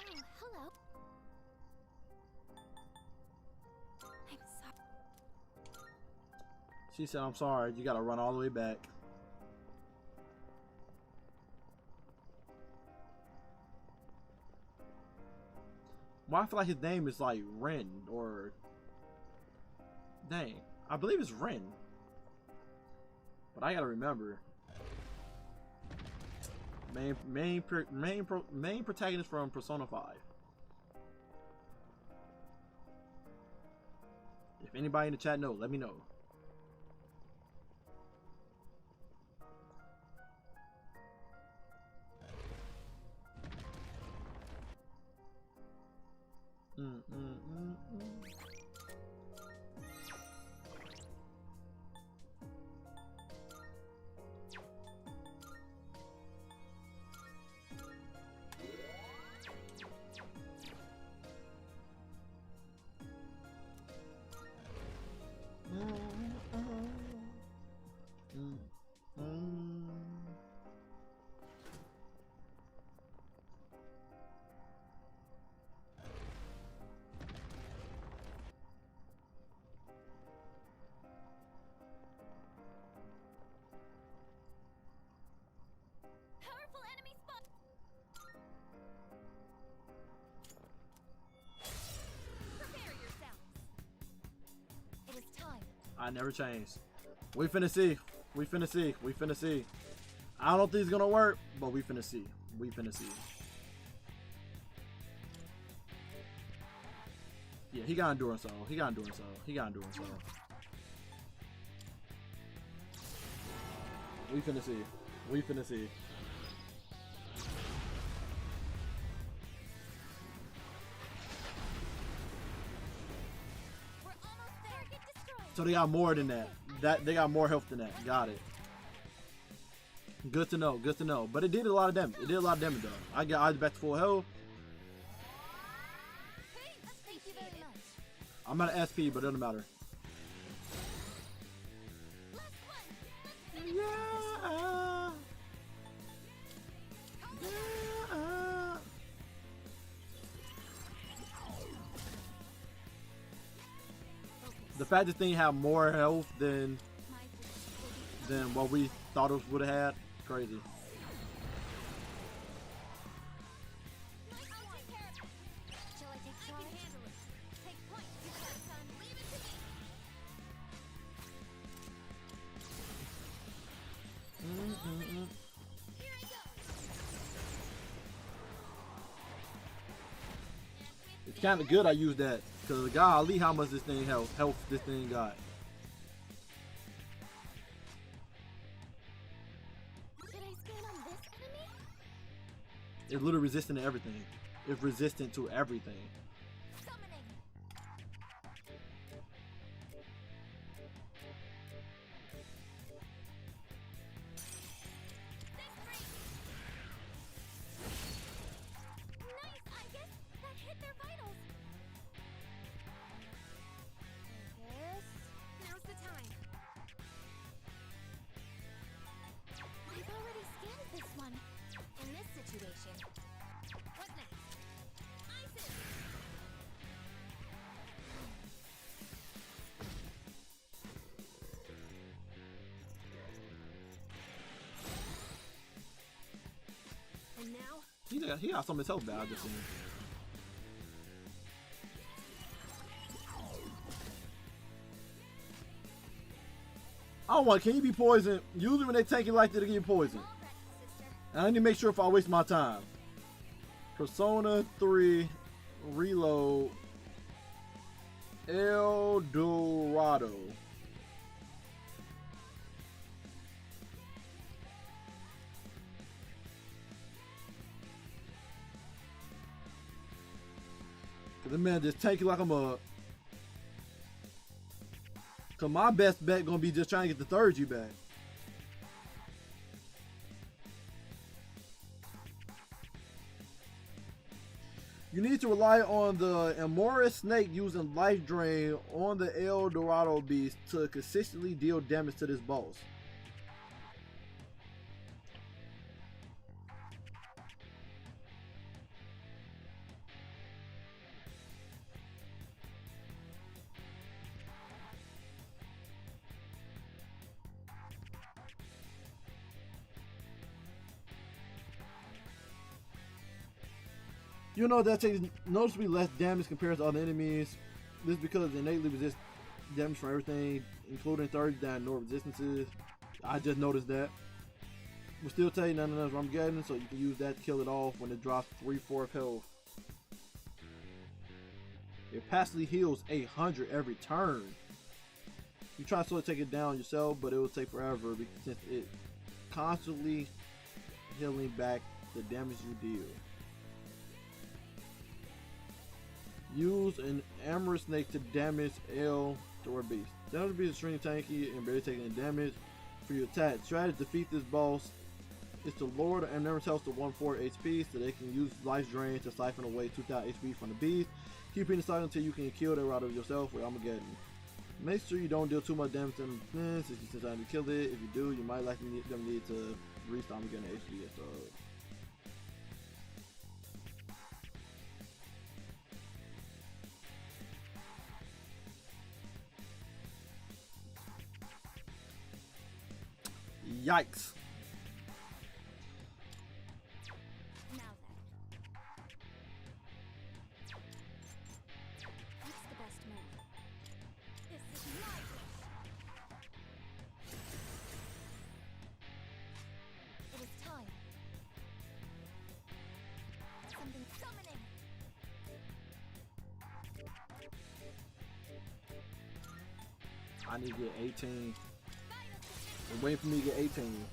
Oh, hello. I'm sorry.
She said, I'm sorry, you gotta run all the way back. Well, I feel like his name is like Ren or... Dang. I believe it's Ren. But I gotta remember. Main protagonist from Persona 5. If anybody in the chat knows, let me know.
Powerful enemy spot. Prepare yourselves. It is time.
I never changed. We finna see. We finna see. We finna see. I don't think it's gonna work, but we finna see. We finna see. Yeah, he got endurance though. He got endurance though. He got endurance though. We finna see. We finna see.
We're almost there. Get destroyed.
So they got more than that. They got more health than that. Got it. Good to know. Good to know. But it did a lot of damage. It did a lot of damage though. I got eyes back to full health.
Thank you very much.
I'm out of SP, but it doesn't matter.
Last one.
Yeah. Yeah. The fact this thing had more health than what we thought it would have had, crazy.
I'll take care of it. Shall I take charge? I can handle it. Take point. You got it, son. Leave it to me.
kind of good I used that. Because golly, how much this thing health this thing got.
Should I scan on this enemy?
It's literally resistant to everything. It's resistant to everything.
Summoning. Nice, I guess that hit their vitals.
Now's the time.
I've already scanned this one.
In this situation, what next?
Isis!
And now,
He got some of his health back, I just seen. I don't want. Can you be poisoned? Usually when they take it like that, they give you poison. And I need to make sure if I waste my time. Persona 3 Reload El Dorado. Cause the man just take it like a mug. Cause my best bet gonna be just trying to get the third G back. You need to rely on the Amorous Snake using Life Drain on the El Dorado beast to consistently deal damage to this boss. You know that takes noticeably less damage compared to other enemies. This is because it innately resists damage from everything, including thirds that ignore resistances. I just noticed that. We'll still tell you none of that's Armageddon, so you can use that to kill it off when it drops 3/4 health. It passively heals 800 every turn. You try to sort of take it down yourself, but it will take forever because since it constantly healing back the damage you deal. Use an Amorous Snake to damage El Dorado beast. That would be extremely tanky and barely taking damage for your attack. Strategy to defeat this boss is to lower the Amorous health to 1/4 HP so they can use Life Drain to siphon away 2000 HP from the beast. Keep it inside until you can kill the out of yourself with Armageddon. Make sure you don't deal too much damage to them since you decide to kill it. If you do, you might likely need to restart Armageddon HP. So. Yikes.
Now then. What's the best move? This is my wish. It is time. Something summoning.
I need to get 18. They're waiting for me to get 18.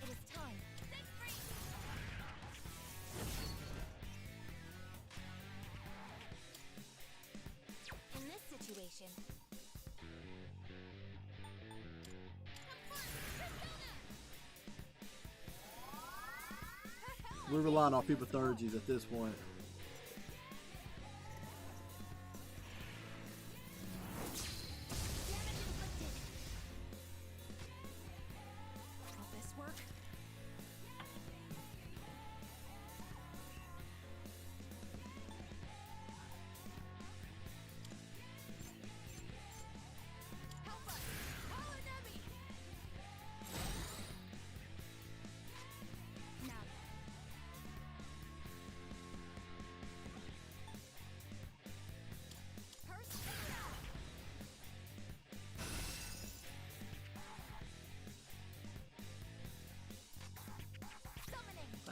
It is time.
in this situation,
We're relying on people third G's at this point.
Will this work?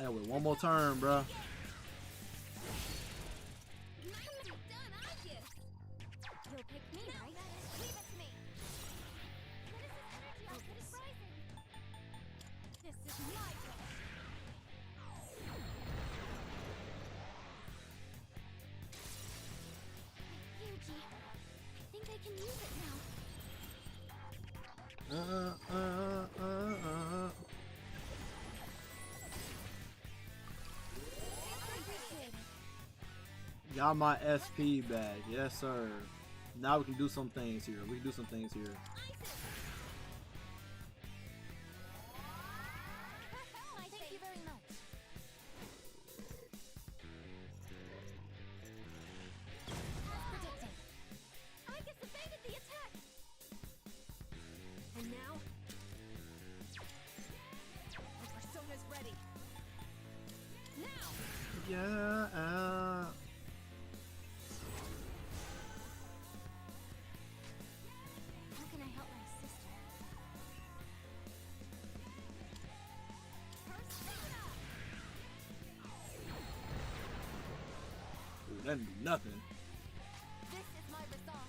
Anyway, one more turn, bro.
You'll pick me, right? Leave it to me. Nemesis energy output is rising. This is my goal. Yuji, I think I can use it now.
Got my SP back. Yes, sir. Now we can do some things here. We can do some things here.
Thank you very much. Predicting. I just evaded the attack.
And now, my persona's ready. Now!
Yeah.
How can I help my sister?
Ooh, that didn't do nothing.
This is my resolve.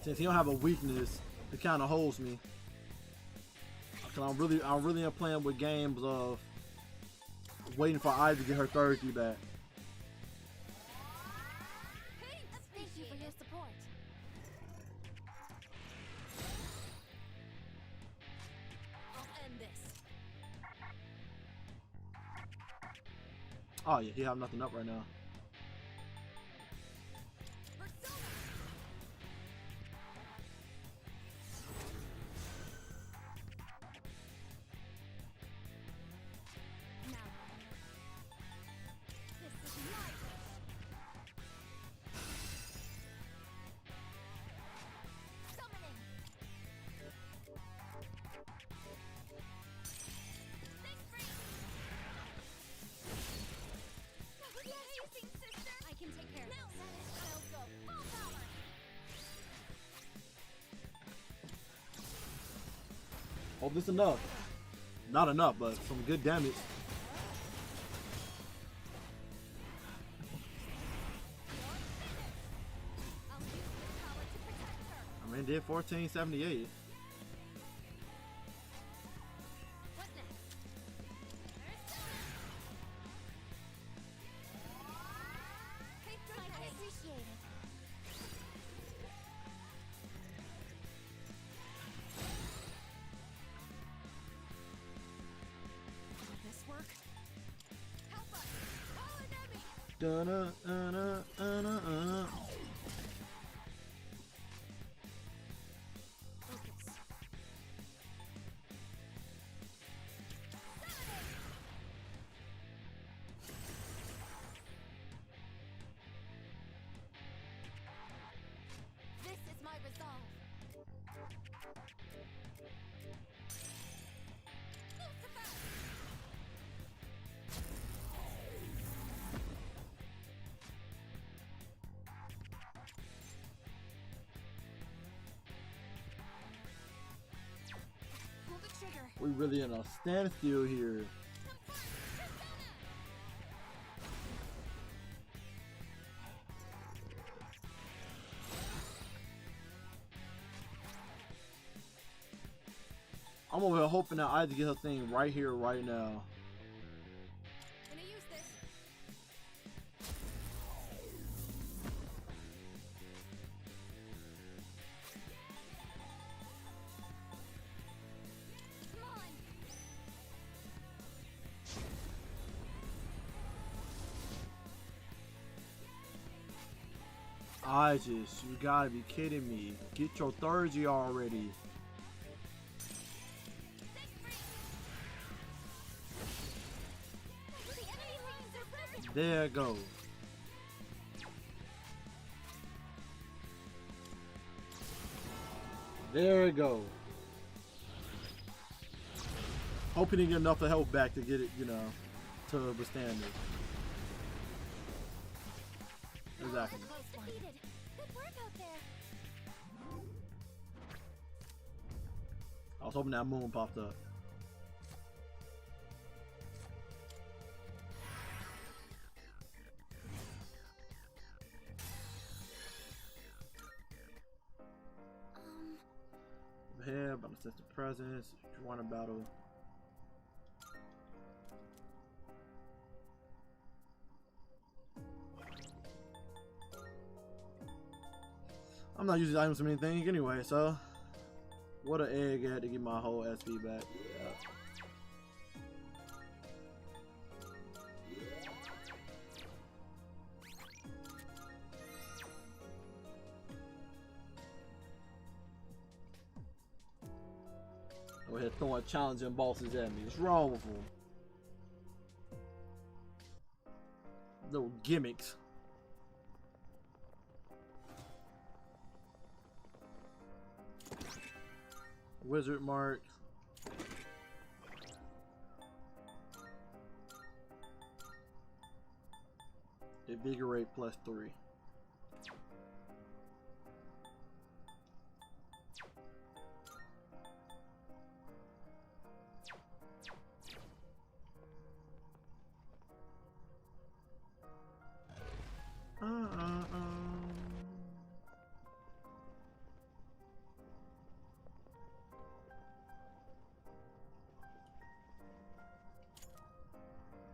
Since he don't have a weakness, it kind of holds me. Cause I'm really am playing with games of waiting for Ivy to get her third key back.
Thank you for your support.
I'll end this.
Oh yeah, he have nothing up right now.
Now, this is my wish. Summoning. Think free. Amazing, sister. I can take care of this. I'll go full power.
Hope this enough. Not enough, but some good damage.
I'll use this power to protect her.
I mean, did 1478.
What next? I appreciate it.
Will this work?
Help us! Call an enemy!
Focus.
This is my resolve. Lucifer!
Pull the trigger.
We really in a standstill here. I'm over here hoping that I get her thing right here, right now.
Gonna use this.
Come on!
You gotta be kidding me. Get your third G already.
The enemy lines are broken!
There it goes. There it goes. Hoping to get enough of health back to get it, you know, to withstand it. Exactly.
Defeated. Good work out there.
I was hoping that moon popped up. Here, about to sense the presence. If you want a battle. I'm not using these items for anything anyway, so what an egg I had to get my whole SP back. Yeah. Go ahead throwing challenging bosses at me. What's wrong with them? Little gimmicks. Wizard mark. Invigorate +3.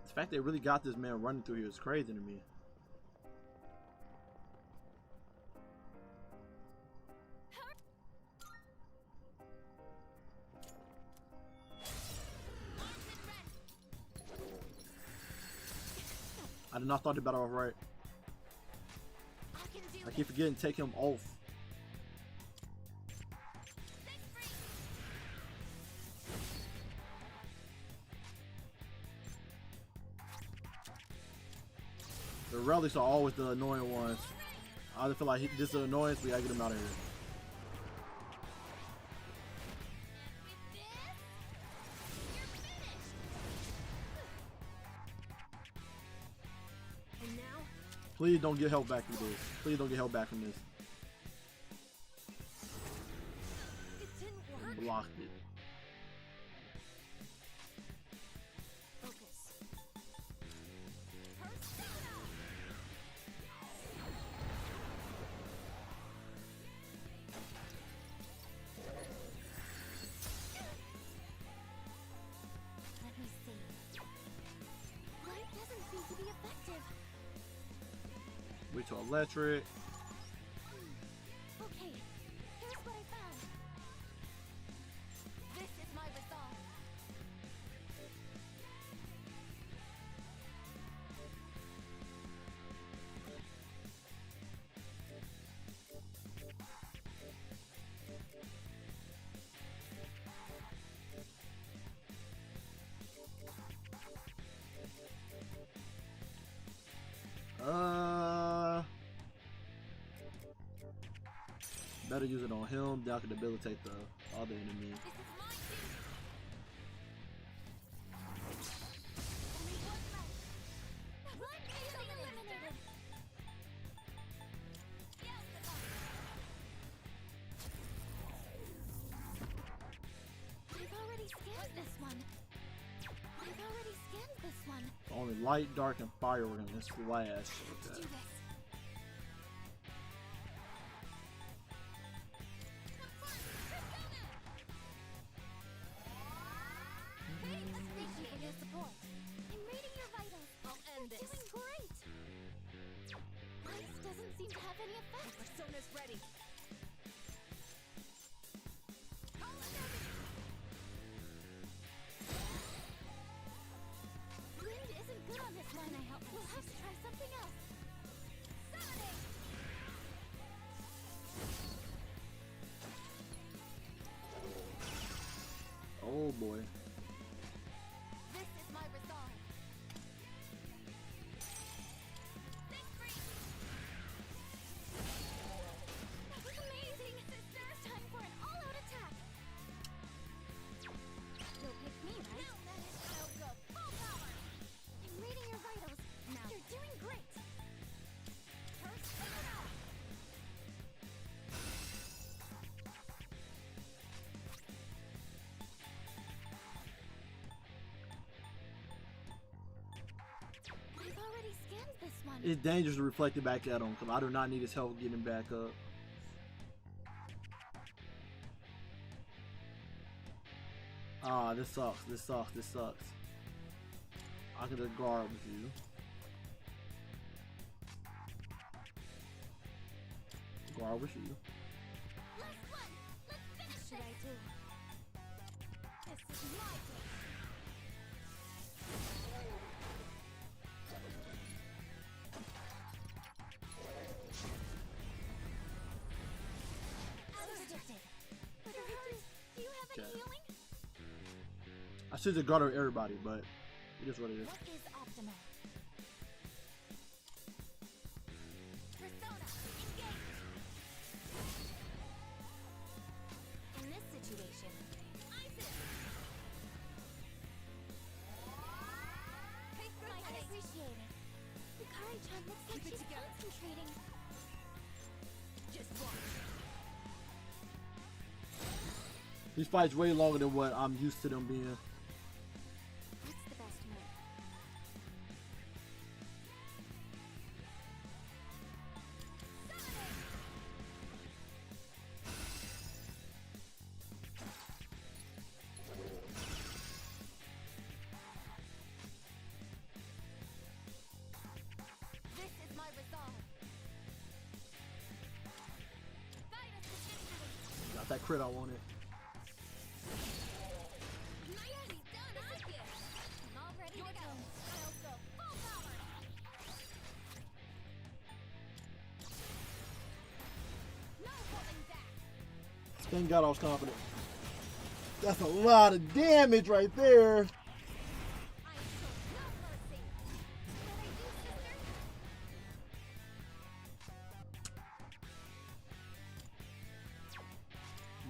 The fact they really got this man running through here is crazy to me. I did not thought the battle was right. I keep forgetting to take him off. The relics are always the annoying ones. I just feel like this is an annoyance, we gotta get him out of here. Please don't get held back from this. Please don't get held back from this. Blocked it.
Let me see. Light doesn't seem to be effective.
Wait till electric.
Okay, here's what I found. This is my resolve.
Better use it on him, then I can debilitate the other enemy.
I've already scanned this one.
Only light, dark, and fire we're gonna slash.
Let's do this.
Persona's ready.
Wind isn't good on this one. We'll have to try something else. Summoning!
Oh boy.
This is my resolve. That was amazing! It's time for an all-out attack! You'll pick me, right? Now then, I'll go full power! I'm reading your vitals. Now. You're doing great! Persona!
It's dangerous to reflect it back at him because I do not need his help getting back up. Ah, this sucks. This sucks. This sucks. I can just guard with you. Guard with you.
What should I do? This is my game. I was addicted. Brotherhood, do you have any healing?
I should have guarded everybody, but it is what it is.
What is optimal? Persona, engage! In this situation, Isis! I appreciate it. Hikari-chan looks like she's concentrating. Just watch.
These fights way longer than what I'm used to them being.
What's the best move? This is my resolve. Fight us to victory.
Got that crit I wanted. Thank God I was confident. That's a lot of damage right there.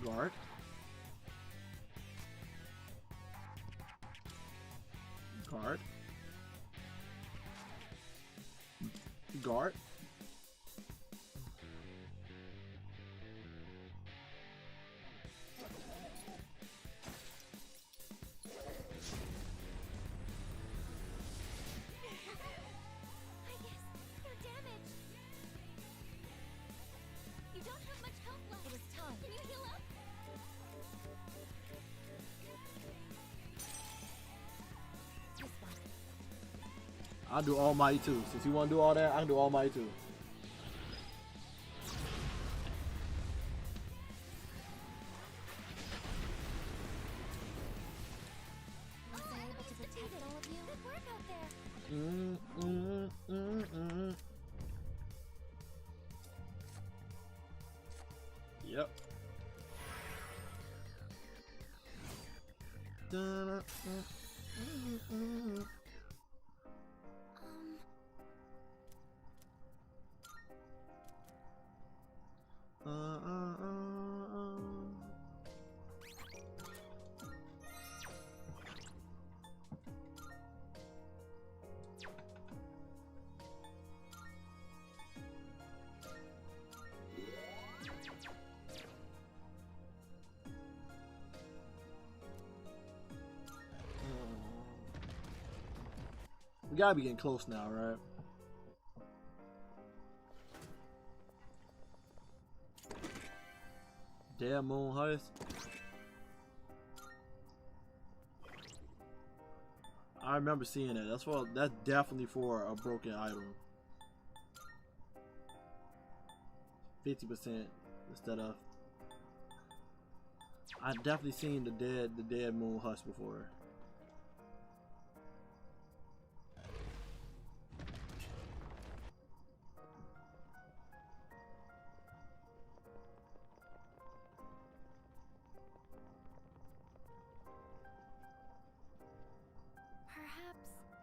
Guard. Guard. Guard. I'll do Almighty too. Since you want to do all that, I can do Almighty too.
Was I able to detect all of you? Good work out there.
Yep. We gotta be getting close now, right? Damn Moon Heist. I remember seeing it. That's definitely for a broken item. 50% instead of. I've definitely seen the dead Moon Husk before.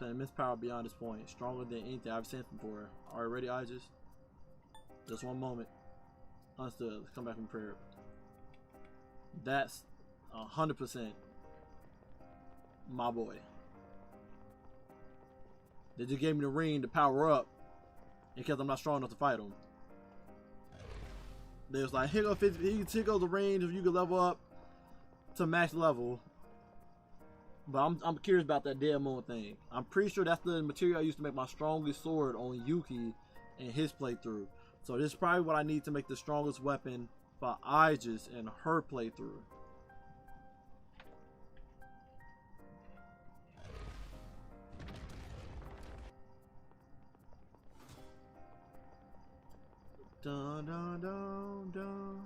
Immense power beyond this point, stronger than anything I've seen before. Are you ready, Isis? Just one moment. Understood. Let's come back from prayer. That's 100% my boy. They just gave me the ring to power up in case I'm not strong enough to fight him. They was like, here goes the range if you can level up to max level. But I'm curious about that Dead Moon thing. I'm pretty sure that's the material I used to make my strongest sword on Yuki in his playthrough. So this is probably what I need to make the strongest weapon for Aegis in her playthrough. Dun dun dun dun.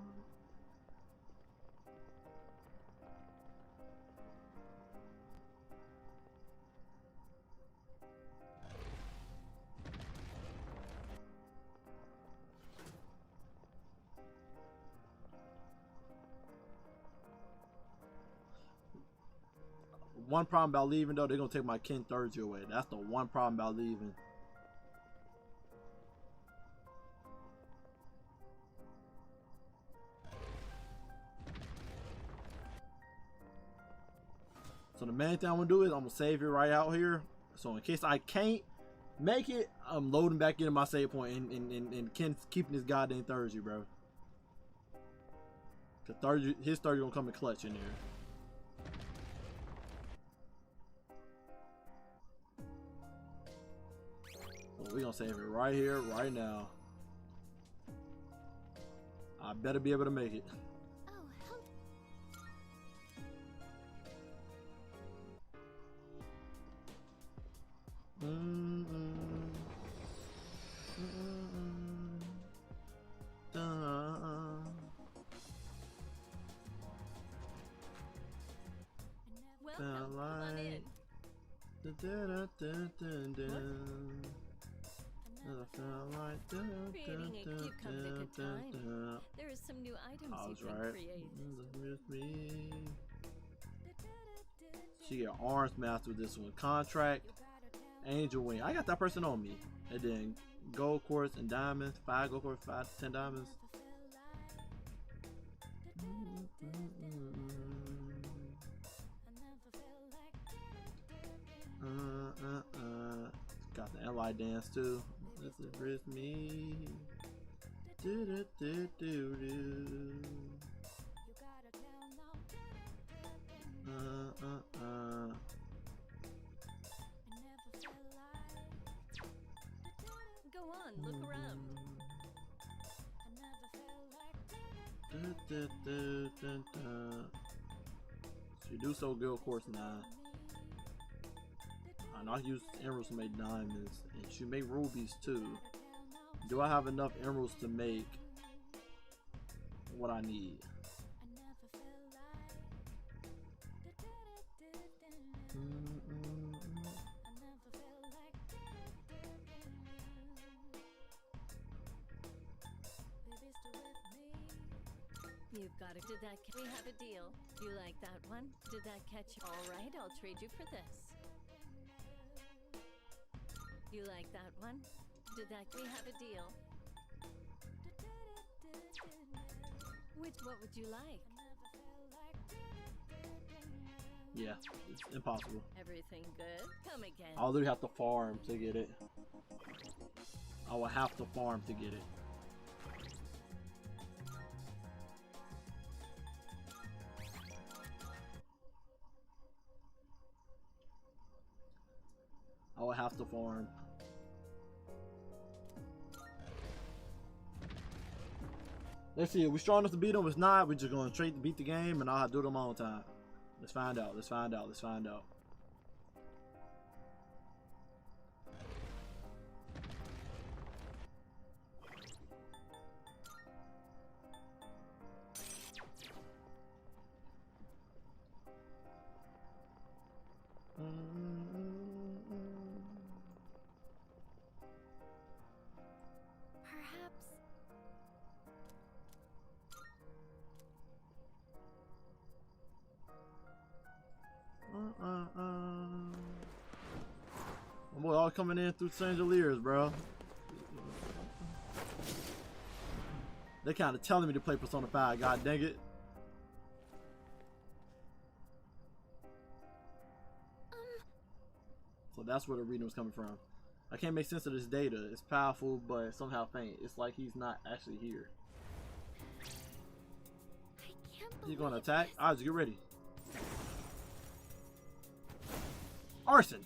One problem about leaving though, they're gonna take my Ken Thursday away. That's the one problem about leaving. So the main thing I'm gonna do is I'm gonna save it right out here. So in case I can't make it, I'm loading back into my save point and Ken's keeping his goddamn Thursday, bro. Cause his Thursday gonna come in clutch in there. So we gonna save it right here, right now. I better be able to make it.
Welcome, come on in. Creating a cute come at a good time. There is some new items you can create.
She get arms master with this one. Contract, Angel Wing. I got that person on me. And then gold quartz and diamonds. 5 gold quartz, 5 to 10 diamonds. Got the ally dance too. This is with me. Do do do do do.
Go on, look around.
She do so good, of course, now. And I use emeralds to make diamonds, and she make rubies too. Do I have enough emeralds to make what I need?
You've got it. Did that? We have a deal. You like that one? Did that catch you? All right, I'll trade you for this. You like that one? Did that? We have a deal. What would you like?
Yeah, it's impossible.
Everything good? Come again.
I'll literally have to farm to get it. I will have to farm to get it. I will have to farm. Let's see, are we strong enough to beat them? If not, we're just going to straight to beat the game and I'll do it on my own time. Let's find out, let's find out, let's find out. Boy, all coming in through Chandeliers, bro. They kind of telling me to play Persona 5. God dang it. So that's where the reading was coming from. I can't make sense of this data. It's powerful, but somehow faint. It's like he's not actually here. You gonna attack? Alright, get ready. Arson.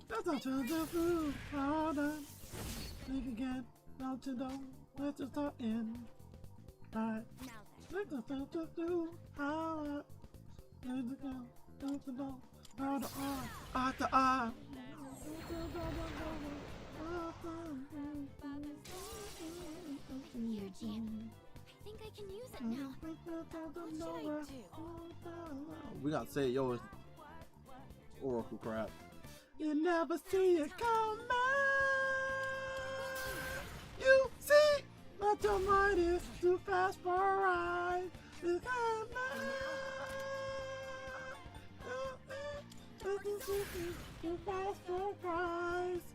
That's not the food. Hold on. Think again. Don't you know? Let's just start in. Right. Let's just start to do. How? Let's go. Don't you know? How to art to art.
Here, Jean. I think I can use it now. What should I do?
We gotta say yo, it's Oracle crap. You never see it coming. You see, but your mind is too fast for a ride. It's coming. Too fast for a prize.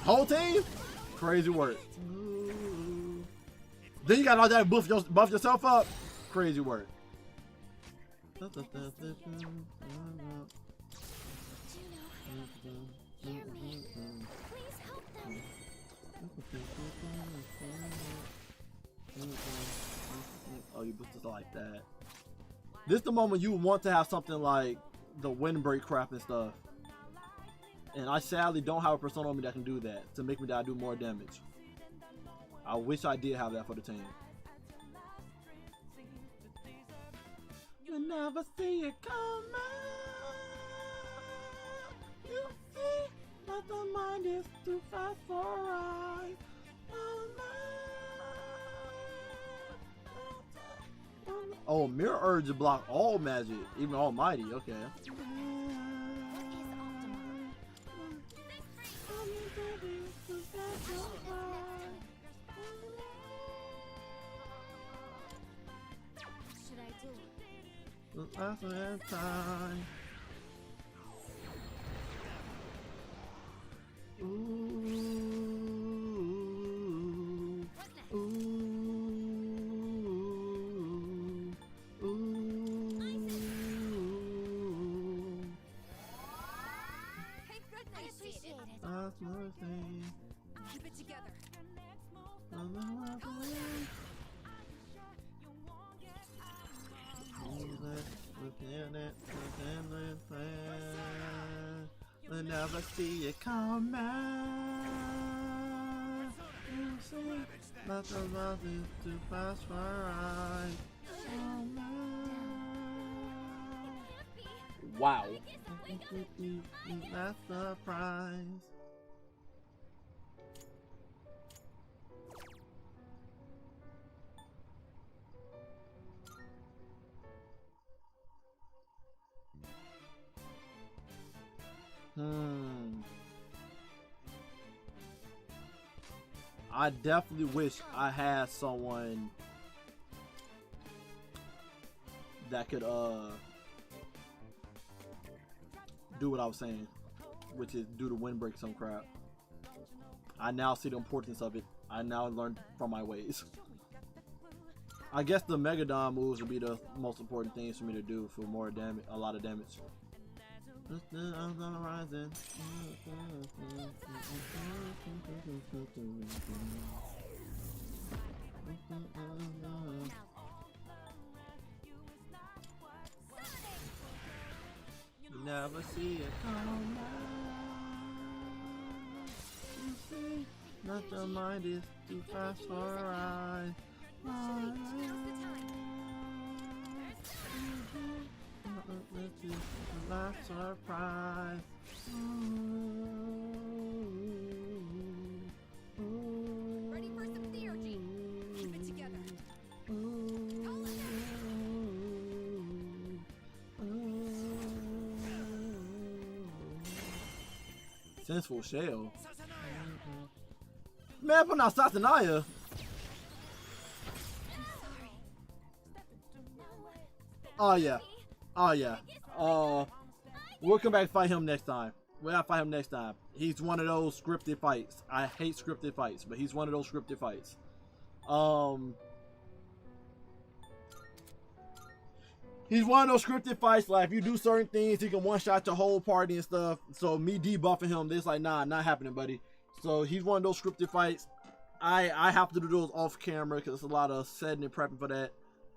Whole team? Crazy work. Then you got all that buff yourself up. Crazy work.
Juno, hear me. Please help them.
Oh, you boosted like that. This is the moment you want to have something like the windbreak crap and stuff. And I sadly don't have a persona on me that can do that to make me that I do more damage. I wish I did have that for the team. You never see it coming. You see that the mind is too fast for a ride. Oh, Mirror Urge block all magic, even Almighty. Okay.
Should I do?
Last time.
Keep it together.
We'll never see it coming. You see, not the love is too fast for a ride. Wow. That's the prize. I definitely wish I had someone that could do what I was saying, which is do the windbreak some crap. I now see the importance of it. I now learned from my ways. I guess the Megadon moves would be the most important things for me to do for more damage, a lot of damage. Horizon. You never see it coming. You see, not your mind is too fast for a ride. Last surprise.
Ready for some theurgy. Keep it together.
Sensible shell. Man, put out Satanaya. Oh yeah. Oh yeah. We'll come back and fight him next time. We'll have to fight him next time. He's one of those scripted fights. I hate scripted fights, but he's one of those scripted fights. He's one of those scripted fights. Like if you do certain things, he can one shot the whole party and stuff. So me debuffing him, this like nah, not happening, buddy. So he's one of those scripted fights. I have to do those off camera because it's a lot of setting and prepping for that.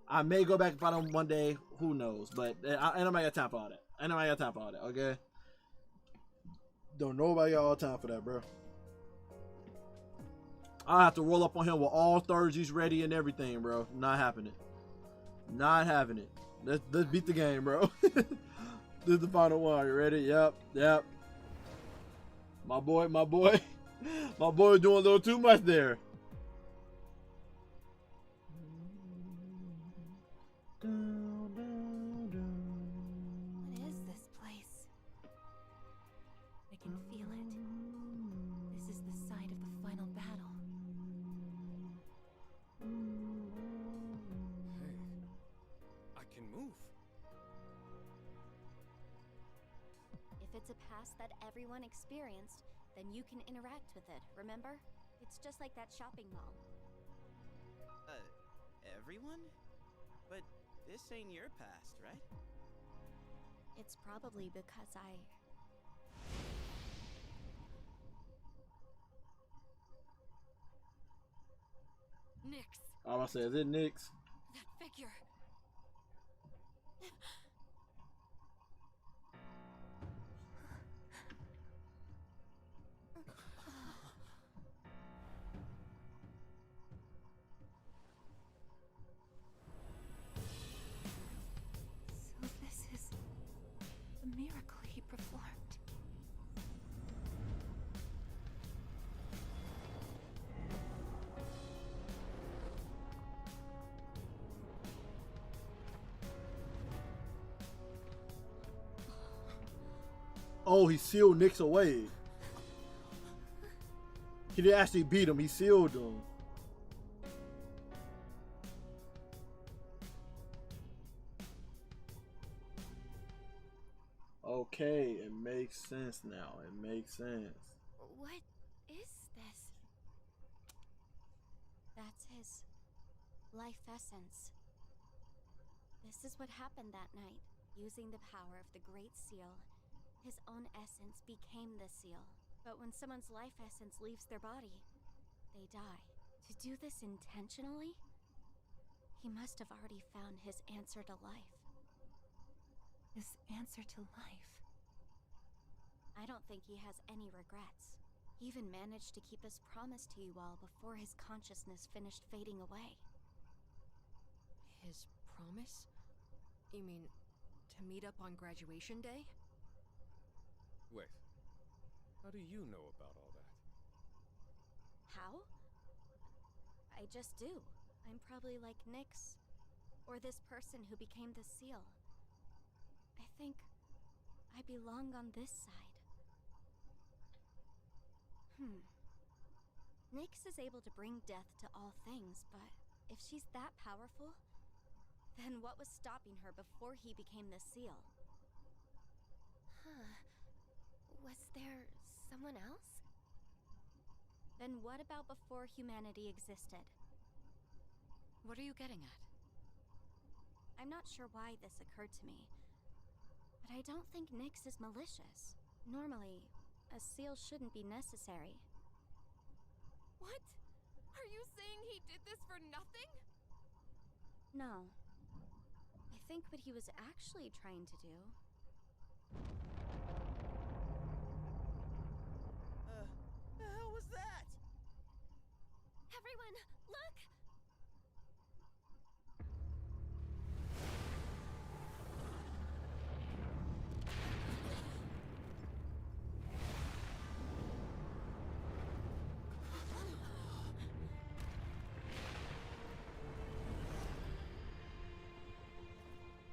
I may go back and fight him one day, who knows? But I don't got time for all that. I know I got time for all that. Okay. Don't nobody got all time for that, bro. I have to roll up on him with all Thursdays ready and everything, bro. Not happening. Not having it. Let's beat the game, bro. This is the final one. You ready? Yep. My boy doing a little too much there.
What is this place? I can feel it. This is the site of the final battle.
Hey, I can move.
If it's a past that everyone experienced, then you can interact with it, remember? It's just like that shopping mall.
Everyone? But this ain't your past, right?
It's probably because
Nyx,
I was gonna say, is it Nyx?
that figure.
So this is the miracle he performed.
Oh, he sealed Nyx away. He didn't actually beat him, he sealed him. Okay, it makes sense now. It makes sense.
What is this? That's his life essence. This is what happened that night. Using the power of the Great Seal, his own essence became the seal. But when someone's life essence leaves their body, they die. To do this intentionally, he must have already found his answer to life.
His answer to life.
I don't think he has any regrets. He even managed to keep his promise to you all before his consciousness finished fading away.
His promise? You mean to meet up on graduation day?
Wait, how do you know about all that?
How? I just do. I'm probably like Nyx, or this person who became the seal. I think I belong on this side. Nyx is able to bring death to all things, but if she's that powerful, then what was stopping her before he became the seal?
Huh. Was there someone else?
Then what about before humanity existed?
What are you getting at?
I'm not sure why this occurred to me, but I don't think Nyx is malicious. Normally, a seal shouldn't be necessary.
What? Are you saying he did this for nothing?
No. I think what he was actually trying to do...
The hell was that?
Everyone, look!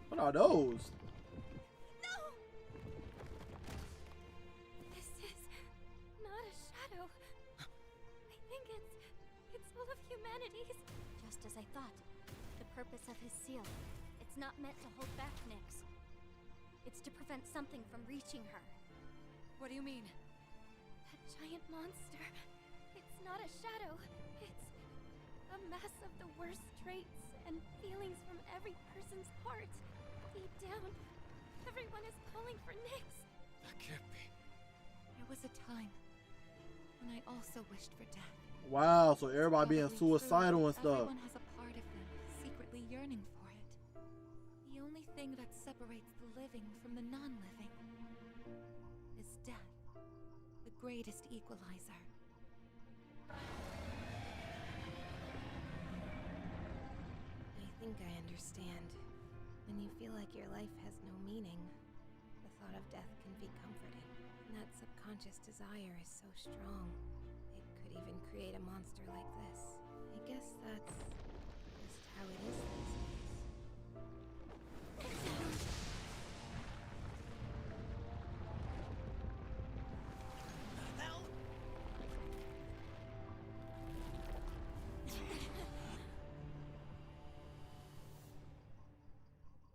What are those?
No! This is not a shadow. I think it's all of humanity's.
Just as I thought. The purpose of his seal. It's not meant to hold back Nyx. It's to prevent something from reaching her.
What do you mean?
That giant monster. It's not a shadow. It's a
A mess of the worst traits and feelings from every person's heart. Deep down, everyone is calling for Nyx.
That can't be.
There was a time when I also wished for death.
Wow, so everybody being
Probably
suicidal
true.
and stuff.
Everyone has a part of them secretly yearning for it. The only thing that separates the living from the non-living is death, the greatest equalizer.
I think I understand. When you feel like your life has no meaning, the thought of death can be comforting. And that subconscious desire is so strong. It could even create a monster like this. I guess that's just how it is these days.
Hell!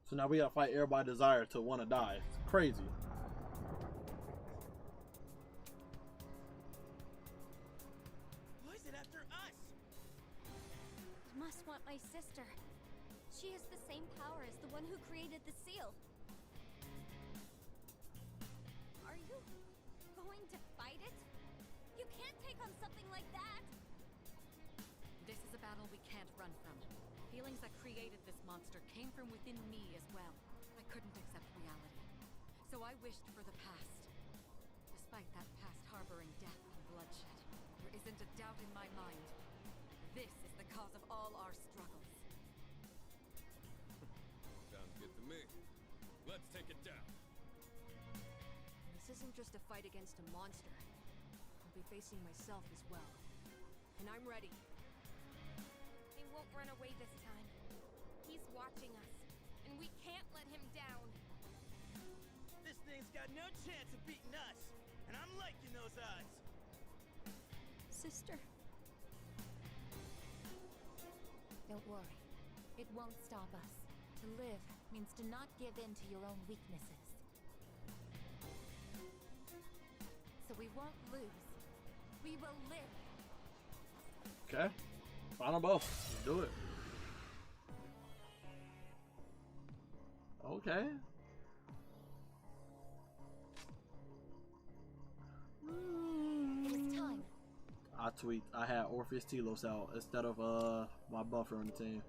So now we gotta fight everybody's desire to want to die. It's crazy.
Why is it after us?
It must want my sister. She has the same power as the one who created the seal. Are you going to fight it? You can't take on something like that!
This is a battle we can't run from. Feelings that created this monster came from within me as well. I couldn't accept reality. So I wished for the past. Despite that past harboring death and bloodshed, there isn't a doubt in my mind. This is the cause of all our struggles.
Sounds good to me. Let's take it down.
This isn't just a fight against a monster. I'll be facing myself as well. And I'm ready.
He won't run away this time. He's watching us, and we can't let him down.
This thing's got no chance of beating us, and I'm liking those odds.
Sister.
Don't worry. It won't stop us. To live means to not give in to your own weaknesses. So we won't lose. We will live.
Okay. Final boss. Let's do it. Okay.
It is time.
I tweet. I had Orpheus Telos out instead of my buffer on the team.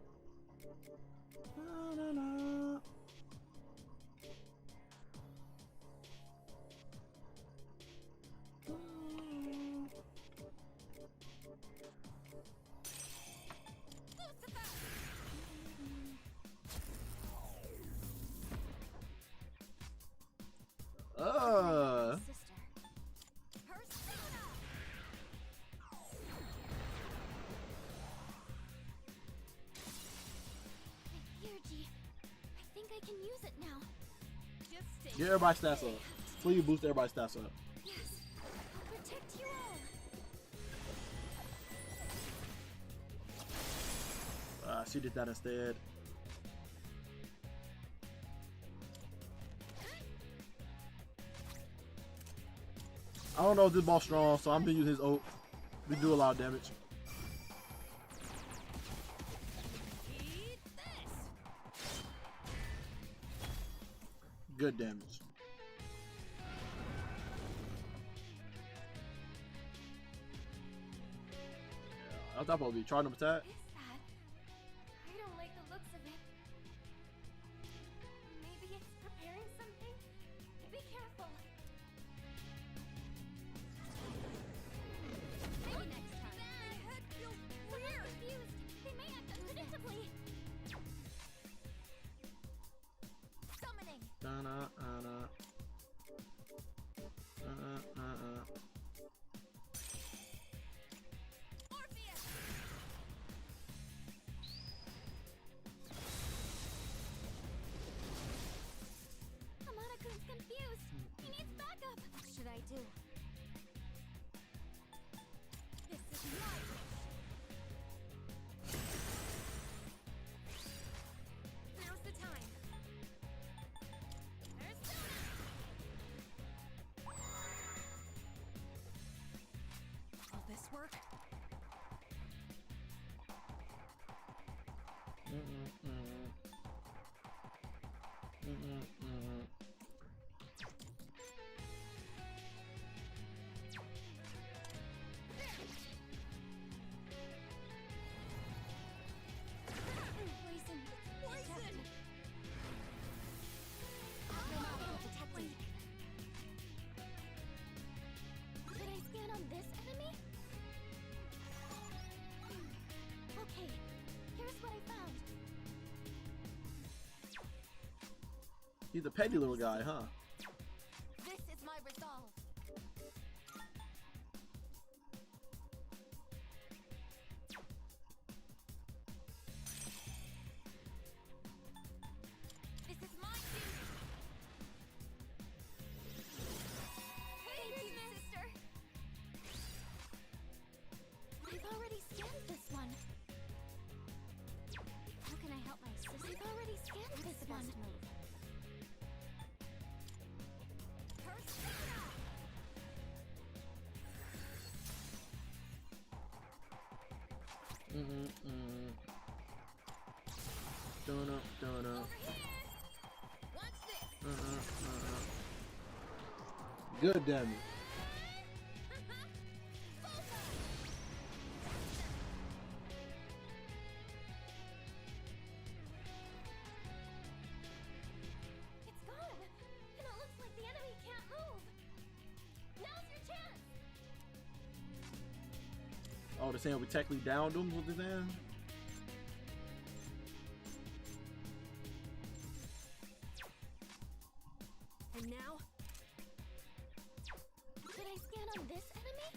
I think I can use it now.
Just
Get everybody's stats up. Please boost everybody's stats up.
Yes, I'll protect you all.
She did that instead. I don't know if this ball's strong, so I'm gonna use his ult. We do a lot of damage. Good damage. I thought I'd be charging him attack.
What is that? I don't like the looks of it. Maybe it's preparing something? Be careful. Maybe next time. My head feels weird. Confused. They may act unpredictably. Summoning. Orpheus. Amana-kun's confused. He needs backup. What should I do? This is my wish.
now's the time.
Will this work?
He's a petty little guy, huh?
This is my resolve. This is my duty. Thank you, sister.
I've already scanned this one. How can I help my sister? I've already scanned this one.
Donut. Good, damn it.
It's gone! And it looks like the enemy can't move! Now's your chance!
Oh, they're saying we technically downed them? What they're saying?
And now? Should I scan on this enemy?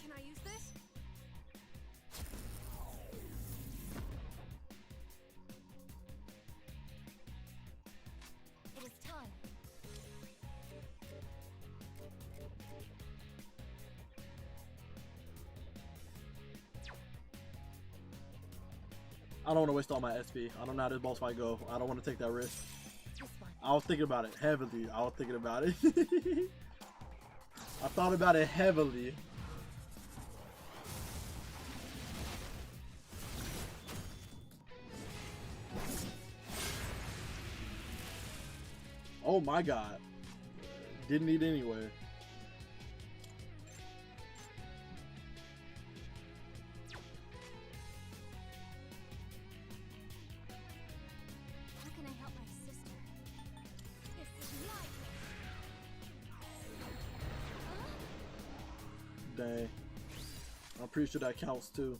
Can I use this?
It is time.
I don't want to waste all my SP. I don't know how this boss fight go. I don't want to take that risk.
This one.
I was thinking about it heavily. I thought about it heavily. Oh my god. Didn't need it anyway.
How can I help my sister?
This is my
Dang. I'm pretty sure that counts too.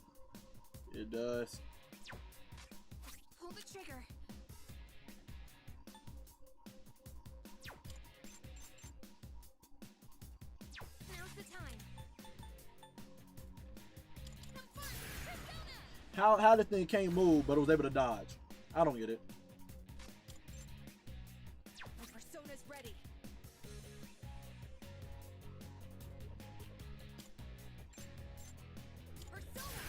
It does.
Pull the trigger. Now's the time.
How this thing can't move but it was able to dodge? I don't get it.
My persona's ready. Persona!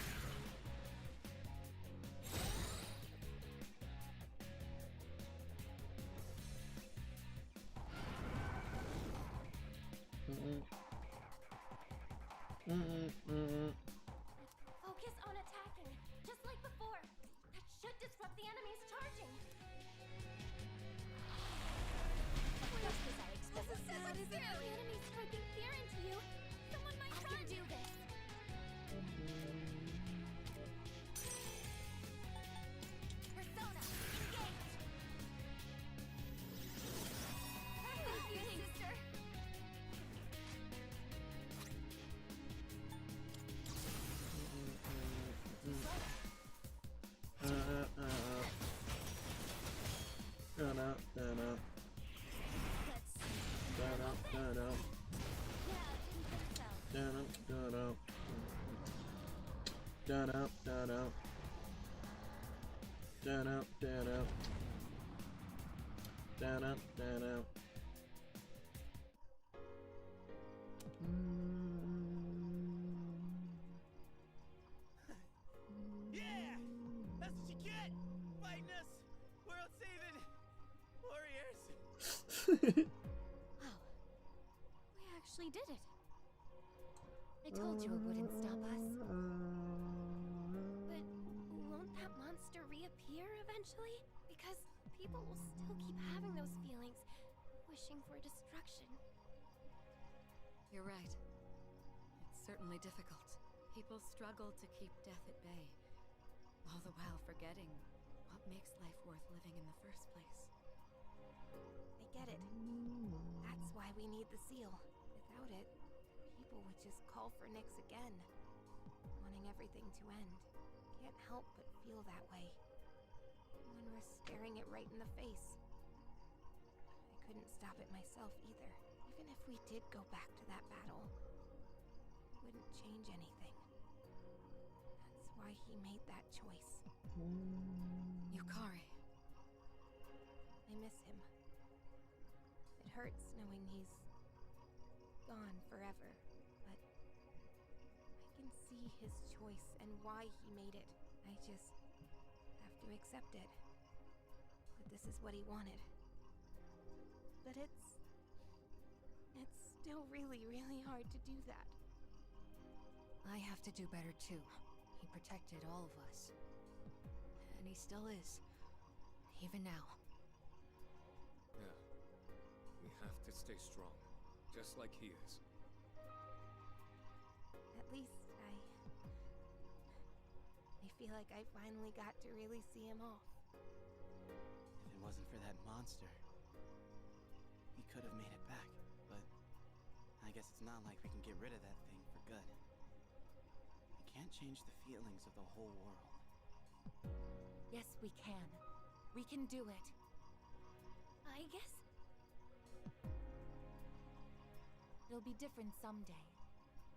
Focus on attacking, just like before. That should disrupt the enemies charging.
Just as I expected.
What is it? The enemy's striking fear into you. Someone might try to do this.
Persona, engage.
Thank you, sister.
Yeah! That's what you get! Fighting us! World saving warriors!
Wow. We actually did it.
I told you it wouldn't stop us.
But won't that monster reappear eventually? Because people will still keep having those feelings, wishing for destruction.
You're right. It's certainly difficult. People struggle to keep death at bay, all the while forgetting what makes life worth living in the first place.
I get it. That's why we need the seal. Without it, people would just call for Nyx again. wanting everything to end. Can't help but feel that way. When we're staring it right in the face. I couldn't stop it myself either. Even if we did go back to that battle, it wouldn't change anything. That's why he made that choice.
Yukari.
I miss him. It hurts knowing he's gone forever, but I can see his choice and why he made it. I just have to accept it. That this is what he wanted. But it's still really, really hard to do that.
I have to do better too. He protected all of us. And he still is. Even now.
Yeah. We have to stay strong. Just like he is.
At least I feel like I finally got to really see him off.
If it wasn't for that monster, we could have made it back, but I guess it's not like we can get rid of that thing for good. We can't change the feelings of the whole world.
Yes, we can. We can do it.
I guess.
It'll be different someday.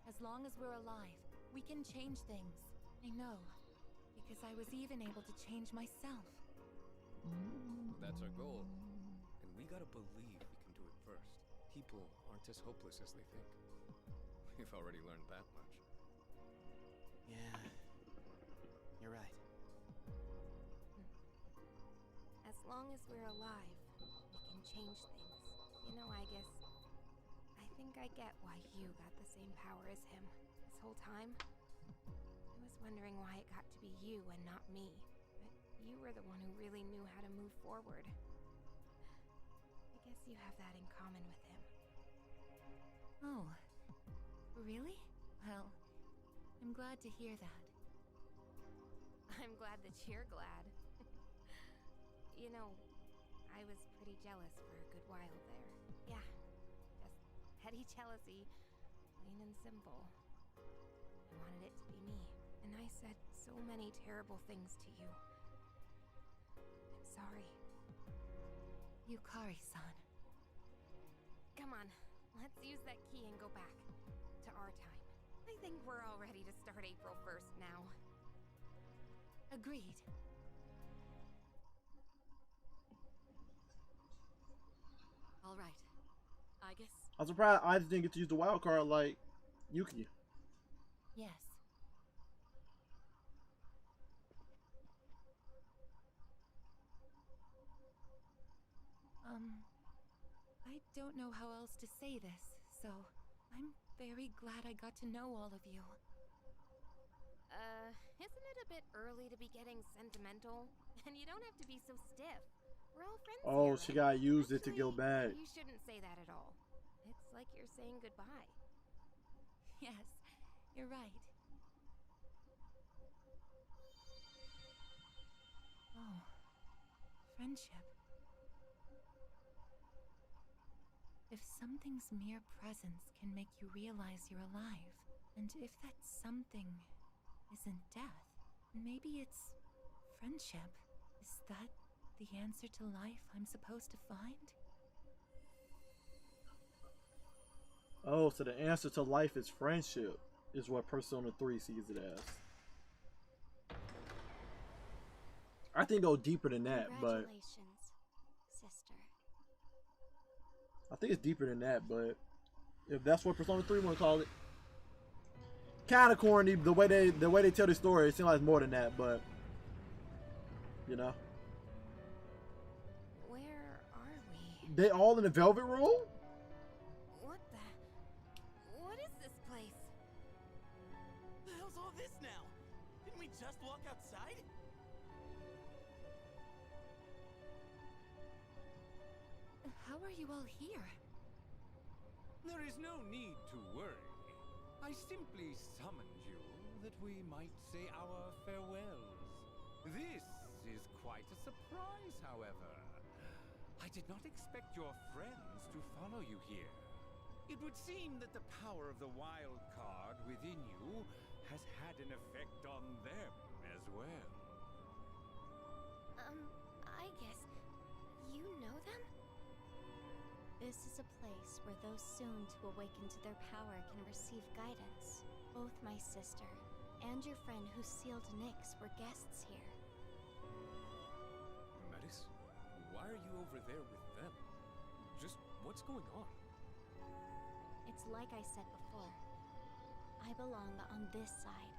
As long as we're alive, we can change things. I know. Because I was even able to change myself.
That's our goal. And we gotta believe we can do it first. People aren't as hopeless as they think. We've already learned that much.
Yeah, you're right.
As long as we're alive, we can change things. You know, I think I get why you got the same power as him this whole time. I was wondering why it got to be you and not me. But you were the one who really knew how to move forward. I guess you have that in common with him.
Oh, really? Well, I'm glad to hear that.
I'm glad that you're glad. You know, I was pretty jealous for a good while there. Yeah, just petty jealousy, plain and simple. I wanted it to be me, and I said so many terrible things to you. I'm sorry.
Yukari-san.
Come on, let's use that key and go back to our time. I think we're all ready to start April 1st now.
Agreed.
All right. I guess.
I'm surprised I didn't get to use the wild card like Yuki.
Yes. I don't know how else to say this, so I'm very glad I got to know all of you.
Isn't it a bit early to be getting sentimental? And you don't have to be so stiff. We're all friends
Oh,
here,
she
right?
got used it to go back.
You shouldn't say that at all. It's like you're saying goodbye.
Yes, you're right. Oh, friendship. If something's mere presence can make you realize you're alive, and if that something isn't death, maybe it's friendship. Is that the answer to life I'm supposed to find?
Oh, so the answer to life is friendship, is what Persona 3 sees it as. I think go deeper than that, but
Congratulations, sister.
I think it's deeper than that, but if that's what Persona 3 want to call it. Kind of corny the way they tell the story. It seems like it's more than that, but you know.
Where are we?
They all in the Velvet Room?
What is this place?
The hell's all this now? Didn't we just walk outside?
How are you all here?
There is no need to worry. I simply summoned you that we might say our farewells. This is quite a surprise, however. I did not expect your friends to follow you here. It would seem that the power of the wild card within you has had an effect on them as well.
I guess you know them?
This is a place where those soon to awaken to their power can receive guidance. Both my sister and your friend who sealed Nyx were guests here.
Metis, why are you over there with them? Just what's going on?
It's like I said before. I belong on this side.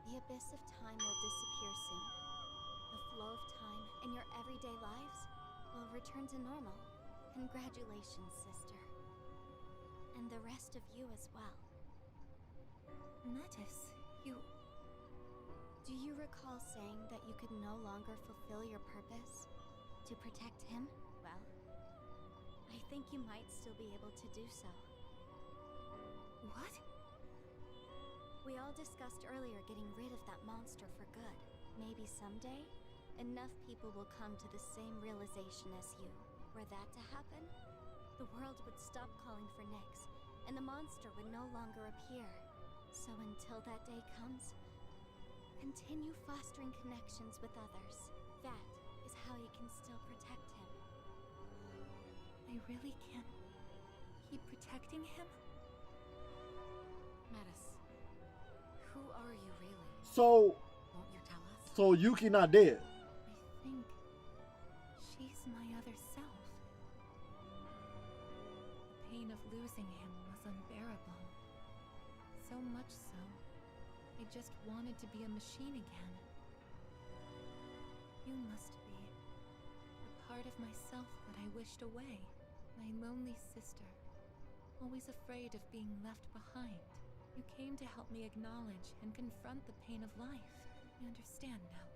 The abyss of time will disappear soon. The flow of time in your everyday lives will return to normal. Congratulations, sister. And the rest of you as well.
Metis, you...
Do you recall saying that you could no longer fulfill your purpose? To protect him? Well, I think you might still be able to do so.
What?
We all discussed earlier getting rid of that monster for good. Maybe someday, enough people will come to the same realization as you. Were that to happen, the world would stop calling for Nyx, and the monster would no longer appear. So until that day comes, continue fostering connections with others. That is how you can still protect him.
I really can keep protecting him?
Metis, who are you really?
So,
Won't you tell us?
so Yuki not dead.
I think she's my other self. The pain of losing him was unbearable. So much so, I just wanted to be a machine again. You must be the part of myself that I wished away. My lonely sister, always afraid of being left behind. You came to help me acknowledge and confront the pain of life. I understand now.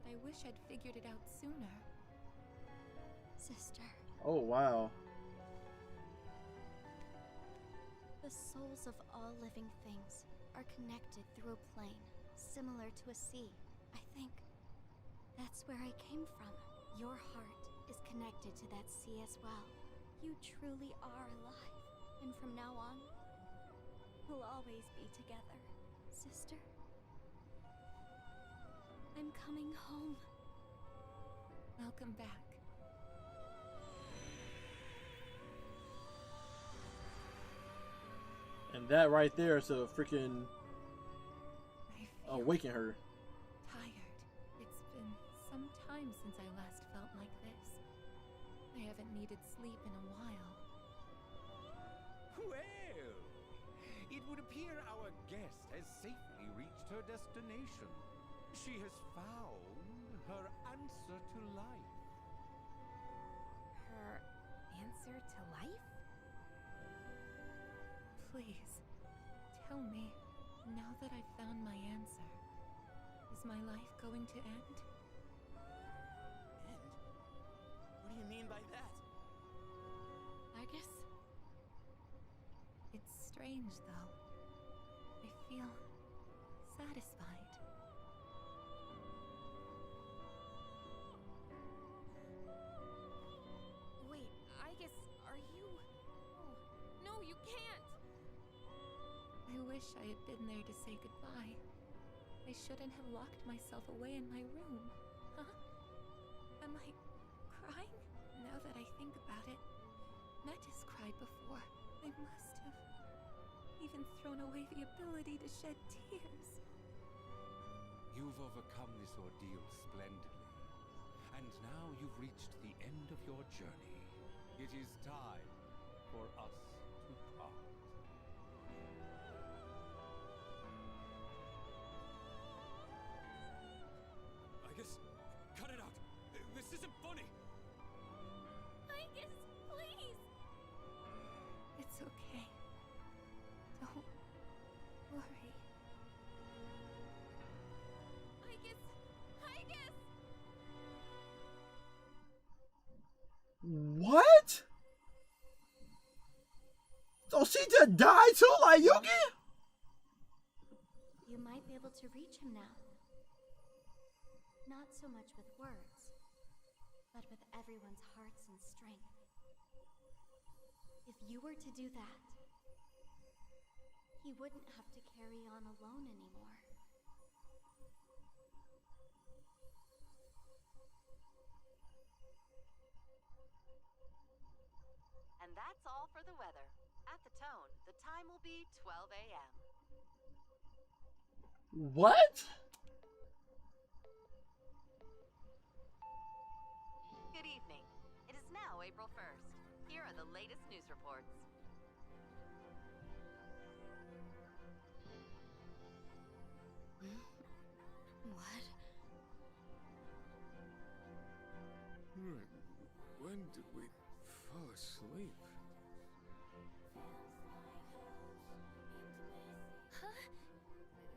I wish I'd figured it out sooner.
Sister.
Oh, wow.
The souls of all living things are connected through a plane, similar to a sea. I think that's where I came from. Your heart is connected to that sea as well. You truly are alive. And from now on, we'll always be together, sister. I'm coming home.
Welcome back.
And that right there is a freaking awaken her.
Tired. It's been some time since I last felt like this. I haven't needed sleep in a while.
Well, it would appear our guest has safely reached her destination. She has found her answer to life.
Her answer to life?
Please, tell me, now that I've found my answer, is my life going to end?
End? What do you mean by that?
I guess... It's strange, though. I feel satisfied.
Wait, I guess, are you... Oh, no, you can't!
I wish I had been there to say goodbye. I shouldn't have locked myself away in my room. Huh? Am I crying? Now that I think about it, Metis cried before. I must have even thrown away the ability to shed tears.
You've overcome this ordeal splendidly. And now you've reached the end of your journey. It is time for us to part.
I guess, cut it out. This isn't funny.
I guess, please.
It's okay. Don't worry.
I guess.
What? So she just died too, like Yuki?
You might be able to reach him now. Not so much with words, but with everyone's hearts and strength. If you were to do that, he wouldn't have to carry on alone anymore.
And that's all for the weather. At the tone, the time will be 12 a.m.
What?
Good evening. It is now April 1st. Here are the latest news reports.
What?
When did we fall asleep?
Huh?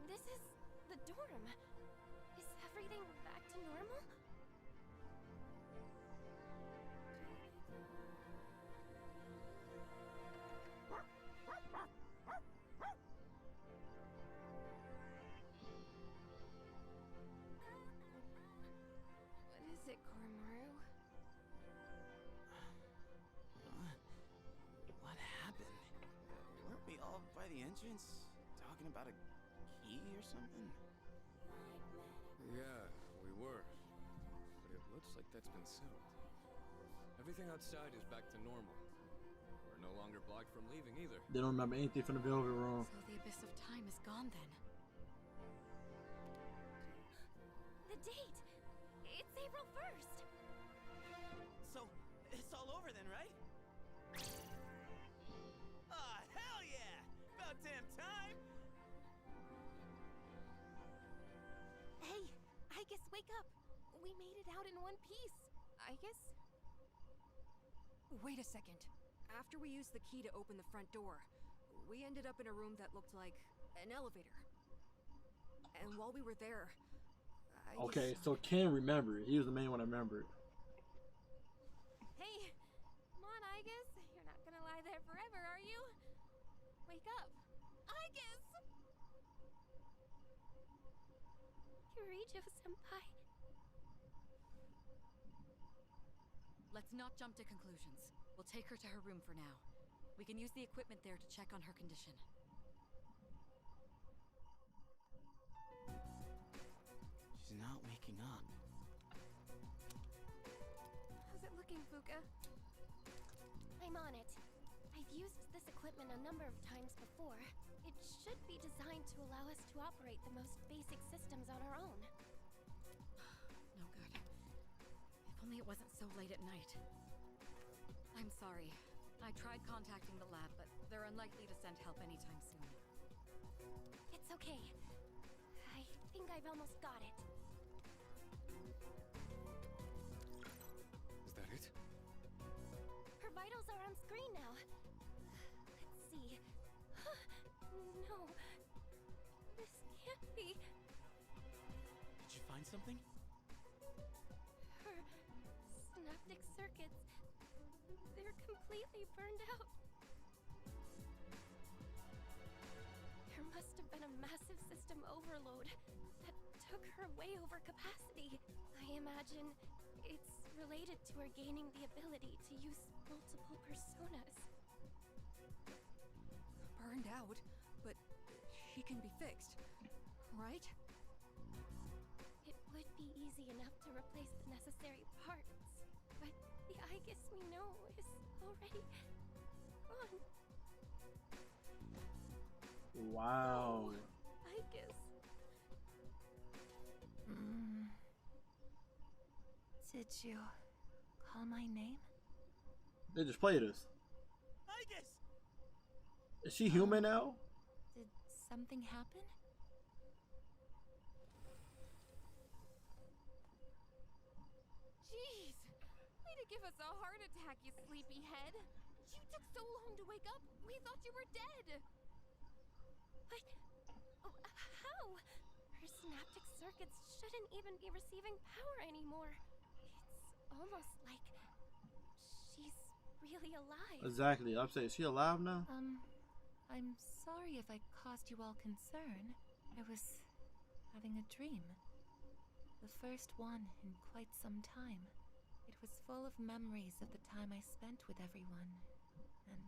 This is the dorm. Is everything back to normal? What is it, Koromaru?
What happened? Weren't we all by the entrance talking about a key or something?
Yeah, we were. But it looks like that's been sealed. Everything outside is back to normal. We're no longer blocked from leaving either.
They don't remember anything from the Velvet Room.
So the Abyss of Time is gone then.
The date! It's April 1st!
So, it's all over then, right? Ah, hell yeah! About damn time!
Hey, I guess wake up. We made it out in one piece. I guess.
Wait a second. After we used the key to open the front door, we ended up in a room that looked like an elevator. And while we were there,
Okay, so Ken remembered. He was the main one I remembered.
Hey, come on, I guess. You're not gonna lie there forever, are you? Wake up. I guess. Kirito-senpai.
Let's not jump to conclusions. We'll take her to her room for now. We can use the equipment there to check on her condition.
She's not waking up.
How's it looking, Fuka? I'm on it. I've used this equipment a number of times before. It should be designed to allow us to operate the most basic systems on our own.
No good. If only it wasn't so late at night. I'm sorry. I tried contacting the lab, but they're unlikely to send help anytime soon.
It's okay. I think I've almost got it.
Is that it?
Her vitals are on screen now. Let's see. No. This can't be.
Did you find something?
Her synaptic circuits. They're completely burned out. There must have been a massive system overload that took her way over capacity. I imagine it's related to her gaining the ability to use multiple personas.
burned out, but she can be fixed, right?
It would be easy enough to replace the necessary parts, but the Aegis we know is already gone.
Wow.
Aegis.
Did you call my name?
They just played us.
Aegis!
Is she human now?
Did something happen?
Jeez! Way to give us a heart attack, you sleepyhead! You took so long to wake up, we thought you were dead!
But how? Her synaptic circuits shouldn't even be receiving power anymore. It's almost like she's really alive.
Exactly. I'm saying, is she alive now?
I'm sorry if I caused you all concern. I was having a dream. The first one in quite some time. It was full of memories of the time I spent with everyone. And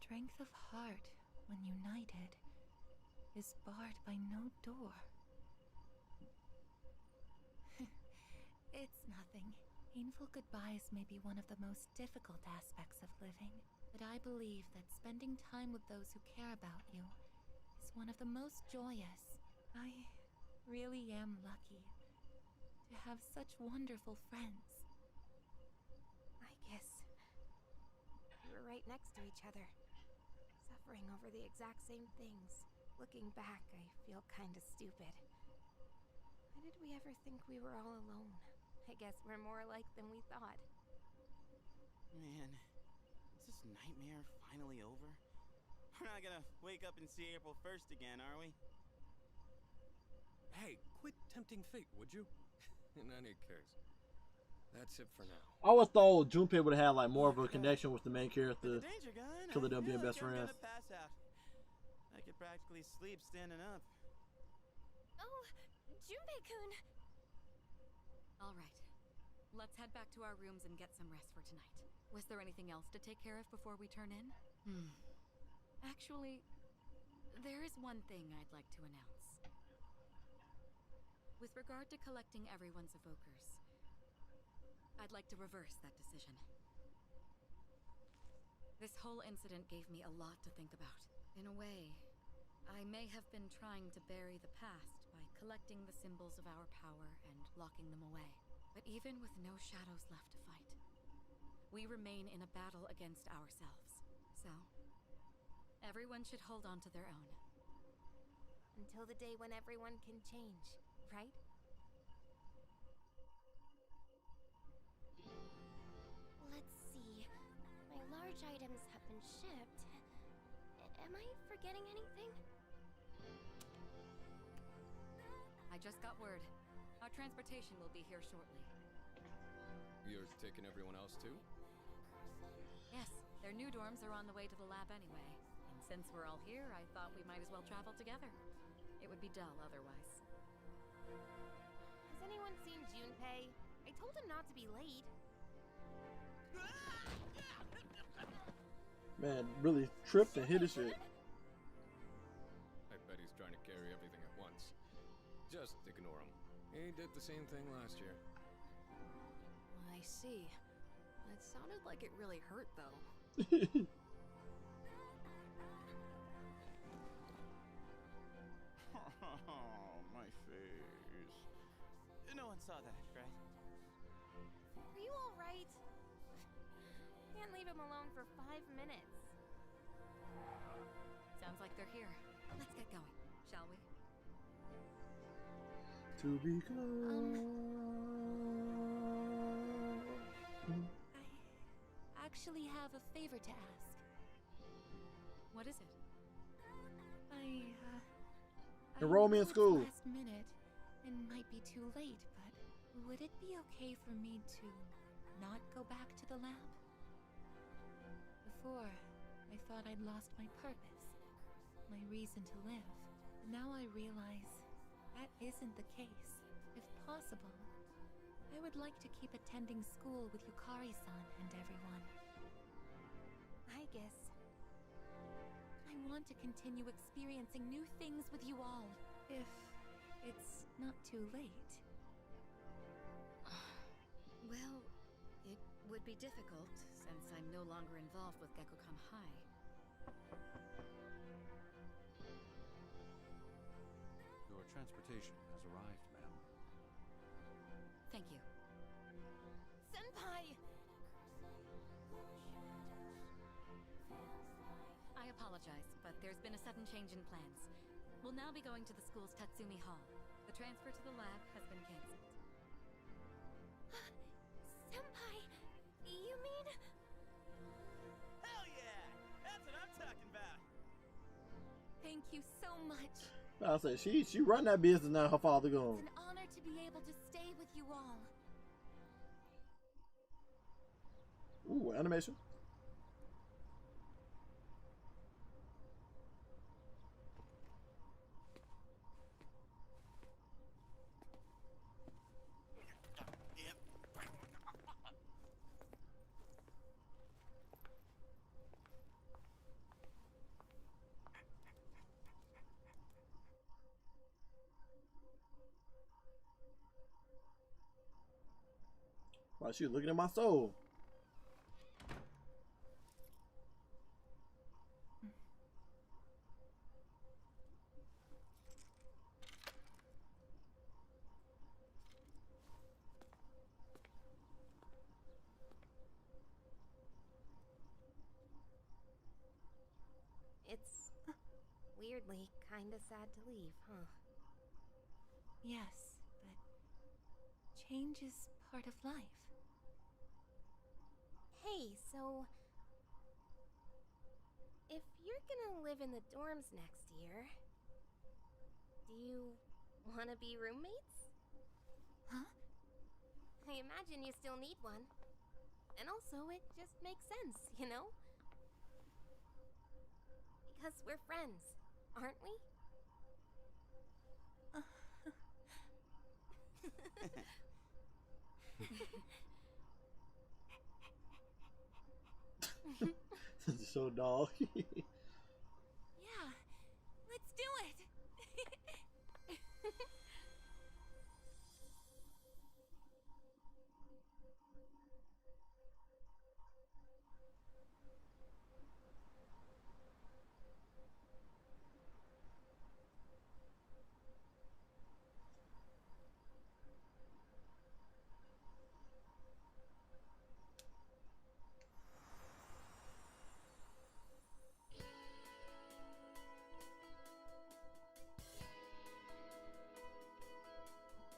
strength of heart, when united, is barred by no door. It's nothing. Painful goodbyes may be one of the most difficult aspects of living, but I believe that spending time with those who care about you is one of the most joyous. I really am lucky to have such wonderful friends.
I guess we were right next to each other, suffering over the exact same things. Looking back, I feel kinda stupid. Why did we ever think we were all alone? I guess we're more alike than we thought.
Man, is this nightmare finally over? We're not gonna wake up and see April 1st again, are we?
Hey, quit tempting fate, would you? In any case, that's it for now.
I always thought Junpei would have had like more of a connection with the main character,
Danger gun.
till them being
I feel
best
like I'm
friends.
gonna pass out. I could practically sleep standing up.
Oh, Junpei-kun!
Alright. Let's head back to our rooms and get some rest for tonight. Was there anything else to take care of before we turn in? Actually, there is one thing I'd like to announce. With regard to collecting everyone's evokers, I'd like to reverse that decision. This whole incident gave me a lot to think about. In a way, I may have been trying to bury the past by collecting the symbols of our power and locking them away. But even with no shadows left to fight, we remain in a battle against ourselves. So, everyone should hold on to their own.
Until the day when everyone can change, right?
Let's see. My large items have been shipped. Am I forgetting anything?
I just got word. Our transportation will be here shortly.
You're taking everyone else too?
Yes, their new dorms are on the way to the lab anyway. And since we're all here, I thought we might as well travel together. It would be dull otherwise.
Has anyone seen Junpei? I told him not to be late.
Man, really tripped and hit his shit.
I bet he's trying to carry everything at once. Just ignore him. He did the same thing last year.
I see. It sounded like it really hurt, though.
Oh, my face. No one saw that, right?
Are you alright? Can't leave him alone for 5 minutes.
Sounds like they're here. Let's get going, shall we?
To be close.
I actually have a favor to ask.
What is it?
I
Enroll me in
know it's
school.
Last minute and might be too late, but would it be okay for me to not go back to the lab? Before, I thought I'd lost my purpose, my reason to live. But now I realize that isn't the case. If possible, I would like to keep attending school with Yukari-san and everyone.
I guess.
I want to continue experiencing new things with you all, if it's not too late.
Well, it would be difficult, since I'm no longer involved with Gekkoukan High.
Your transportation has arrived, ma'am.
Thank you.
Senpai!
I apologize, but there's been a sudden change in plans. We'll now be going to the school's Tatsumi Hall. The transfer to the lab has been cancelled.
Senpai, you mean...
Hell yeah! That's what I'm talking about!
Thank you so much.
I said she run that business now. Her father gone.
It's an honor to be able to stay with you all.
Ooh, animation. Wow, she was looking at my soul.
It's weirdly kinda sad to leave, huh?
Yes, but change is part of life.
Hey, so if you're gonna live in the dorms next year, do you wanna be roommates?
Huh?
I imagine you still need one. And also, it just makes sense, you know? Because we're friends, aren't we?
So dog.
Yeah, let's do it.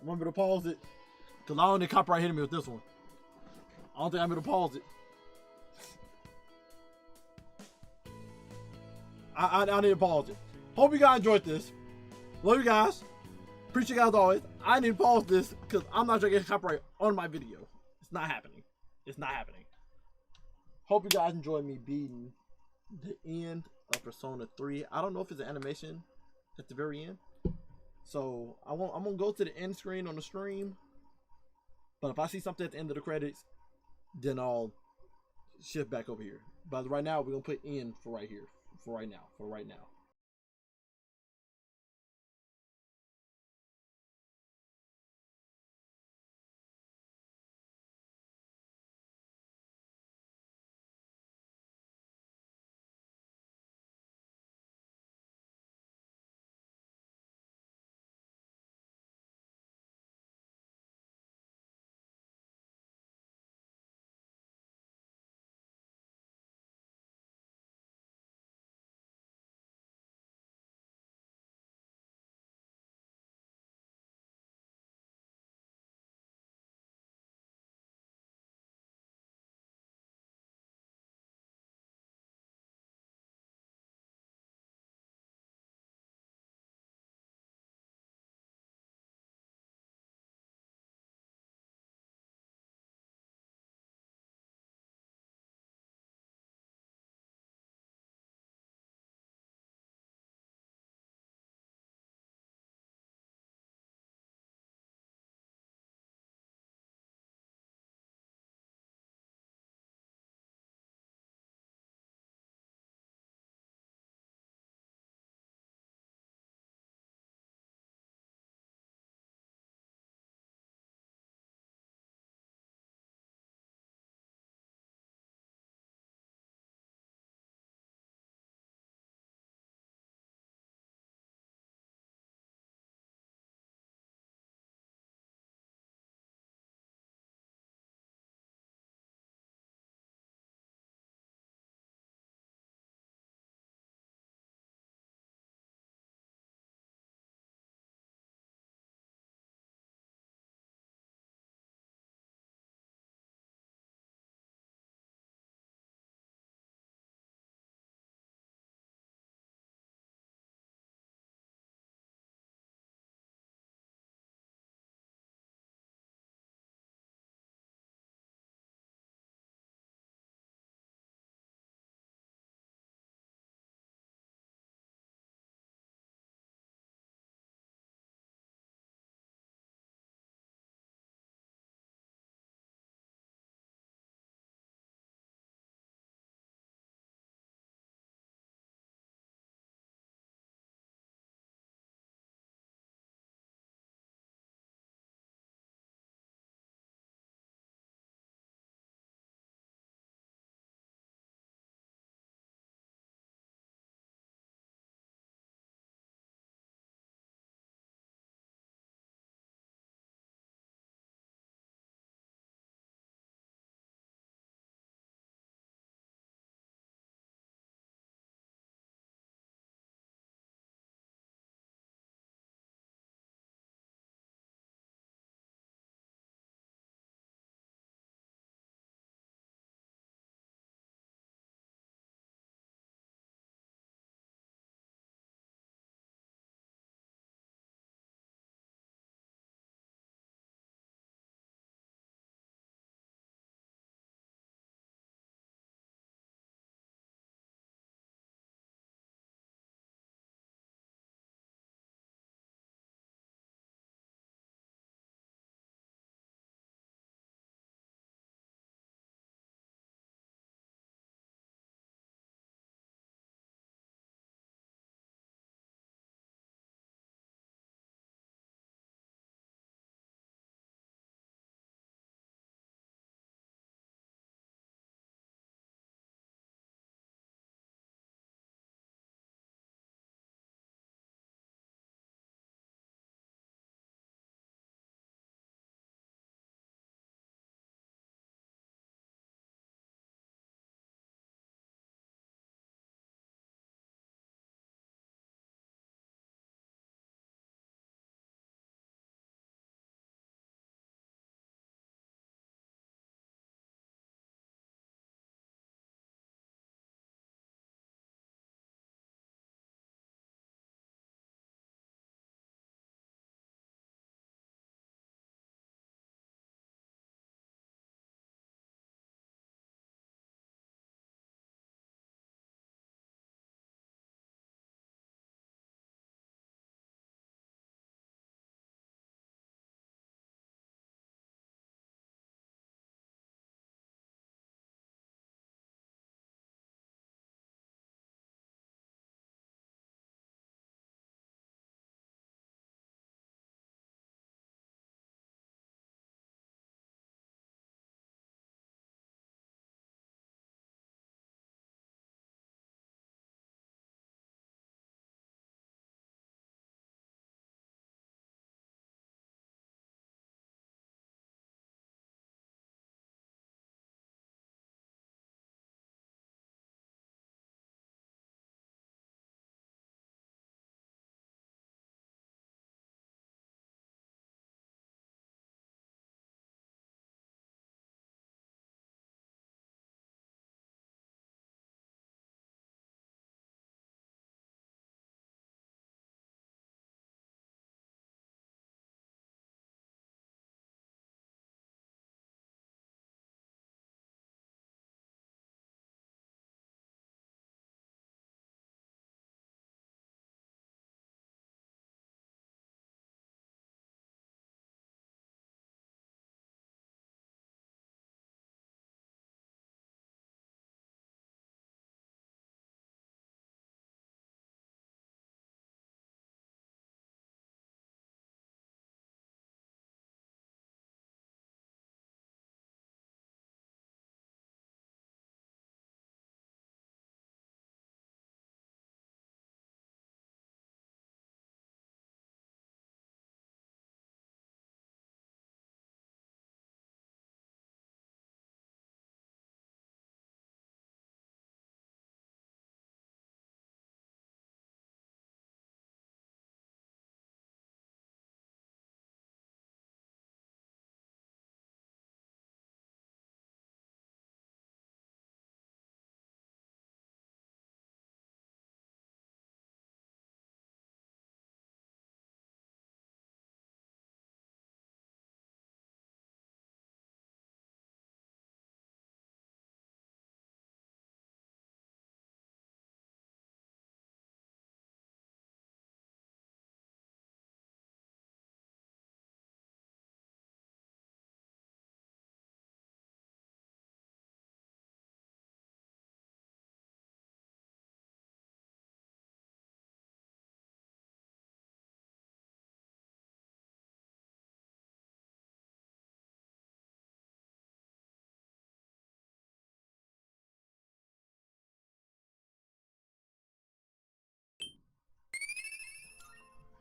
I'm gonna to pause it. Cause I don't need copyright hitting me with this one. I don't think I'm gonna pause it. I need to pause it. Hope you guys enjoyed this. Love you guys. Appreciate you guys always. I need to pause this because I'm not trying to get copyright on my video. It's not happening. It's not happening. Hope you guys enjoyed me beating the end of Persona 3. I don't know if it's an animation at the very end. So I'm gonna go to the end screen on the stream. But if I see something at the end of the credits, then I'll shift back over here. But right now we're gonna put in for right here. For right now.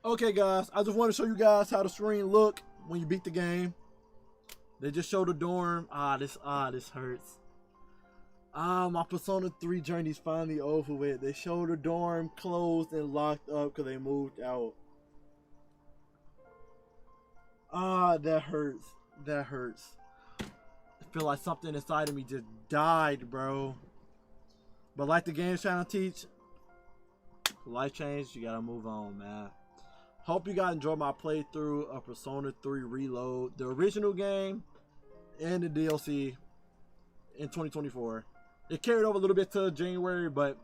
Okay, guys, I just want to show you guys how the screen look when you beat the game. They just show the dorm. This hurts. My Persona 3 journey's finally over with. They show the dorm closed and locked up because they moved out. That hurts. That hurts. I feel like something inside of me just died, bro. But like the game's trying to teach, life change, you gotta move on, man. Hope you guys enjoyed my playthrough of Persona 3 Reload, the original game and the DLC in 2024. It carried over a little bit to January, but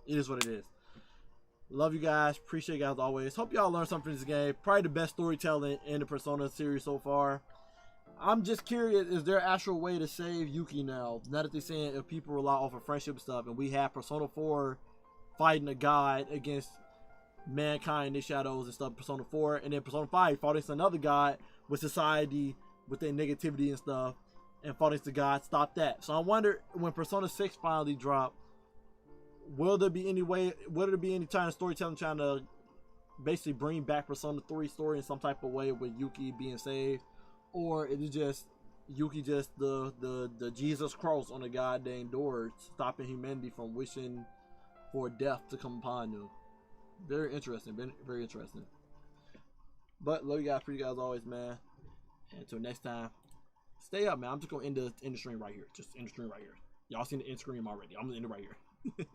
it is what it is. Love you guys. Appreciate you guys always. Hope y'all learned something from this game. Probably the best storytelling in the Persona series so far. I'm just curious, is there an actual way to save Yuki now? Now that they're saying if people rely off of friendship stuff, and we have Persona 4 fighting a god against mankind in the shadows and stuff, Persona 4, and then Persona 5 fought against another god with society, with their negativity and stuff, and fought against the god, stop that. So I wonder, when Persona 6 finally drop, will there be any way, will there be any kind of storytelling trying to basically bring back Persona 3 story in some type of way with Yuki being saved? Or is it just Yuki just the Jesus cross on the goddamn door, stopping humanity from wishing for death to come upon them? Very interesting, very interesting. But love you guys, pretty guys always, man. And until next time, stay up, man. I'm just gonna end the stream right here. Just end the stream right here. Y'all seen the end screen already. I'm gonna end it right here.